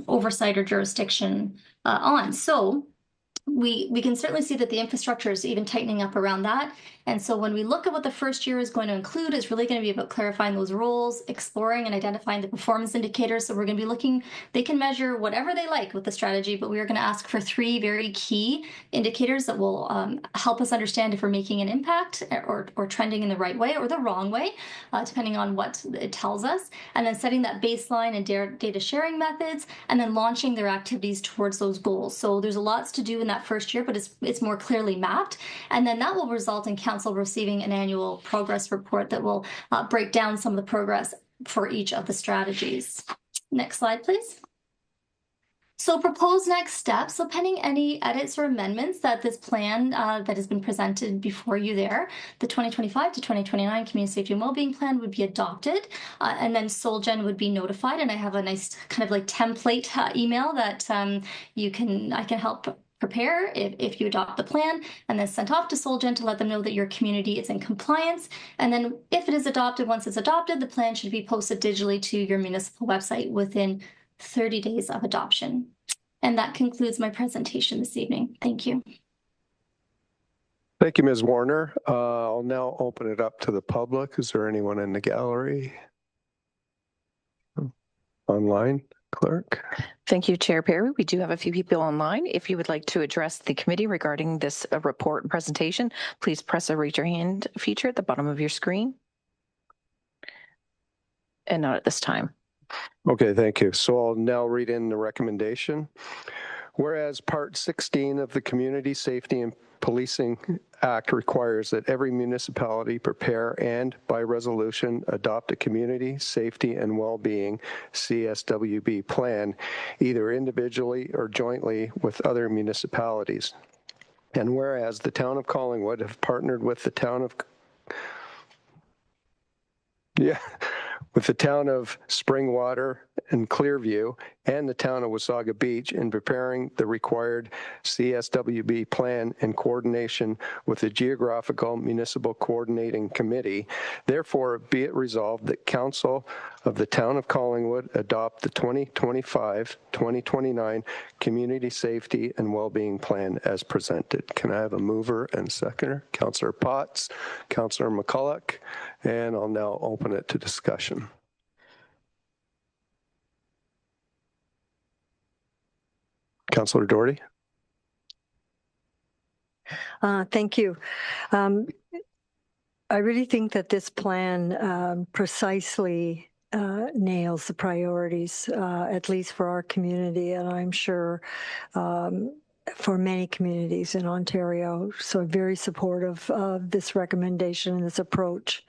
oversight or jurisdiction on. So we can certainly see that the infrastructure is even tightening up around that. And so when we look at what the first year is going to include, it's really going to be about clarifying those roles, exploring and identifying the performance indicators. So we're going to be looking, they can measure whatever they like with the strategy, but we are going to ask for 3 very key indicators that will help us understand if we're making an impact or trending in the right way or the wrong way, depending on what it tells us. And then setting that baseline and data sharing methods, and then launching their activities towards those goals. So there's lots to do in that first year, but it's more clearly mapped. And then that will result in council receiving an annual progress report that will break down some of the progress for each of the strategies. Next slide, please. So proposed next steps, so pending any edits or amendments that this plan that has been presented before you there, the 2025 to 2029 Community Safety and Wellbeing Plan would be adopted, and then SolGen would be notified. And I have a nice kind of like template email that I can help prepare if you adopt the plan, and then sent off to SolGen to let them know that your community is in compliance. And then if it is adopted, once it's adopted, the plan should be posted digitally to your municipal website within 30 days of adoption. And that concludes my presentation this evening. Thank you. Thank you, Ms. Warner. I'll now open it up to the public. Is there anyone in the gallery? Online, clerk? Thank you, Chair Perry. We do have a few people online. If you would like to address the committee regarding this report and presentation, please press the raise your hand feature at the bottom of your screen. And not at this time. Okay, thank you. So I'll now read in the recommendation. Whereas Part 16 of the Community Safety and Policing Act requires that every municipality prepare and, by resolution, adopt a community safety and well-being CSWB plan, either individually or jointly with other municipalities. And whereas the town of Collingwood have partnered with the town of Springwater and Clearview and the town of Wasaga Beach in preparing the required CSWB plan in coordination with the Geographical Municipal Coordinating Committee. Therefore, be it resolved that Council of the Town of Collingwood adopt the 2025-2029 Community Safety and Wellbeing Plan as presented. Can I have a mover and seconder? Councillor Potts, Councillor McCulloch, and I'll now open it to discussion. Councillor Doherty. Thank you. I really think that this plan precisely nails the priorities, at least for our community, and I'm sure for many communities in Ontario. So I'm very supportive of this recommendation and this approach.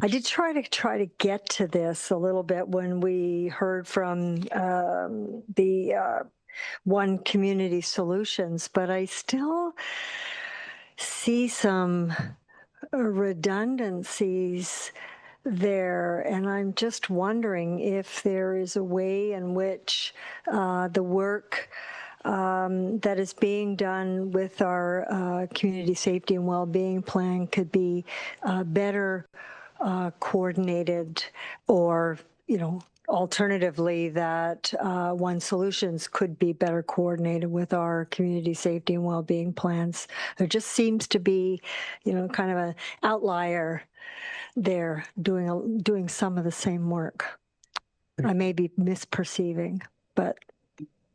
I did try to get to this a little bit when we heard from the One Community Solutions, but I still see some redundancies there, and I'm just wondering if there is a way in which the work that is being done with our community safety and well-being plan could be better coordinated, or, alternatively, that One Solutions could be better coordinated with our community safety and well-being plans. There just seems to be, kind of an outlier there doing some of the same work. I may be misperceiving, but.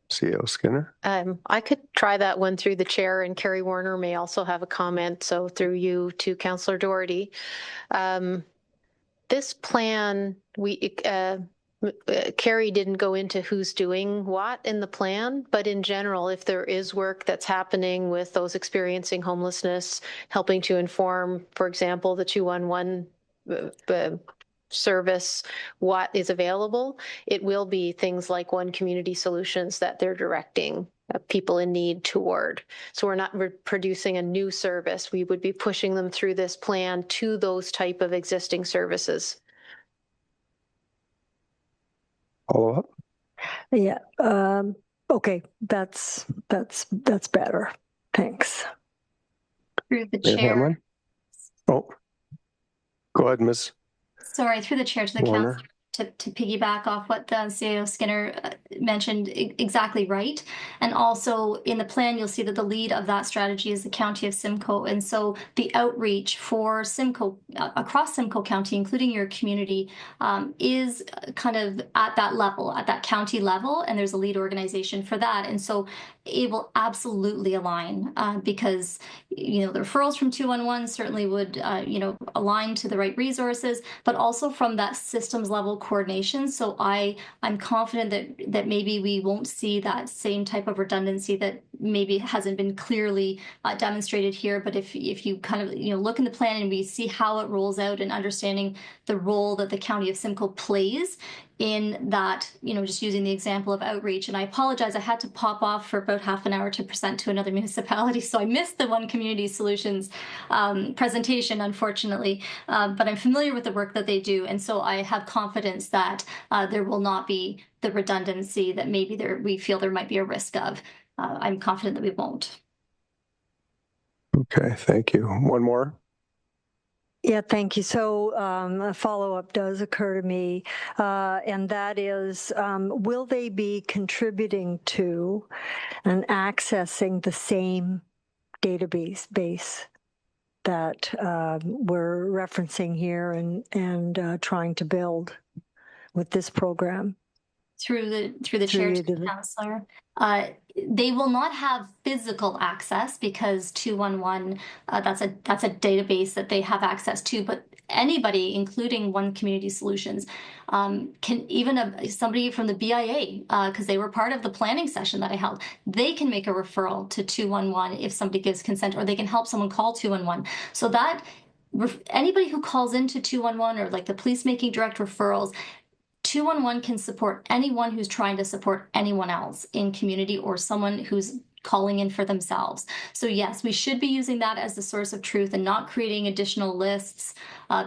CEO Skinner. I could try that one through the chair, and Carrie Warner may also have a comment. So through you to Councillor Doherty. This plan, Carrie didn't go into who's doing what in the plan, but in general, if there is work that's happening with those experiencing homelessness, helping to inform, for example, the 211 service, what is available, it will be things like One Community Solutions that they're directing people in need toward. So we're not producing a new service. We would be pushing them through this plan to those type of existing services. Follow up? Yeah. Okay. That's better. Thanks. Through the chair. Hamlin? Oh, go ahead, Ms. Sorry, through the chair to the Warner. council. To piggyback off what the CEO Skinner mentioned, exactly right. And also in the plan, you'll see that the lead of that strategy is the County of Simcoe. And so the outreach for Simcoe, across Simcoe County, including your community, is kind of at that level, at that county level. And there's a lead organization for that. And so it will absolutely align because, the referrals from 211 certainly would, align to the right resources, but also from that systems level coordination. So I'm confident that maybe we won't see that same type of redundancy that maybe hasn't been clearly demonstrated here, but if you kind of look in the plan and we see how it rolls out and understanding the role that the County of Simcoe plays in that, just using the example of outreach. And I apologize, I had to pop off for about half an hour to present to another municipality, so I missed the One Community Solutions presentation, unfortunately. But I'm familiar with the work that they do, and so I have confidence that there will not be the redundancy that maybe we feel there might be a risk of. I'm confident that we won't. Okay, thank you. One more. Yeah, thank you. So a follow-up does occur to me, and that is, will they be contributing to and accessing the same database that we're referencing here and trying to build with this program? Through the chair to the councillor. They will not have physical access because 211, that's a database that they have access to, but anybody, including One Community Solutions, can, even somebody from the BIA, because they were part of the planning session that I held, they can make a referral to 211 if somebody gives consent, or they can help someone call 211. So that anybody who calls into 211 or like the police making direct referrals, 211 can support anyone who's trying to support anyone else in community or someone who's calling in for themselves. So yes, we should be using that as the source of truth and not creating additional lists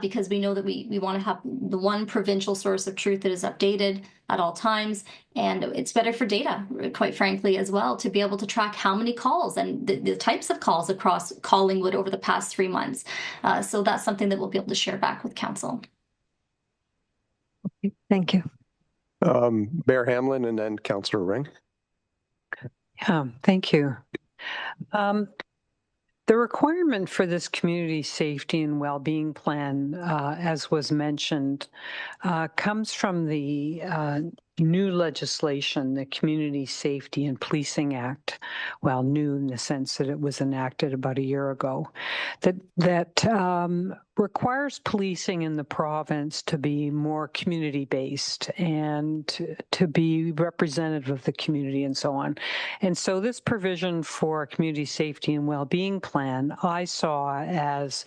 because we know that we want to have the one provincial source of truth that is updated at all times. And it's better for data, quite frankly, as well, to be able to track how many calls and the types of calls across Collingwood over the past 3 months. So that's something that we'll be able to share back with council. Thank you. Mayor Hamlin and then Councillor Ring. Yeah, thank you. The requirement for this community safety and well-being plan, as was mentioned, comes from the new legislation, the Community Safety and Policing Act. Well, new in the sense that it was enacted about a year ago, that requires policing in the province to be more community-based and to be representative of the community and so on. And so this provision for a community safety and well-being plan, I saw as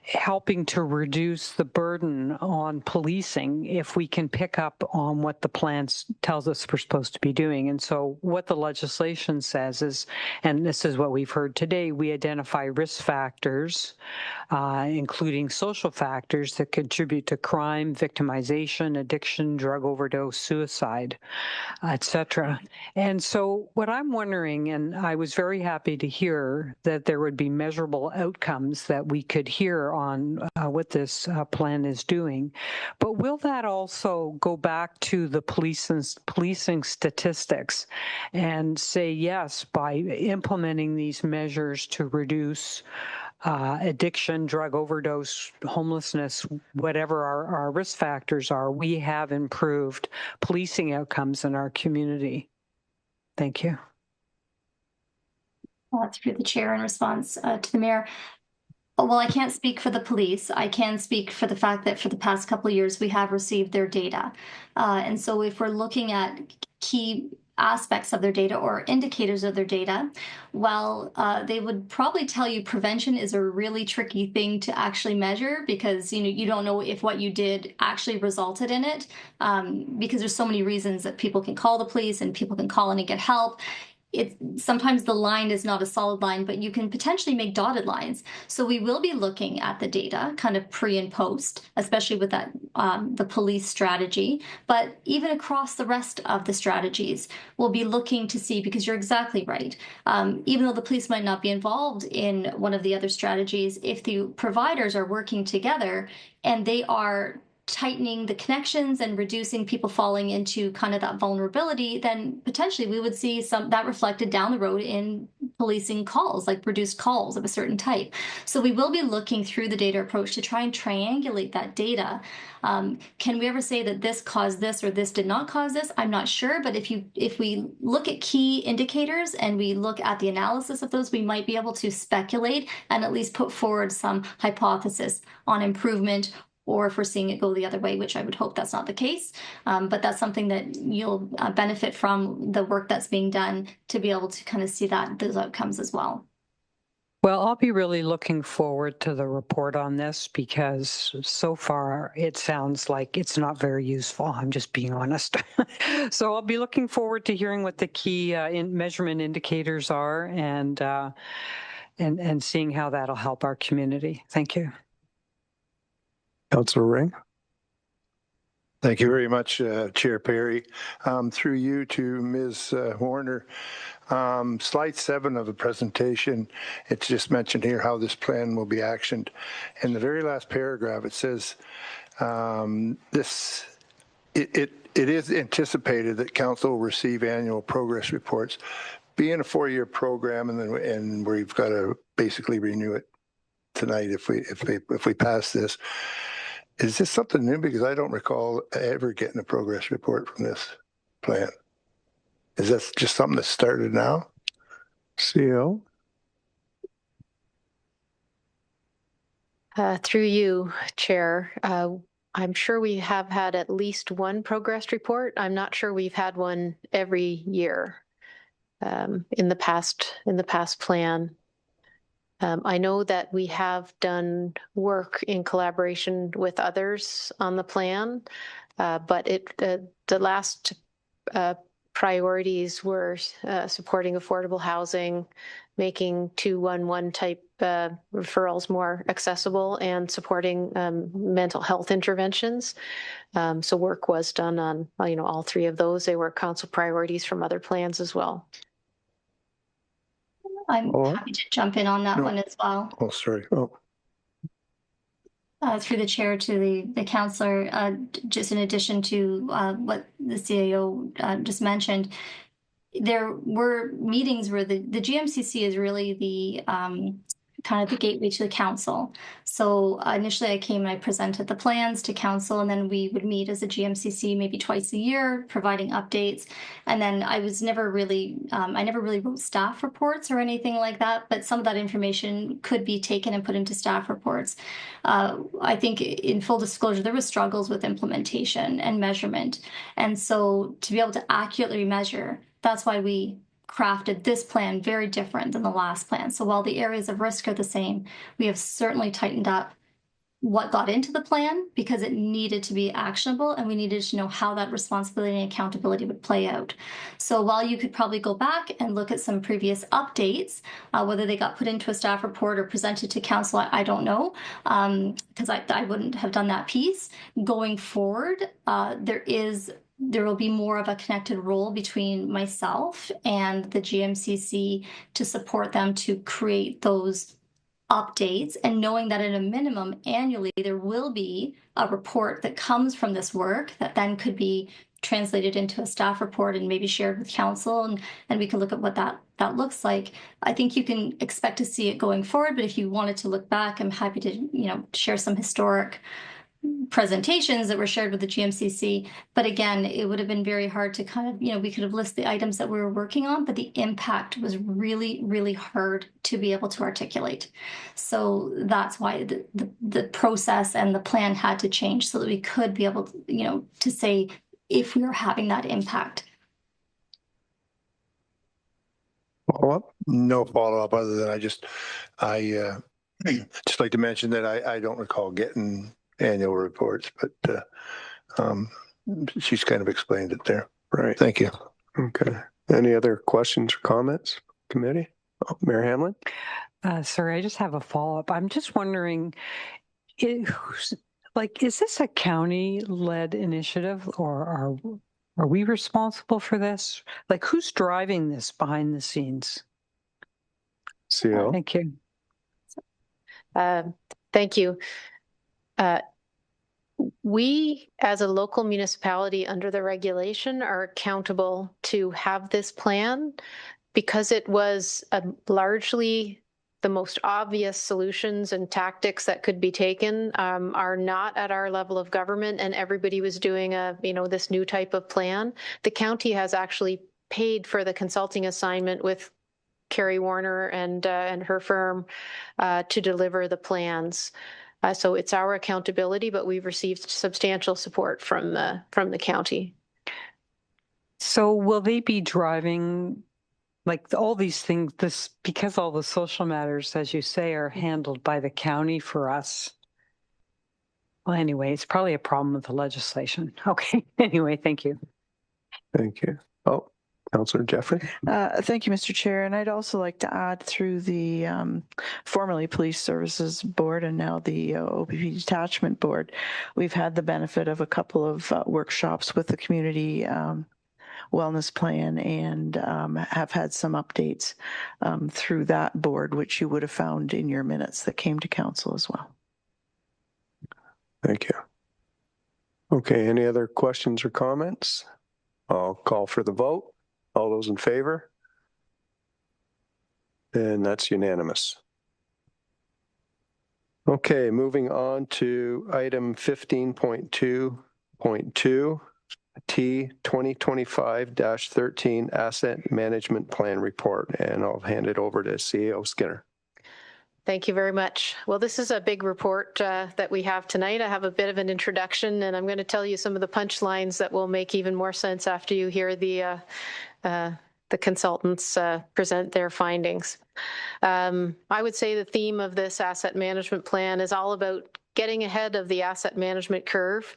helping to reduce the burden on policing if we can pick up on what the plan tells us we're supposed to be doing. And so what the legislation says is, and this is what we've heard today, we identify risk factors, including social factors that contribute to crime, victimization, addiction, drug overdose, suicide, etc. And so what I'm wondering, and I was very happy to hear that there would be measurable outcomes that we could hear on what this plan is doing, but will that also go back to the policing statistics and say, yes, by implementing these measures to reduce addiction, drug overdose, homelessness, whatever our risk factors are, we have improved policing outcomes in our community? Thank you. Well, that's through the chair in response to the mayor. Well, I can't speak for the police. I can speak for the fact that for the past couple of years, we have received their data. And so if we're looking at key aspects of their data or indicators of their data, well, they would probably tell you prevention is a really tricky thing to actually measure because you don't know if what you did actually resulted in it because there's so many reasons that people can call the police and people can call in and get help. Sometimes the line is not a solid line, but you can potentially make dotted lines. So we will be looking at the data kind of pre and post, especially with that the police strategy, but even across the rest of the strategies, we'll be looking to see, because you're exactly right. Even though the police might not be involved in one of the other strategies, if the providers are working together and they are tightening the connections and reducing people falling into kind of that vulnerability, then potentially we would see some that reflected down the road in policing calls, like reduced calls of a certain type. So we will be looking through the data approach to try and triangulate that data. Can we ever say that this caused this or this did not cause this? I'm not sure, but if we look at key indicators and we look at the analysis of those, we might be able to speculate and at least put forward some hypothesis on improvement or if we're seeing it go the other way, which I would hope that's not the case. But that's something that you'll benefit from the work that's being done to be able to kind of see those outcomes as well. Well, I'll be really looking forward to the report on this because so far it sounds like it's not very useful. I'm just being honest. So I'll be looking forward to hearing what the key measurement indicators are and seeing how that'll help our community. Thank you. Councillor Ring. Thank you very much, Chair Perry. Through you to Ms. Warner. Slide 7 of the presentation, it's just mentioned here how this plan will be actioned. In the very last paragraph, it says it is anticipated that council will receive annual progress reports. Being a 4-year program, and we've got to basically renew it tonight if we pass this. Is this something new? Because I don't recall ever getting a progress report from this plan. Is that just something that started now? CEO? Through you, Chair. I'm sure we have had at least one progress report. I'm not sure we've had one every year in the past plan. I know that we have done work in collaboration with others on the plan, but the last priorities were supporting affordable housing, making 211 type referrals more accessible, and supporting mental health interventions. So work was done on all 3 of those. They were council priorities from other plans as well. I'm happy to jump in on that one as well. Oh, sorry. Through the chair to the councillor, just in addition to what the CAO just mentioned, there were meetings where the GMCC is really the kind of the gateway to the council. So initially I came and I presented the plans to council, and then we would meet as a GMCC maybe twice a year, providing updates. And then I was never really, I never really wrote staff reports or anything like that, but some of that information could be taken and put into staff reports. I think in full disclosure, there were struggles with implementation and measurement. And so to be able to accurately measure, that's why we crafted this plan very different than the last plan. So while the areas of risk are the same, we have certainly tightened up what got into the plan because it needed to be actionable, and we needed to know how that responsibility and accountability would play out. So while you could probably go back and look at some previous updates, whether they got put into a staff report or presented to council, I don't know, because I wouldn't have done that piece. Going forward, there will be more of a connected role between myself and the GMCC to support them to create those updates, and knowing that at a minimum annually there will be a report that comes from this work that then could be translated into a staff report and maybe shared with council, and we can look at what that looks like. I think you can expect to see it going forward, but if you wanted to look back, I'm happy to share some historic presentations that were shared with the GMCC. But again, it would have been very hard to kind of, we could have listed the items that we were working on, but the impact was really, really hard to be able to articulate. So that's why the process and the plan had to change so that we could be able to, to say if we were having that impact. Follow-up? No follow-up other than I just like to mention that I don't recall getting annual reports, but she's kind of explained it there. Right. Thank you. Okay. Any other questions or comments, committee? Mayor Hamlin? Sorry, I just have a follow-up. I'm just wondering, is this a county-led initiative, or are we responsible for this? Like, who's driving this behind the scenes? CEO. Thank you. Thank you. We, as a local municipality under the regulation, are accountable to have this plan because it was largely the most obvious solutions and tactics that could be taken are not at our level of government, and everybody was doing this new type of plan. The county has actually paid for the consulting assignment with Carrie Warner and her firm to deliver the plans. So it's our accountability, but we've received substantial support from the county. So will they be driving, like all these things, because all the social matters, as you say, are handled by the county for us? Well, anyway, it's probably a problem with the legislation. Okay. Anyway, thank you. Thank you. Oh, Councillor Jeffrey. Thank you, Mr. Chair. And I'd also like to add, through the formerly Police Services Board and now the OPP Detachment Board, we've had the benefit of a couple of workshops with the community wellness plan, and have had some updates through that board, which you would have found in your minutes that came to council as well. Thank you. Okay, any other questions or comments? I'll call for the vote. All those in favor? And that's unanimous. Okay, moving on to item 15.2.2. T 2025-13 Asset Management Plan Report, and I'll hand it over to CEO Skinner. Thank you very much. Well, this is a big report that we have tonight. I have a bit of an introduction, and I'm going to tell you some of the punchlines that will make even more sense after you hear the consultants present their findings. I would say the theme of this asset management plan is all about getting ahead of the asset management curve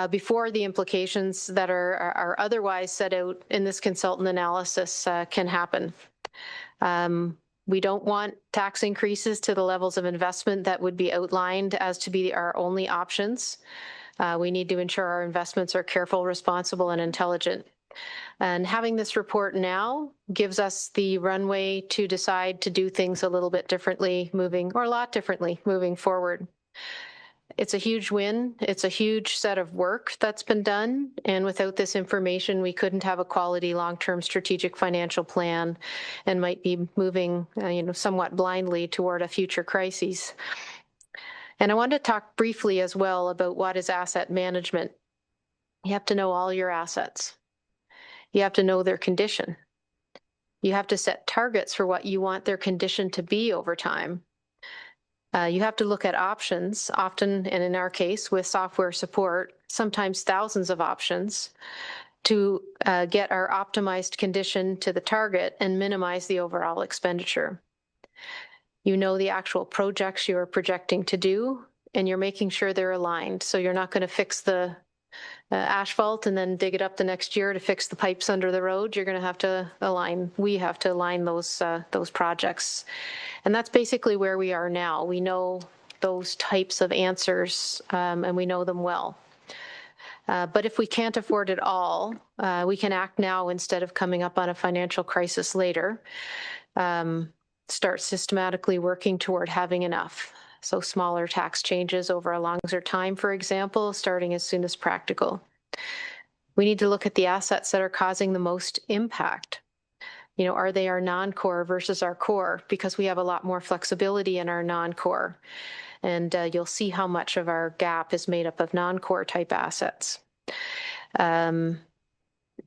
before the implications that are otherwise set out in this consultant analysis can happen. We don't want tax increases to the levels of investment that would be outlined as to be our only options. We need to ensure our investments are careful, responsible, and intelligent. And having this report now gives us the runway to decide to do things a little bit differently or a lot differently moving forward. It's a huge win. It's a huge set of work that's been done. And without this information, we couldn't have a quality long-term strategic financial plan and might be moving somewhat blindly toward a future crisis. And I want to talk briefly as well about what is asset management. You have to know all your assets. You have to know their condition. You have to set targets for what you want their condition to be over time. You have to look at options, often, and in our case, with software support, sometimes thousands of options, to get our optimized condition to the target and minimize the overall expenditure. You know the actual projects you're projecting to do, and you're making sure they're aligned. So you're not going to fix the asphalt and then dig it up the next year to fix the pipes under the road. You're going to have to align. We have to align those projects. And that's basically where we are now. We know those types of answers, and we know them well. But if we can't afford it all, we can act now instead of coming up on a financial crisis later. Start systematically working toward having enough. So smaller tax changes over a longer time, for example, starting as soon as practical. We need to look at the assets that are causing the most impact. Are they our non-core versus our core? Because we have a lot more flexibility in our non-core. And you'll see how much of our gap is made up of non-core type assets.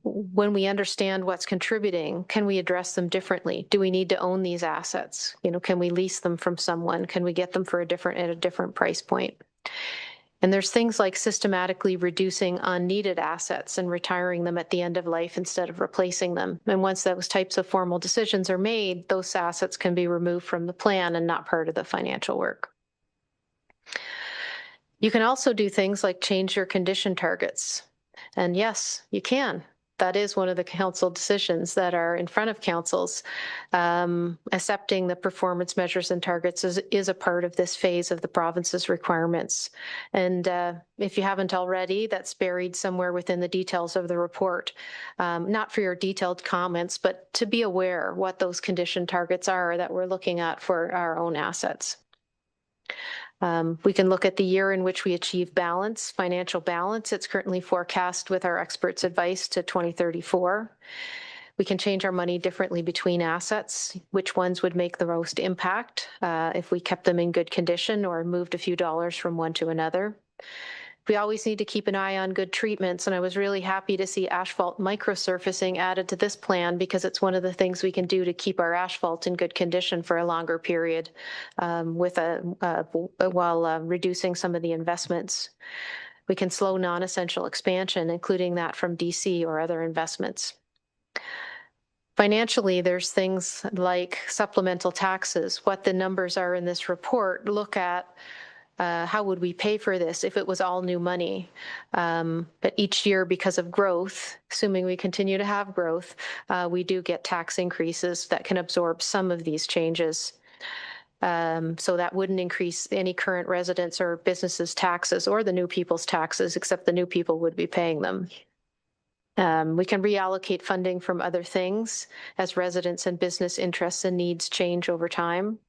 When we understand what's contributing, can we address them differently? Do we need to own these assets? Can we lease them from someone? Can we get them for at a different price point? And there's things like systematically reducing unneeded assets and retiring them at the end of life instead of replacing them. And once those types of formal decisions are made, those assets can be removed from the plan and not part of the financial work. You can also do things like change your condition targets. And yes, you can. That is one of the council decisions that are in front of councils. Accepting the performance measures and targets is a part of this phase of the province's requirements. And if you haven't already, that's buried somewhere within the details of the report. Not for your detailed comments, but to be aware what those condition targets are that we're looking at for our own assets. We can look at the year in which we achieve balance, financial balance. It's currently forecast with our experts' advice to 2034. We can change our money differently between assets, which ones would make the most impact if we kept them in good condition or moved a few dollars from one to another. we always need to keep an eye on good treatments, and I was really happy to see asphalt microsurfacing added to this plan because it's one of the things we can do to keep our asphalt in good condition for a longer period while reducing some of the investments. We can slow non-essential expansion, including that from DC or other investments. Financially, there's things like supplemental taxes. What the numbers are in this report, look at how would we pay for this if it was all new money? But each year, because of growth, assuming we continue to have growth, we do get tax increases that can absorb some of these changes. So that wouldn't increase any current residents or businesses' taxes or the new people's taxes, except the new people would be paying them. We can reallocate funding from other things as residents and business interests and needs change over time.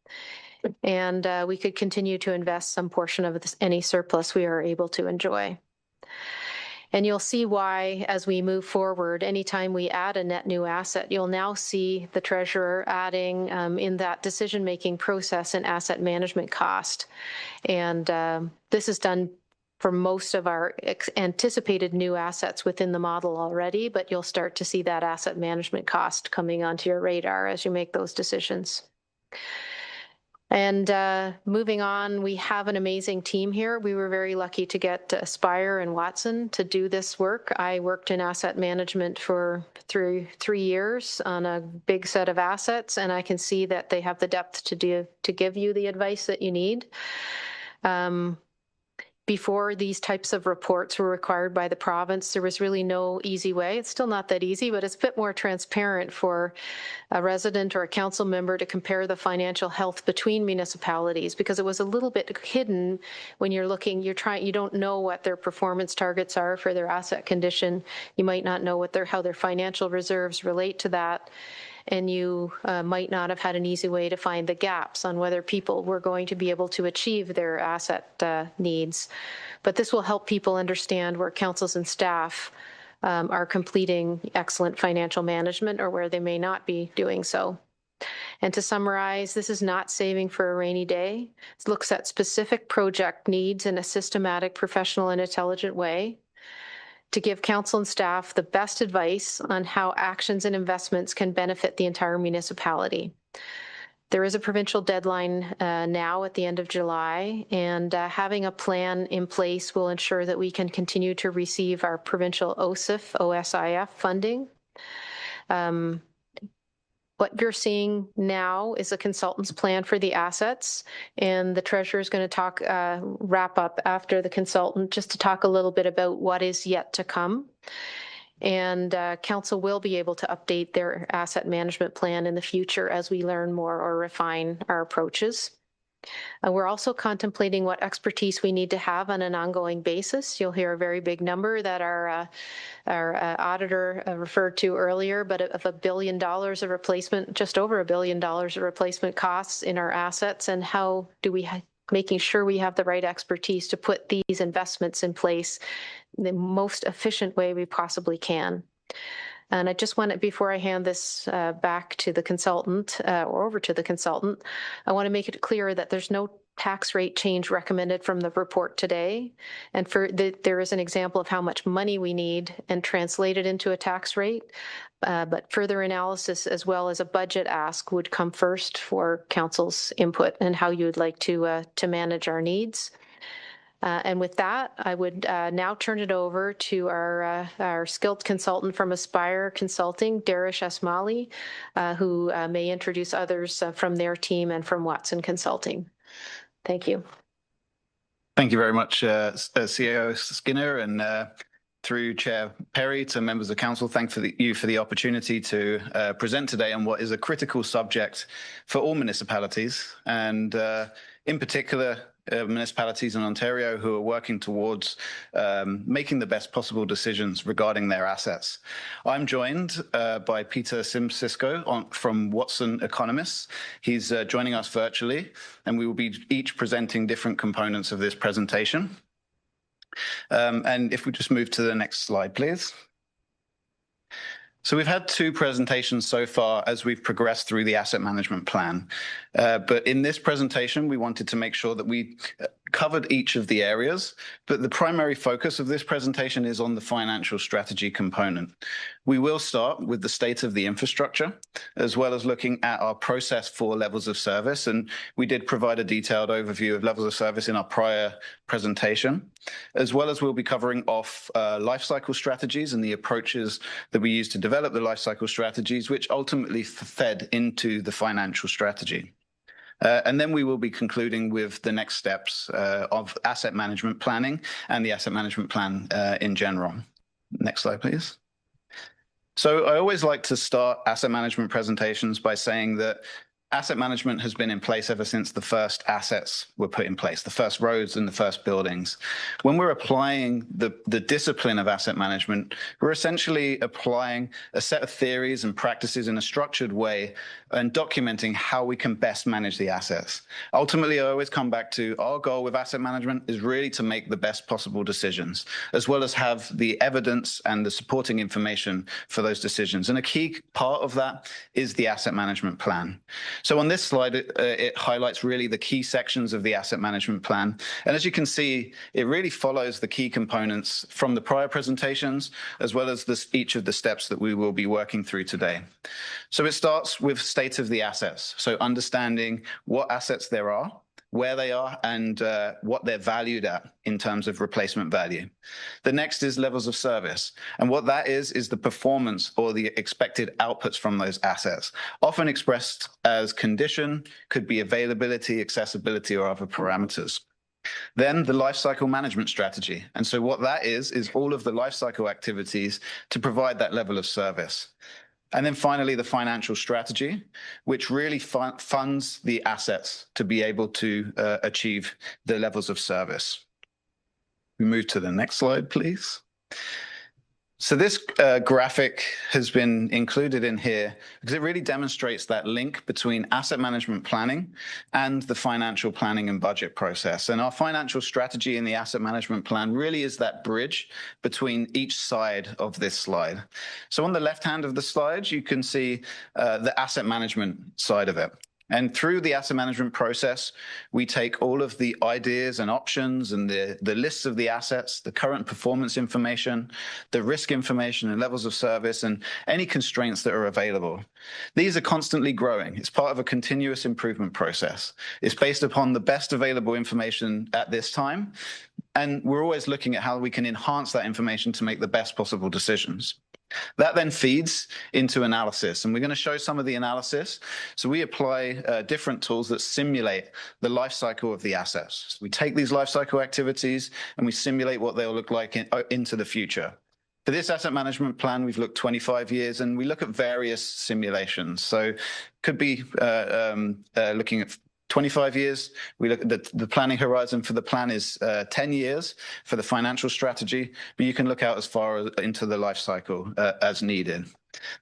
And we could continue to invest some portion of any surplus we are able to enjoy. And you'll see why, as we move forward, anytime we add a net new asset, you'll now see the treasurer adding in that decision-making process an asset management cost. And this is done for most of our anticipated new assets within the model already, but you'll start to see that asset management cost coming onto your radar as you make those decisions. And moving on, we have an amazing team here. We were very lucky to get Aspire and Watson to do this work. I worked in asset management for three years on a big set of assets, and I can see that they have the depth to give you the advice that you need. Before these types of reports were required by the province, there was really no easy way. It's still not that easy, but it's a bit more transparent for a resident or a council member to compare the financial health between municipalities, because it was a little bit hidden when you're looking, you don't know what their performance targets are for their asset condition. You might not know how their financial reserves relate to that. And you might not have had an easy way to find the gaps on whether people were going to be able to achieve their asset needs. But this will help people understand where councils and staff are completing excellent financial management or where they may not be doing so. And to summarize, this is not saving for a rainy day. It looks at specific project needs in a systematic, professional, and intelligent way to give council and staff the best advice on how actions and investments can benefit the entire municipality. There is a provincial deadline now at the end of July, and having a plan in place will ensure that we can continue to receive our provincial OSIF funding. What you're seeing now is a consultant's plan for the assets, and the treasurer is going to wrap up after the consultant just to talk a little bit about what is yet to come. And council will be able to update their asset management plan in the future as we learn more or refine our approaches. We're also contemplating what expertise we need to have on an ongoing basis. You'll hear a very big number that our auditor referred to earlier, but of $1 billion of replacement, just over $1 billion of replacement costs in our assets, and how do we making sure we have the right expertise to put these investments in place in the most efficient way we possibly can. And I just want to, before I hand this back to the consultant or over to the consultant, I want to make it clear that there's no tax rate change recommended from the report today. And there is an example of how much money we need and translate it into a tax rate. But further analysis as well as a budget ask would come first for council's input and how you would like to manage our needs. And with that, I would now turn it over to our skilled consultant from Aspire Consulting, Darish Esmaili, who may introduce others from their team and from Watson Consulting. Thank you. Thank you very much, CAO Skinner, and through Chair Perry to members of council, thank you for the opportunity to present today on what is a critical subject for all municipalities, and in particular, municipalities in Ontario who are working towards making the best possible decisions regarding their assets. I'm joined by Peter Simcisco from Watson Economists. He's joining us virtually, and we will be each presenting different components of this presentation. And if we just move to the next slide, please. So we've had 2 presentations so far as we've progressed through the asset management plan. But in this presentation, we wanted to make sure that we covered each of the areas, but the primary focus of this presentation is on the financial strategy component. We will start with the state of the infrastructure, as well as looking at our process for levels of service. And we did provide a detailed overview of levels of service in our prior presentation, as well as we'll be covering off life cycle strategies and the approaches that we use to develop the life cycle strategies, which ultimately fed into the financial strategy. And then we will be concluding with the next steps of asset management planning and the asset management plan in general. Next slide, please. So I always like to start asset management presentations by saying that asset management has been in place ever since the first assets were put in place, the first roads and the first buildings. When we're applying the discipline of asset management, we're essentially applying a set of theories and practices in a structured way and documenting how we can best manage the assets. Ultimately, I always come back to our goal with asset management is really to make the best possible decisions, as well as have the evidence and the supporting information for those decisions. And a key part of that is the asset management plan. So on this slide, it highlights really the key sections of the asset management plan. And as you can see, it really follows the key components from the prior presentations, as well as each of the steps that we will be working through today. So it starts with state of the assets. So understanding what assets there are, where they are, and what they're valued at in terms of replacement value. The next is levels of service. And what that is the performance or the expected outputs from those assets, often expressed as condition, could be availability, accessibility, or other parameters. Then the lifecycle management strategy. And so what that is all of the lifecycle activities to provide that level of service. And then finally, the financial strategy, which really funds the assets to be able to achieve the levels of service. We move to the next slide, please. So this graphic has been included in here because it really demonstrates that link between asset management planning and the financial planning and budget process. And our financial strategy in the asset management plan really is that bridge between each side of this slide. So on the left hand of the slide, you can see the asset management side of it. And through the asset management process, we take all of the ideas and options and the lists of the assets, the current performance information, the risk information and levels of service, and any constraints that are available. These are constantly growing. It's part of a continuous improvement process. It's based upon the best available information at this time. And we're always looking at how we can enhance that information to make the best possible decisions. That then feeds into analysis, and we're going to show some of the analysis. So we apply different tools that simulate the life cycle of the assets. So we take these life cycle activities and we simulate what they'll look like into the future. For this asset management plan, we've looked 25 years and we look at various simulations. So could be looking at 25 years. We look at the planning horizon for the plan is 10 years for the financial strategy, but you can look out as far into the life cycle as needed.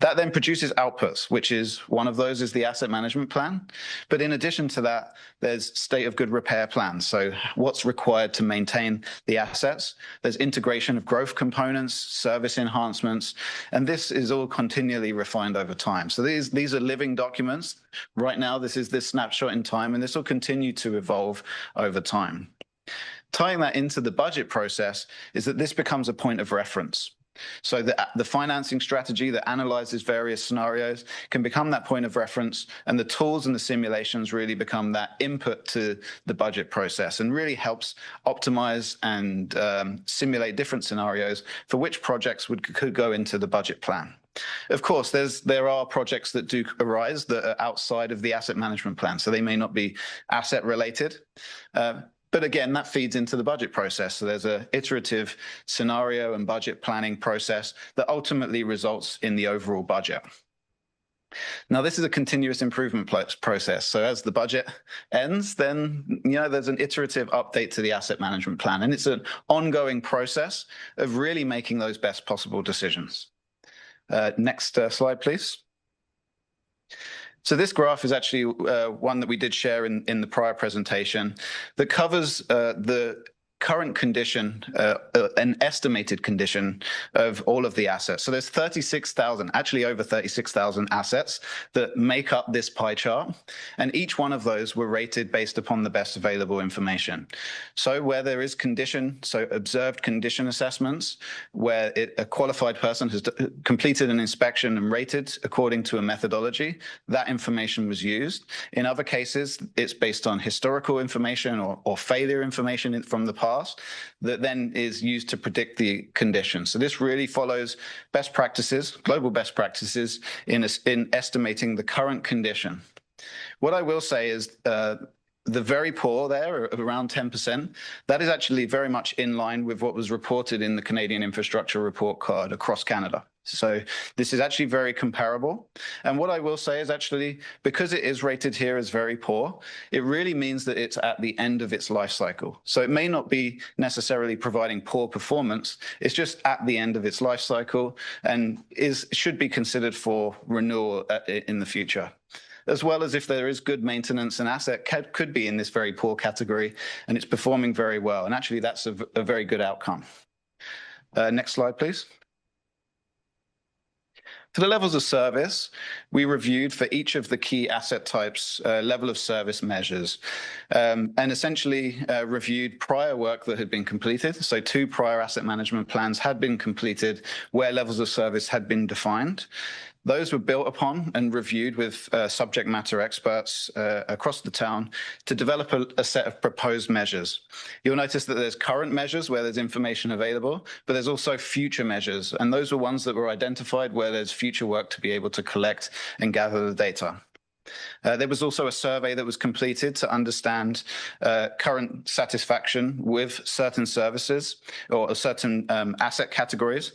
That then produces outputs, which is one of those is the asset management plan. But in addition to that, there's state of good repair plans. So what's required to maintain the assets? There's integration of growth components, service enhancements, and this is all continually refined over time. So these are living documents. Right now, this is this snapshot in time, and this will continue to evolve over time. Tying that into the budget process is that this becomes a point of reference. So the financing strategy that analyzes various scenarios can become that point of reference, and the tools and the simulations really become that input to the budget process and really helps optimize and simulate different scenarios for which projects could go into the budget plan. Of course, there are projects that do arise that are outside of the asset management plan, so they may not be asset related. But again, that feeds into the budget process. So there's an iterative scenario and budget planning process that ultimately results in the overall budget. Now, this is a continuous improvement process. So as the budget ends, then there's an iterative update to the asset management plan. And it's an ongoing process of really making those best possible decisions. Next slide, please. So this graph is actually one that we did share in the prior presentation that covers the current condition, an estimated condition of all of the assets. So there's 36,000, actually over 36,000 assets that make up this pie chart. And each one of those were rated based upon the best available information. So where there is condition, so observed condition assessments, where a qualified person has completed an inspection and rated according to a methodology, that information was used. In other cases, it's based on historical information or failure information from the past that then is used to predict the condition. So this really follows best practices, global best practices in estimating the current condition. What I will say is the very poor there, around 10%, that is actually very much in line with what was reported in the Canadian Infrastructure Report Card across Canada. So this is actually very comparable. And what I will say is actually, because it is rated here as very poor, it really means that it's at the end of its life cycle. So it may not be necessarily providing poor performance, it's just at the end of its life cycle and should be considered for renewal in the future. As well as if there is good maintenance, an asset could be in this very poor category and it's performing very well. And actually that's a very good outcome. Next slide, please. For the levels of service, we reviewed for each of the key asset types level of service measures and essentially reviewed prior work that had been completed. So 2 prior asset management plans had been completed where levels of service had been defined. Those were built upon and reviewed with subject matter experts across the town to develop a set of proposed measures. You'll notice that there's current measures where there's information available, but there's also future measures. And those were ones that were identified where there's future work to be able to collect and gather the data. There was also a survey that was completed to understand current satisfaction with certain services or certain asset categories,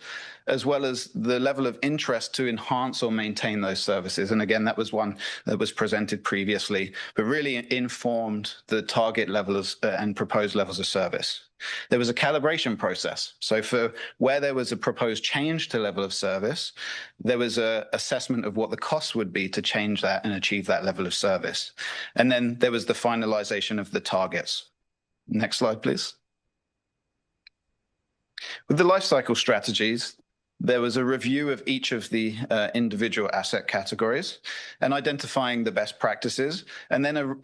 as well as the level of interest to enhance or maintain those services. And again, that was one that was presented previously, but really informed the target levels and proposed levels of service. There was a calibration process. So for where there was a proposed change to level of service, there was an assessment of what the cost would be to change that and achieve that level of service. And then there was the finalization of the targets. Next slide, please. With the life cycle strategies, there was a review of each of the individual asset categories and identifying the best practices, and then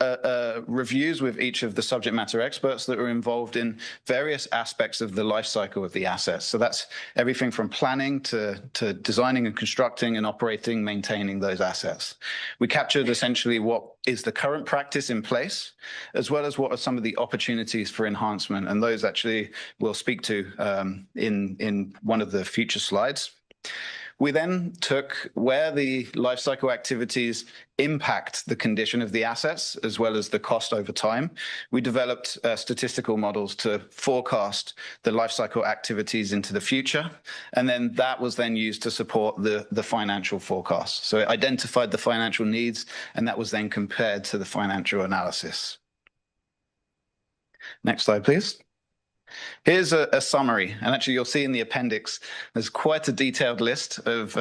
reviews with each of the subject matter experts that were involved in various aspects of the life cycle of the assets. So that's everything from planning to designing and constructing and operating, maintaining those assets. We captured essentially what is the current practice in place, as well as what are some of the opportunities for enhancement. And those actually we'll speak to in one of the future slides. We then took where the life cycle activities impact the condition of the assets as well as the cost over time. We developed statistical models to forecast the life cycle activities into the future. And then that was then used to support the financial forecast. So it identified the financial needs, and that was then compared to the financial analysis. Next slide, please. Here's a summary, and actually you'll see in the appendix, there's quite a detailed list of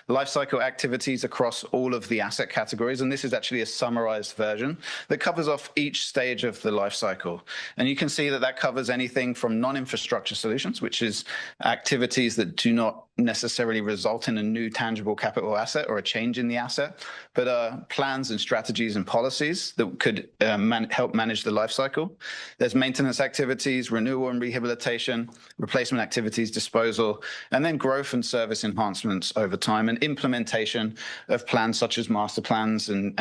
life cycle activities across all of the asset categories, and this is actually a summarized version that covers off each stage of the life cycle. And you can see that that covers anything from non-infrastructure solutions, which is activities that do not necessarily result in a new tangible capital asset or a change in the asset, but plans and strategies and policies that could help manage the life cycle. There's maintenance activities, renewal and rehabilitation, replacement activities, disposal, and then growth and service enhancements over time, and implementation of plans such as master plans and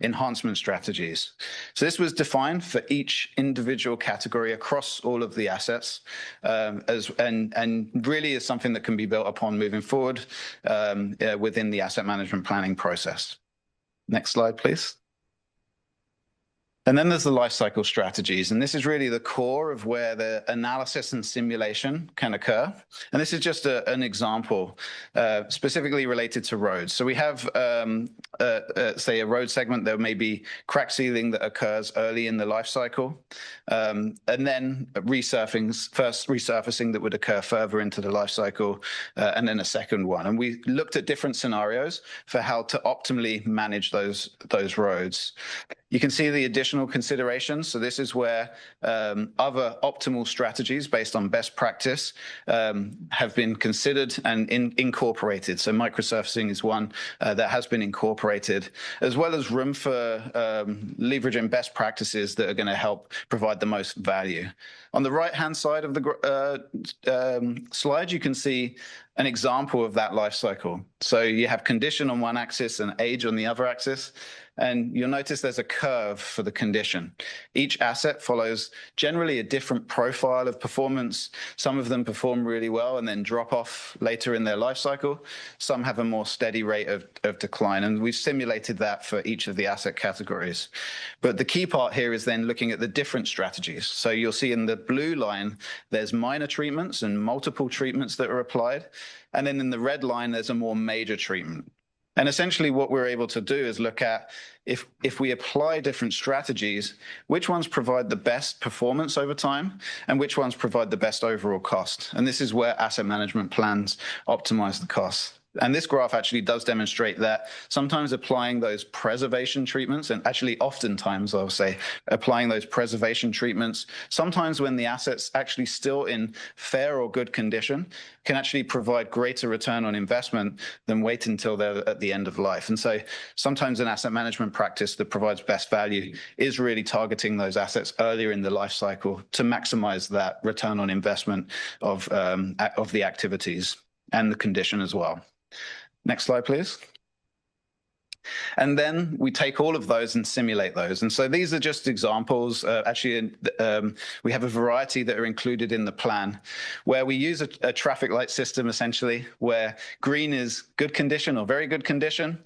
enhancement strategies. So this was defined for each individual category across all of the assets, and really is something that can be built upon moving forward within the asset management planning process. Next slide, please. And then there's the life cycle strategies, and this is really the core of where the analysis and simulation can occur. And this is just an example specifically related to roads. So we have, say, a road segment. There may be crack sealing that occurs early in the life cycle, and then resurfacing that would occur further into the life cycle, and then a second one. And we looked at different scenarios for how to optimally manage those roads. You can see the additional considerations. So this is where other optimal strategies based on best practice have been considered and incorporated. So microsurfacing is one that has been incorporated, as well as room for leveraging best practices that are going to help provide the most value. On the right-hand side of the slide, you can see an example of that life cycle. So you have condition on one axis and age on the other axis. And you'll notice there's a curve for the condition. Each asset follows generally a different profile of performance. Some of them perform really well and then drop off later in their life cycle. Some have a more steady rate of decline. And we've simulated that for each of the asset categories. But the key part here is then looking at the different strategies. So you'll see in the blue line, there's minor treatments and multiple treatments that are applied. And then in the red line, there's a more major treatment. And essentially what we're able to do is look at if we apply different strategies, which ones provide the best performance over time and which ones provide the best overall cost. And this is where asset management plans optimize the costs. And this graph actually does demonstrate that sometimes applying those preservation treatments, and actually oftentimes I'll say applying those preservation treatments, sometimes when the asset's actually still in fair or good condition, can actually provide greater return on investment than wait until they're at the end of life. And so sometimes an asset management practice that provides best value is really targeting those assets earlier in the life cycle to maximize that return on investment of the activities and the condition as well. Next slide, please. And then we take all of those and simulate those. And so these are just examples. Actually, we have a variety that are included in the plan where we use a traffic light system, essentially, where green is good condition or very good condition.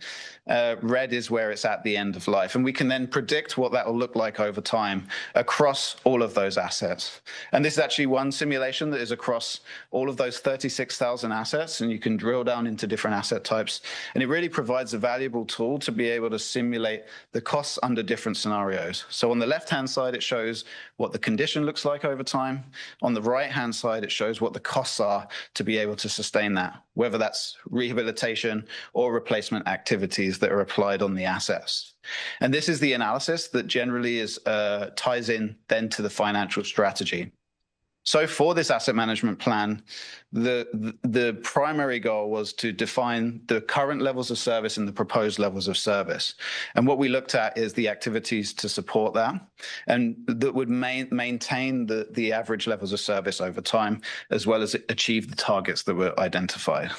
Red is where it's at the end of life. And we can then predict what that will look like over time across all of those assets. And this is actually one simulation that is across all of those 36,000 assets. And you can drill down into different asset types. And it really provides a valuable tool to be able to simulate the costs under different scenarios. So on the left-hand side, it shows what the condition looks like over time. On the right-hand side, it shows what the costs are to be able to sustain that, whether that's rehabilitation or replacement activities that are applied on the assets. And this is the analysis that generally ties in then to the financial strategy. So for this asset management plan, the primary goal was to define the current levels of service and the proposed levels of service. And what we looked at is the activities to support that and that would maintain the average levels of service over time, as well as achieve the targets that were identified.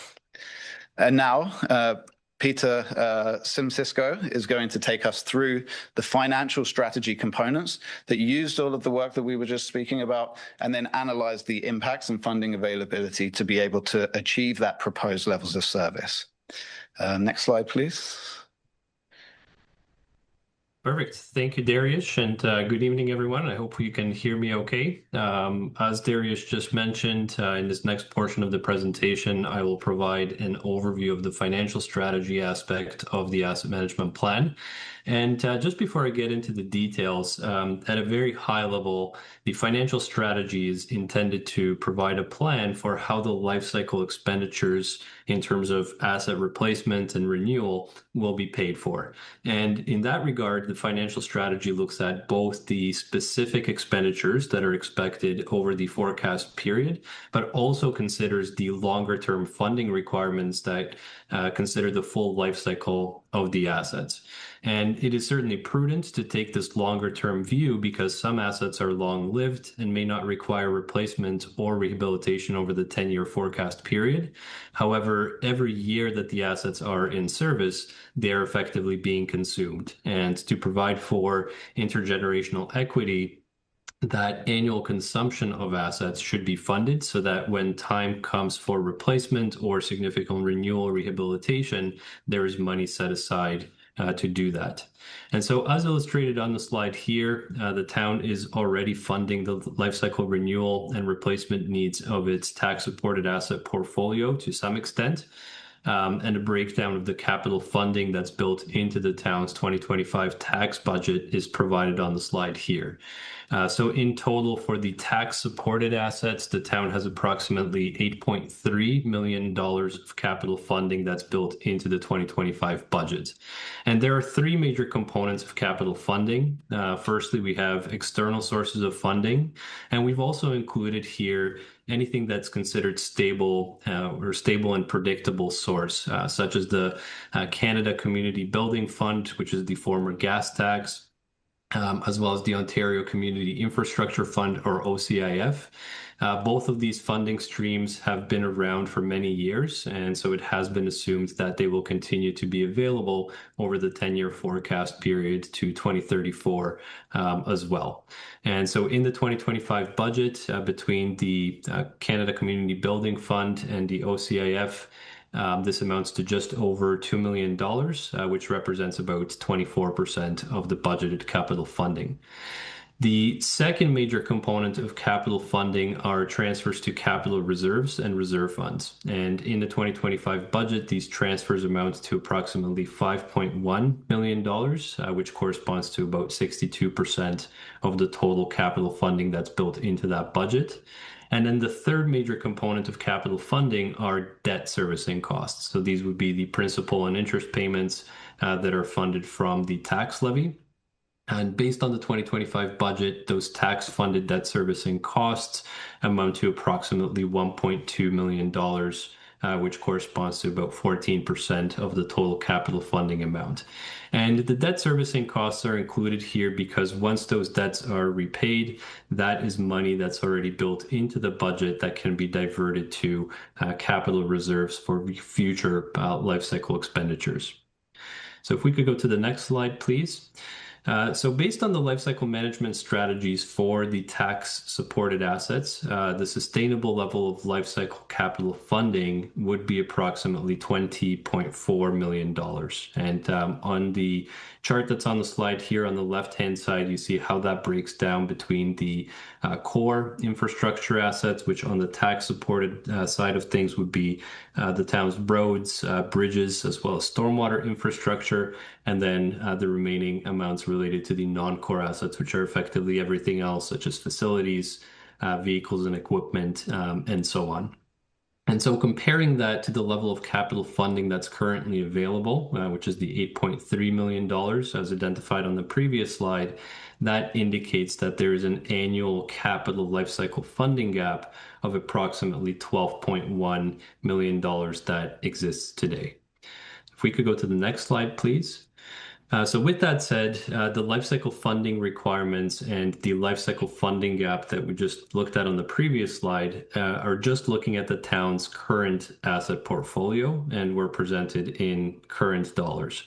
And now, Peter Simcisco is going to take us through the financial strategy components that used all of the work that we were just speaking about, and then analyze the impacts and funding availability to be able to achieve that proposed levels of service. Next slide, please. Perfect. Thank you, Darius, and good evening, everyone. I hope you can hear me okay. As Darius just mentioned, in this next portion of the presentation, I will provide an overview of the financial strategy aspect of the asset management plan. And just before I get into the details, at a very high level, the financial strategy is intended to provide a plan for how the life cycle expenditures in terms of asset replacement and renewal will be paid for. And in that regard, the financial strategy looks at both the specific expenditures that are expected over the forecast period, but also considers the longer-term funding requirements that consider the full life cycle of the assets. And it is certainly prudent to take this longer-term view because some assets are long-lived and may not require replacement or rehabilitation over the 10-year forecast period. However, every year that the assets are in service, they are effectively being consumed. And to provide for intergenerational equity, that annual consumption of assets should be funded so that when time comes for replacement or significant renewal rehabilitation, there is money set aside to do that. And so as illustrated on the slide here, the town is already funding the lifecycle renewal and replacement needs of its tax-supported asset portfolio to some extent. And a breakdown of the capital funding that's built into the town's 2025 tax budget is provided on the slide here. So in total for the tax-supported assets, the town has approximately $8.3 million of capital funding that's built into the 2025 budget. And there are three major components of capital funding. Firstly, we have external sources of funding, and we've also included here anything that's considered stable or stable and predictable source, such as the Canada Community Building Fund, which is the former gas tax, as well as the Ontario Community Infrastructure Fund, or OCIF. Both of these funding streams have been around for many years, and so it has been assumed that they will continue to be available over the 10-year forecast period to 2034 as well. And so in the 2025 budget, between the Canada Community Building Fund and the OCIF, this amounts to just over $2 million, which represents about 24% of the budgeted capital funding. The second major component of capital funding are transfers to capital reserves and reserve funds. And in the 2025 budget, these transfers amount to approximately $5.1 million, which corresponds to about 62% of the total capital funding that's built into that budget. And then the third major component of capital funding are debt servicing costs. So these would be the principal and interest payments that are funded from the tax levy. And based on the 2025 budget, those tax-funded debt servicing costs amount to approximately $1.2 million, which corresponds to about 14% of the total capital funding amount. And the debt servicing costs are included here because once those debts are repaid, that is money that's already built into the budget that can be diverted to capital reserves for future life cycle expenditures. So if we could go to the next slide, please. So based on the lifecycle management strategies for the tax-supported assets, the sustainable level of lifecycle capital funding would be approximately $20.4 million. And on the chart that's on the slide here on the left-hand side, you see how that breaks down between the core infrastructure assets, which on the tax-supported side of things would be the town's roads, bridges, as well as stormwater infrastructure, and then the remaining amounts related to the non-core assets, which are effectively everything else, such as facilities, vehicles and equipment, and so on. And so comparing that to the level of capital funding that's currently available, which is the $8.3 million as identified on the previous slide, that indicates that there is an annual capital lifecycle funding gap of approximately $12.1 million that exists today. If we could go to the next slide, please. So with that said, the lifecycle funding requirements and the lifecycle funding gap that we just looked at on the previous slide are just looking at the town's current asset portfolio, and were presented in current dollars.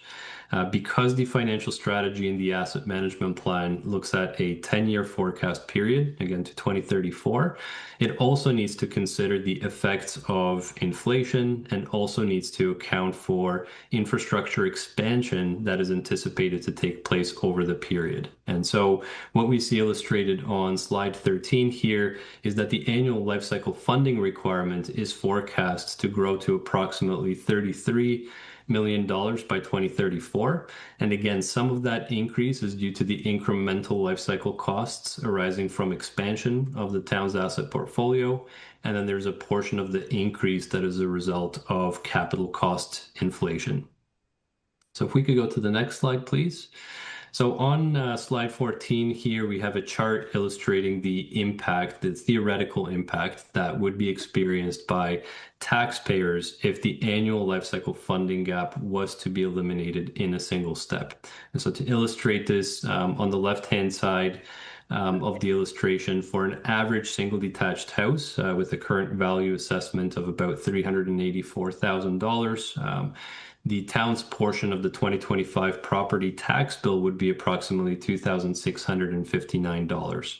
Because the financial strategy in the asset management plan looks at a 10-year forecast period, again to 2034, it also needs to consider the effects of inflation and also needs to account for infrastructure expansion that is anticipated to take place over the period. And so what we see illustrated on slide 13 here is that the annual lifecycle funding requirement is forecast to grow to approximately $33 million by 2034. And again, some of that increase is due to the incremental lifecycle costs arising from expansion of the town's asset portfolio. And then there's a portion of the increase that is a result of capital cost inflation. So if we could go to the next slide, please. So on slide 14 here, we have a chart illustrating the impact, the theoretical impact that would be experienced by taxpayers if the annual lifecycle funding gap was to be eliminated in a single step. And so to illustrate this, on the left-hand side of the illustration, for an average single detached house with a current value assessment of about $384,000, the town's portion of the 2025 property tax bill would be approximately $2,659.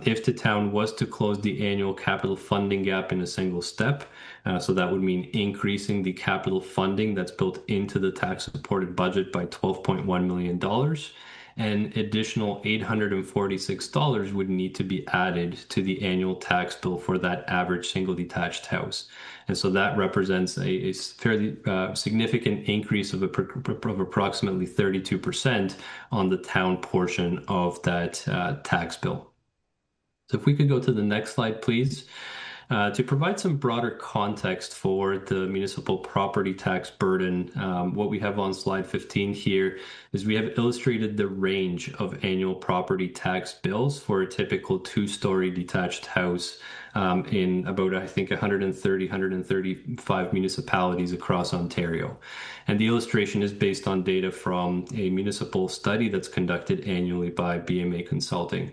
If the town was to close the annual capital funding gap in a single step, so that would mean increasing the capital funding that's built into the tax-supported budget by $12.1 million, an additional $846 would need to be added to the annual tax bill for that average single detached house. And so that represents a fairly significant increase of approximately 32% on the town portion of that tax bill. So if we could go to the next slide, please. To provide some broader context for the municipal property tax burden, what we have on slide 15 here is we have illustrated the range of annual property tax bills for a typical two-story detached house in about, I think, 135 municipalities across Ontario. And the illustration is based on data from a municipal study that's conducted annually by BMA Consulting.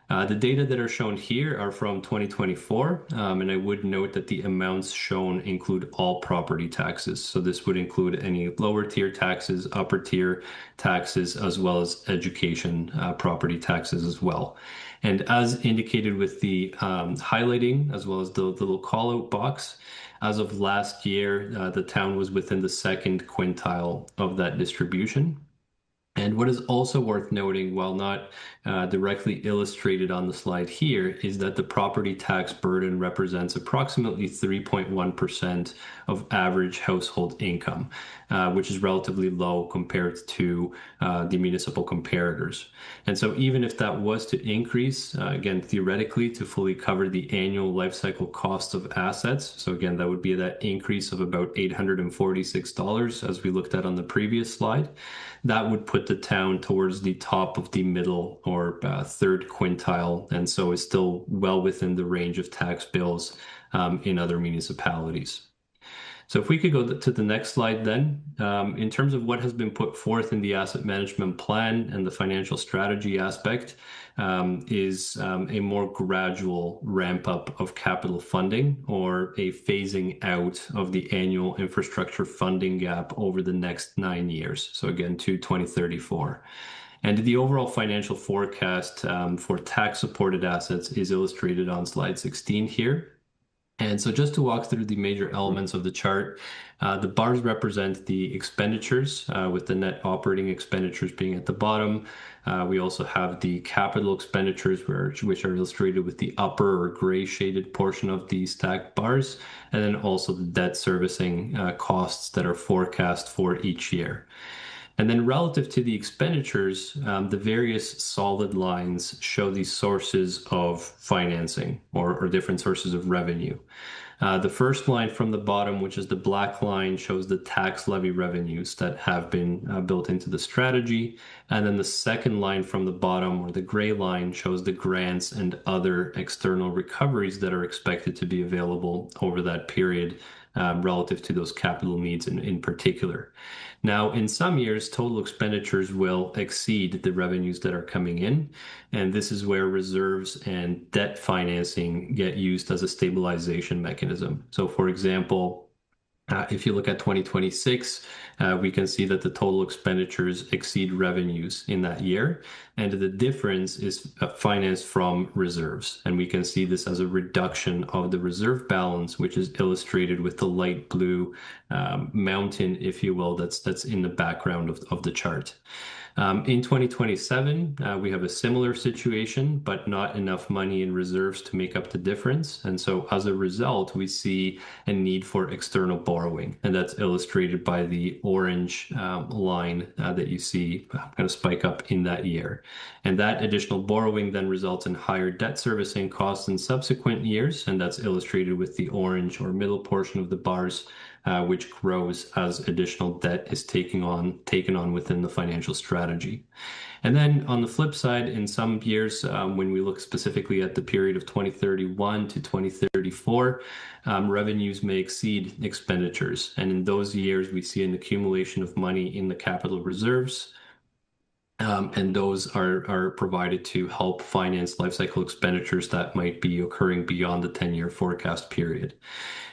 The data that are shown here are from 2024, and I would note that the amounts shown include all property taxes. So this would include any lower tier taxes, upper tier taxes, as well as education property taxes as well. And as indicated with the highlighting, as well as the little call-out box, as of last year, the town was within the second quintile of that distribution. And what is also worth noting, while not directly illustrated on the slide here, is that the property tax burden represents approximately 3.1% of average household income, which is relatively low compared to the municipal comparators. And so even if that was to increase, again, theoretically, to fully cover the annual life cycle cost of assets, so again, that would be that increase of about $846, as we looked at on the previous slide, that would put the town towards the top of the middle or third quintile, and so is still well within the range of tax bills in other municipalities. So if we could go to the next slide then, in terms of what has been put forth in the asset management plan and the financial strategy aspect, is a more gradual ramp up of capital funding or a phasing out of the annual infrastructure funding gap over the next 9 years. So again, to 2034. And the overall financial forecast for tax supported assets is illustrated on slide 16 here. And so just to walk through the major elements of the chart, the bars represent the expenditures, with the net operating expenditures being at the bottom. We also have the capital expenditures, which are illustrated with the upper or gray shaded portion of the stacked bars, and then also the debt servicing costs that are forecast for each year. And then relative to the expenditures, the various solid lines show the sources of financing or different sources of revenue. The first line from the bottom, which is the black line, shows the tax levy revenues that have been built into the strategy. And then the second line from the bottom, or the gray line, shows the grants and other external recoveries that are expected to be available over that period relative to those capital needs in particular. Now, in some years, total expenditures will exceed the revenues that are coming in, and this is where reserves and debt financing get used as a stabilization mechanism. So, for example, if you look at 2026, we can see that the total expenditures exceed revenues in that year, and the difference is financed from reserves. And we can see this as a reduction of the reserve balance, which is illustrated with the light blue mountain, if you will, that's in the background of the chart. In 2027, we have a similar situation, but not enough money in reserves to make up the difference. And so as a result, we see a need for external borrowing. And that's illustrated by the orange line that you see kind of spike up in that year. And that additional borrowing then results in higher debt servicing costs in subsequent years. And that's illustrated with the orange or middle portion of the bars, which grows as additional debt is taken on within the financial strategy. And then on the flip side, in some years, when we look specifically at the period of 2031 to 2034, revenues may exceed expenditures. And in those years, we see an accumulation of money in the capital reserves. And those are provided to help finance lifecycle expenditures that might be occurring beyond the 10-year forecast period.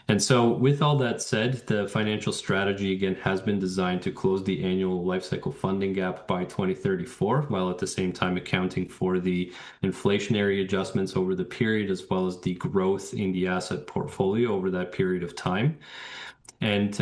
And so with all that said, the financial strategy, again, has been designed to close the annual lifecycle funding gap by 2034, while at the same time accounting for the inflationary adjustments over the period, as well as the growth in the asset portfolio over that period of time. And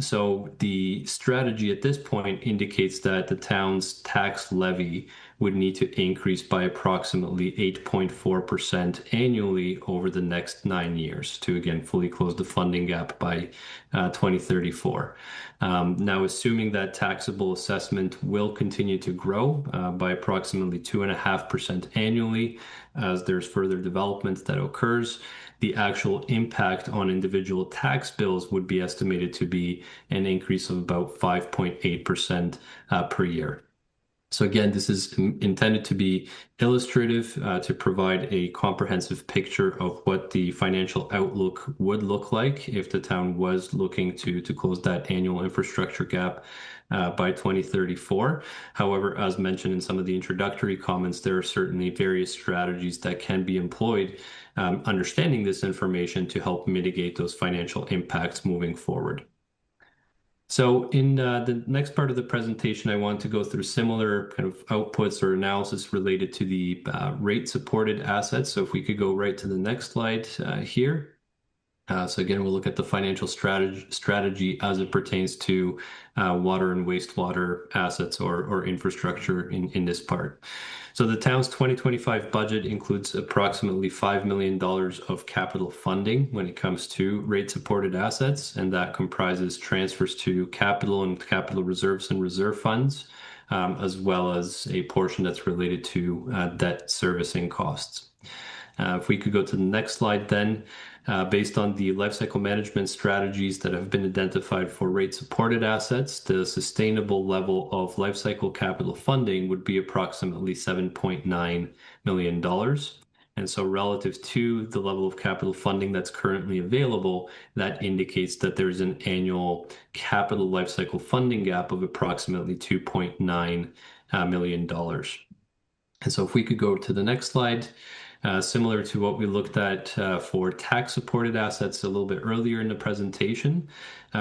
so the strategy at this point indicates that the town's tax levy would need to increase by approximately 8.4% annually over the next 9 years to, again, fully close the funding gap by 2034. Now, assuming that taxable assessment will continue to grow by approximately 2.5% annually as there's further development that occurs, the actual impact on individual tax bills would be estimated to be an increase of about 5.8% per year. So again, this is intended to be illustrative to provide a comprehensive picture of what the financial outlook would look like if the town was looking to close that annual infrastructure gap by 2034. However, as mentioned in some of the introductory comments, there are certainly various strategies that can be employed understanding this information to help mitigate those financial impacts moving forward. So in the next part of the presentation, I want to go through similar kind of outputs or analysis related to the rate-supported assets. So if we could go right to the next slide here. So again, we'll look at the financial strategy as it pertains to water and wastewater assets or infrastructure in this part. So the town's 2025 budget includes approximately $5 million of capital funding when it comes to rate-supported assets, and that comprises transfers to capital and capital reserves and reserve funds, as well as a portion that's related to debt servicing costs. If we could go to the next slide then. Based on the lifecycle management strategies that have been identified for rate-supported assets, the sustainable level of lifecycle capital funding would be approximately $7.9 million. And so relative to the level of capital funding that's currently available, that indicates that there's an annual capital lifecycle funding gap of approximately $2.9 million. And so if we could go to the next slide. Similar to what we looked at for tax-supported assets a little bit earlier in the presentation,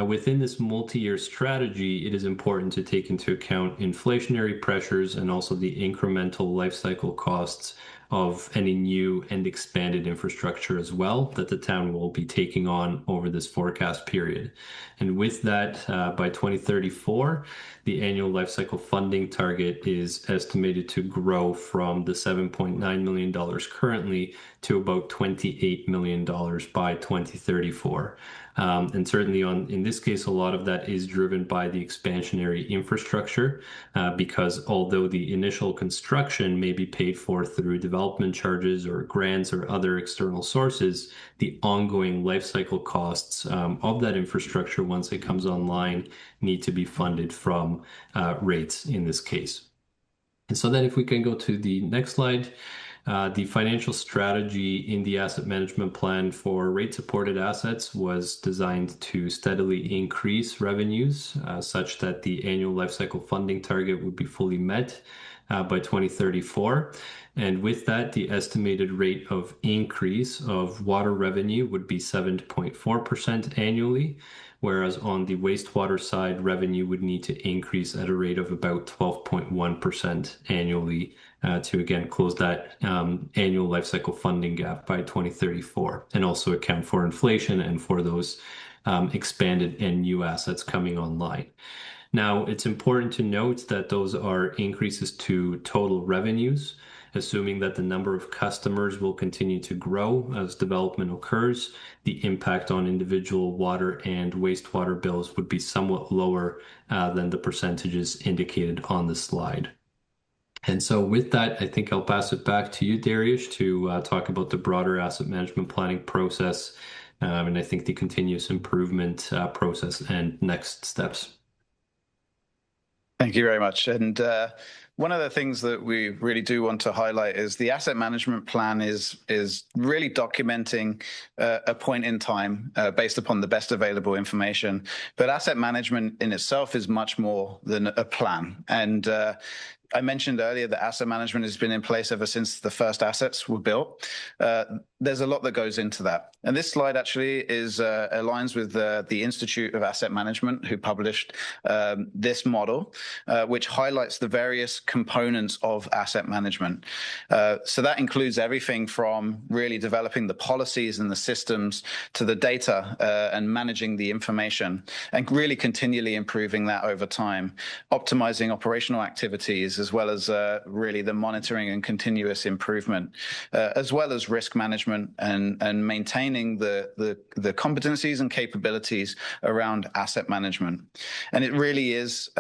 within this multi-year strategy, it is important to take into account inflationary pressures and also the incremental life cycle costs of any new and expanded infrastructure as well that the town will be taking on over this forecast period. And with that, by 2034, the annual life cycle funding target is estimated to grow from the $7.9 million currently to about $28 million by 2034. And certainly in this case, a lot of that is driven by the expansionary infrastructure because although the initial construction may be paid for through development charges or grants or other external sources, the ongoing life cycle costs of that infrastructure once it comes online need to be funded from rates in this case. And so then if we can go to the next slide. The financial strategy in the asset management plan for rate-supported assets was designed to steadily increase revenues such that the annual lifecycle funding target would be fully met by 2034. And with that, the estimated rate of increase of water revenue would be 7.4% annually, whereas on the wastewater side, revenue would need to increase at a rate of about 12.1% annually to, again, close that annual life cycle funding gap by 2034, and also account for inflation and for those expanded and new assets coming online. Now, it's important to note that those are increases to total revenues, assuming that the number of customers will continue to grow as development occurs. The impact on individual water and wastewater bills would be somewhat lower than the percentages indicated on the slide. And so with that, I think I'll pass it back to you, Darius, to talk about the broader asset management planning process, and I think the continuous improvement process and next steps. Thank you very much. And one of the things that we really do want to highlight is the asset management plan is really documenting a point in time based upon the best available information. But asset management in itself is much more than a plan. And I mentioned earlier that asset management has been in place ever since the first assets were built. There's a lot that goes into that. And this slide actually is aligns with the Institute of Asset Management, who published this model, which highlights the various components of asset management. So that includes everything from really developing the policies and the systems to the data and managing the information, and really continually improving that over time, optimizing operational activities, as well as really the monitoring and continuous improvement, as well as risk management and maintaining the competencies and capabilities around asset management. And it really is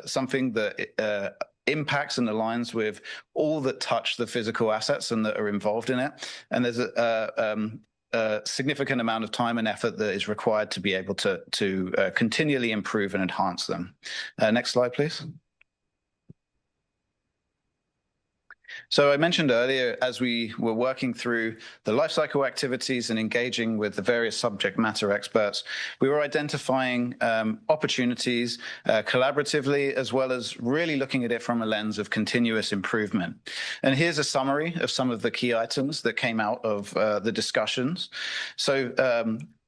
something that impacts and aligns with all that touch the physical assets and that are involved in it. And there's a significant amount of time and effort that is required to be able to continually improve and enhance them. Next slide, please. So I mentioned earlier, as we were working through the lifecycle activities and engaging with the various subject matter experts, we were identifying opportunities collaboratively, as well as really looking at it from a lens of continuous improvement. And here's a summary of some of the key items that came out of the discussions. So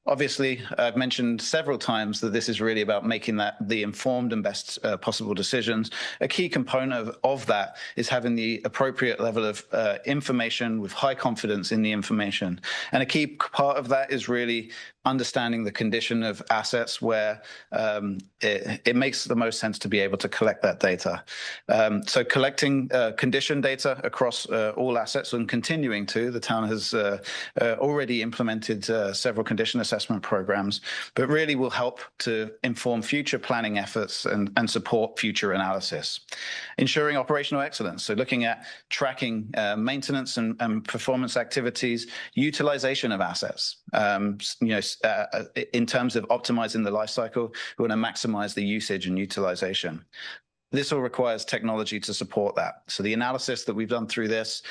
obviously, I've mentioned several times that this is really about making the informed and best possible decisions. A key component of that is having the appropriate level of information with high confidence in the information. And a key part of that is really understanding the condition of assets where it makes the most sense to be able to collect that data. So collecting condition data across all assets and continuing to, the town has already implemented several condition assessment programs, but really will help to inform future planning efforts and support future analysis. Ensuring operational excellence, so looking at tracking maintenance and performance activities, utilization of assets, in terms of optimizing the life cycle, we want to maximize the usage and utilization. This all requires technology to support that. So the analysis that we've done through this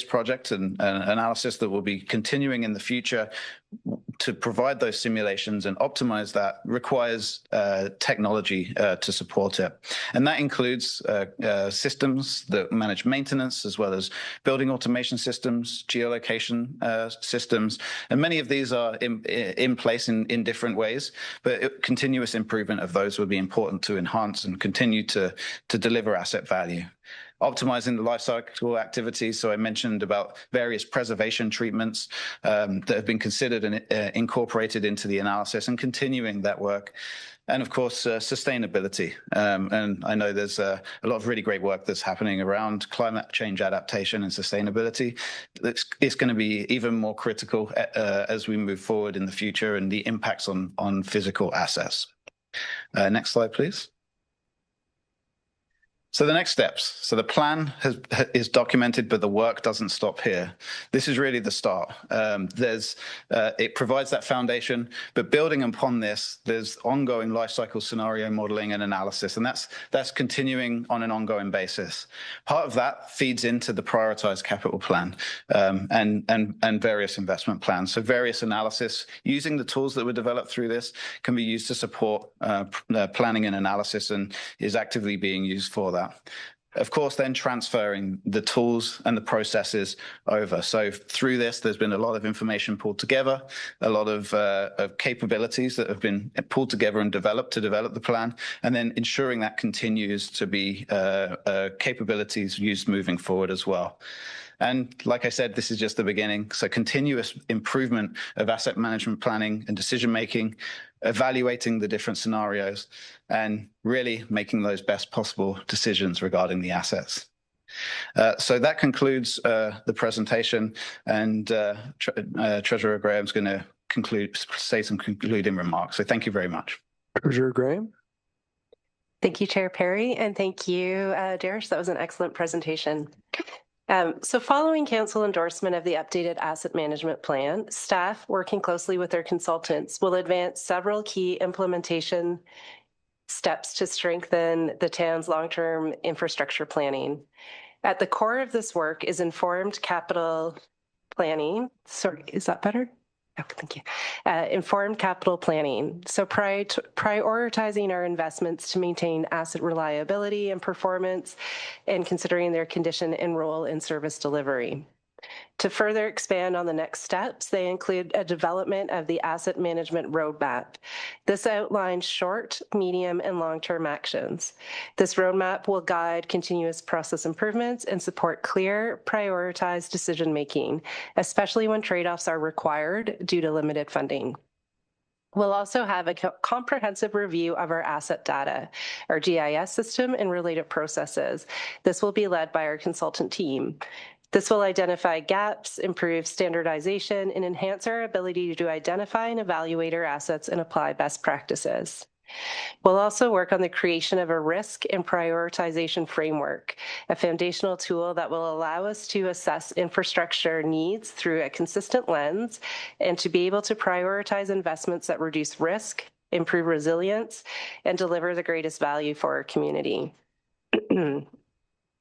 project and analysis that will be continuing in the future to provide those simulations and optimize that requires technology to support it. And that includes systems that manage maintenance, as well as building automation systems, geolocation systems. And many of these are in place in different ways, but continuous improvement of those would be important to enhance and continue to deliver asset value. Optimizing the life cycle activities. So I mentioned about various preservation treatments that have been considered and incorporated into the analysis, and continuing that work. And of course, sustainability. And I know there's a lot of really great work that's happening around climate change adaptation and sustainability. It's going to be even more critical as we move forward in the future, and the impacts on physical assets. Next slide, please. So the next steps. So the plan is documented, but the work doesn't stop here. This is really the start. It provides that foundation, but building upon this, there's ongoing life cycle scenario modeling and analysis, and that's continuing on an ongoing basis. Part of that feeds into the prioritized capital plan and various investment plans. So various analysis using the tools that were developed through this can be used to support planning and analysis, and is actively being used for that. Of course, then transferring the tools and the processes over. So through this, there's been a lot of information pulled together, a lot of capabilities that have been pulled together and developed to develop the plan, and then ensuring that continues to be capabilities used moving forward as well. And like I said, this is just the beginning. So continuous improvement of asset management planning and decision-making, evaluating the different scenarios, and really making those best possible decisions regarding the assets. So that concludes the presentation, and Treasurer Graham's going to say some concluding remarks. So thank you very much. Treasurer Graham. Thank you, Chair Perry, and thank you, Darius. That was an excellent presentation. So following council endorsement of the updated asset management plan, staff working closely with their consultants will advance several key implementation steps to strengthen the town's long-term infrastructure planning. At the core of this work is informed capital planning. Sorry, is that better? Thank you. Informed capital planning. So prioritizing our investments to maintain asset reliability and performance and considering their condition and role in service delivery. To further expand on the next steps, they include a development of the asset management roadmap. This outlines short, medium, and long-term actions. This roadmap will guide continuous process improvements and support clear, prioritized decision-making, especially when trade-offs are required due to limited funding. We'll also have a comprehensive review of our asset data, our GIS system, and related processes. This will be led by our consultant team. This will identify gaps, improve standardization, and enhance our ability to identify and evaluate our assets and apply best practices. We'll also work on the creation of a risk and prioritization framework, a foundational tool that will allow us to assess infrastructure needs through a consistent lens and to be able to prioritize investments that reduce risk, improve resilience, and deliver the greatest value for our community.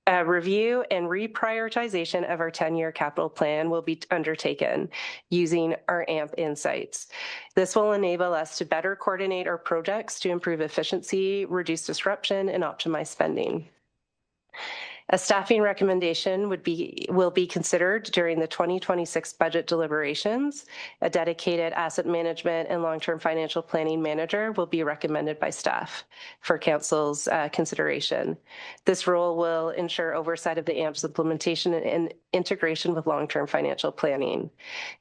A review and reprioritization of our 10-year capital plan will be undertaken using our AMP insights. This will enable us to better coordinate our projects to improve efficiency, reduce disruption, and optimize spending. A staffing recommendation will be considered during the 2026 budget deliberations. A dedicated asset management and long-term financial planning manager will be recommended by staff for council's consideration. This role will ensure oversight of the AMP's implementation and integration with long-term financial planning.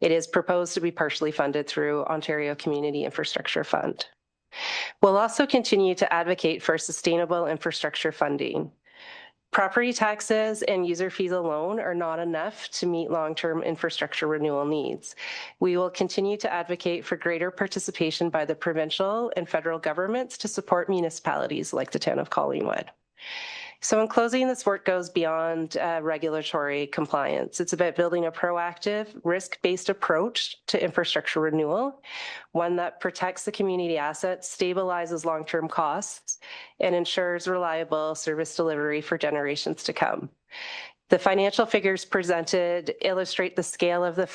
It is proposed to be partially funded through Ontario Community Infrastructure Fund. We'll also continue to advocate for sustainable infrastructure funding. Property taxes and user fees alone are not enough to meet long-term infrastructure renewal needs. We will continue to advocate for greater participation by the provincial and federal governments to support municipalities like the town of Collingwood. So in closing, this work goes beyond regulatory compliance. It's about building a proactive, risk-based approach to infrastructure renewal, one that protects the community assets, stabilizes long-term costs, and ensures reliable service delivery for generations to come. The financial figures presented illustrate the scale of the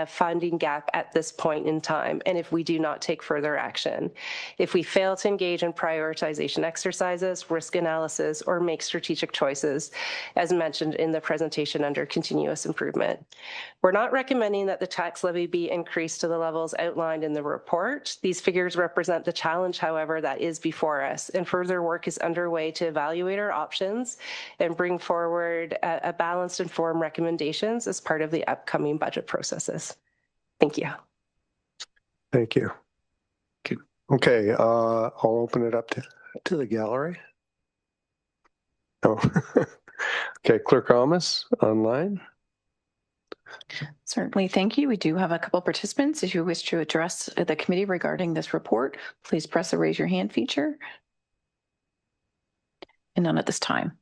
funding gap at this point in time, and if we do not take further action. If we fail to engage in prioritization exercises, risk analysis, or make strategic choices, as mentioned in the presentation under continuous improvement. We're not recommending that the tax levy be increased to the levels outlined in the report. These figures represent the challenge, however, that is before us, and further work is underway to evaluate our options and bring forward a balanced, informed recommendations as part of the upcoming budget processes. Thank you. Thank you. Okay, I'll open it up to the gallery. Oh, okay, Clerk Almas online. Certainly, thank you. We do have a couple participants. If you wish to address the committee regarding this report, please press the raise your hand feature. And none at this time.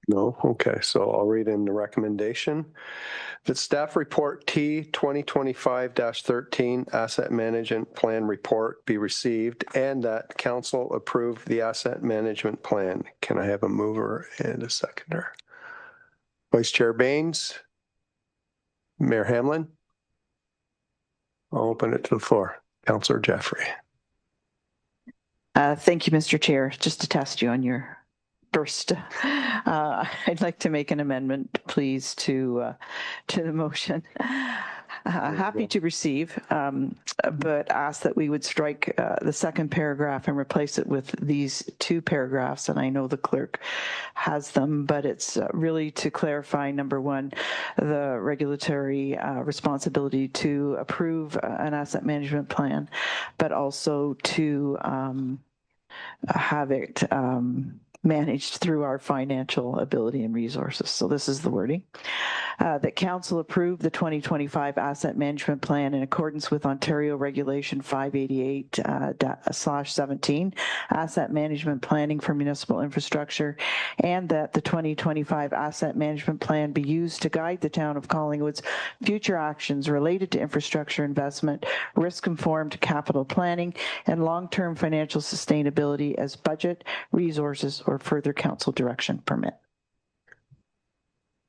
No, okay, so I'll read in the recommendation. The staff report T 2025-13 asset management plan report be received and that council approve the asset management plan. Can I have a mover and a seconder? Vice Chair Baines, Mayor Hamlin. I'll open it to the floor. Councillor Jeffrey. Thank you, Mr. Chair. Just to test you on your first, I'd like to make an amendment, please, to the motion. Happy to receive, but ask that we would strike the second paragraph and replace it with these two paragraphs. And I know the clerk has them, but it's really to clarify, number one, the regulatory responsibility to approve an asset management plan, but also to have it managed through our financial ability and resources. So this is the wording. That council approve the 2025 asset management plan in accordance with Ontario Regulation 588/17, asset management planning for municipal infrastructure, and that the 2025 asset management plan be used to guide the town of Collingwood's future actions related to infrastructure investment, risk-informed capital planning, and long-term financial sustainability as budget, resources, or further council direction permit.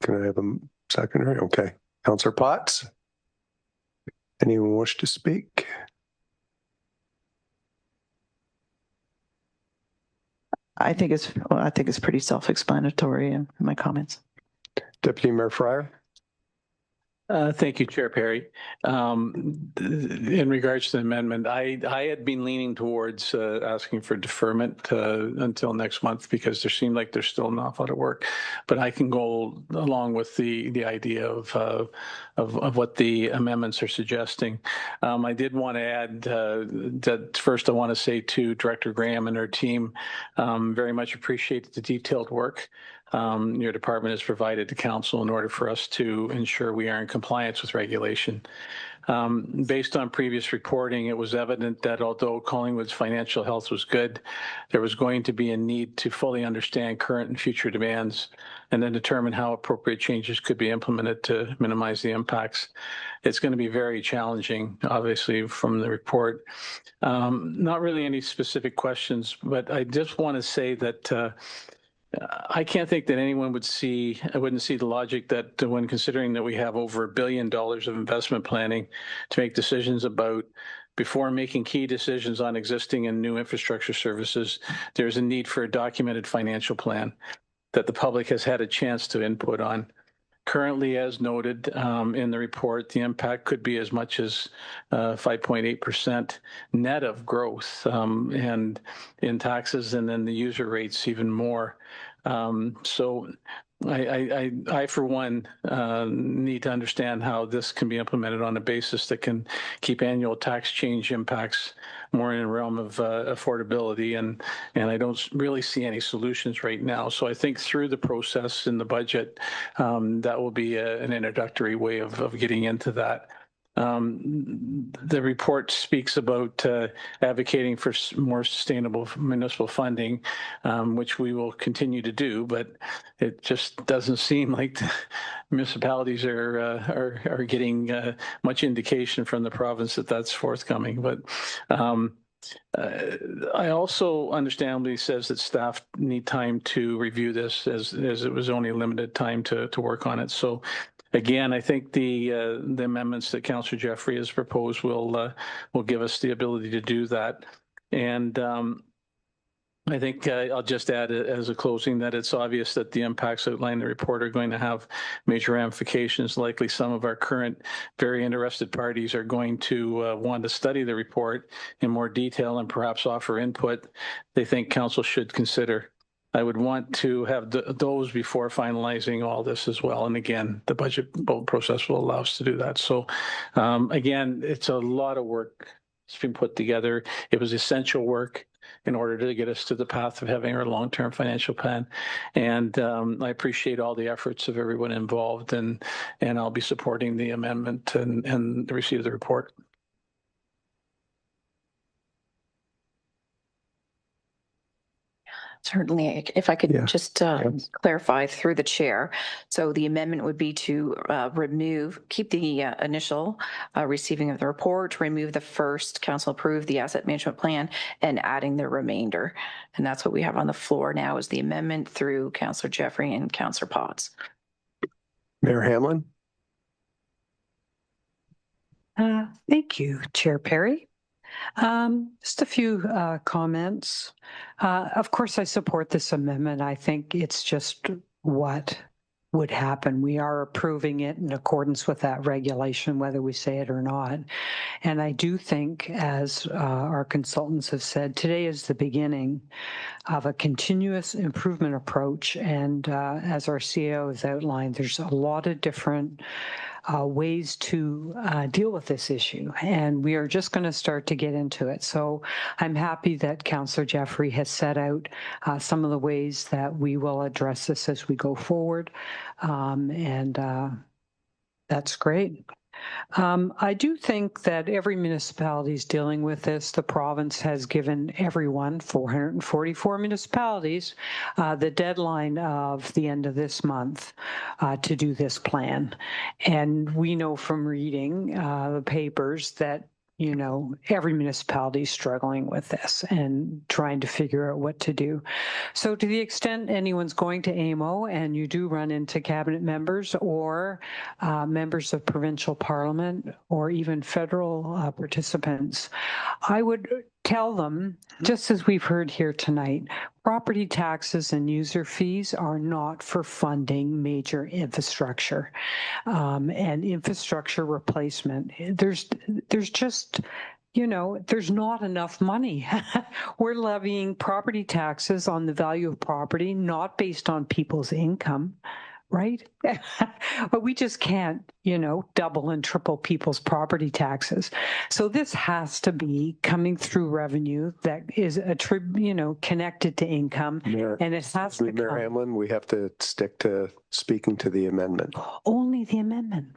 Can I have a seconder? Okay. Councillor Potts. Anyone wish to speak? I think it's pretty self-explanatory in my comments. Deputy Mayor Fryer? Thank you, Chair Perry. In regards to the amendment, I had been leaning towards asking for deferment until next month because there seemed like there's still an awful lot of work. But I can go along with the idea of what the amendments are suggesting. I did want to add that first I want to say to Director Graham and her team, very much appreciate the detailed work your department has provided to council in order for us to ensure we are in compliance with regulation. Based on previous reporting, it was evident that although Collingwood's financial health was good, there was going to be a need to fully understand current and future demands and then determine how appropriate changes could be implemented to minimize the impacts. It's going to be very challenging, obviously, from the report. Not really any specific questions, but I just want to say that I can't think that anyone wouldn't see the logic that when considering that we have over $1 billion of investment planning to make decisions about before making key decisions on existing and new infrastructure services, there's a need for a documented financial plan that the public has had a chance to input on. Currently, as noted in the report, the impact could be as much as 5.8% net of growth and in taxes, and then the user rates even more. So I, for one, need to understand how this can be implemented on a basis that can keep annual tax change impacts more in the realm of affordability. And I don't really see any solutions right now. So I think through the process in the budget, that will be an introductory way of getting into that. The report speaks about advocating for more sustainable municipal funding, which we will continue to do, but it just doesn't seem like the municipalities are getting much indication from the province that that's forthcoming. But I also understandably says that staff need time to review this as it was only limited time to work on it. So again, I think the amendments that Councillor Jeffrey has proposed will give us the ability to do that. And I think I'll just add as a closing that it's obvious that the impacts outlined in the report are going to have major ramifications. Likely some of our current very interested parties are going to want to study the report in more detail and perhaps offer input they think council should consider. I would want to have those before finalizing all this as well. And again, the budget vote process will allow us to do that. So again, it's a lot of work that's been put together. It was essential work in order to get us to the path of having our long-term financial plan. And I appreciate all the efforts of everyone involved, and I'll be supporting the amendment and the receipt of the report. Certainly, if I could just clarify through the chair. So the amendment would be to keep the initial receiving of the report, remove the first council approved the asset management plan, and adding the remainder. And that's what we have on the floor now is the amendment through Councillor Jeffrey and Councillor Potts. Mayor Hamlin? Thank you, Chair Perry. Just a few comments. Of course, I support this amendment. I think it's just what would happen. We are approving it in accordance with that regulation, whether we say it or not. And I do think, as our consultants have said, today is the beginning of a continuous improvement approach. And as our CEO has outlined, there's a lot of different ways to deal with this issue. And we are just going to start to get into it. So I'm happy that Councillor Jeffrey has set out some of the ways that we will address this as we go forward. And that's great. I do think that every municipality is dealing with this. The province has given everyone, 444 municipalities, the deadline of the end of this month to do this plan. And we know from reading the papers that you know, every municipality is struggling with this and trying to figure out what to do. So to the extent anyone's going to AMO and you do run into cabinet members or members of provincial parliament or even federal participants, I would tell them, just as we've heard here tonight, property taxes and user fees are not for funding major infrastructure and infrastructure replacement. There's just, you know, there's not enough money. We're levying property taxes on the value of property, not based on people's income, right? But we just can't, you know, double and triple people's property taxes. So this has to be coming through revenue that is connected to income, and it has to Mayor come. Hamlin, we have to stick to speaking to the amendment. Only the amendment.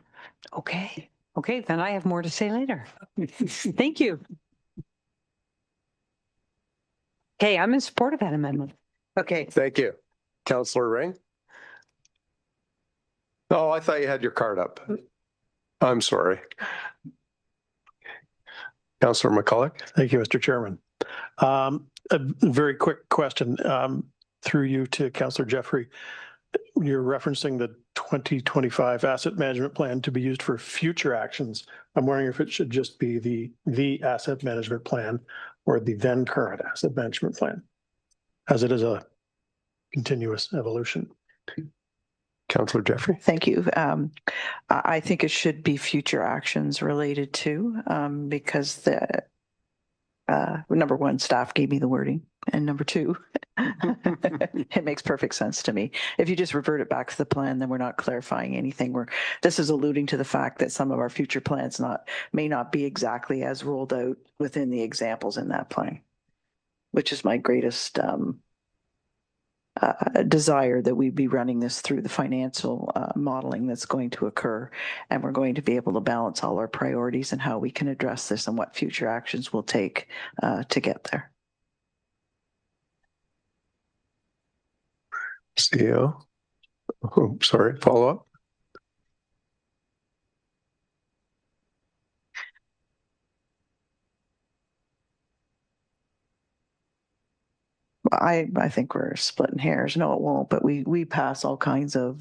Okay. Okay, then I have more to say later. Thank you. Okay, I'm in support of that amendment. Okay. Thank you. Councillor Ring? Oh, I thought you had your card up. I'm sorry. Councillor McCulloch? Thank you, Mr. Chairman. A very quick question through you to Councillor Jeffrey. You're referencing the 2025 asset management plan to be used for future actions. I'm wondering if it should just be the asset management plan or the then current asset management plan, as it is a continuous evolution. Councillor Jeffrey. Thank you. I think it should be future actions related to, because the number one, staff gave me the wording, and number two, it makes perfect sense to me. If you just revert it back to the plan, then we're not clarifying anything. This is alluding to the fact that some of our future plans may not be exactly as rolled out within the examples in that plan, which is my greatest desire, that we be running this through the financial modeling that's going to occur, and we're going to be able to balance all our priorities and how we can address this and what future actions we'll take to get there. CEO? Oh, sorry, follow up? I think we're splitting hairs. No, it won't. But we pass all kinds of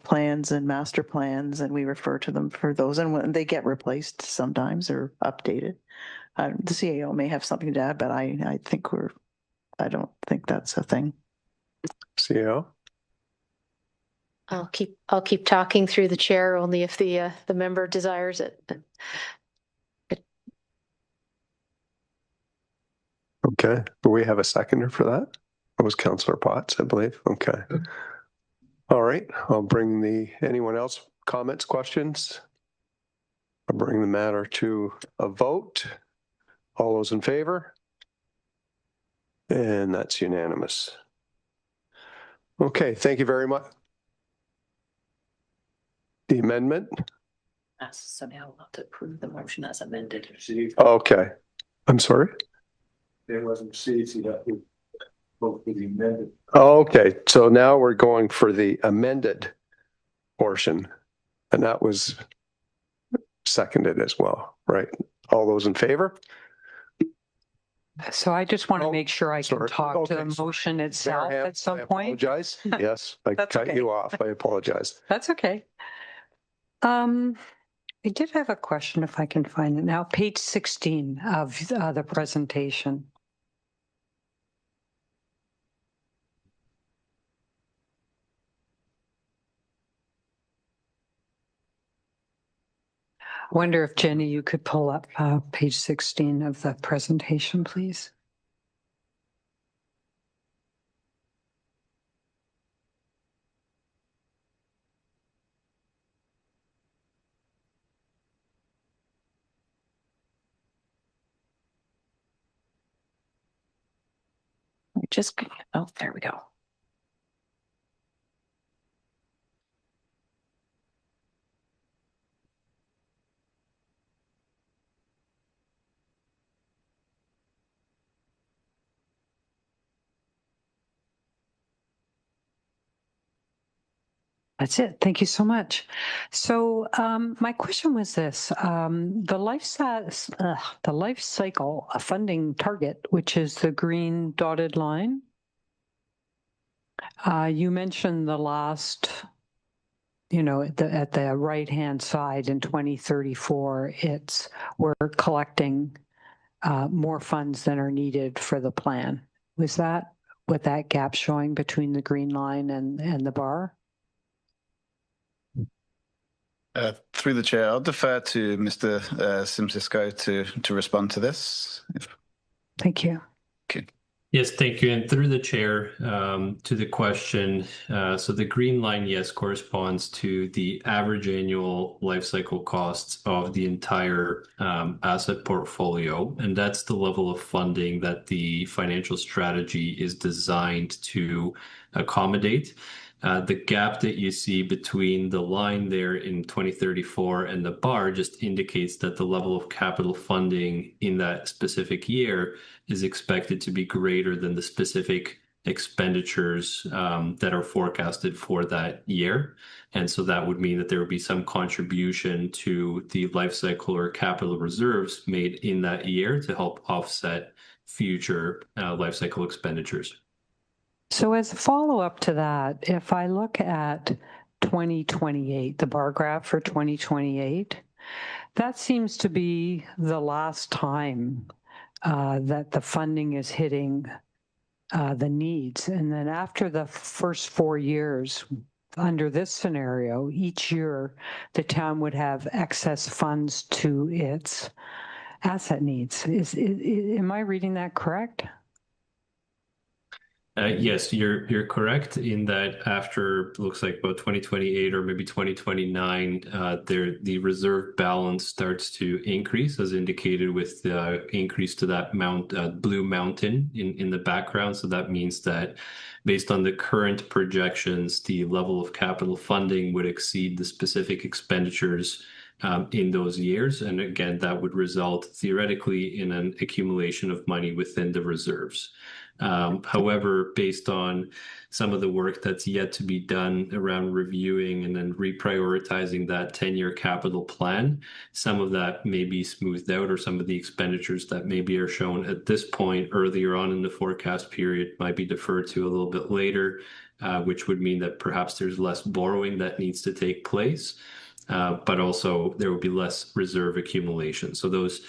plans and master plans, and we refer to them for those. And when they get replaced sometimes or updated, the CAO may have something to add, but I don't think that's a thing. CEO? I'll keep talking through the chair only if the member desires it. Okay. Do we have a seconder for that? It was Councillor Potts, I believe. Okay. All right. I'll bring anyone else comments, questions? I'll bring the matter to a vote. All those in favor? And that's unanimous. Okay. Thank you very much. The amendment? Somehow not to approve the motion as amended. Okay. I'm sorry? There wasn't received, that would vote for the amended. Okay, so now we're going for the amended portion, and that was seconded as well, right? All those in favor? So I just want to make sure I can talk to the motion itself at some point. I apologize. Yes, I cut you off. I apologize. That's okay. I did have a question, if I can find it now. Page 16 of the presentation. Wonder if, Jenny, you could pull up page 16 of the presentation, please. Oh, there we go. That's it. Thank you so much. So my question was this: the life cycle funding target, which is the green dotted line. You mentioned the last, at the right-hand side in 2034, we're collecting more funds than are needed for the plan. Was that what that gap showing between the green line and the bar? Through the chair, I'll defer to Mr. Simcisco to respond to this. Thank you. Okay. Yes, thank you. And through the chair, to the question, so the green line, yes, corresponds to the average annual life cycle costs of the entire asset portfolio. And that's the level of funding that the financial strategy is designed to accommodate. The gap that you see between the line there in 2034 and the bar just indicates that the level of capital funding in that specific year is expected to be greater than the specific expenditures that are forecasted for that year. And so that would mean that there would be some contribution to the life cycle or capital reserves made in that year to help offset future life cycle expenditures. So as a follow-up to that, if I look at 2028, the bar graph for 2028, that seems to be the last time that the funding is hitting the needs. And then after the first 4 years, under this scenario, each year the town would have excess funds to its asset needs. Am I reading that correct? Yes, you're correct in that after looks like about 2028 or maybe 2029, the reserve balance starts to increase, as indicated with the increase to that blue mountain in the background. So that means that based on the current projections, the level of capital funding would exceed the specific expenditures in those years. And again, that would result theoretically in an accumulation of money within the reserves. However, based on some of the work that's yet to be done around reviewing and then reprioritizing that 10-year capital plan, some of that may be smoothed out, or some of the expenditures that maybe are shown at this point earlier on in the forecast period might be deferred to a little bit later, which would mean that perhaps there's less borrowing that needs to take place, but also there would be less reserve accumulation. So those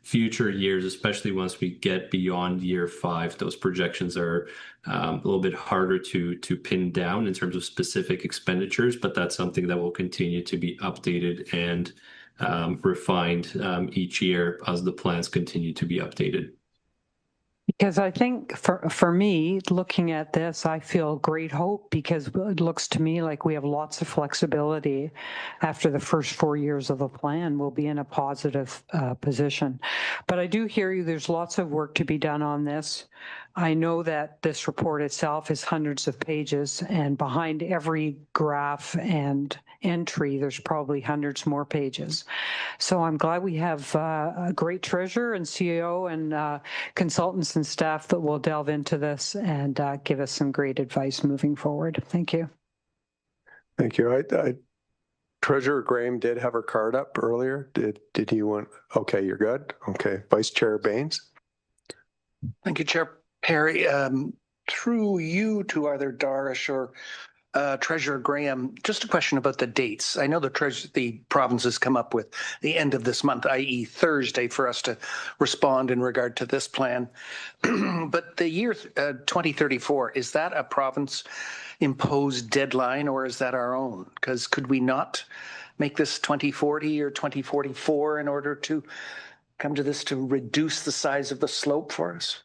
future years, especially once we get beyond year 5, those projections are a little bit harder to pin down in terms of specific expenditures, but that's something that will continue to be updated and refined each year as the plans continue to be updated. Because I think for me, looking at this, I feel great hope, because it looks to me like we have lots of flexibility after the first 4 years of the plan. We'll be in a positive position. But I do hear you, there's lots of work to be done on this. I know that this report itself is hundreds of pages, and behind every graph and entry, there's probably hundreds more pages. So I'm glad we have a great treasurer and CAO and consultants and staff that will delve into this and give us some great advice moving forward. Thank you. Thank you. Treasurer Graham did have her card up earlier. Did you want? Okay, you're good. Okay, Vice Chair Baines. Thank you, Chair Perry. Through you to either Darish or Treasurer Graham, just a question about the dates. I know the province has come up with the end of this month, i.e. Thursday, for us to respond in regard to this plan. But the year 2034, is that a province imposed deadline, or is that our own? Because could we not make this 2040 or 2044 in order to come to this, to reduce the size of the slope for us?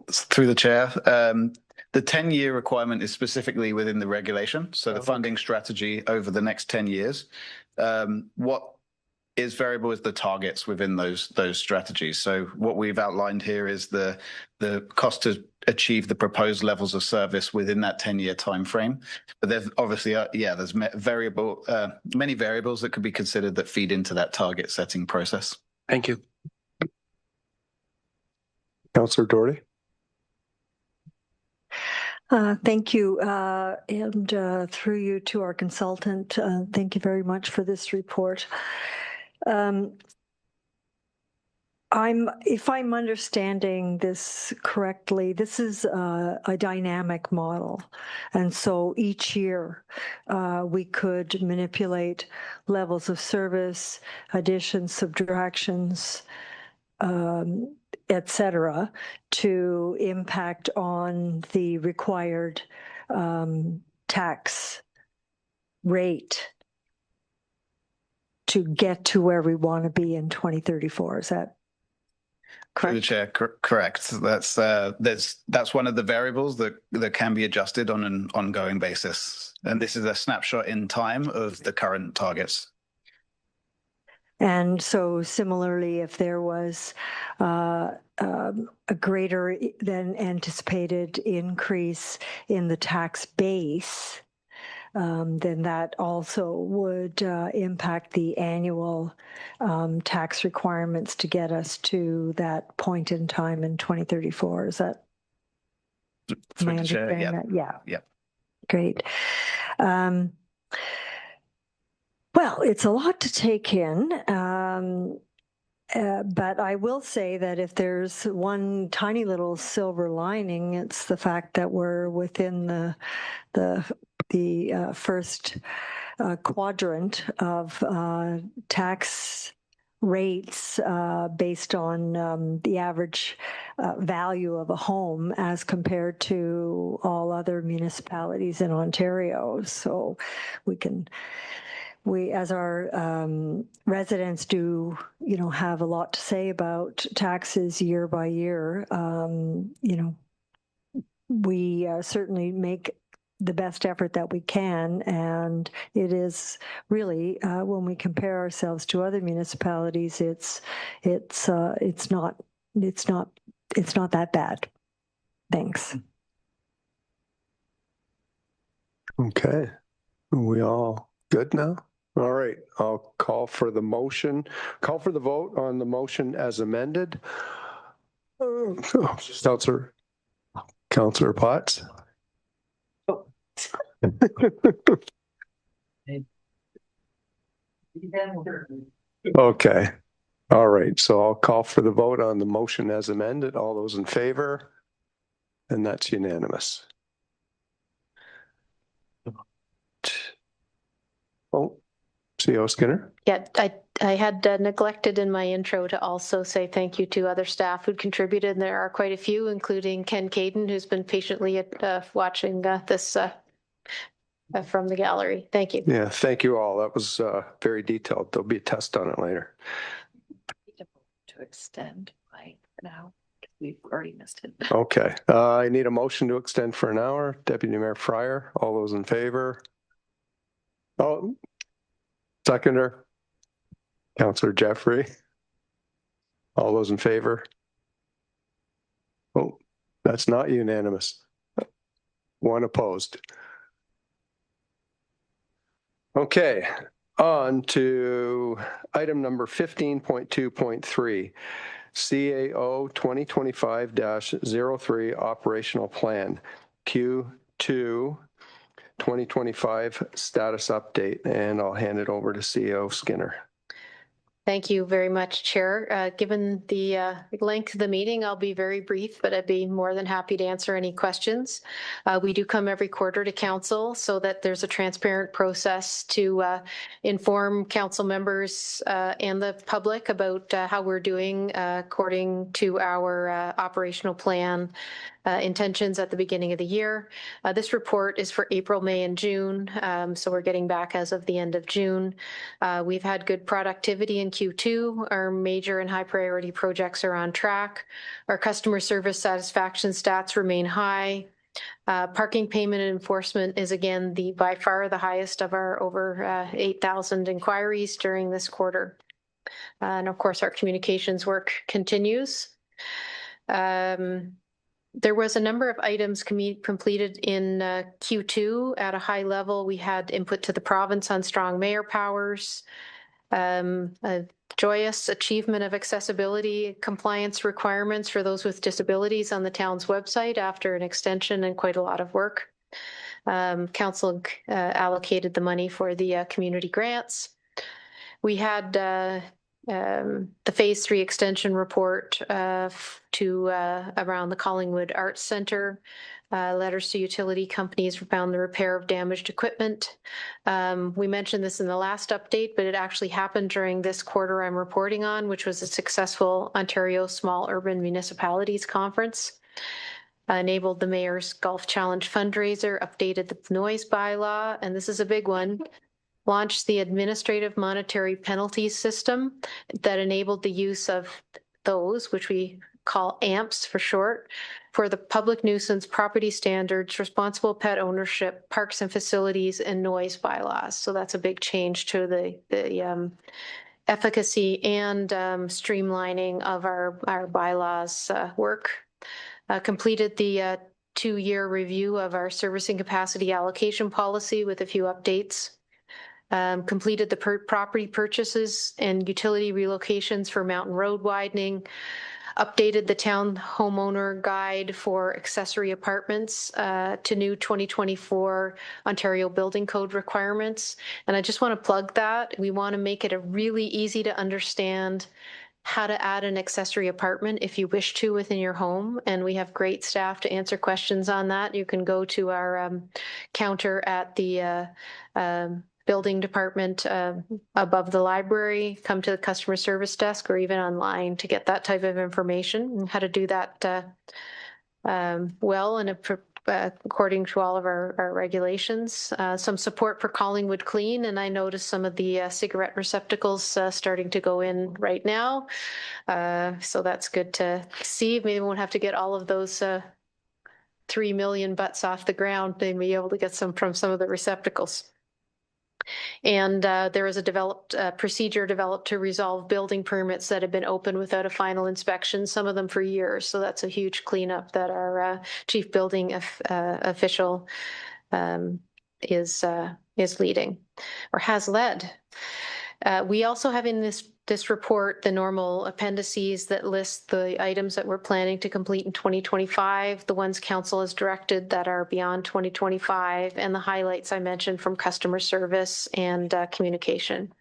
Through the chair, the 10-year requirement is specifically within the regulation. So the funding strategy over the next 10 years. What is variable is the targets within those strategies. So what we've outlined here is the cost to achieve the proposed levels of service within that 10-year time frame. But there's obviously, there's many variables that could be considered that feed into that target setting process. Thank you. Councillor Doherty. Thank you. And through you to our consultant, thank you very much for this report. If I'm understanding this correctly, this is a dynamic model. And so each year we could manipulate levels of service, additions, subtractions, et cetera, to impact on the required tax rate to get to where we want to be in 2034. Is that Through the chair, correct. That's one of the variables that can be adjusted on an ongoing basis. And this is a snapshot in time of the current targets. And so similarly, if there was a greater than anticipated increase in the tax base, then that also would impact the annual tax requirements to get us to that point in time in 2034. Is that my understanding? Yeah. Yeah. Great. Well, it's a lot to take in, but I will say that if there's one tiny little silver lining, it's the fact that we're within the first quadrant of tax rates based on the average value of a home as compared to all other municipalities in Ontario. So we, as our residents do, have a lot to say about taxes year by year. We certainly make the best effort that we can, and it is really when we compare ourselves to other municipalities, it's not that bad. Thanks. Okay, we all good now? All right, I'll call for the vote on the motion as amended. Councillor Potts. Okay. All right. So I'll call for the vote on the motion as amended. All those in favor? And that's unanimous. Oh, CEO Skinner. Yeah, I had neglected in my intro to also say thank you to other staff who contributed. And there are quite a few, including Ken Caden, who's been patiently watching this from the gallery. Thank you. Yeah, thank you all. That was very detailed. There'll be a test on it later. To extend by an hour. We've already missed it. Okay. I need a motion to extend for an hour. Deputy Mayor Fryer, all those in favor? Oh, seconder. Councillor Jeffrey. All those in favor? Oh, that's not unanimous. One opposed. Okay, on to item number 15.2.3, CAO 2025-03 Operational Plan, Q2 2025 status update, and I'll hand it over to CEO Skinner. Thank you very much, Chair. Given the length of the meeting, I'll be very brief, but I'd be more than happy to answer any questions. We do come every quarter to council so that there's a transparent process to inform council members and the public about how we're doing according to our operational plan intentions at the beginning of the year. This report is for April, May, and June, so we're getting back as of the end of June. We've had good productivity in Q2. Our major and high priority projects are on track. Our customer service satisfaction stats remain high. Parking payment enforcement is again by far the highest of our over 8,000 inquiries during this quarter. And of course, our communications work continues. There was a number of items completed in Q2 at a high level. We had input to the province on strong mayor powers. A joyous achievement of accessibility compliance requirements for those with disabilities on the town's website after an extension and quite a lot of work. Council allocated the money for the community grants. We had the Phase 3 extension report to around the Collingwood Arts Centre. Letters to utility companies found the repair of damaged equipment. We mentioned this in the last update, but it actually happened during this quarter I'm reporting on, which was a successful Ontario Small Urban Municipalities Conference. Enabled the Mayor's Golf Challenge fundraiser, updated the noise bylaw, and this is a big one, launched the administrative monetary penalties system that enabled the use of those, which we call AMPs for short, for the public nuisance, property standards, responsible pet ownership, parks and facilities, and noise bylaws. So that's a big change to the efficacy and streamlining of our bylaws work. Completed the 2-year review of our servicing capacity allocation policy with a few updates. Completed the property purchases and utility relocations for Mountain Road widening. Updated the town homeowner guide for accessory apartments to new 2024 Ontario Building Code requirements. And I just want to plug that. We want to make it a really easy to understand how to add an accessory apartment if you wish to within your home. And we have great staff to answer questions on that. You can go to our counter at the building department above the library, come to the customer service desk, or even online to get that type of information and how to do that well and according to all of our regulations. Some support for Collingwood Clean, and I noticed some of the cigarette receptacles starting to go in right now. So that's good to see. Maybe we won't have to get all of those 3 million butts off the ground. They may be able to get some from some of the receptacles. And there is a procedure developed to resolve building permits that have been open without a final inspection, some of them for years. So that's a huge cleanup that our chief building official is leading or has led. We also have in this report the normal appendices that list the items that we're planning to complete in 2025, the ones council has directed that are beyond 2025, and the highlights I mentioned from customer service and communication.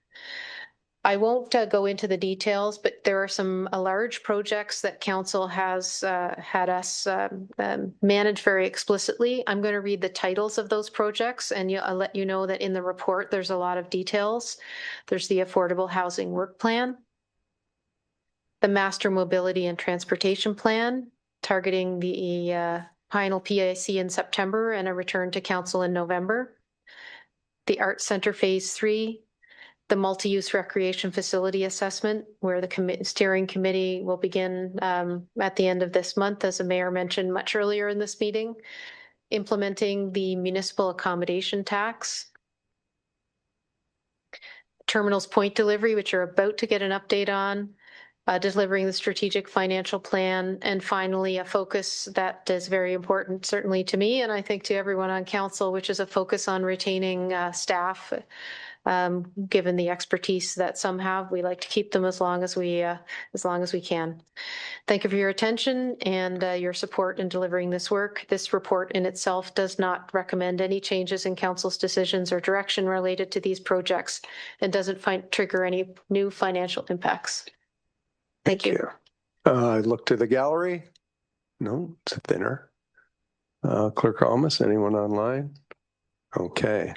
I won't go into the details, but there are some large projects that council has had us manage very explicitly. I'm going to read the titles of those projects, and I'll let you know that in the report there's a lot of details. There's the Affordable Housing Work Plan, the Master Mobility and Transportation Plan, targeting the final PIC in September and a return to council in November, the Arts Centre Phase 3, the multi-use recreation facility assessment, where the steering committee will begin at the end of this month, as the mayor mentioned much earlier in this meeting, implementing the municipal accommodation tax, terminals point delivery, which you're about to get an update on, delivering the strategic financial plan, and finally a focus that is very important certainly to me and I think to everyone on council, which is a focus on retaining staff. Given the expertise that some have, we like to keep them as long as we can. Thank you for your attention and your support in delivering this work. This report in itself does not recommend any changes in council's decisions or direction related to these projects and doesn't trigger any new financial impacts. Thank you. I look to the gallery. No, it's thinner. Clerk Almas, anyone online? Okay.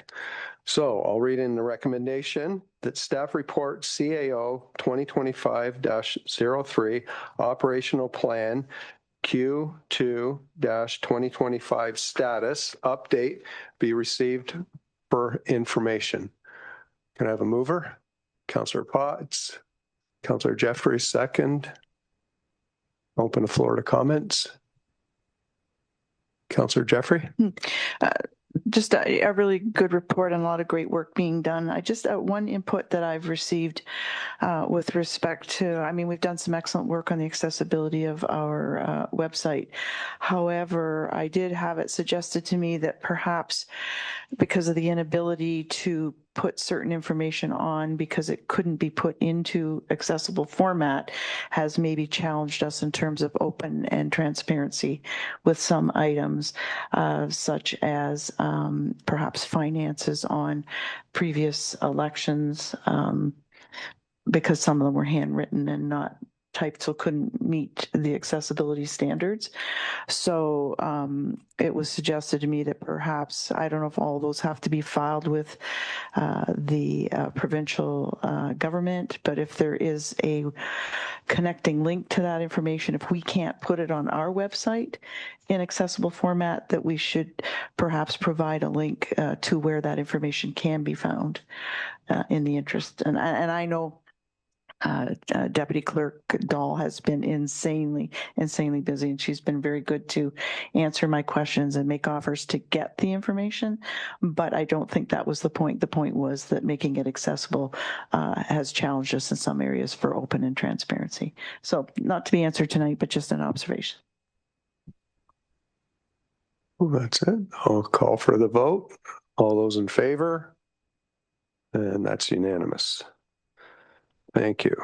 So I'll read in the recommendation that staff report CAO 2025-03 operational plan Q2-2025 status update be received for information. Can I have a mover? Councillor Potts, Councillor Jeffries, second. Open the floor to comments. Councillor Jeffrey. Just a really good report and a lot of great work being done. I just one input that I've received with respect to, I mean, we've done some excellent work on the accessibility of our website. However, I did have it suggested to me that perhaps because of the inability to put certain information on because it couldn't be put into accessible format has maybe challenged us in terms of open and transparency with some items, such as perhaps finances on previous elections, because some of them were handwritten and not typed, so couldn't meet the accessibility standards. So it was suggested to me that perhaps, I don't know if all those have to be filed with the provincial government, but if there is a connecting link to that information, if we can't put it on our website in accessible format, that we should perhaps provide a link to where that information can be found in the interest. And I know Deputy Clerk Dahl has been insanely busy, and she's been very good to answer my questions and make offers to get the information. But I don't think that was the point. The point was that making it accessible has challenged us in some areas for open and transparency. So not to be answered tonight, but just an observation. Well, that's it. I'll call for the vote. All those in favor? And that's unanimous. Thank you.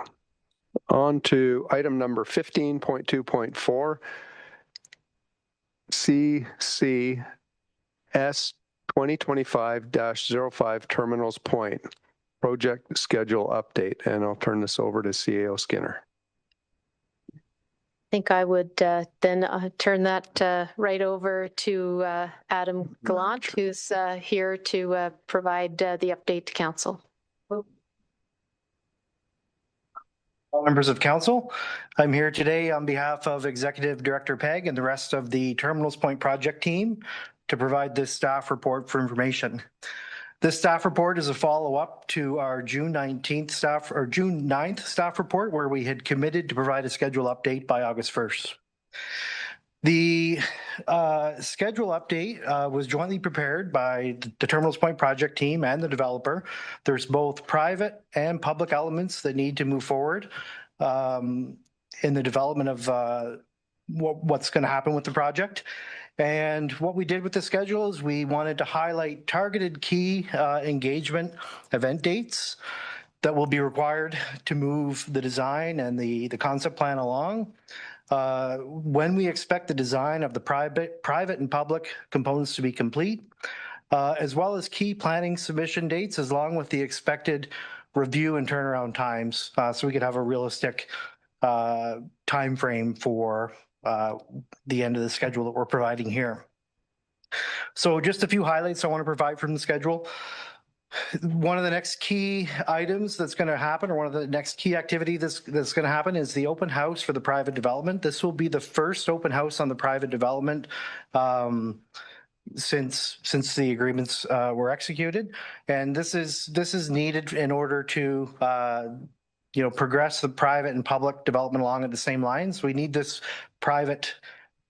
On to item number 15.2.4, CCS 2025-05 Terminals Point Project Schedule Update. And I'll turn this over to CAO Skinner. I think I would then turn that right over to Adam Gallant, who's here to provide the update to council. Members of council, I'm here today on behalf of Executive Director Pegg and the rest of the Terminals Point project team to provide this staff report for information. This staff report is a follow-up to our June 9th staff report, where we had committed to provide a schedule update by August 1st. The schedule update was jointly prepared by the Terminals Point project team and the developer. There's both private and public elements that need to move forward in the development of what's going to happen with the project. And what we did with the schedule is we wanted to highlight targeted key engagement event dates that will be required to move the design and the concept plan along. When we expect the design of the private and public components to be complete, as well as key planning submission dates, along with the expected review and turnaround times, so we could have a realistic time frame for the end of the schedule that we're providing here. So just a few highlights I want to provide from the schedule. One of the next key items that's going to happen, or one of the next key activity that's going to happen, is the open house for the private development. This will be the first open house on the private development since the agreements were executed, and this is needed in order to progress the private and public development along at the same lines. We need this private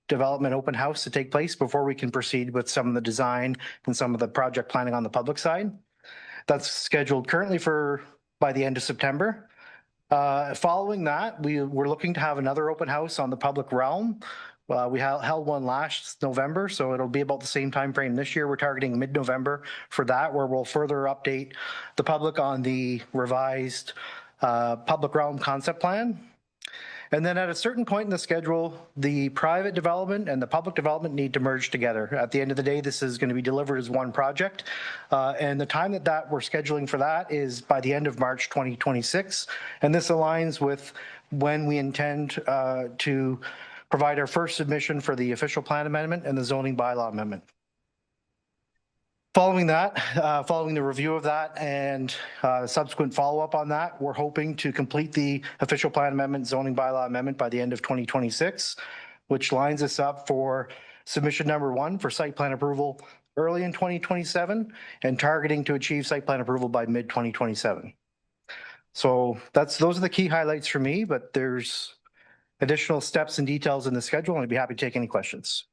development open house to take place before we can proceed with some of the design and some of the project planning on the public side. That's scheduled currently for by the end of September. Following that, we're looking to have another open house on the public realm. We held one last November, so it'll be about the same time frame this year. We're targeting mid-November for that, where we'll further update the public on the revised public realm concept plan. And then at a certain point in the schedule, the private development and the public development need to merge together. At the end of the day, this is going to be delivered as one project. And the time that we're scheduling for that is by the end of March 2026. And this aligns with when we intend to provide our first submission for the official plan amendment and the zoning bylaw amendment. Following that, following the review of that and subsequent follow-up on that, we're hoping to complete the official plan amendment, zoning bylaw amendment by the end of 2026, which lines us up for submission number 1 for site plan approval early in 2027 and targeting to achieve site plan approval by mid-2027. So those are the key highlights for me, but there's additional steps and details in the schedule, and I'd be happy to take any questions.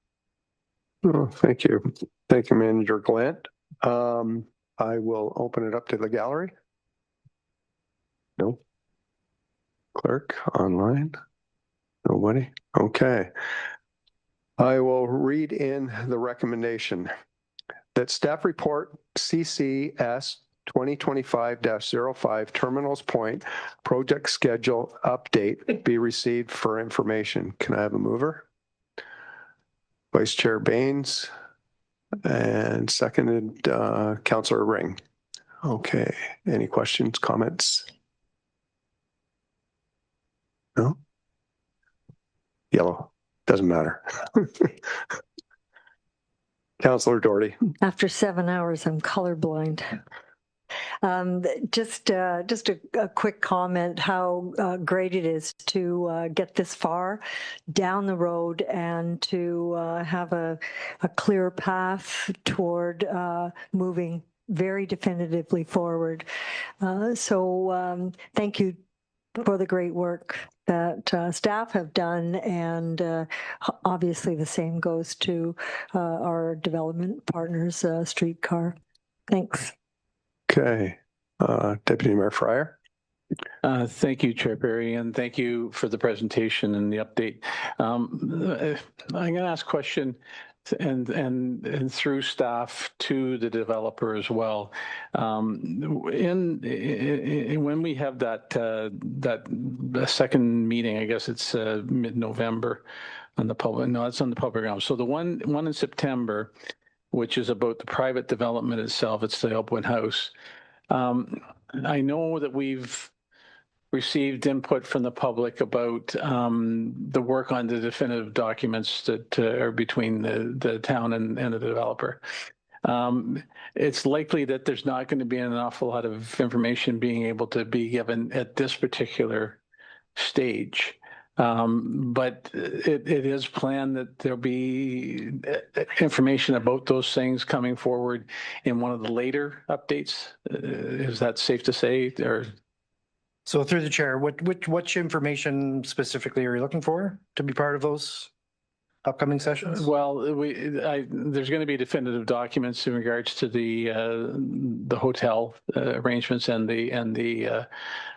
Oh, thank you. Thank you, Manager Gallant. I will open it up to the gallery. No. Clerk, online? Nobody? Okay. I will read in the recommendation that staff report CCS 2025-05 Terminals Point project schedule update be received for information. Can I have a mover? Vice Chair Baines and seconded Councillor Ring. Okay. Any questions, comments? No? Yellow. Doesn't matter. Councillor Doherty. After 7 hours, I'm colorblind. Just a quick comment how great it is to get this far down the road and to have a clear path toward moving very definitively forward. So thank you for the great work that staff have done, and obviously the same goes to our development partners, Streetcar. Thanks. Okay. Deputy Mayor Fryer. Thank you, Chair Perry, and thank you for the presentation and the update. I'm going to ask a question and through staff to the developer as well. When we have that second meeting, I guess it's mid-November on the public. No, it's on the public ground. So the one in September, which is about the private development itself, it's the Elbwin House. I know that we've received input from the public about the work on the definitive documents that are between the town and the developer. It's likely that there's not going to be an awful lot of information being able to be given at this particular stage. But it is planned that there'll be information about those things coming forward in one of the later updates. Is that safe to say? Or so through the chair, which information specifically are you looking for to be part of those upcoming sessions? Well, there's going to be definitive documents in regards to the hotel arrangements and the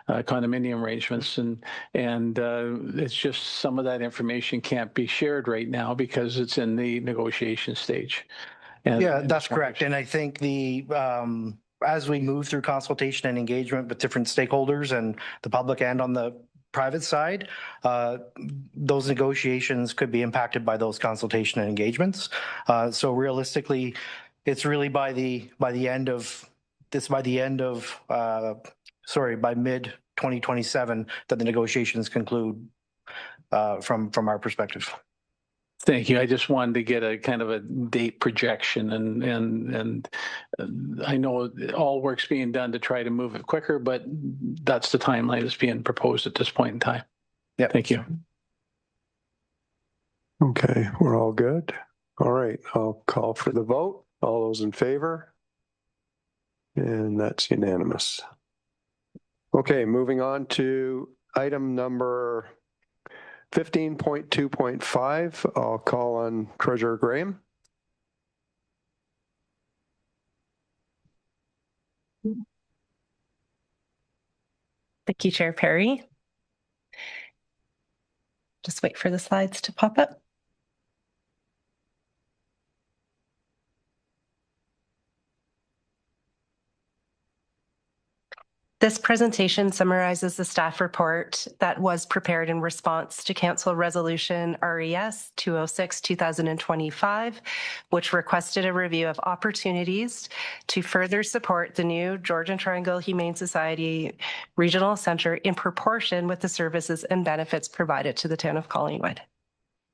condominium arrangements, and it's just some of that information can't be shared right now because it's in the negotiation stage. Yeah, that's correct. And I think as we move through consultation and engagement with different stakeholders and the public and on the private side, those negotiations could be impacted by those consultation and engagements. So realistically, it's really by mid 2027 that the negotiations conclude from our perspective. Thank you. I just wanted to get a kind of a date projection, and I know all work's being done to try to move it quicker, but that's the timeline that's being proposed at this point in time. Yeah. Thank you. Okay, we're all good. All right, I'll call for the vote. All those in favor? And that's unanimous. Okay, moving on to item number 15.2.5, I'll call on Treasurer Graham. Thank you, Chair Perry. Just wait for the slides to pop up. This presentation summarizes the staff report that was prepared in response to Council Resolution RES 206-2025, which requested a review of opportunities to further support the new Georgian Triangle Humane Society Regional Centre in proportion with the services and benefits provided to the town of Collingwood.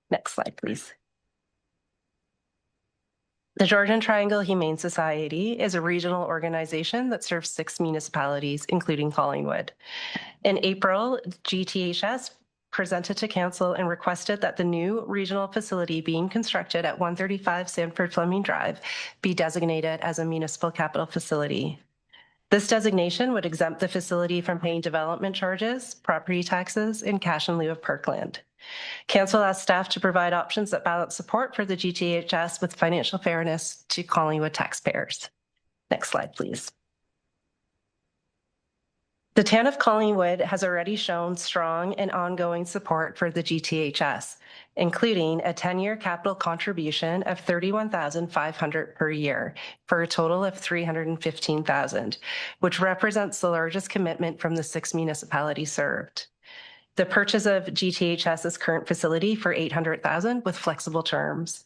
Next slide, please. The Georgian Triangle Humane Society is a regional organization that serves 6 municipalities, including Collingwood. In April, GTHS presented to Council and requested that the new regional facility being constructed at 135 Sanford Fleming Drive be designated as a municipal capital facility. This designation would exempt the facility from paying development charges, property taxes, and cash in lieu of parkland. Council asked staff to provide options that balance support for the GTHS with financial fairness to Collingwood taxpayers. Next slide, please. The town of Collingwood has already shown strong and ongoing support for the GTHS, including a 10-year capital contribution of $31,500 per year for a total of $315,000, which represents the largest commitment from the 6 municipalities served. The purchase of GTHS's current facility for $800,000 with flexible terms,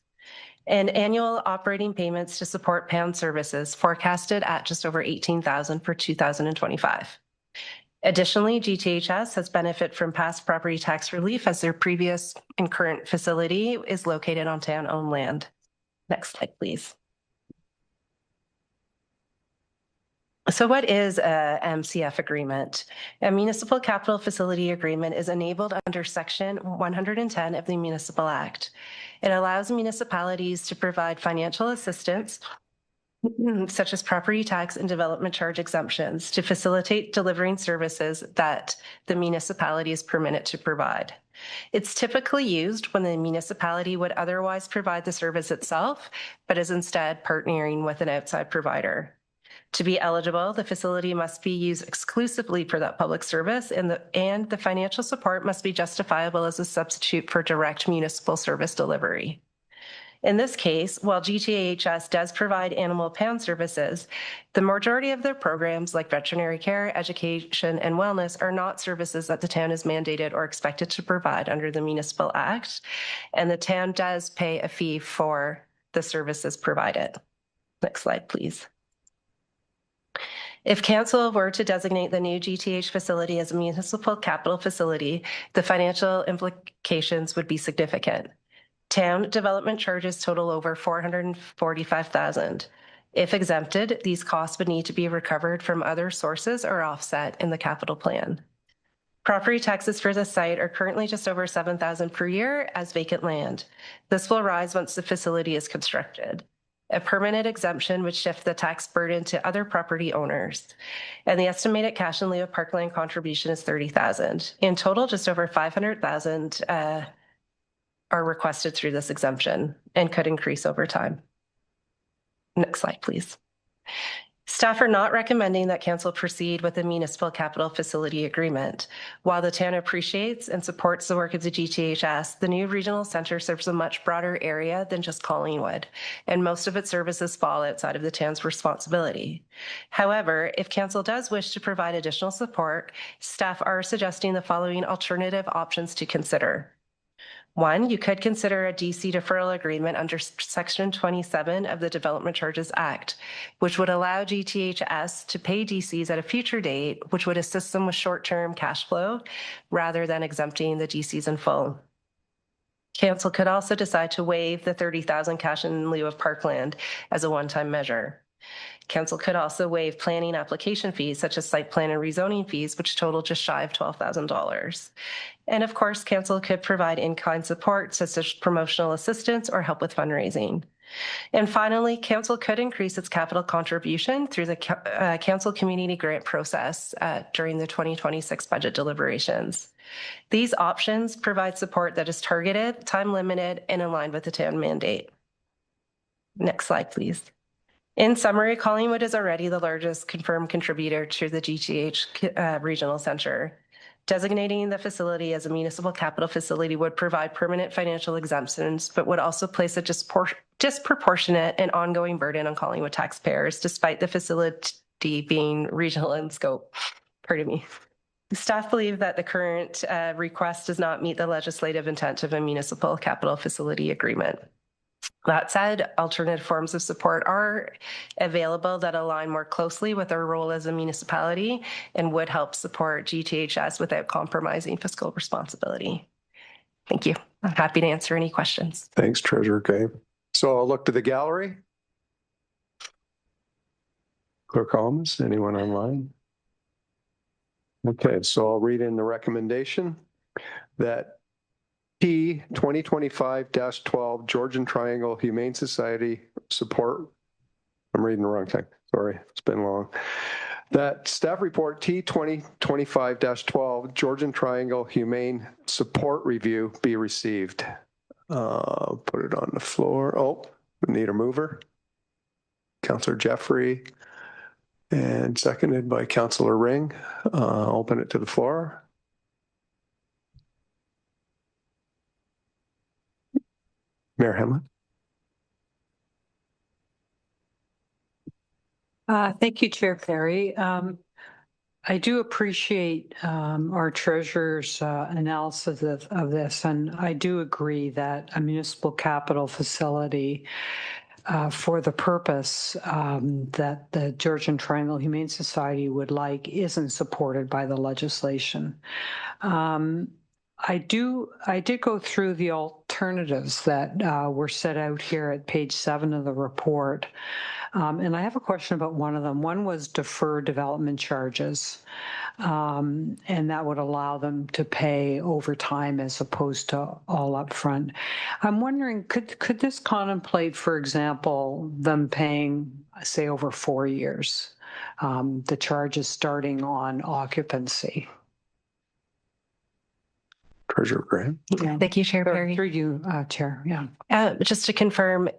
and annual operating payments to support pound services forecasted at just over $18,000 for 2025. Additionally, GTHS has benefited from past property tax relief as their previous and current facility is located on town-owned land. Next slide, please. So what is a MCF agreement? A municipal capital facility agreement is enabled under Section 110 of the Municipal Act. It allows municipalities to provide financial assistance such as property tax and development charge exemptions to facilitate delivering services that the municipality is permitted to provide. It's typically used when the municipality would otherwise provide the service itself, but is instead partnering with an outside provider. To be eligible, the facility must be used exclusively for that public service, and the financial support must be justifiable as a substitute for direct municipal service delivery. In this case, while GTHS does provide animal pound services, the majority of their programs like veterinary care, education, and wellness are not services that the town is mandated or expected to provide under the Municipal Act, and the town does pay a fee for the services provided. Next slide, please. If council were to designate the new GTH facility as a municipal capital facility, the financial implications would be significant. Town development charges total over $445,000. If exempted, these costs would need to be recovered from other sources or offset in the capital plan. Property taxes for the site are currently just over $7,000 per year as vacant land. This will rise once the facility is constructed. A permanent exemption would shift the tax burden to other property owners. And the estimated cash in lieu of parkland contribution is $30,000. In total, just over $500,000 are requested through this exemption and could increase over time. Next slide, please. Staff are not recommending that council proceed with the municipal capital facility agreement. While the town appreciates and supports the work of the GTHS, the new regional center serves a much broader area than just Collingwood, and most of its services fall outside of the town's responsibility. However, if council does wish to provide additional support, staff are suggesting the following alternative options to consider. One, you could consider a DC deferral agreement under Section 27 of the Development Charges Act, which would allow GTHS to pay DCs at a future date, which would assist them with short-term cash flow rather than exempting the DCs in full. Council could also decide to waive the $30,000 cash in lieu of parkland as a one-time measure. Council could also waive planning application fees such as site plan and rezoning fees, which total just shy of $12,000. And of course, council could provide in-kind support such as promotional assistance or help with fundraising. And finally, council could increase its capital contribution through the council community grant process during the 2026 budget deliberations. These options provide support that is targeted, time limited, and aligned with the town mandate. Next slide, please. In summary, Collingwood is already the largest confirmed contributor to the GTH Regional Center. Designating the facility as a municipal capital facility would provide permanent financial exemptions, but would also place a disproportionate and ongoing burden on Collingwood taxpayers, despite the facility being regional in scope. Pardon me. Staff believe that the current request does not meet the legislative intent of a municipal capital facility agreement. That said, alternative forms of support are available that align more closely with our role as a municipality and would help support GTHS without compromising fiscal responsibility. Thank you. I'm happy to answer any questions. Thanks, Treasurer Kay. So I'll look to the gallery. Clerk Holmes, anyone online? Okay, so I'll read in the recommendation that P 2025-12 Georgian Triangle Humane Society support. I'm reading the wrong thing. Sorry, it's been long. That staff report T 2025-12 Georgian Triangle Humane Support Review be received. Put it on the floor. Oh, we need a mover. Councillor Jeffrey. And seconded by Councillor Ring. Open it to the floor. Mayor Hamlin. Thank you, Chair Perry. I do appreciate our treasurer's analysis of this, and I do agree that a municipal capital facility for the purpose that the Georgian Triangle Humane Society would like isn't supported by the legislation. I did go through the alternatives that were set out here at page 7 of the report. And I have a question about one of them. One was defer development charges, and that would allow them to pay over time as opposed to all upfront. I'm wondering, could this contemplate, for example, them paying, say, over 4 years, the charges starting on occupancy? Treasurer Graham. Yeah. Thank you, Chair Perry. Through you, Chair. Yeah. Just to confirm,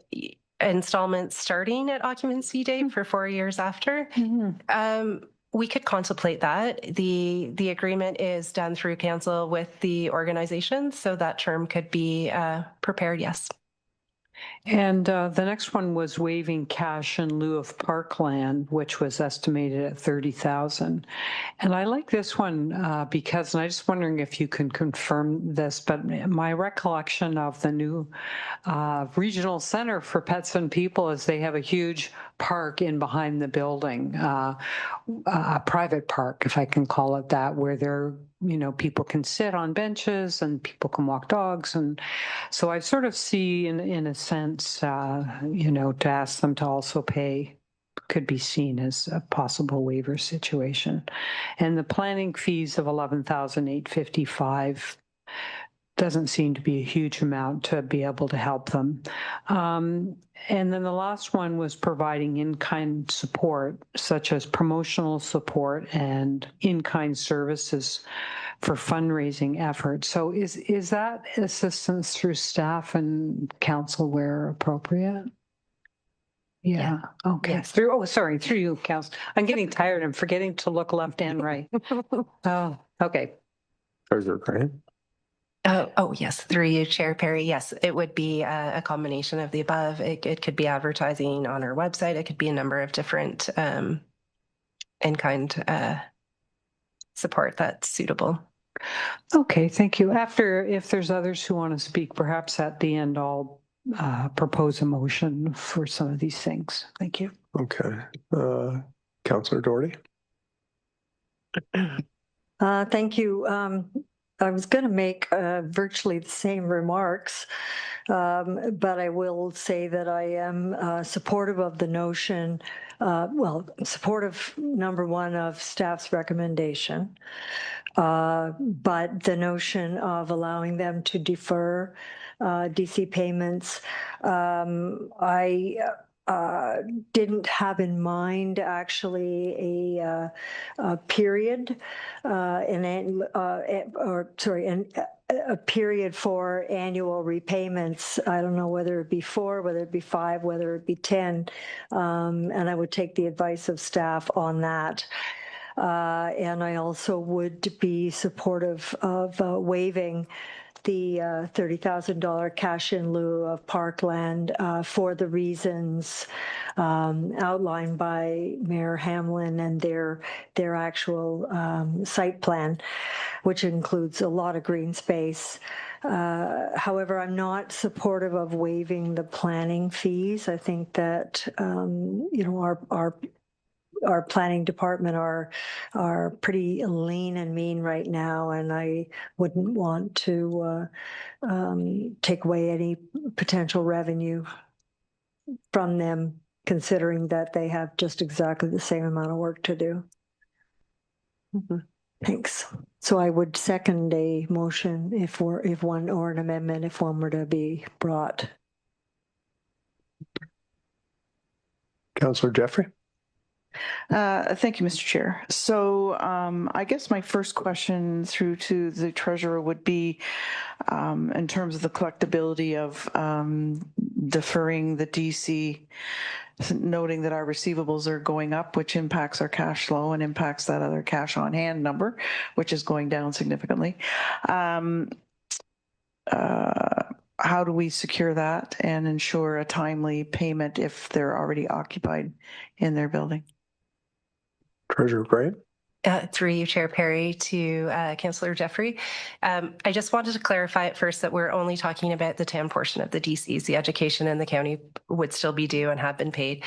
installments starting at occupancy date for 4 years after. We could contemplate that. The agreement is done through council with the organization, so that term could be prepared, yes. And the next one was waiving cash in lieu of parkland, which was estimated at $30,000. And I like this one because, and I'm just wondering if you can confirm this, but my recollection of the new regional center for pets and people is they have a huge park in behind the building, a private park, if I can call it that, where they're, people can sit on benches and people can walk dogs. And so I sort of see in a sense, to ask them to also pay could be seen as a possible waiver situation. And the planning fees of $11,855 doesn't seem to be a huge amount to be able to help them. And then the last one was providing in-kind support, such as promotional support and in-kind services for fundraising efforts. So is that assistance through staff and council where appropriate? Yeah. Okay. Yes. Through you, council. I'm getting tired. I'm forgetting to look left and right. Oh, okay. Treasurer Graham. Oh, yes, through you, Chair Perry. Yes, it would be a combination of the above. It could be advertising on our website. It could be a number of different in-kind support that's suitable. Okay, thank you. If there's others who want to speak, perhaps at the end, I'll propose a motion for some of these things. Thank you. Okay. Councillor Doherty. Thank you. I was going to make virtually the same remarks, but I will say that I am supportive of the notion, supportive, number one, of staff's recommendation, but the notion of allowing them to defer DC payments, I didn't have in mind actually a period, a period for annual repayments. I don't know whether it be 4, whether it be 5, whether it be 10, and I would take the advice of staff on that. And I also would be supportive of waiving the $30,000 cash in lieu of parkland for the reasons outlined by Mayor Hamlin and their actual site plan, which includes a lot of green space. However, I'm not supportive of waiving the planning fees. I think that our planning department are pretty lean and mean right now, and I wouldn't want to take away any potential revenue from them, considering that they have just exactly the same amount of work to do. Thanks. So I would second a motion if one, or an amendment if one were to be brought. Councillor Jeffrey. Thank you, Mr. Chair. So I guess my first question through to the treasurer would be in terms of the collectability of deferring the DC noting that our receivables are going up, which impacts our cash flow and impacts that other cash on hand number, which is going down significantly. How do we secure that and ensure a timely payment if they're already occupied in their building? Treasurer Graham. Through you, Chair Perry, to Councillor Jeffrey. I just wanted to clarify at first that we're only talking about the town portion of the DCs. The education in the county would still be due and have been paid.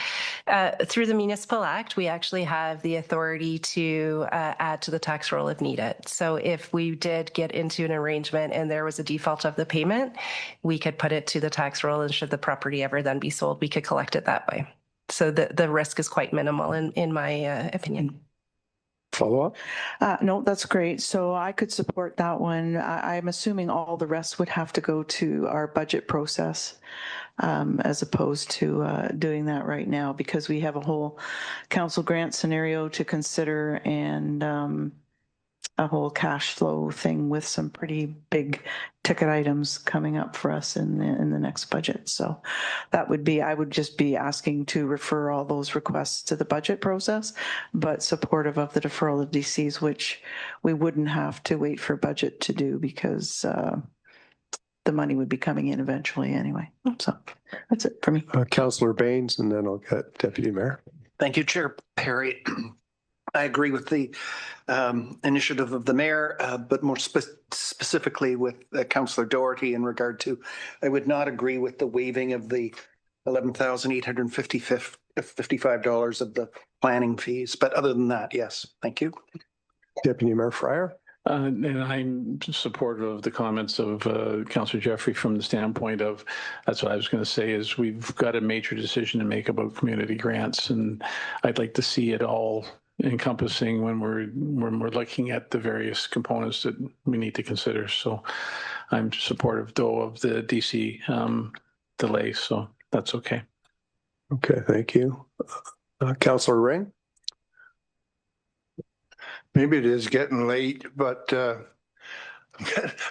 Through the Municipal Act, we actually have the authority to add to the tax roll if needed. So if we did get into an arrangement and there was a default of the payment, we could put it to the tax roll, and should the property ever then be sold, we could collect it that way. So the risk is quite minimal in my opinion. Follow up? No, that's great. So I could support that one. I'm assuming all the rest would have to go to our budget process as opposed to doing that right now, because we have a whole council grant scenario to consider and a whole cash flow thing with some pretty big ticket items coming up for us in the next budget. So that would be, I would just be asking to refer all those requests to the budget process, but supportive of the deferral of DCs, which we wouldn't have to wait for budget to do because the money would be coming in eventually anyway. So that's it for me. Councillor Baines, and then I'll get Deputy Mayor. Thank you, Chair Perry. I agree with the initiative of the mayor, but more specifically with Councillor Doherty in regard to, I would not agree with the waiving of the $11,855 of the planning fees. But other than that, yes, thank you. Deputy Mayor Fryer. And I'm supportive of the comments of Councillor Jeffrey from the standpoint of, that's what I was going to say, is we've got a major decision to make about community grants, and I'd like to see it all encompassing when we're looking at the various components that we need to consider. So I'm supportive though of the DC delay, so that's okay. Okay, thank you. Councillor Ring. Maybe it is getting late, but I'm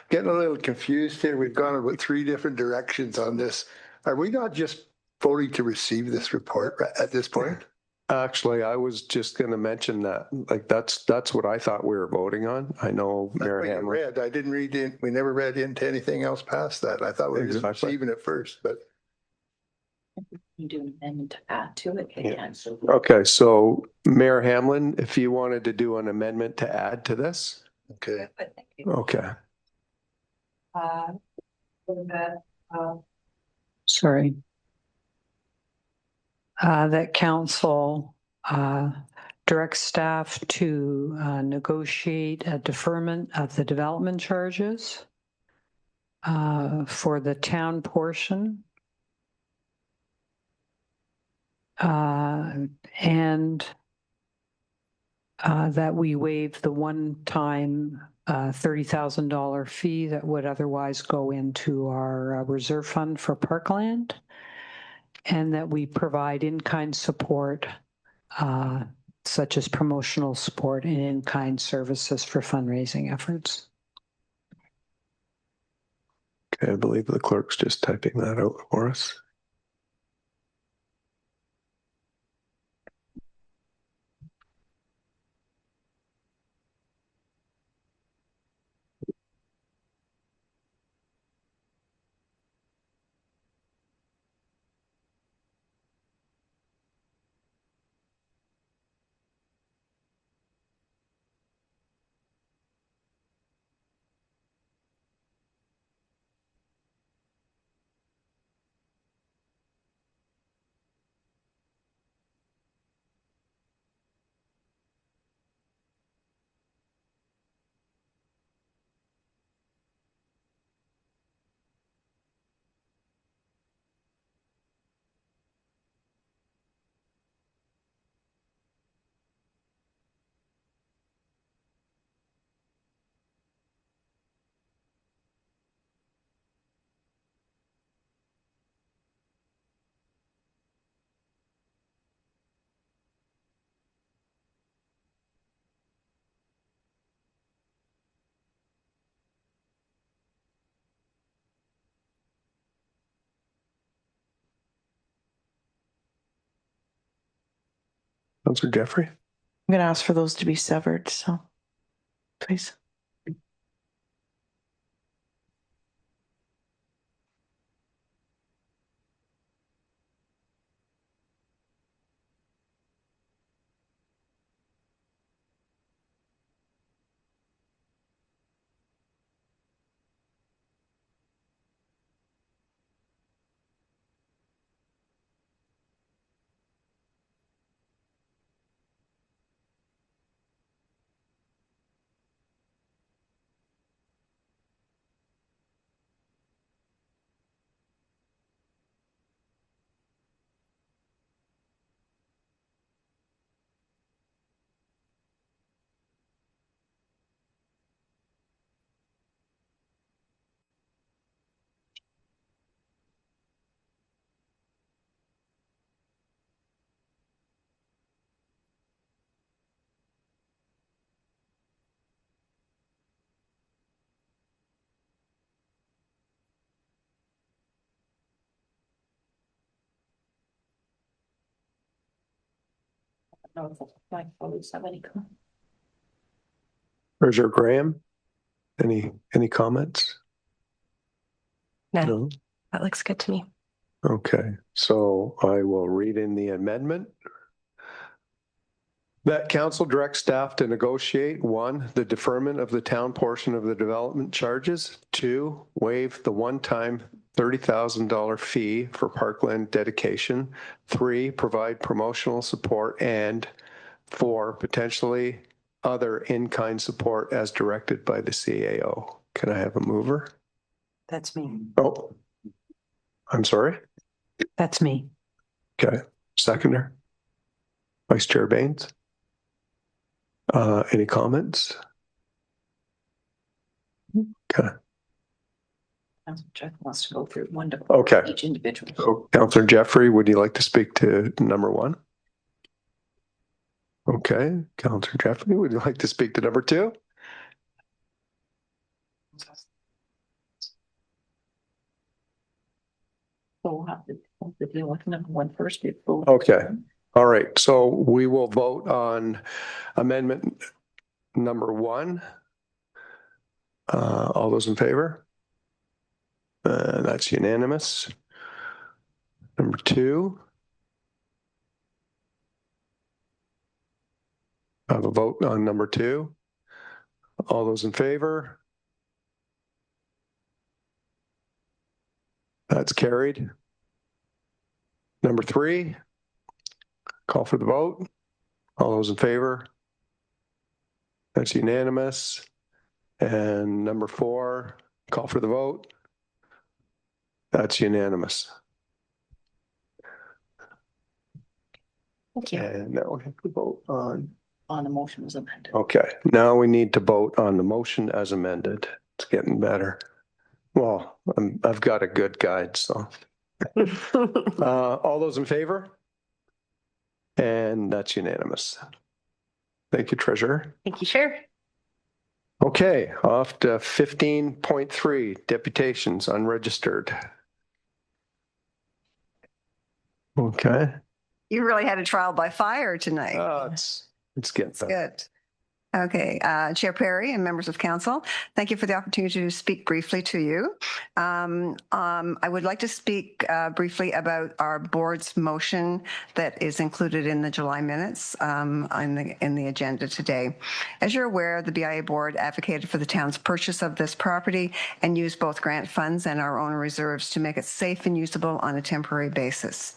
getting a little confused here. We've gone about 3 different directions on this. Are we not just voting to receive this report at this point? Actually, I was just going to mention that. Like that's what I thought we were voting on. I know Mayor Hamlin. I didn't read in. We never read into anything else past that. I thought we were just receiving it first, but. You do an amendment to add to it again. So. Okay, so Mayor Hamlin, if you wanted to do an amendment to add to this. Okay. Okay. Sorry. That council directs staff to negotiate a deferment of the development charges for the town portion. And that we waive the one-time $30,000 fee that would otherwise go into our reserve fund for parkland, and that we provide in-kind support such as promotional support and in-kind services for fundraising efforts. Okay, I believe the clerk's just typing that out for us. Councillor Jeffrey. I'm going to ask for those to be severed, so please. Treasurer Graham, any comments? No, that looks good to me. Okay, so I will read in the amendment. That council directs staff to negotiate 1, the deferment of the town portion of the development charges, 2, waive the one-time $30,000 fee for parkland dedication, 3, provide promotional support, and 4, potentially other in-kind support as directed by the CAO. Can I have a mover? That's me. Oh, I'm sorry. That's me. Okay. Seconder. Vice Chair Baines. Any comments? Okay. Jeff wants to go through one to Okay. each individual. So, Councillor Jeffrey, would you like to speak to number 1? Okay. Councillor Jeffrey, would you like to speak to number 2? So we'll have to deal with number 1 first. Before. Okay. All right. So we will vote on amendment number 1. All those in favor? That's unanimous. Number 2. I have a vote on number 2. All those in favor? That's carried. Number 3. Call for the vote. All those in favor? That's unanimous. And number 4, call for the vote. That's unanimous. Thank you. And now we have to vote on the motion as amended. Okay, now we need to vote on the motion as amended. It's getting better. Well, I've got a good guide, so. All those in favor? And that's unanimous. Thank you, Treasurer. Thank you, Chair. Okay, off to 15.3, deputations unregistered. Okay. You really had a trial by fire tonight. It's getting better. Good. Okay, Chair Perry and members of council, thank you for the opportunity to speak briefly to you. I would like to speak briefly about our board's motion that is included in the July minutes in the agenda today. As you're aware, the BIA board advocated for the town's purchase of this property and used both grant funds and our own reserves to make it safe and usable on a temporary basis.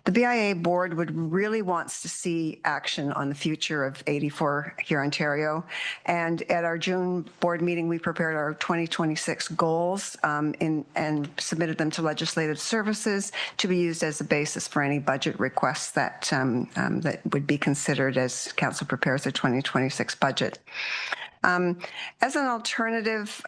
The BIA board would really wants to see action on the future of 84 here in Ontario. And at our June board meeting, we prepared our 2026 goals and submitted them to legislative services to be used as a basis for any budget requests that that would be considered as council prepares the 2026 budget. As an alternative,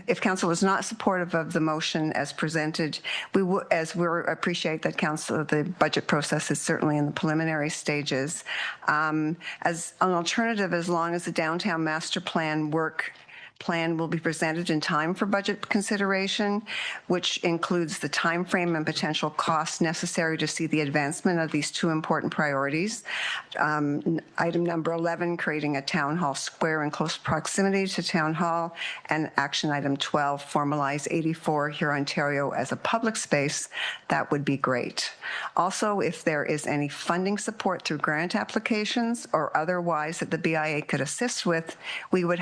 if council is not supportive of the motion as presented, we appreciate that the budget process is certainly in the preliminary stages. As an alternative, as long as the downtown master plan work plan will be presented in time for budget consideration, which includes the timeframe and potential costs necessary to see the advancement of these two important priorities. Item number 11, creating a town hall square in close proximity to town hall, and action item 12, formalize 84 Hurontario as a public space. That would be great. Also, if there is any funding support through grant applications or otherwise that the BIA could assist with, we would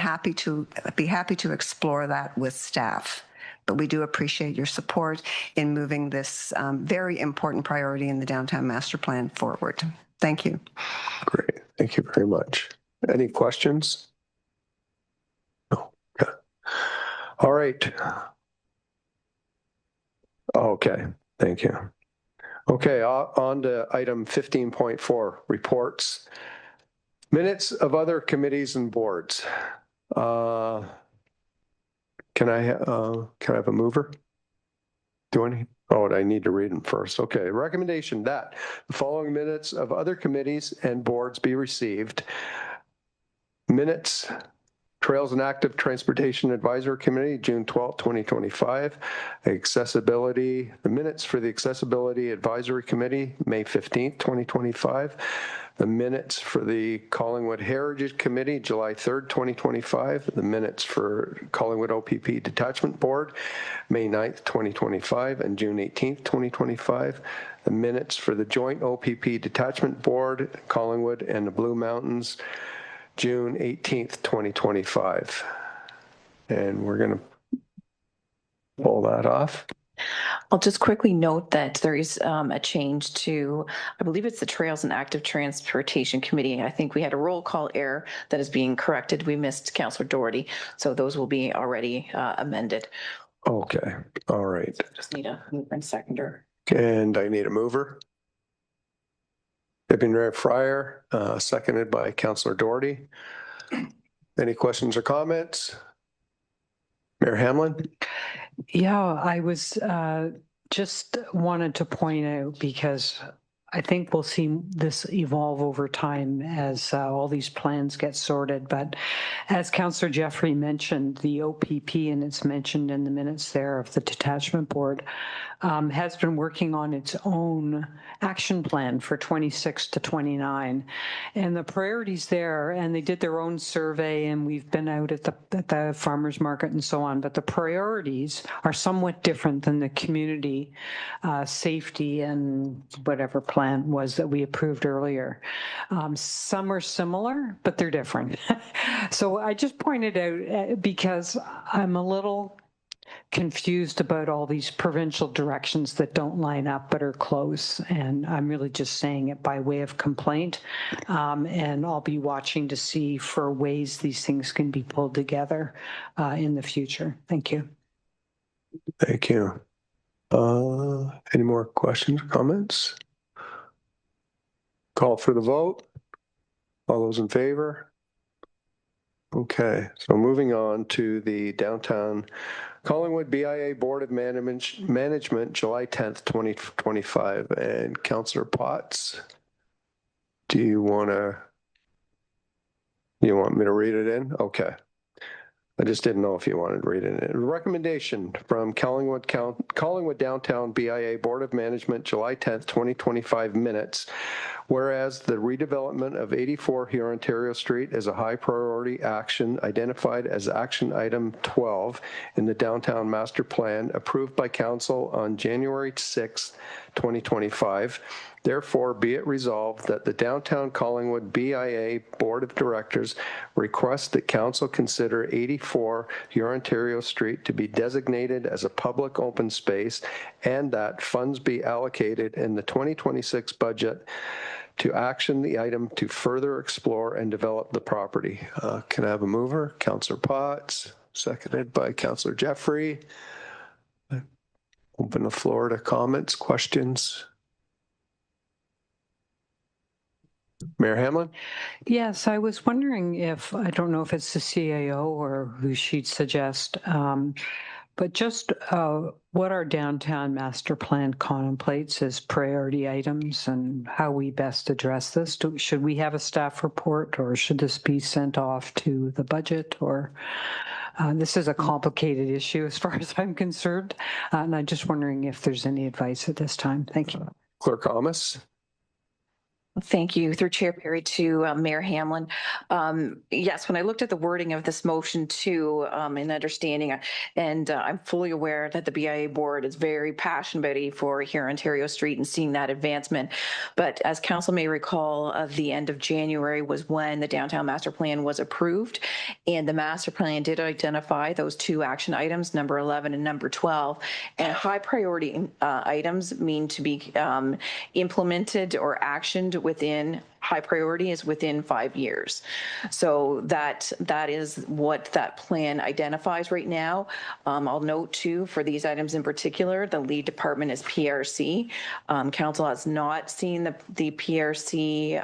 be happy to explore that with staff. But we do appreciate your support in moving this very important priority in the downtown master plan forward. Thank you. Great. Thank you very much. Any questions? No. Okay. All right. Okay. Thank you. Okay. On to item 15.4, reports. Minutes of other committees and boards. Can I have a mover? I need to read them first. Okay. Recommendation that the following minutes of other committees and boards be received. Minutes, Trails and Active Transportation Advisory Committee, June 12, 2025. Accessibility, the minutes for the Accessibility Advisory Committee, May 15, 2025. The minutes for the Collingwood Heritage Committee, July 3rd, 2025. The minutes for Collingwood OPP Detachment Board, May 9th, 2025 and June 18th, 2025. The minutes for the Joint OPP Detachment Board, Collingwood and the Blue Mountains, June 18th, 2025. And we're going to pull that off. I'll just quickly note that there is a change to, I believe it's the Trails and Active Transportation Committee. I think we had a roll call error that is being corrected. We missed Councillor Doherty, so those will be already amended. Okay. All right. Just need a mover and seconder. And I need a mover. Deputy Fryer, seconded by Councillor Doherty. Any questions or comments? Mayor Hamlin? Yeah, I was just wanted to point out, because I think we'll see this evolve over time as all these plans get sorted. But as Councillor Jeffrey mentioned, the OPP, and it's mentioned in the minutes there of the detachment board, has been working on its own action plan for 26 to 29. And the priorities there, and they did their own survey, and we've been out at the farmers market and so on, but the priorities are somewhat different than the community safety and whatever plan was that we approved earlier. Some are similar, but they're different. So I just pointed out because I'm a little confused about all these provincial directions that don't line up but are close, and I'm really just saying it by way of complaint, and I'll be watching to see for ways these things can be pulled together in the future. Thank you. Thank you. Any more questions or comments? Call for the vote. All those in favor? Okay, so moving on to the Downtown Collingwood BIA Board of Management, July 10th, 2025. And Councillor Potts, do you want me to read it in? Okay. I just didn't know if you wanted to read it. A recommendation from Collingwood Downtown BIA Board of Management, July 10th, 2025 minutes. Whereas the redevelopment of 84 Hurontario Street is a high priority action identified as action item 12 in the Downtown Master Plan approved by Council on January 6, 2025. Therefore, be it resolved that the Downtown Collingwood BIA Board of Directors request that Council consider 84 Hurontario Street to be designated as a public open space, and that funds be allocated in the 2026 budget to action the item to further explore and develop the property. Can I have a mover? Councillor Potts, seconded by Councillor Jeffrey. Open the floor to comments, questions. Mayor Hamlin? Yes, I was wondering if, I don't know if it's the CAO or who she'd suggest, But just what our downtown master plan contemplates as priority items and how we best address this. Should we have a staff report, or should this be sent off to the budget? Or this is a complicated issue as far as I'm concerned. And I'm just wondering if there's any advice at this time. Thank you. Clerk Amos. Thank you. Through Chair Perry to Mayor Hamlin. Yes, when I looked at the wording of this motion too, and understanding, and I'm fully aware that the BIA board is very passionate about 84 here Ontario Street and seeing that advancement. But as council may recall, the end of January was when the downtown master plan was approved, and the master plan did identify those two action items, number 11 and number 12, and high priority items mean to be implemented or actioned within high priority is within 5 years. So that is what that plan identifies right now. I'll note too, for these items in particular, the lead department is PRC. Council has not seen the PRC,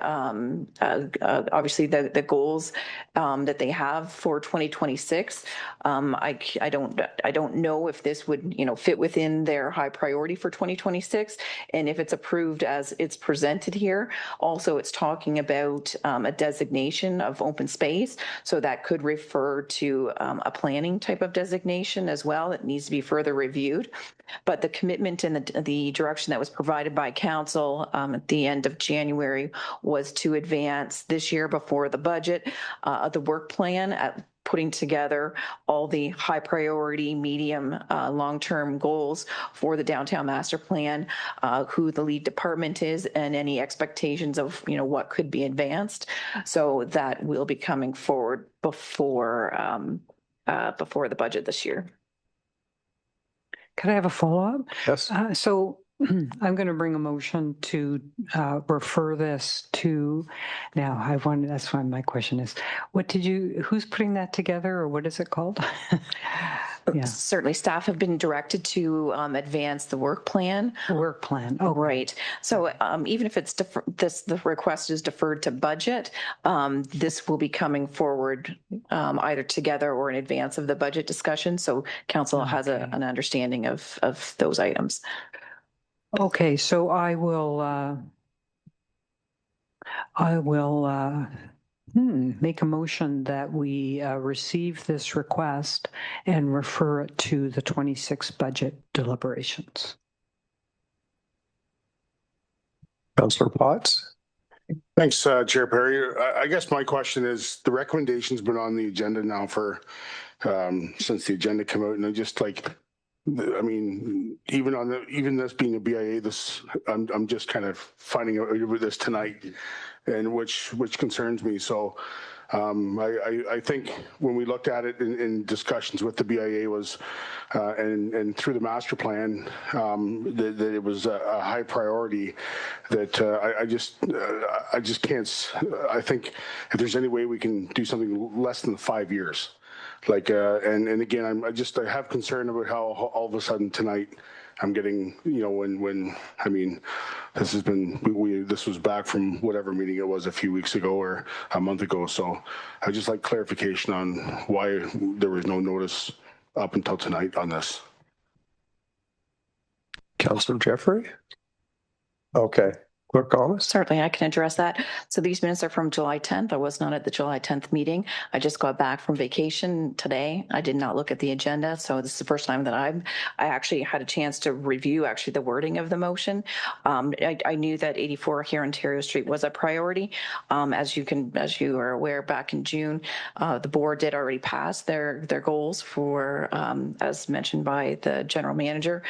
obviously the goals that they have for 2026. I don't know if this would, fit within their high priority for 2026. And if it's approved as it's presented here, also it's talking about a designation of open space. So that could refer to a planning type of designation as well. It needs to be further reviewed. But the commitment and the direction that was provided by council at the end of January was to advance this year before the budget, the work plan at putting together all the high priority, medium, long-term goals for the downtown master plan, who the lead department is, and any expectations of, what could be advanced. So that will be coming forward before the budget this year. Could I have a follow-up? Yes. So I'm going to bring a motion to refer this to, that's why my question is, who's putting that together, or what is it called? Yeah. Certainly staff have been directed to advance the work plan. Work plan. Oh, right. So even if it's the request is deferred to budget, this will be coming forward either together or in advance of the budget discussion. So council has an understanding of those items. Okay, so I will make a motion that we receive this request and refer it to the 26 budget deliberations. Councillor Potts. Thanks, Chair Perry. I guess my question is, the recommendation's been on the agenda now for since the agenda came out, and I just even this being a BIA, I'm just kind of finding out with this tonight, and which concerns me. So I think when we looked at it in discussions with the BIA was, and through the master plan, that it was a high priority. That I just can't. I think if there's any way we can do something less than 5 years. And again, I have concern about how all of a sudden tonight I'm getting, this was back from whatever meeting it was a few weeks ago or a month ago. So I just like clarification on why there was no notice up until tonight on this. Councillor Jeffrey. Okay. Clerk Thomas? Certainly, I can address that. So these minutes are from July 10th. I was not at the July 10th meeting. I just got back from vacation today. I did not look at the agenda. So this is the first time that I actually had a chance to review the wording of the motion. I knew that 84 here Ontario Street was a priority. As you are aware, back in June, the board did already pass their goals for, as mentioned by the general manager,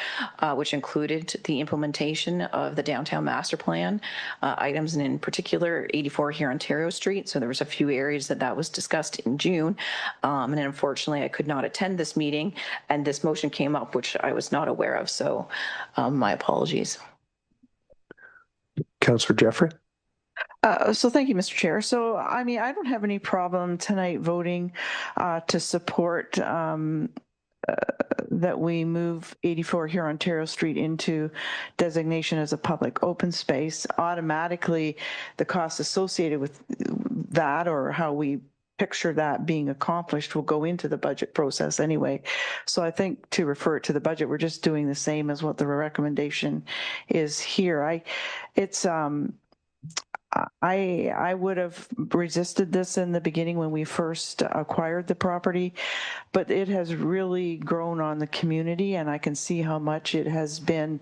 which included the implementation of the downtown master plan. Items, and in particular 84 here Ontario Street. So there was a few areas that was discussed in June, and unfortunately I could not attend this meeting, and this motion came up which I was not aware of. So my apologies. Councillor Jeffrey. So thank you, Mr. Chair. So I don't have any problem tonight voting to support that we move 84 here Ontario Street into designation as a public open space. Automatically, the costs associated with that, or how we picture that being accomplished will go into the budget process anyway. So I think to refer it to the budget, we're just doing the same as what the recommendation is here. I would have resisted this in the beginning when we first acquired the property, but it has really grown on the community, and I can see how much it has been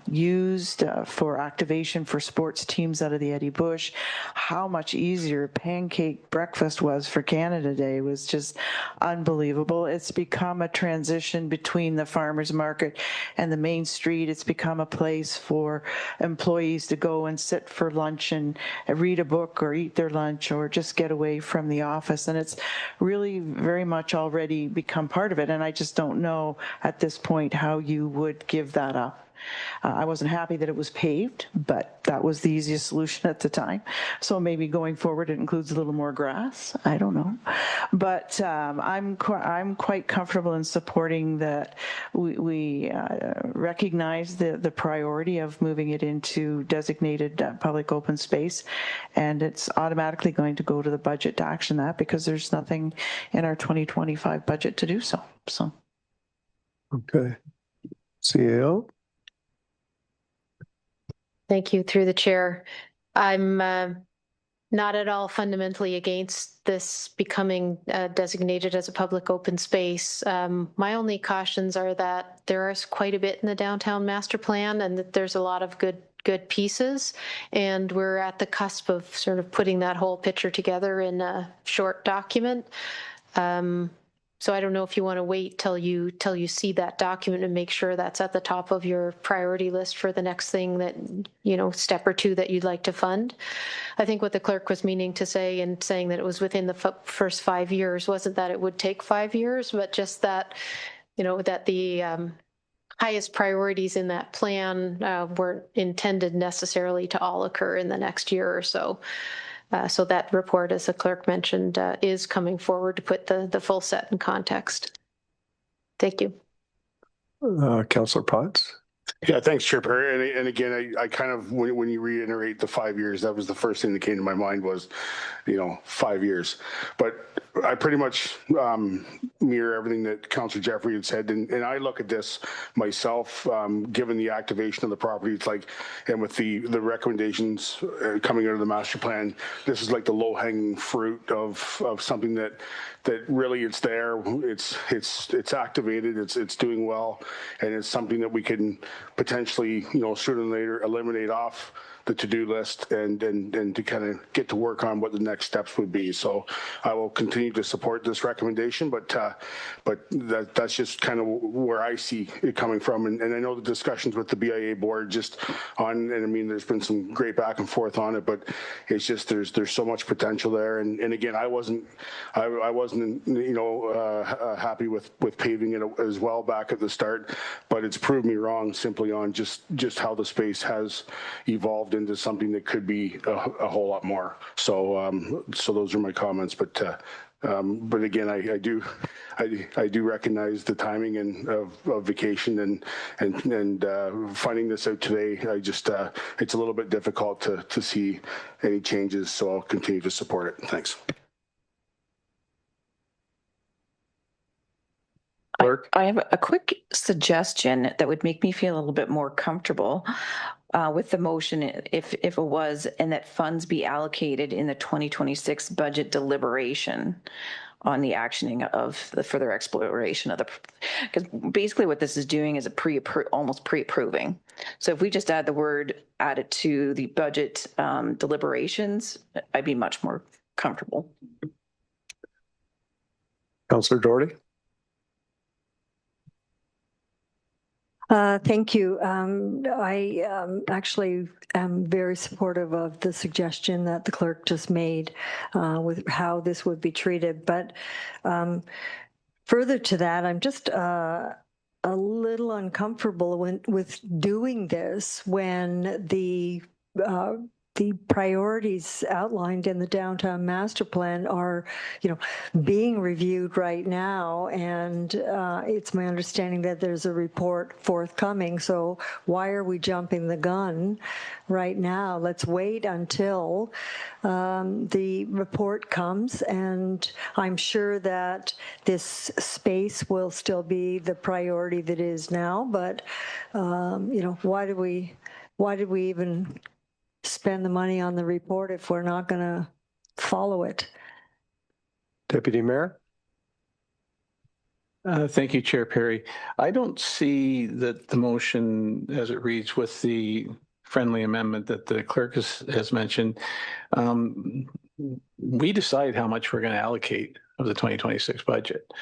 used for activation for sports teams out of the Eddie Bush. How much easier pancake breakfast was for Canada Day was just unbelievable. It's become a transition between the farmers market and the main street. It's become a place for employees to go and sit for lunch and read a book or eat their lunch or just get away from the office. And it's really very much already become part of it. And I just don't know at this point how you would give that up. I wasn't happy that it was paved, but that was the easiest solution at the time. So maybe going forward, it includes a little more grass. I don't know. But I'm quite comfortable in supporting that we recognize the priority of moving it into designated public open space. And it's automatically going to go to the budget to action that because there's nothing in our 2025 budget to do so. Okay. CAO? Thank you, through the chair. I'm not at all fundamentally against this becoming designated as a public open space. My only cautions are that there is quite a bit in the downtown master plan and that there's a lot of good pieces. And we're at the cusp of sort of putting that whole picture together in a short document. So I don't know if you want to wait till you see that document and make sure that's at the top of your priority list for the next thing that, step or two that you'd like to fund. I think what the clerk was meaning to say and saying that it was within the first 5 years wasn't that it would take 5 years, but just that, that the highest priorities in that plan weren't intended necessarily to all occur in the next year or so. So that report, as the clerk mentioned, is coming forward to put the full set in context. Thank you. Councillor Potts? Yeah, thanks, Chair Perry. And again, I kind of, when you reiterate the 5 years, that was the first thing that came to my mind was, 5 years. But I pretty much mirror everything that Councillor Jeffrey had said. And I look at this myself, given the activation of the property, it's like, and with the recommendations coming out of the master plan, this is like the low hanging fruit of something that really it's there, it's activated, it's doing well, and it's something that we can potentially, sooner than later eliminate off the to-do list and to kind of get to work on what the next steps would be. So I will continue to support this recommendation, but that's just kind of where I see it coming from. And I know the discussions with the BIA board just on, and I mean, there's been some great back and forth on it, but it's just, there's so much potential there. And again, I wasn't happy with paving it as well back at the start, but it's proved me wrong simply on just how the space has evolved into something that could be a whole lot more. So those are my comments. But again, I do recognize the timing and of vacation and finding this out today. It's a little bit difficult to see any changes. So I'll continue to support it. Thanks. I have a quick suggestion that would make me feel a little bit more comfortable with the motion if it was, and that funds be allocated in the 2026 budget deliberation on the actioning of the further exploration of because basically what this is doing is almost pre-approving. So if we just add the word added to the budget deliberations, I'd be much more comfortable. Councillor Doherty? Thank you. I actually am very supportive of the suggestion that the clerk just made with how this would be treated. But further to that, I'm just a little uncomfortable with doing this when the the priorities outlined in the downtown master plan are, being reviewed right now. And it's my understanding that there's a report forthcoming. So why are we jumping the gun right now? Let's wait until the report comes. And I'm sure that this space will still be the priority that is now. But, why did we even spend the money on the report if we're not going to follow it? Deputy Mayor? Thank you, Chair Perry. I don't see that the motion as it reads with the friendly amendment that the clerk has mentioned. We decide how much we're going to allocate of the 2026 budget.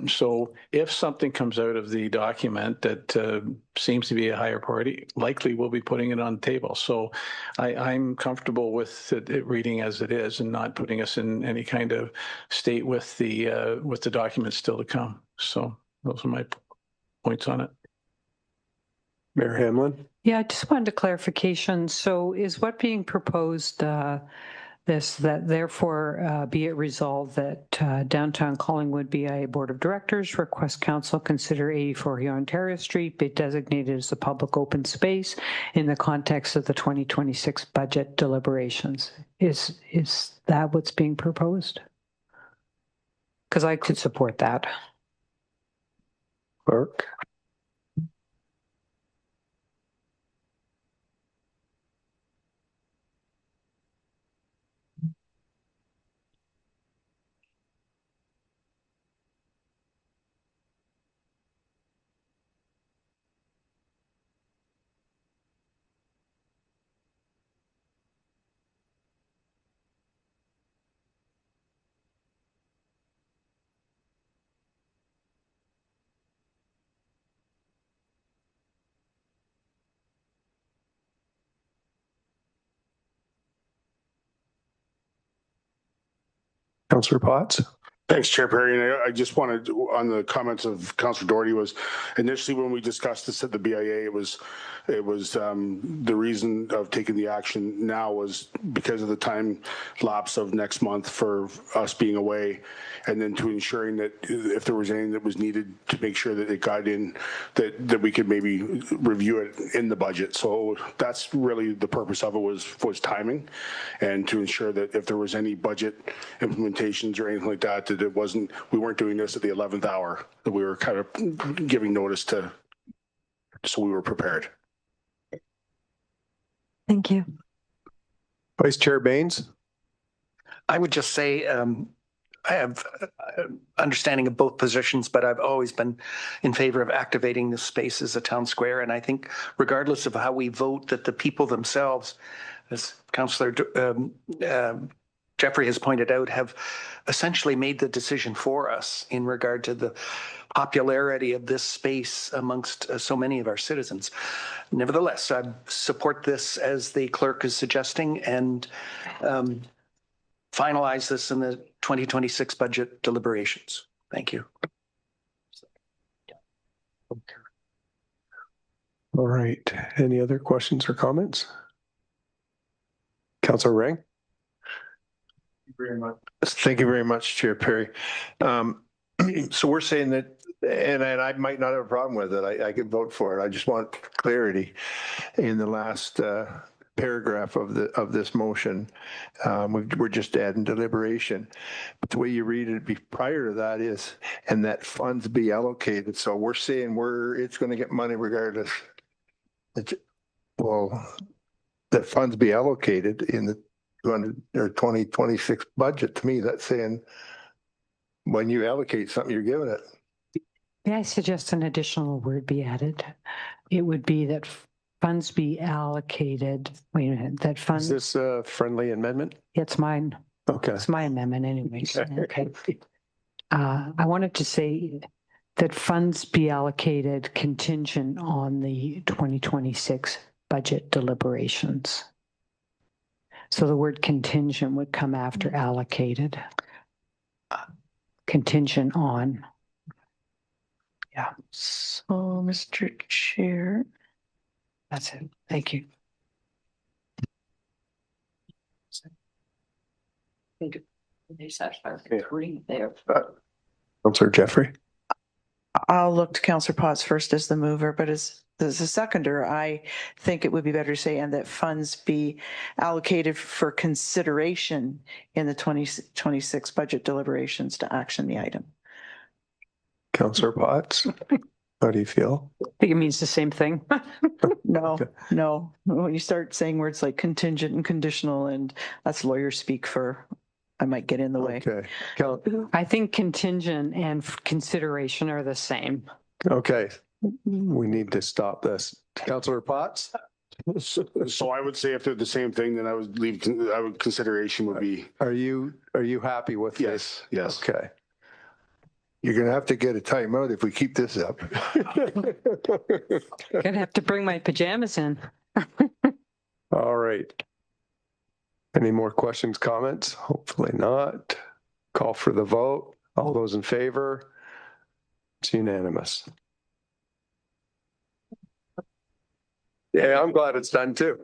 So if something comes out of the document that seems to be a higher priority, likely we'll be putting it on the table. So I'm comfortable with it reading as it is and not putting us in any kind of state with the documents still to come. So those are my points on it. Mayor Hamlin? Yeah, I just wanted a clarification. So is what being proposed that therefore be it resolved that Downtown Collingwood BIA Board of Directors request council consider 84 Ontario Street be designated as a public open space in the context of the 2026 budget deliberations. Is that what's being proposed? Because I could support that. Clerk? Councillor Potts? Thanks, Chair Perry. And I just wanted on the comments of Councillor Doherty was initially when we discussed this at the BIA, it was the reason of taking the action now was because of the time lapse of next month for us being away, and then to ensuring that if there was anything that was needed to make sure that it got in, that we could maybe review it in the budget. So that's really the purpose of it was timing, and to ensure that if there was any budget implementations or anything like that, that we weren't doing this at the 11th hour, that we were kind of giving notice to, so we were prepared. Thank you. Vice Chair Baines? I would just say I have understanding of both positions, but I've always been in favor of activating this space as a town square. And I think regardless of how we vote, that the people themselves, as Councillor Jeffrey has pointed out, have essentially made the decision for us in regard to the popularity of this space amongst so many of our citizens. Nevertheless, I support this as the clerk is suggesting, and finalize this in the 2026 budget deliberations. Thank you. All right. Any other questions or comments? Councillor Rang? Thank you very much, Chair Perry. So we're saying that, and I might not have a problem with it. I could vote for it. I just want clarity in the last paragraph of this motion. We're just adding deliberation, but the way you read it prior to that is, and that funds be allocated. So we're saying it's going to get money regardless. That funds be allocated in the 2026 budget. To me, that's saying when you allocate something, you're giving it. May I suggest an additional word be added? It would be that funds be allocated. Wait a minute, that funds. Is this a friendly amendment? It's mine. Okay. It's my amendment anyways. Okay. I wanted to say that funds be allocated contingent on the 2026 budget deliberations. So the word contingent would come after allocated. Contingent on. Yeah. So, Mr. Chair. That's it. Thank you. They satisfy the green there. Councillor Jeffrey. I'll look to Councillor Potts first as the mover, but as a seconder, I think it would be better to say, and that funds be allocated for consideration in the 2026 budget deliberations to action the item. Councillor Potts, how do you feel? I think it means the same thing. No. When you start saying words like contingent and conditional, and that's lawyer speak for, I might get in the way. Okay. I think contingent and consideration are the same. Okay. We need to stop this. Councillor Potts? So I would say if they're the same thing, then I would consideration would be. Are you happy with this? Yes. Okay. You're going to have to get a timeout if we keep this up. Gonna have to bring my pajamas in. All right. Any more questions, comments? Hopefully not. Call for the vote. All those in favor? It's unanimous. Yeah, I'm glad it's done too.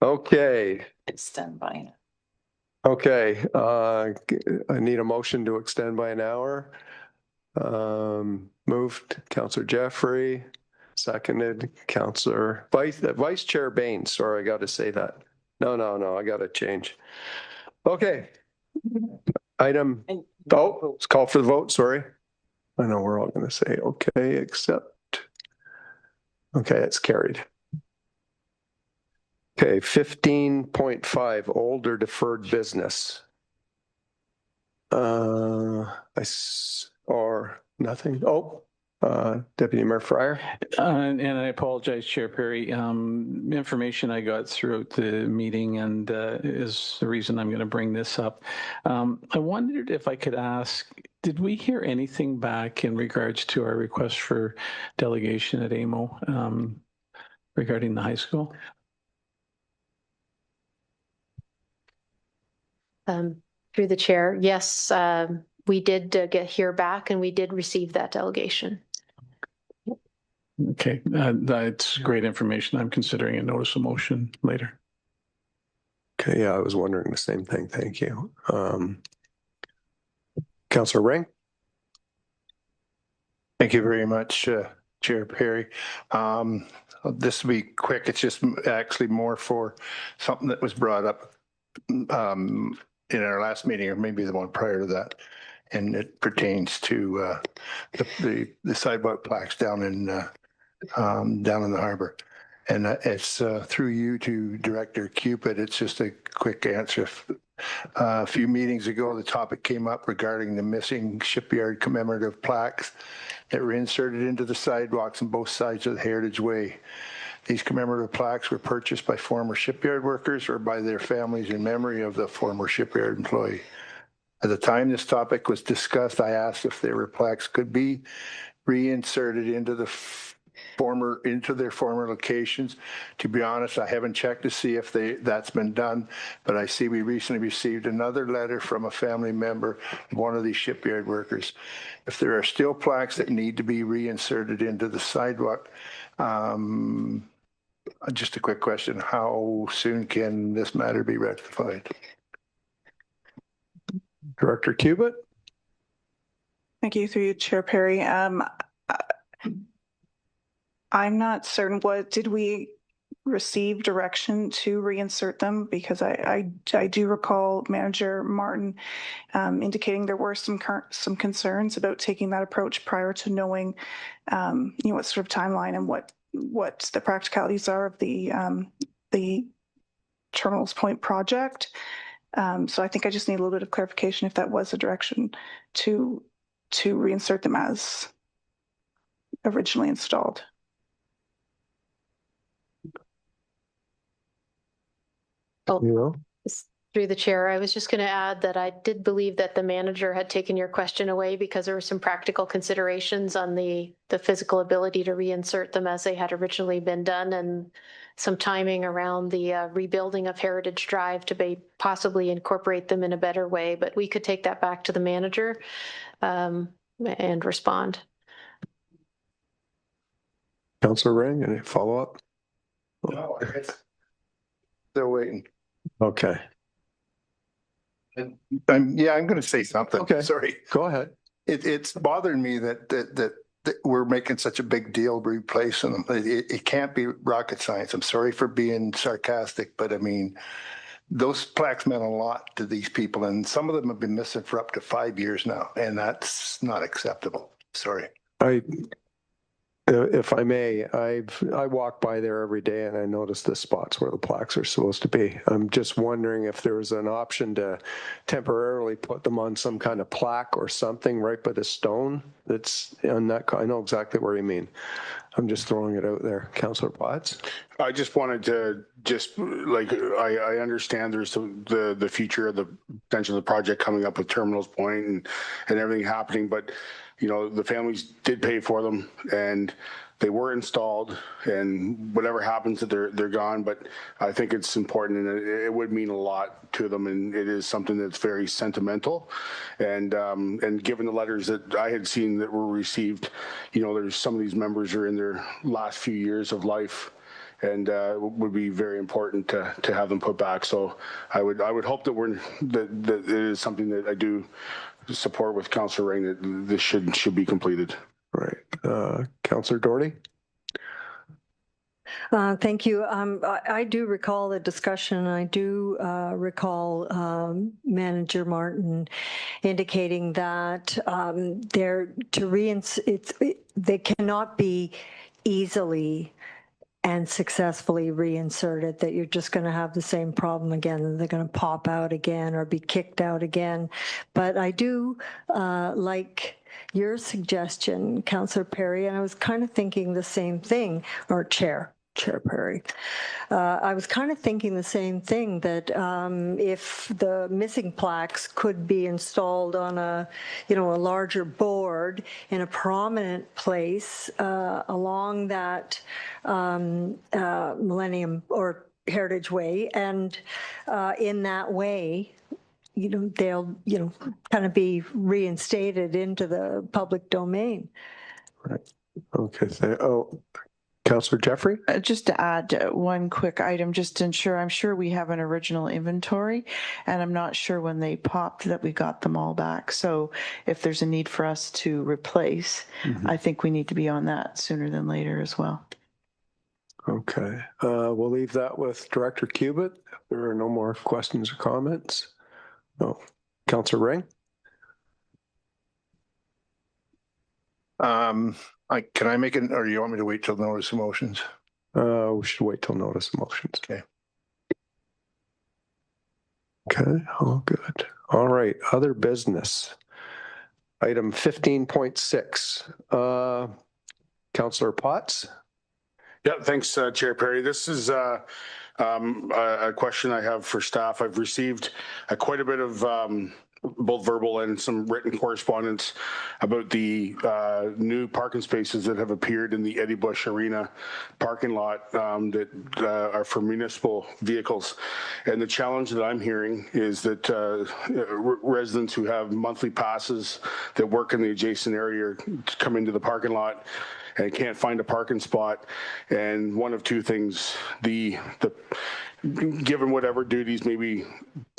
Okay. It's done by now. Okay, I need a motion to extend by an hour. Moved, Councillor Jeffrey, seconded, Councillor Vice Chair Baines. Sorry, I got to say that. No, I got to change. Okay. Item, let's call for the vote, sorry. I know we're all going to say okay, except, okay, it's carried. Okay, 15.5, older deferred business. Or nothing. Deputy Mayor Fryer. And I apologize, Chair Perry. Information I got throughout the meeting and is the reason I'm going to bring this up. I wondered if I could ask, did we hear anything back in regards to our request for delegation at AMO regarding the high school? Through the chair, yes, we did hear back and we did receive that delegation. Okay, that's great information. I'm considering a notice of motion later. Okay, yeah, I was wondering the same thing. Thank you. Councillor Ring. Thank you very much, Chair Perry. This will be quick. It's just actually more for something that was brought up in our last meeting, or maybe the one prior to that, and it pertains to the sidewalk plaques down in the harbor. And it's through you to Director Cupid. It's just a quick answer. A few meetings ago, the topic came up regarding the missing shipyard commemorative plaques that were inserted into the sidewalks on both sides of the Heritage Way. These commemorative plaques were purchased by former shipyard workers or by their families in memory of the former shipyard employee. At the time this topic was discussed, I asked if their plaques could be reinserted into their former locations. To be honest, I haven't checked to see if that's been done, but I see we recently received another letter from a family member of one of these shipyard workers. If there are still plaques that need to be reinserted into the sidewalk, just a quick question, how soon can this matter be rectified? Director Cubit. Thank you, through you, Chair Perry. I'm not certain, did we receive direction to reinsert them? Because I do recall Manager Martin indicating there were some concerns about taking that approach prior to knowing what sort of timeline and what the practicalities are of the Terminals Point project. So I think I just need a little bit of clarification if that was a direction to reinsert them as originally installed. Through the chair, I was just going to add that I did believe that the manager had taken your question away because there were some practical considerations on the physical ability to reinsert them as they had originally been done, and some timing around the rebuilding of Heritage Drive to possibly incorporate them in a better way. But we could take that back to the manager and respond. Councillor Ring, any follow-up? No, still waiting. Okay. I'm going to say something. Okay. Sorry. Go ahead. It's bothering me that we're making such a big deal replacing them. It can't be rocket science. I'm sorry for being sarcastic, but I mean, those plaques meant a lot to these people, and some of them have been missing for up to 5 years now, and that's not acceptable. Sorry. If I may, I walk by there every day and I notice the spots where the plaques are supposed to be. I'm just wondering if there's an option to temporarily put them on some kind of plaque or something right by the stone that's on that. I know exactly where you mean. I'm just throwing it out there. Councillor Potts? I just wanted to I understand there's the future of the potential of the project coming up with Terminals Point and everything happening, but you know, the families did pay for them and they were installed, and whatever happens, that they're gone. But I think it's important, and it would mean a lot to them, and it is something that's very sentimental. And given the letters that I had seen that were received, you know, there's some of these members are in their last few years of life, and would be very important to have them put back. So I would hope that that it is something that I do support with Councillor Ring, that this should be completed. Right. Councillor Doherty? Thank you. I do recall the discussion. I do recall Manager Martin indicating that they cannot be easily and successfully reinserted, that you're just going to have the same problem again, and they're going to pop out again or be kicked out again. But I do like your suggestion, Councillor Perry, and I was kind of thinking the same thing, or Chair Perry. I was kind of thinking the same thing, that if the missing plaques could be installed on a larger board in a prominent place along that Millennium or Heritage Way, and in that way, they'll kind of be reinstated into the public domain. Right. Okay. Councillor Jeffrey? Just to add one quick item, just to ensure, I'm sure we have an original inventory, and I'm not sure when they popped that we got them all back. So if there's a need for us to replace, I think we need to be on that sooner than later as well. Okay. We'll leave that with Director Cubitt. If there are no more questions or comments. No. Councillor Ring? Can I make it, or do you want me to wait till notice of motions? We should wait till notice of motions. Okay. Okay, all good. All right, other business. Item 15.6. Councillor Potts? Yeah, thanks, Chair Perry. This is a question I have for staff. I've received quite a bit of both verbal and some written correspondence about the new parking spaces that have appeared in the Eddie Bush Arena parking lot that are for municipal vehicles. And the challenge that I'm hearing is that residents who have monthly passes that work in the adjacent area come into the parking lot and can't find a parking spot. And one of two things, given whatever duties maybe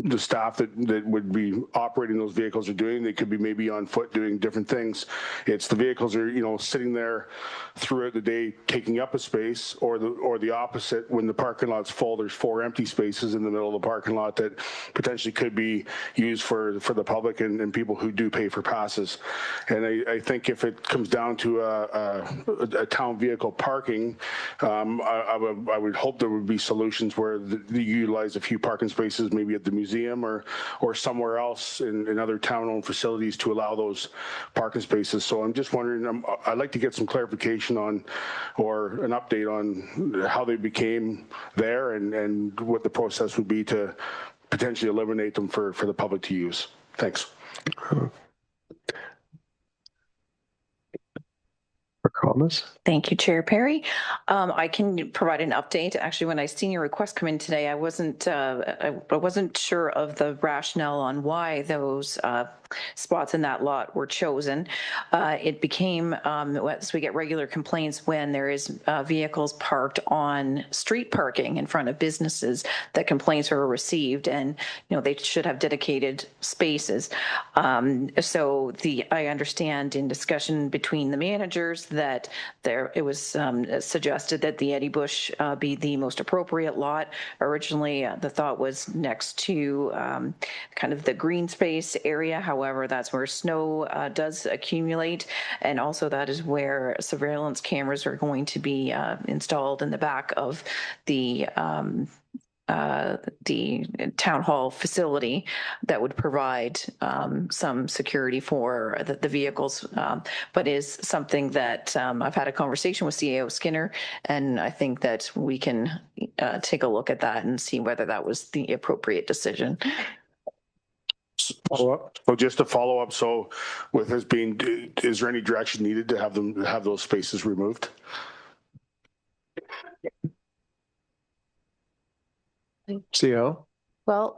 the staff that would be operating those vehicles are doing, they could be maybe on foot doing different things. It's the vehicles are, sitting there throughout the day taking up a space, or the opposite. When the parking lot's full, there's 4 empty spaces in the middle of the parking lot that potentially could be used for the public and people who do pay for passes. And I think if it comes down to a town vehicle parking, I would hope there would be solutions where you utilize a few parking spaces, maybe at the museum or somewhere else in other town-owned facilities to allow those parking spaces. So I'm just wondering, I'd like to get some clarification on, or an update on how they became there and what the process would be to potentially eliminate them for the public to use. Thanks. Almas. Thank you, Chair Perry. I can provide an update. Actually, when I seen your request come in today, I wasn't sure of the rationale on why those spots in that lot were chosen. It became, as we get regular complaints when there is vehicles parked on street parking in front of businesses, that complaints are received, and they should have dedicated spaces. So I understand in discussion between the managers that it was suggested that the Eddie Bush be the most appropriate lot. Originally, the thought was next to kind of the green space area. However, that's where snow does accumulate. And also that is where surveillance cameras are going to be installed in the back of the town hall facility that would provide some security for the vehicles, but is something that I've had a conversation with CAO Skinner, and I think that we can take a look at that and see whether that was the appropriate decision. So just to follow up, so with this being, is there any direction needed to have those spaces removed? CO? Well,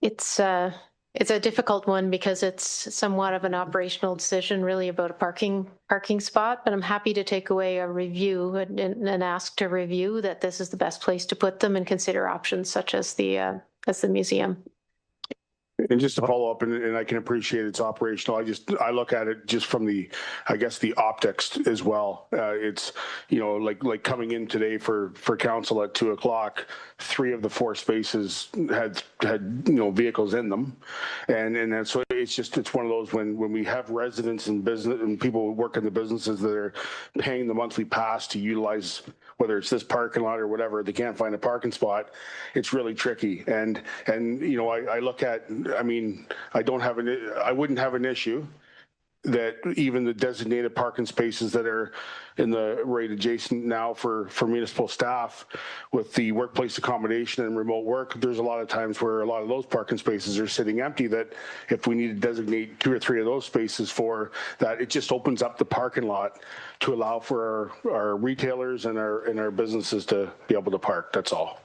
it's a difficult one because it's somewhat of an operational decision, really about a parking spot. But I'm happy to take away a review and ask to review that this is the best place to put them and consider options such as the museum. And just to follow up, and I can appreciate it's operational. I look at it just from the optics as well. It's, like coming in today for council at 2:00, 3 of the 4 spaces had vehicles in them. And so it's one of those when we have residents in business and people who work in the businesses that are paying the monthly pass to utilize, whether it's this parking lot or whatever, they can't find a parking spot. It's really tricky. And I look at, I wouldn't have an issue that even the designated parking spaces that are in the right adjacent now for municipal staff with the workplace accommodation and remote work, there's a lot of times where a lot of those parking spaces are sitting empty, that if we need to designate 2 or 3 of those spaces for that, it just opens up the parking lot to allow for our retailers and our businesses to be able to park. That's all.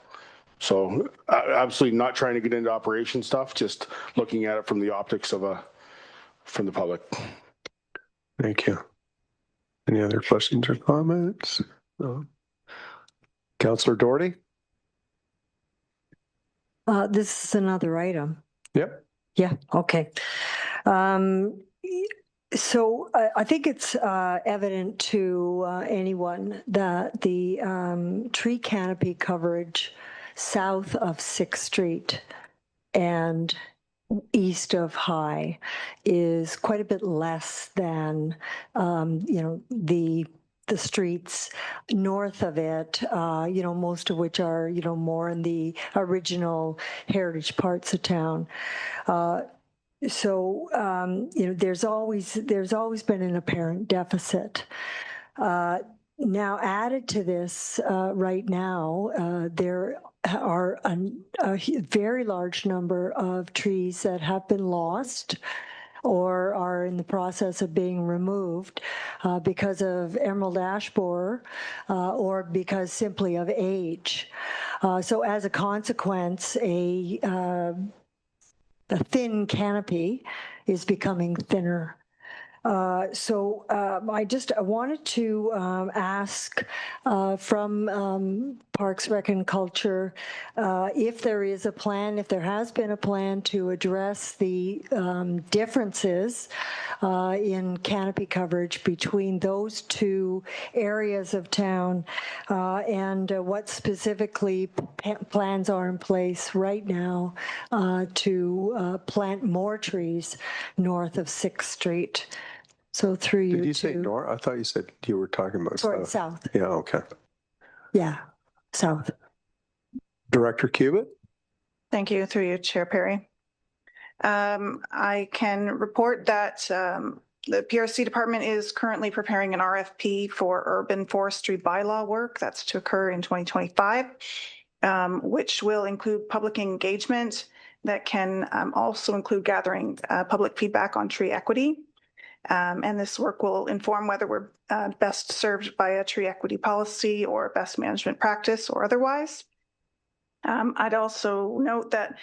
So absolutely not trying to get into operation stuff, just looking at it from the optics from the public. Thank you. Any other questions or comments? No. Councillor Doherty? This is another item. Yep. Yeah, okay. So I think it's evident to anyone that the tree canopy coverage south of 6th Street and east of High is quite a bit less than, the streets north of it, most of which are, more in the original heritage parts of town. So, there's always been an apparent deficit. Now added to this, right now, there are a very large number of trees that have been lost or are in the process of being removed because of emerald ash borer or because simply of age. So as a consequence, a thin canopy is becoming thinner. So I wanted to ask from Parks, Rec and Culture if there is a plan, if there has been a plan to address the differences in canopy coverage between those 2 areas of town and what specifically plans are in place right now to plant more trees north of 6th Street. So through you. Did you say north? I thought you said you were talking about south. Yeah, okay. Yeah, south. Director Cubitt? Thank you, through you, Chair Perry. I can report that the PRC department is currently preparing an RFP for urban forestry bylaw work. That's to occur in 2025, which will include public engagement that can also include gathering public feedback on tree equity. And this work will inform whether we're best served by a tree equity policy or best management practice or otherwise. I'd also note that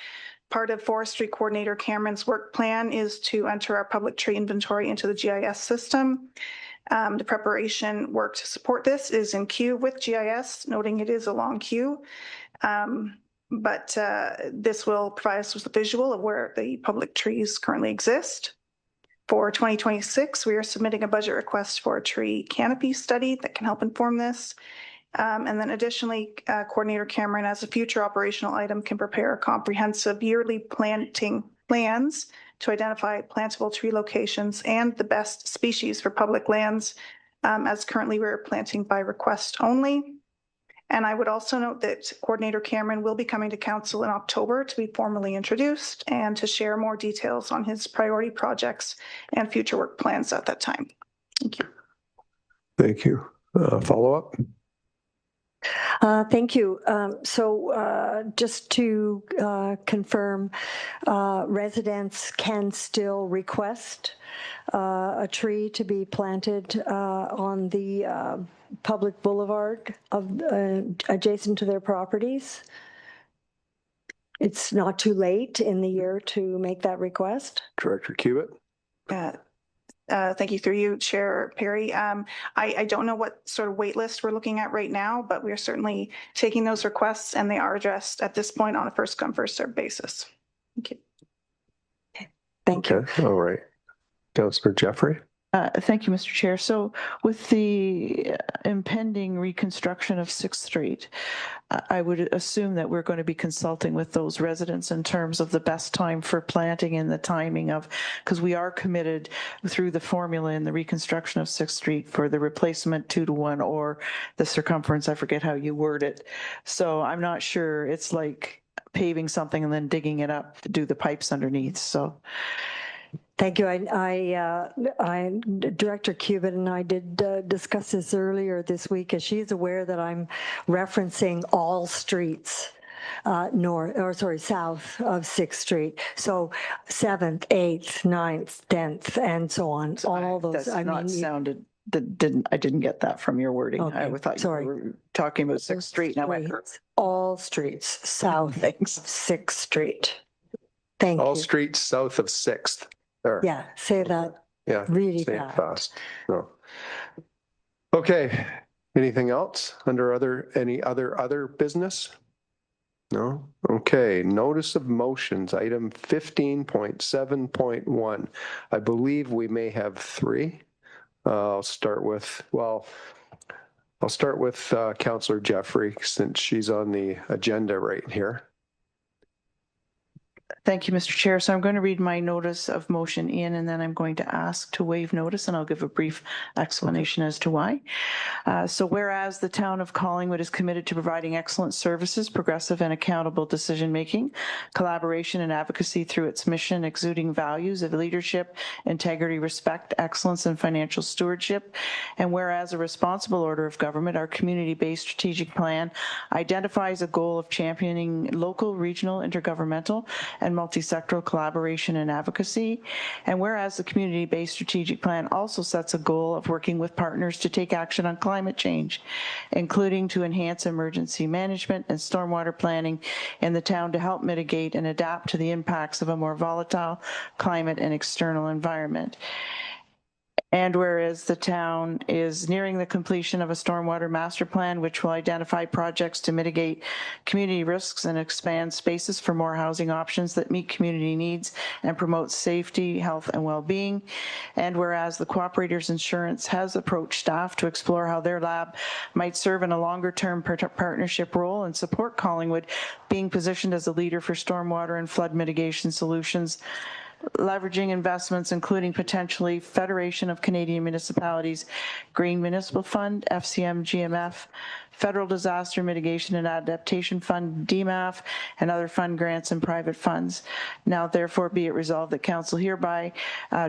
part of Forestry Coordinator Cameron's work plan is to enter our public tree inventory into the GIS system. The preparation work to support this is in queue with GIS, noting it is a long queue. But this will provide us with a visual of where the public trees currently exist. For 2026, we are submitting a budget request for a tree canopy study that can help inform this. And then additionally, Coordinator Cameron, as a future operational item, can prepare comprehensive yearly planting plans to identify plantable tree locations and the best species for public lands, as currently we're planting by request only. And I would also note that Coordinator Cameron will be coming to Council in October to be formally introduced and to share more details on his priority projects and future work plans at that time. Thank you. Thank you. Follow up? Thank you. Just to confirm, residents can still request a tree to be planted on the public boulevard adjacent to their properties. It's not too late in the year to make that request. Director Cubitt? Thank you, through you, Chair Perry. I don't know what sort of wait list we're looking at right now, but we are certainly taking those requests, and they are addressed at this point on a first come, first served basis. Thank you. Thank you. All right. Councillor Jeffrey? Thank you, Mr. Chair. So with the impending reconstruction of 6th Street, I would assume that we're going to be consulting with those residents in terms of the best time for planting and the timing of, because we are committed through the formula in the reconstruction of 6th Street for the replacement 2-to-1 or the circumference, I forget how you word it. So I'm not sure it's like paving something and then digging it up to do the pipes underneath. So thank you. Director Cubitt and I did discuss this earlier this week, as she's aware that I'm referencing all streets south of 6th Street. So 7th, 8th, 9th, 10th, and so on. So all those. That's I didn't get that from your wording. Okay, I thought sorry. you were talking about 6th Street. Now all streets south of 6th Street. Thank you. All streets south of 6th. There. Yeah, say that. Yeah, really say it fast. No. Okay. Anything else under any other business? No. Okay. Notice of motions, item 15.7.1. I believe we may have 3. I'll start with Councillor Jeffrey, since she's on the agenda right here. Thank you, Mr. Chair. So I'm going to read my notice of motion in, and then I'm going to ask to waive notice, and I'll give a brief explanation as to why. So whereas the town of Collingwood is committed to providing excellent services, progressive and accountable decision-making, collaboration and advocacy through its mission, exuding values of leadership, integrity, respect, excellence, and financial stewardship. And whereas a responsible order of government, our community-based strategic plan identifies a goal of championing local, regional, intergovernmental, and multi-sectoral collaboration and advocacy. And whereas the community-based strategic plan also sets a goal of working with partners to take action on climate change, including to enhance emergency management and stormwater planning in the town to help mitigate and adapt to the impacts of a more volatile climate and external environment. And whereas the town is nearing the completion of a stormwater master plan, which will identify projects to mitigate community risks and expand spaces for more housing options that meet community needs and promote safety, health, and well-being. And whereas the Cooperators Insurance has approached staff to explore how their lab might serve in a longer-term partnership role and support Collingwood being positioned as a leader for stormwater and flood mitigation solutions, leveraging investments, including potentially Federation of Canadian Municipalities, Green Municipal Fund, FCM GMF, Federal Disaster Mitigation and Adaptation Fund, DMAF, and other fund grants and private funds. Now therefore be it resolved that council hereby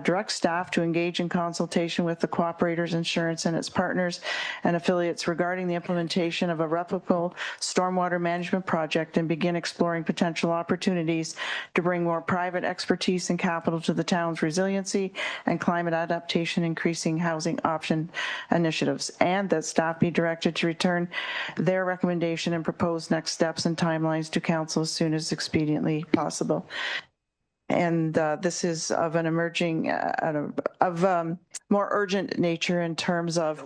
directs staff to engage in consultation with the Cooperators Insurance and its partners and affiliates regarding the implementation of a replicable stormwater management project and begin exploring potential opportunities to bring more private expertise and capital to the town's resiliency and climate adaptation, increasing housing option initiatives, and that staff be directed to return their recommendation and propose next steps and timelines to council as soon as expediently possible. And this is of an emerging, more urgent nature in terms of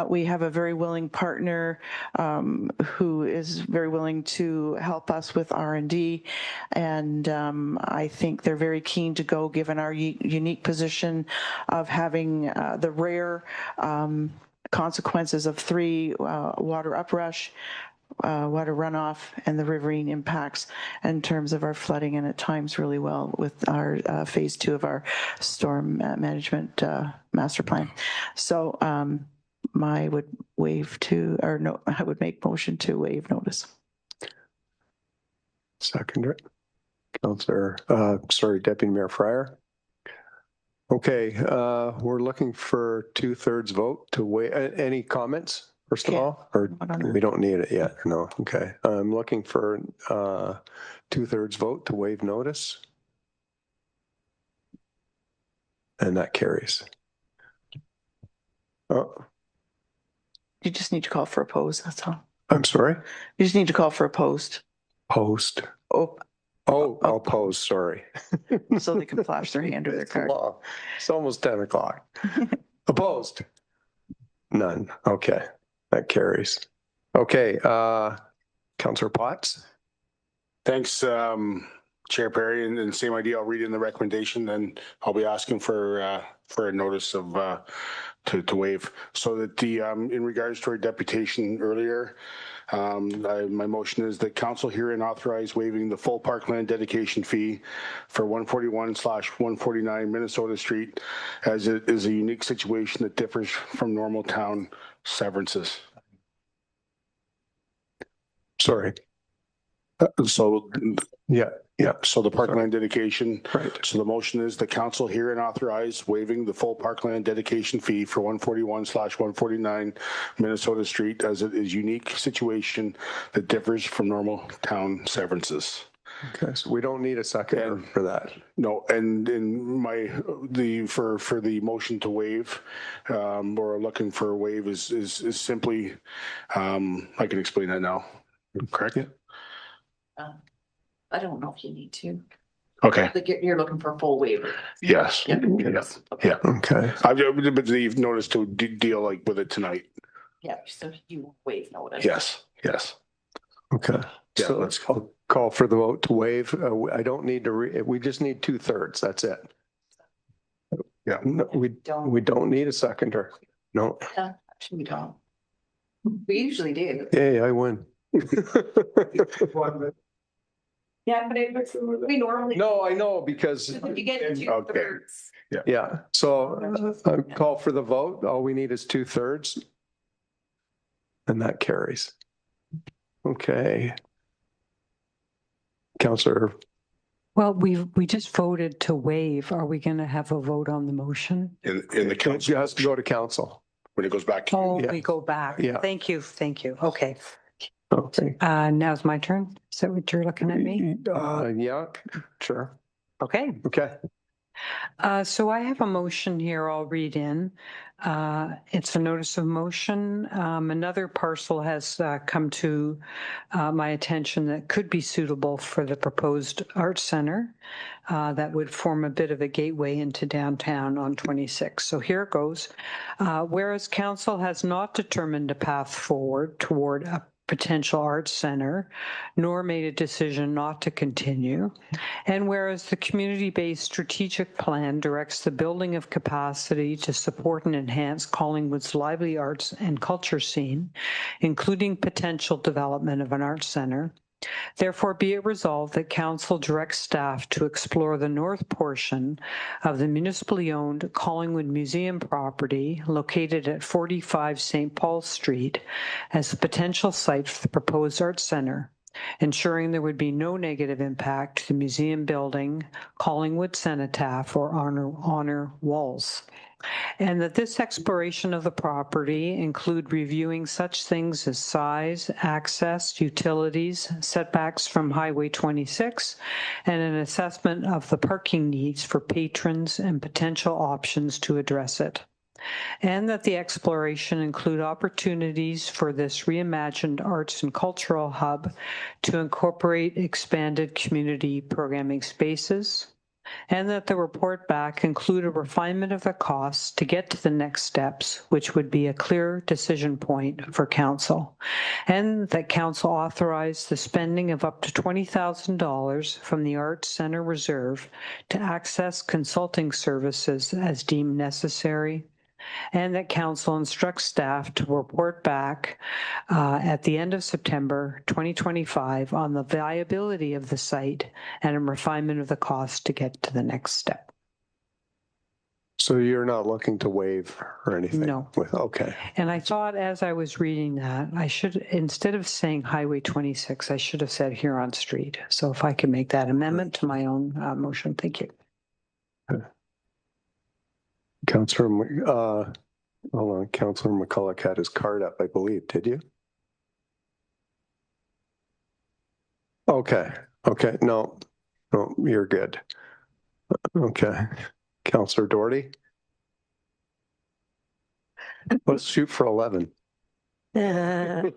we have a very willing partner who is very willing to help us with R&D. And I think they're very keen to go, given our unique position of having the rare consequences of 3 water uprush, water runoff, and the riverine impacts in terms of our flooding, and at times really well with our phase 2 of our storm management master plan. So I would I would make motion to waive notice. Seconder. Councillor, Deputy Mayor Fryer. Okay, we're looking for 2/3 vote to waive. Any comments? First of all, or we don't need it yet? No. Okay. I'm looking for 2/3 vote to waive notice. And that carries. Oh. You just need to call for opposed, that's all. I'm sorry? You just need to call for opposed. Post. Oh, opposed, sorry. so they can flash their hand or their card. It's almost 10 o'clock. Opposed? None. Okay. That carries. Okay. Councillor Potts. Thanks, Chair Perry. And same idea. I'll read in the recommendation, then I'll be asking for a notice of to waive. So that the in regards to our deputation earlier, my motion is that council herein authorize waiving the full parkland dedication fee for 141/149 Minnesota Street, as it is a unique situation that differs from normal town severances. Sorry. So yeah. So the parkland dedication. Right. So the motion is the council herein authorize waiving the full parkland dedication fee for 141/149 Minnesota Street, as it is unique situation that differs from normal town severances. Okay, so we don't need a second for that. No, and in for the motion to waive, or looking for a waive is simply, I can explain that now. Correct? I don't know if you need to. Okay. Like you're looking for a full waiver. Yes. Yeah. Yeah. Okay. But you've noticed to deal like with it tonight. Yeah. So you waive notice. Yes. Yes. Okay. Yeah, So let's I'll call for the vote to waive. I don't need to. We just need 2/3. That's it. Yeah. No, we don't need a seconder. No. Actually, we don't. We usually do. Hey, I win. Yeah, but we normally. No, I know, because. You get 2/3. Yeah. So call for the vote. All we need is 2/3. And that carries. Okay. Councillor. Well, we just voted to waive. Are we going to have a vote on the motion? In the council. It has to go to council. When it goes back to Oh, you. we go back. Yeah. Thank you. Okay. Okay. Now's my turn. Is that what you're looking at me? Yeah, sure. Okay. Okay. So I have a motion here I'll read in. It's a notice of motion. Another parcel has come to my attention that could be suitable for the proposed art center that would form a bit of a gateway into downtown on 26. So here it goes. Whereas council has not determined a path forward toward a potential arts center, nor made a decision not to continue. And whereas the community-based strategic plan directs the building of capacity to support and enhance Collingwood's lively arts and culture scene, including potential development of an arts center, Therefore, be it resolved that council directs staff to explore the north portion of the municipally owned Collingwood Museum property located at 45 St. Paul Street as a potential site for the proposed Arts Centre, ensuring there would be no negative impact to the museum building, Collingwood cenotaph, or honor walls. And that this exploration of the property include reviewing such things as size, access, utilities, setbacks from Highway 26, and an assessment of the parking needs for patrons and potential options to address it. And that the exploration include opportunities for this reimagined arts and cultural hub to incorporate expanded community programming spaces, and that the report back include a refinement of the costs to get to the next steps, which would be a clear decision point for council, and that council authorize the spending of up to $20,000 from the Arts Centre Reserve to access consulting services as deemed necessary, and that council instructs staff to report back at the end of September 2025 on the viability of the site and a refinement of the cost to get to the next step. So you're not looking to waive or anything? No. Okay. And I thought as I was reading that, I should, instead of saying Highway 26, I should have said Huron Street. So if I could make that amendment to my own motion, thank you. Okay. Councillor, hold on, Councillor McCulloch had his card up, I believe. Did you? Okay. Okay. No, you're good. Okay. Councillor Doherty. Let's shoot for 11. No.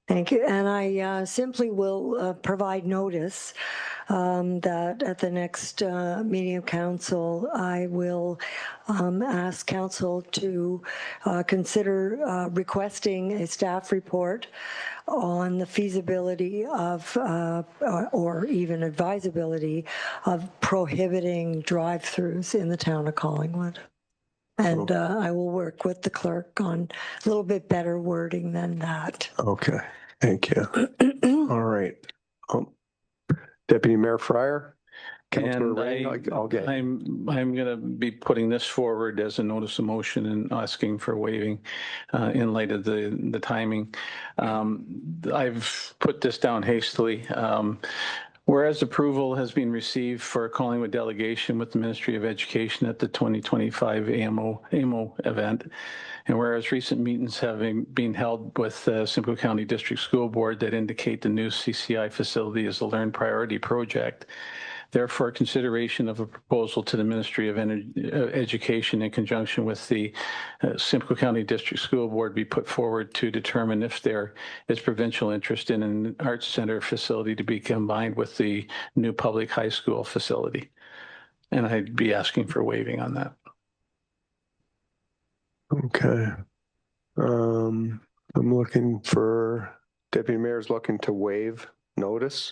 Thank you. And I simply will provide notice that at the next meeting of council, I will ask council to consider requesting a staff report on the feasibility of, or even advisability of prohibiting drive-throughs in the town of Collingwood. And I will work with the clerk on a little bit better wording than that. Okay, thank you. All right. Deputy Mayor Fryer? And I'm going to be putting this forward as a notice of motion and asking for waiving in light of the timing. I've put this down hastily. Whereas approval has been received for a Collingwood delegation with the Ministry of Education at the 2025 AMO event, and whereas recent meetings have been held with Simcoe County District School Board that indicate the new CCI facility is a Learn Priority project, therefore, consideration of a proposal to the Ministry of Education in conjunction with the Simcoe County District School Board be put forward to determine if there is provincial interest in an arts center facility to be combined with the new public high school facility. And I'd be asking for waiving on that. Okay. I'm looking for, Deputy Mayor's looking to waive notice.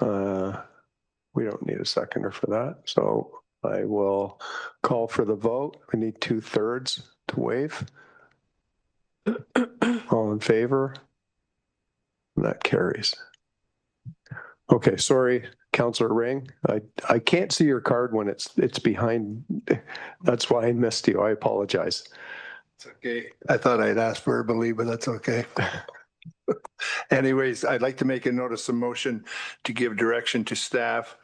We don't need a seconder for that. So I will call for the vote. We need 2/3 to waive. All in favor? That carries. Okay, sorry, Councillor Ring. I can't see your card when it's behind. That's why I missed you. I apologize. It's okay. I thought I'd asked verbally, but that's okay. Anyways, I'd like to make a notice of motion to give direction to staff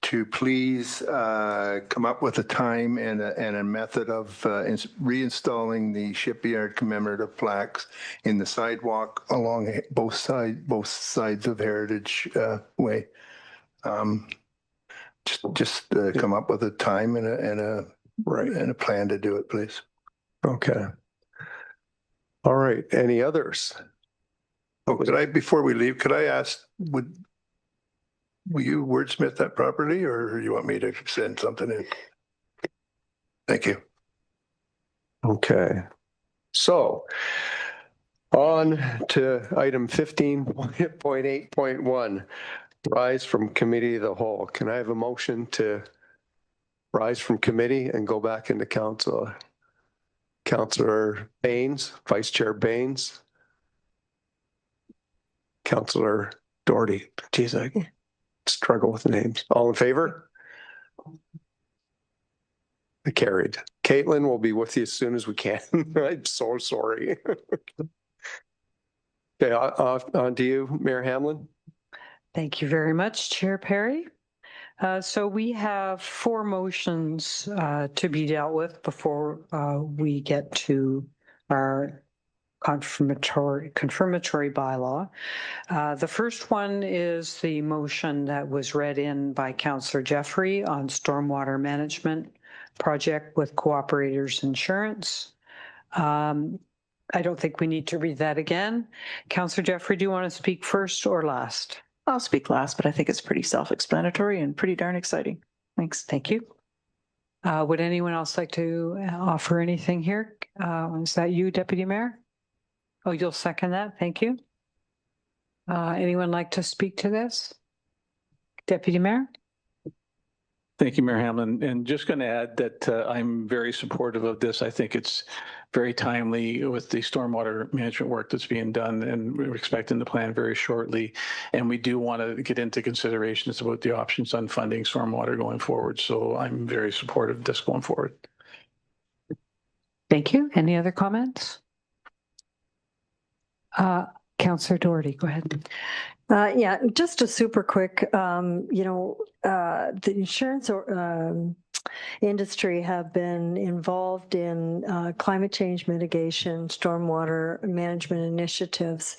to please come up with a time and a method of reinstalling the shipyard commemorative plaques in the sidewalk along both sides of Heritage Way. Just come up with a time and a plan to do it, please. Okay. All right. Any others? Oh, before we leave, could I ask, will you wordsmith that properly, or you want me to send something in? Thank you. Okay. So on to item 15.8.1, rise from committee of the whole. Can I have a motion to rise from committee and go back into council? Councillor Baines, Vice Chair Baines. Councillor Doherty. Geez, I struggle with names. All in favor? Carried. Caitlin will be with you as soon as we can. I'm so sorry. Okay, on to you, Mayor Hamlin. Thank you very much, Chair Perry. So we have 4 motions to be dealt with before we get to our confirmatory bylaw. The first one is the motion that was read in by Councillor Jeffrey on stormwater management project with Cooperators Insurance. I don't think we need to read that again. Councillor Jeffrey, do you want to speak first or last? I'll speak last, but I think it's pretty self-explanatory and pretty darn exciting. Thanks. Thank you. Would anyone else like to offer anything here? Is that you, Deputy Mayor? Oh, you'll second that. Thank you. Anyone like to speak to this? Deputy Mayor? Thank you, Mayor Hamlin. And just going to add that I'm very supportive of this. I think it's very timely with the stormwater management work that's being done, and we're expecting the plan very shortly. And we do want to get into considerations about the options on funding stormwater going forward. So I'm very supportive of this going forward. Thank you. Any other comments? Councillor Doherty, go ahead. Yeah, just a super quick, the insurance industry have been involved in climate change mitigation, stormwater management initiatives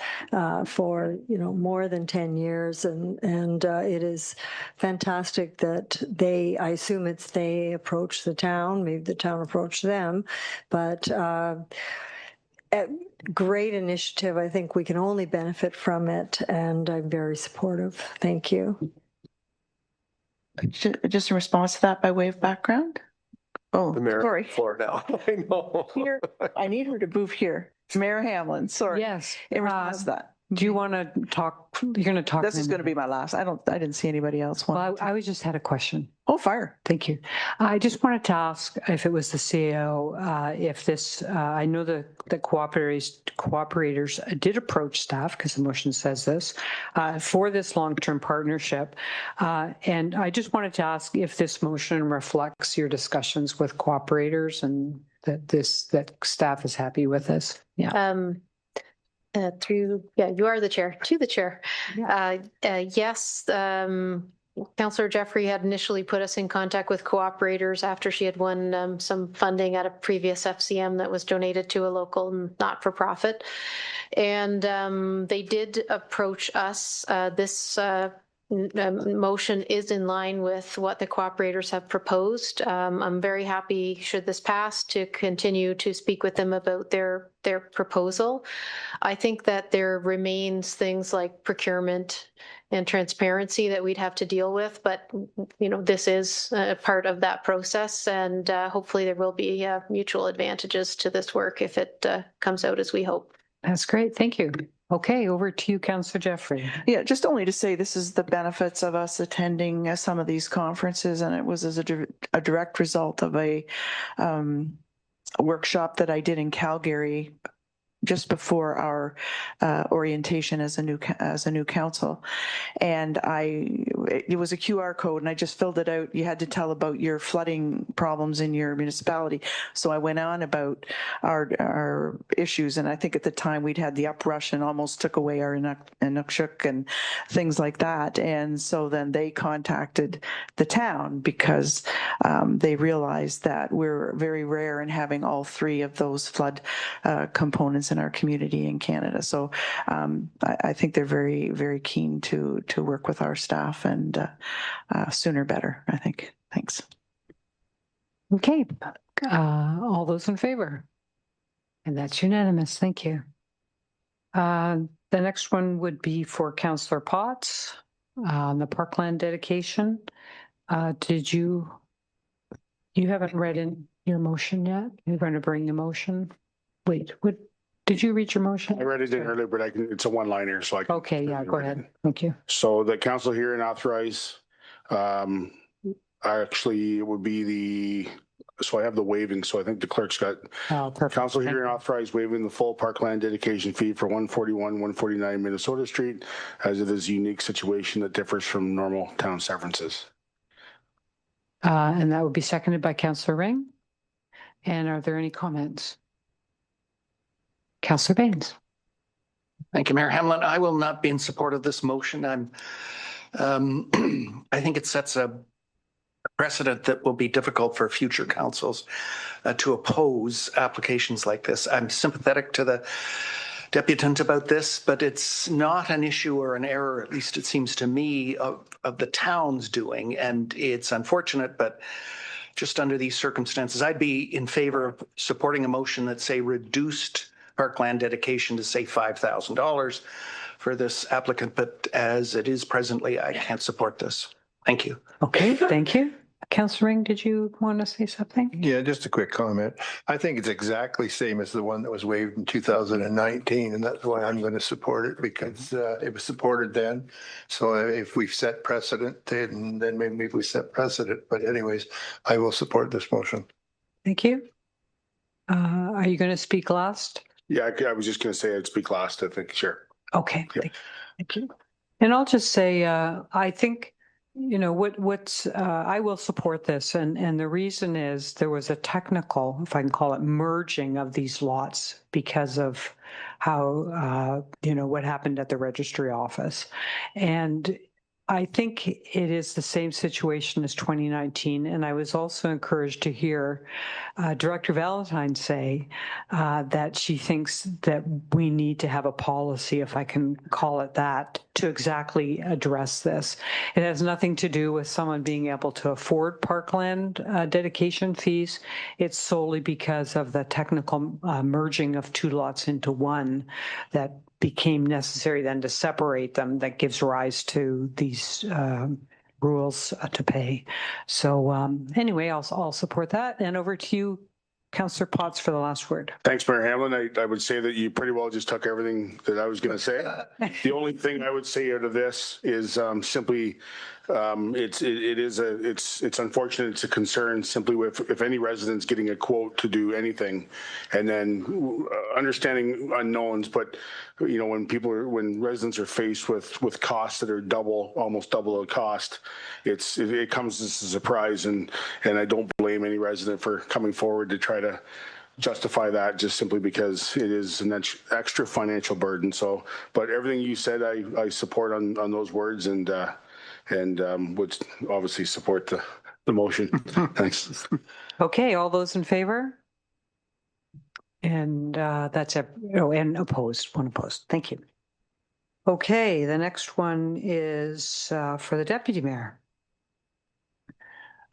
for, more than 10 years. And it is fantastic that I assume they approach the town, maybe the town approached them, but great initiative. I think we can only benefit from it, and I'm very supportive. Thank you. Just in response to that, by way of background. Oh, The mayor sorry. floor now. I know. Here, I need her to move here. Mayor Hamlin, sorry. Yes. In response to that. Do you want to talk? You're going to talk. This is going to be my last. I didn't see anybody else. Well, I just had a question. Oh, fire. Thank you. I just wanted to ask if it was the CAO, if this, I know the cooperators did approach staff, because the motion says this, for this long-term partnership. And I just wanted to ask if this motion reflects your discussions with cooperators and that staff is happy with this. Yeah. You are the chair, to the chair. Yes, Councillor Jeffrey had initially put us in contact with cooperators after she had won some funding at a previous FCM that was donated to a local not-for-profit. And they did approach us. This motion is in line with what the cooperators have proposed. I'm very happy, should this pass, to continue to speak with them about their proposal. I think that there remains things like procurement and transparency that we'd have to deal with, but this is a part of that process, and hopefully there will be mutual advantages to this work if it comes out as we hope. That's great. Thank you. Okay, over to you, Councillor Jeffrey. Yeah, just only to say this is the benefits of us attending some of these conferences, and it was as a direct result of a workshop that I did in Calgary just before our orientation as a new council. And it was a QR code, and I just filled it out. You had to tell about your flooding problems in your municipality. So I went on about our issues, and I think at the time we'd had the uprush and almost took away our Inukshuk and things like that. And so then they contacted the town because they realized that we're very rare in having all 3 of those flood components in our community in Canada. So I think they're very, very keen to work with our staff, and sooner better, I think. Thanks. Okay. All those in favor? And that's unanimous. Thank you. The next one would be for Councillor Potts on the parkland dedication. You haven't read in your motion yet? You're going to bring the motion? Wait, what? Did you read your motion? I read it in earlier, but it's a one-liner, so I can. Okay, yeah, go ahead. Thank you. So the council here and authorize, actually it would be so I have the waiving, so I think the clerk's got council hearing authorized waiving the full parkland dedication fee for 141, 149 Minnesota Street, as it is a unique situation that differs from normal town severances. And that would be seconded by Councillor Ring. And are there any comments? Councillor Baines. Thank you, Mayor Hamlin. I will not be in support of this motion. I think it sets a precedent that will be difficult for future councils to oppose applications like this. I'm sympathetic to the deputant about this, but it's not an issue or an error, at least it seems to me, of the town's doing. And it's unfortunate, but just under these circumstances, I'd be in favor of supporting a motion that, say, reduced parkland dedication to, say, $5,000 for this applicant. But as it is presently, I can't support this. Thank you. Okay, thank you. Councillor Ring, did you want to say something? Yeah, just a quick comment. I think it's exactly same as the one that was waived in 2019, and that's why I'm going to support it, because it was supported then. So if we've set precedent, then maybe we set precedent. But anyways, I will support this motion. Thank you. Are you going to speak last? Yeah, I was just going to say I'd speak last, I think. Sure. Okay. Yeah. Thank you. And I'll just say, I think, you know, I will support this. And the reason is there was a technical, if I can call it, merging of these lots because of how, you know, what happened at the registry office. And I think it is the same situation as 2019. And I was also encouraged to hear Director Valentine say that she thinks that we need to have a policy, if I can call it that, to exactly address this. It has nothing to do with someone being able to afford parkland dedication fees. It's solely because of the technical merging of two lots into one that became necessary then to separate them, that gives rise to these rules to pay. So anyway, I'll support that. And over to you, Councillor Potts, for the last word. Thanks, Mayor Hamlin. I would say that you pretty well just took everything that I was going to say. The only thing I would say out of this is simply it's unfortunate. It's a concern simply with if any resident's getting a quote to do anything, and then understanding unknowns. But you know, when residents are faced with costs that are almost double the cost, it comes as a surprise. And I don't blame any resident for coming forward to try to justify that, just simply because it is an extra financial burden. So, but everything you said, I support on those words, and would obviously support the motion. Thanks. Okay, all those in favor? And that's and opposed, one opposed. Thank you. Okay, the next one is for the deputy mayor.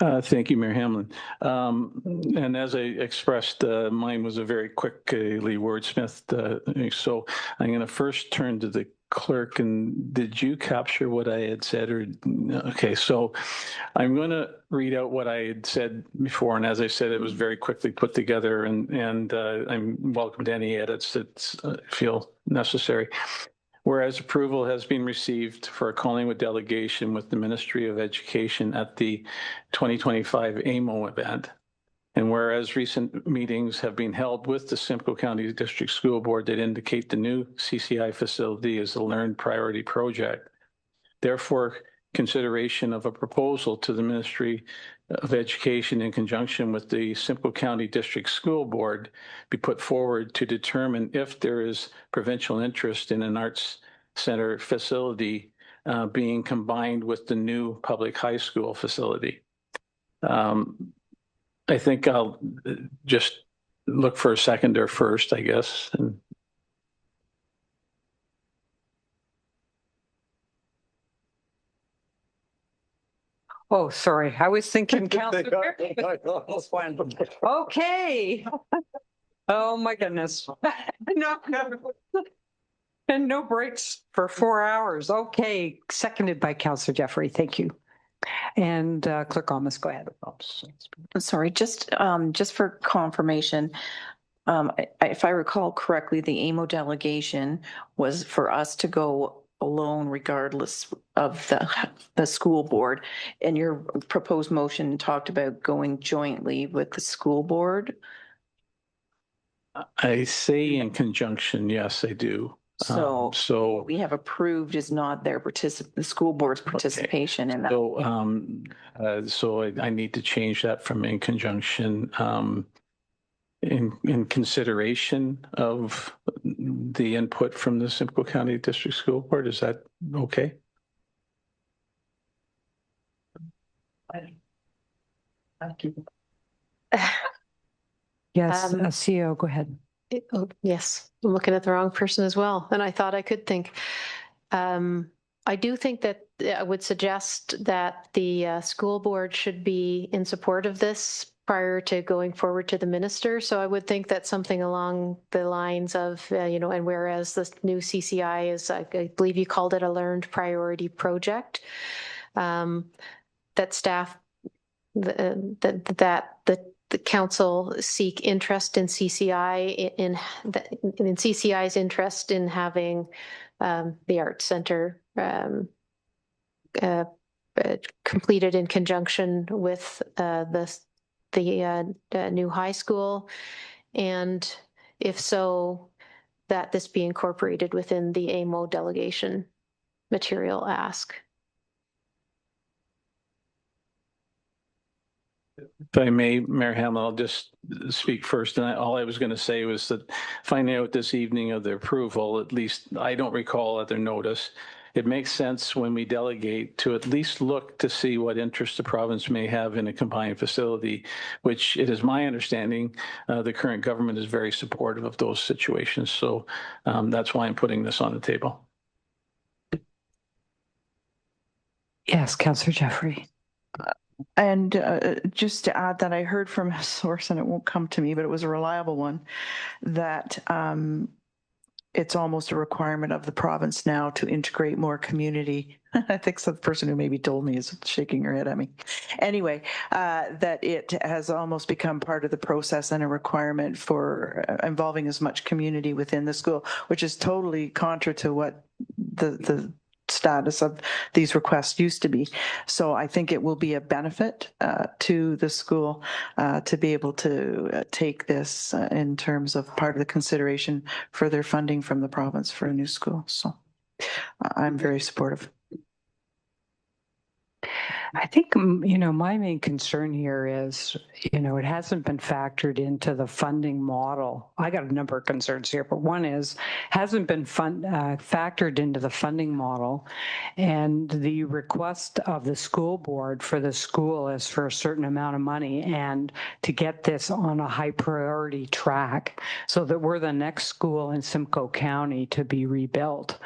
Thank you, Mayor Hamlin. And as I expressed, mine was a very quickly wordsmithed. So I'm going to first turn to the clerk. And did you capture what I had said? Or okay, so I'm going to read out what I had said before. And as I said, it was very quickly put together. And I'm welcome to any edits that feel necessary. Whereas approval has been received for a Collingwood delegation with the Ministry of Education at the 2025 AMO event. And whereas recent meetings have been held with the Simcoe County District School Board that indicate the new CCI facility is a learned priority project. Therefore, consideration of a proposal to the Ministry of Education in conjunction with the Simcoe County District School Board be put forward to determine if there is provincial interest in an arts center facility being combined with the new public high school facility. I think I'll just look for a seconder first, I guess. And oh, sorry. I was thinking Councillor. Okay. Oh my goodness. No. And no breaks for 4 hours. Okay. Seconded by Councillor Jeffrey. Thank you. And Clerk Almas, go ahead. Sorry, just for confirmation, if I recall correctly, the AMO delegation was for us to go alone regardless of the school board. And your proposed motion talked about going jointly with the school board. I say in conjunction, yes, I do. So So what we have approved is not their the school board's participation in that. so I need to change that from in conjunction, in consideration of the input from the Simcoe County District School Board. Is that okay? Yes, CEO, go ahead. Yes, I'm looking at the wrong person as well. And I thought I could think. I do think that I would suggest that the school board should be in support of this prior to going forward to the minister. So I would think that something along the lines of, and whereas the new CCI is, I believe you called it a learned priority project, that staff, the council seek interest in CCI in CCI's interest in having the Arts Center completed in conjunction with the new high school, and if so, that this be incorporated within the AMO delegation material ask. If I may, Mayor Hamlin, I'll just speak first. And all I was going to say was that finding out this evening of the approval, at least I don't recall other notice. It makes sense when we delegate to at least look to see what interest the province may have in a combined facility, which it is my understanding the current government is very supportive of those situations. So that's why I'm putting this on the table. Yes, Councillor Jeffrey. And just to add that I heard from a source, and it won't come to me, but it was a reliable one, that it's almost a requirement of the province now to integrate more community. I think so. The person who maybe told me is shaking her head at me. Anyway, that it has almost become part of the process and a requirement for involving as much community within the school, which is totally contra to what the status of these requests used to be. So I think it will be a benefit to the school to be able to take this in terms of part of the consideration for their funding from the province for a new school. So I'm very supportive. I think, my main concern here is, it hasn't been factored into the funding model. I got a number of concerns here, but one is hasn't been factored into the funding model. And the request of the school board for the school is for a certain amount of money and to get this on a high priority track so that we're the next school in Simcoe County to be rebuilt.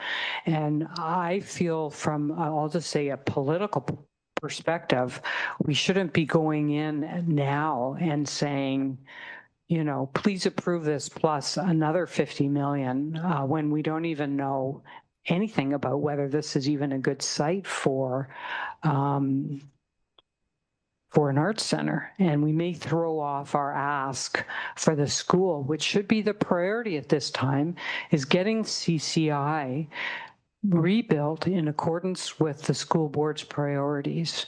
And I feel from, I'll just say, a political perspective, we shouldn't be going in now and saying, please approve this plus another 50 million when we don't even know anything about whether this is even a good site for an arts center. And we may throw off our ask for the school, which should be the priority at this time, is getting CCI rebuilt in accordance with the school board's priorities.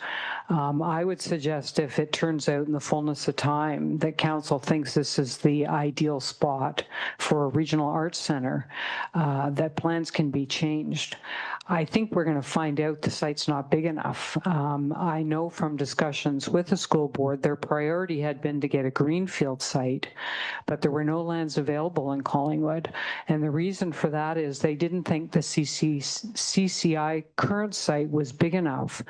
I would suggest, if it turns out in the fullness of time that council thinks this is the ideal spot for a regional arts center, that plans can be changed. I think we're going to find out the site's not big enough. I know from discussions with the school board, their priority had been to get a greenfield site, but there were no lands available in Collingwood. And the reason for that is they didn't think the CCI current site was big enough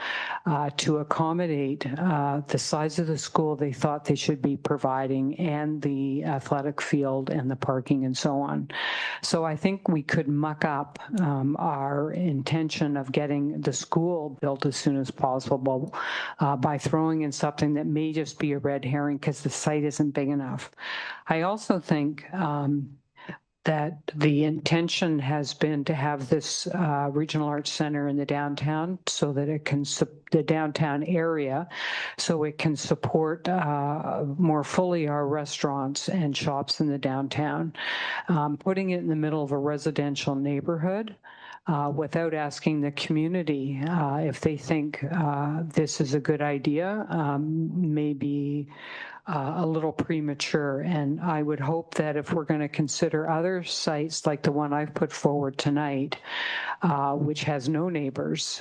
to accommodate the size of the school they thought they should be providing and the athletic field and the parking and so on. So I think we could muck up our intention of getting the school built as soon as possible by throwing in something that may just be a red herring because the site isn't big enough. I also think that the intention has been to have this regional arts center in the downtown so that it can, the downtown area, so it can support more fully our restaurants and shops in the downtown. Putting it in the middle of a residential neighborhood without asking the community if they think this is a good idea may be a little premature. And I would hope that if we're going to consider other sites like the one I've put forward tonight, which has no neighbors,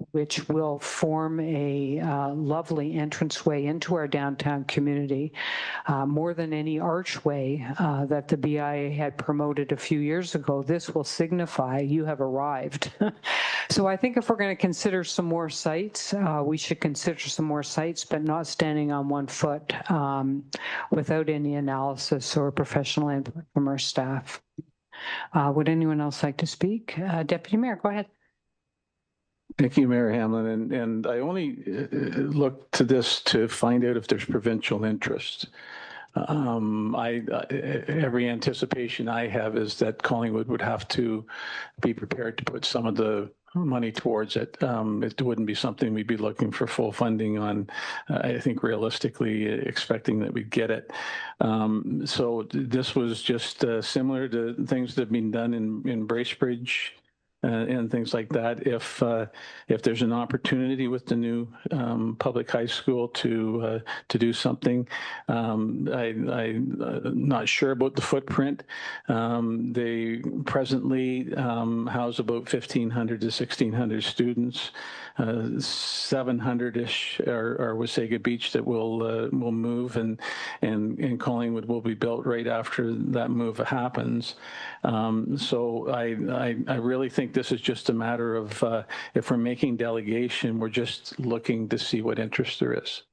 which will form a lovely entranceway into our downtown community, more than any archway that the BIA had promoted a few years ago, this will signify you have arrived. So I think if we're going to consider some more sites, we should consider some more sites, but not standing on one foot without any analysis or professional input from our staff. Would anyone else like to speak? Deputy Mayor, go ahead. Thank you, Mayor Hamlin. And I only look to this to find out if there's provincial interest. Every anticipation I have is that Collingwood would have to be prepared to put some of the money towards it. It wouldn't be something we'd be looking for full funding on. I think realistically expecting that we'd get it. So this was just similar to things that have been done in Bracebridge and things like that. If there's an opportunity with the new public high school to do something, I'm not sure about the footprint. They presently house about 1,500 to 1,600 students. 700-ish are Wasaga Beach that will move, and Collingwood will be built right after that move happens. So I really think this is just a matter of if we're making delegation, we're just looking to see what interest there is.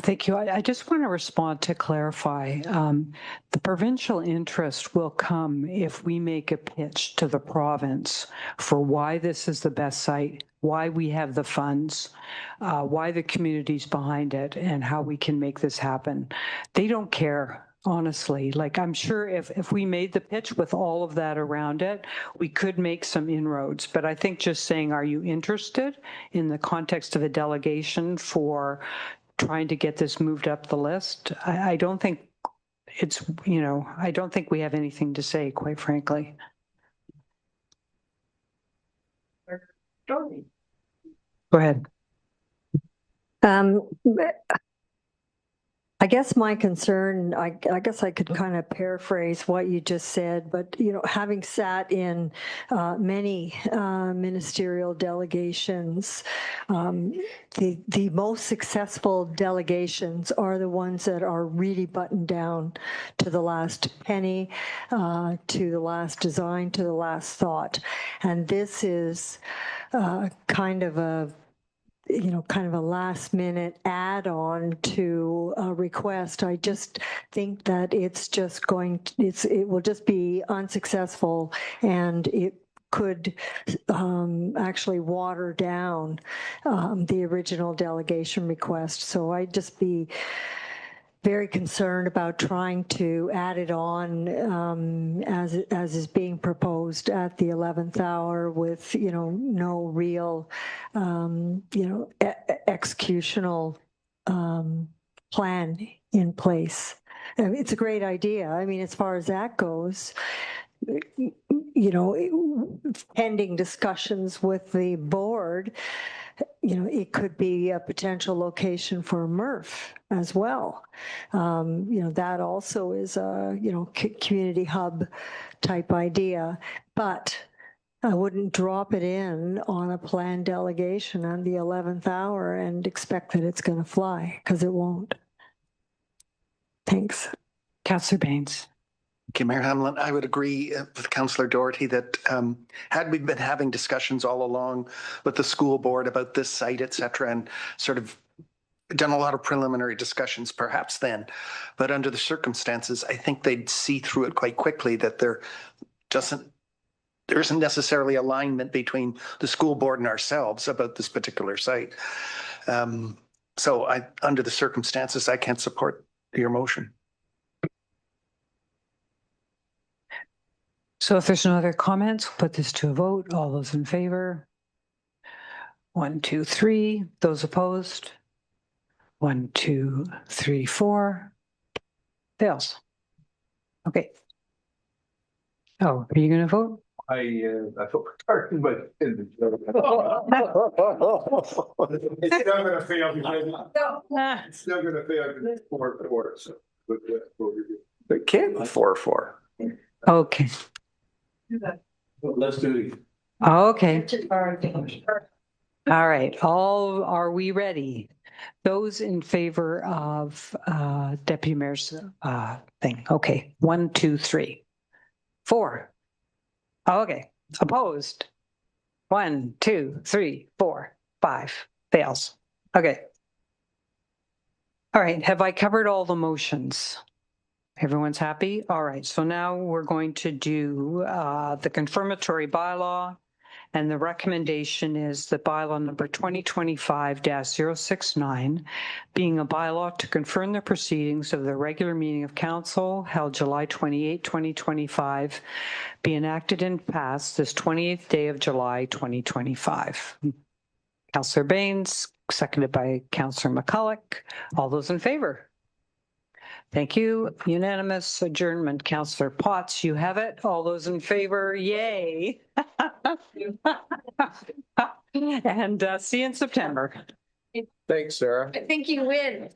Thank you. I just want to respond to clarify. The provincial interest will come if we make a pitch to the province for why this is the best site, why we have the funds, why the community's behind it, and how we can make this happen. They don't care. Honestly, like I'm sure if we made the pitch with all of that around it, we could make some inroads. But I think just saying, are you interested in the context of a delegation for trying to get this moved up the list? I don't think it's, I don't think we have anything to say, quite frankly. Go ahead. I guess my concern, I guess I could kind of paraphrase what you just said, but, having sat in many ministerial delegations, the most successful delegations are the ones that are really buttoned down to the last penny, to the last design, to the last thought. And this is kind of a last minute add-on to a request. I just think that it's just it will just be unsuccessful, and it could actually water down the original delegation request. So I'd just be very concerned about trying to add it on as is being proposed at the 11th hour with, no real, executional plan in place. It's a great idea. I mean, as far as that goes, pending discussions with the board, it could be a potential location for a MRF as well. That also is a, community hub type idea, but I wouldn't drop it in on a planned delegation on the 11th hour and expect that it's going to fly, because it won't. Thanks. Councillor Baines. Okay, Mayor Hamlin, I would agree with Councillor Doherty that had we been having discussions all along with the school board about this site, et cetera, and sort of done a lot of preliminary discussions perhaps then, but under the circumstances, I think they'd see through it quite quickly that there isn't necessarily alignment between the school board and ourselves about this particular site. So under the circumstances, I can't support your motion. So if there's no other comments, we'll put this to a vote. All those in favor? 1, 2, 3. Those opposed? 1, 2, 3, 4. Fails. Okay. Oh, are you going to vote? I feel retarded, but it's still going to fail because it's still going to fail because it's 4-4. So it can't be 4-4. Okay. Let's do it. Okay. All right. Are we ready? Those in favor of Deputy Mayor's thing. Okay. 1, 2, 3, 4. Okay. Opposed? 1, 2, 3, 4, 5. Fails. Okay. All right. Have I covered all the motions? Everyone's happy? All right. So now we're going to do the confirmatory bylaw. And the recommendation is that bylaw number 2025-069, being a bylaw to confirm the proceedings of the regular meeting of council held July 28, 2025, be enacted and passed this 28th day of July, 2025. Councillor Baines, seconded by Councillor McCulloch. All those in favor? Thank you. Unanimous adjournment. Councillor Potts, you have it. All those in favor, yay. And see you in September. Thanks, Sarah. I think you win.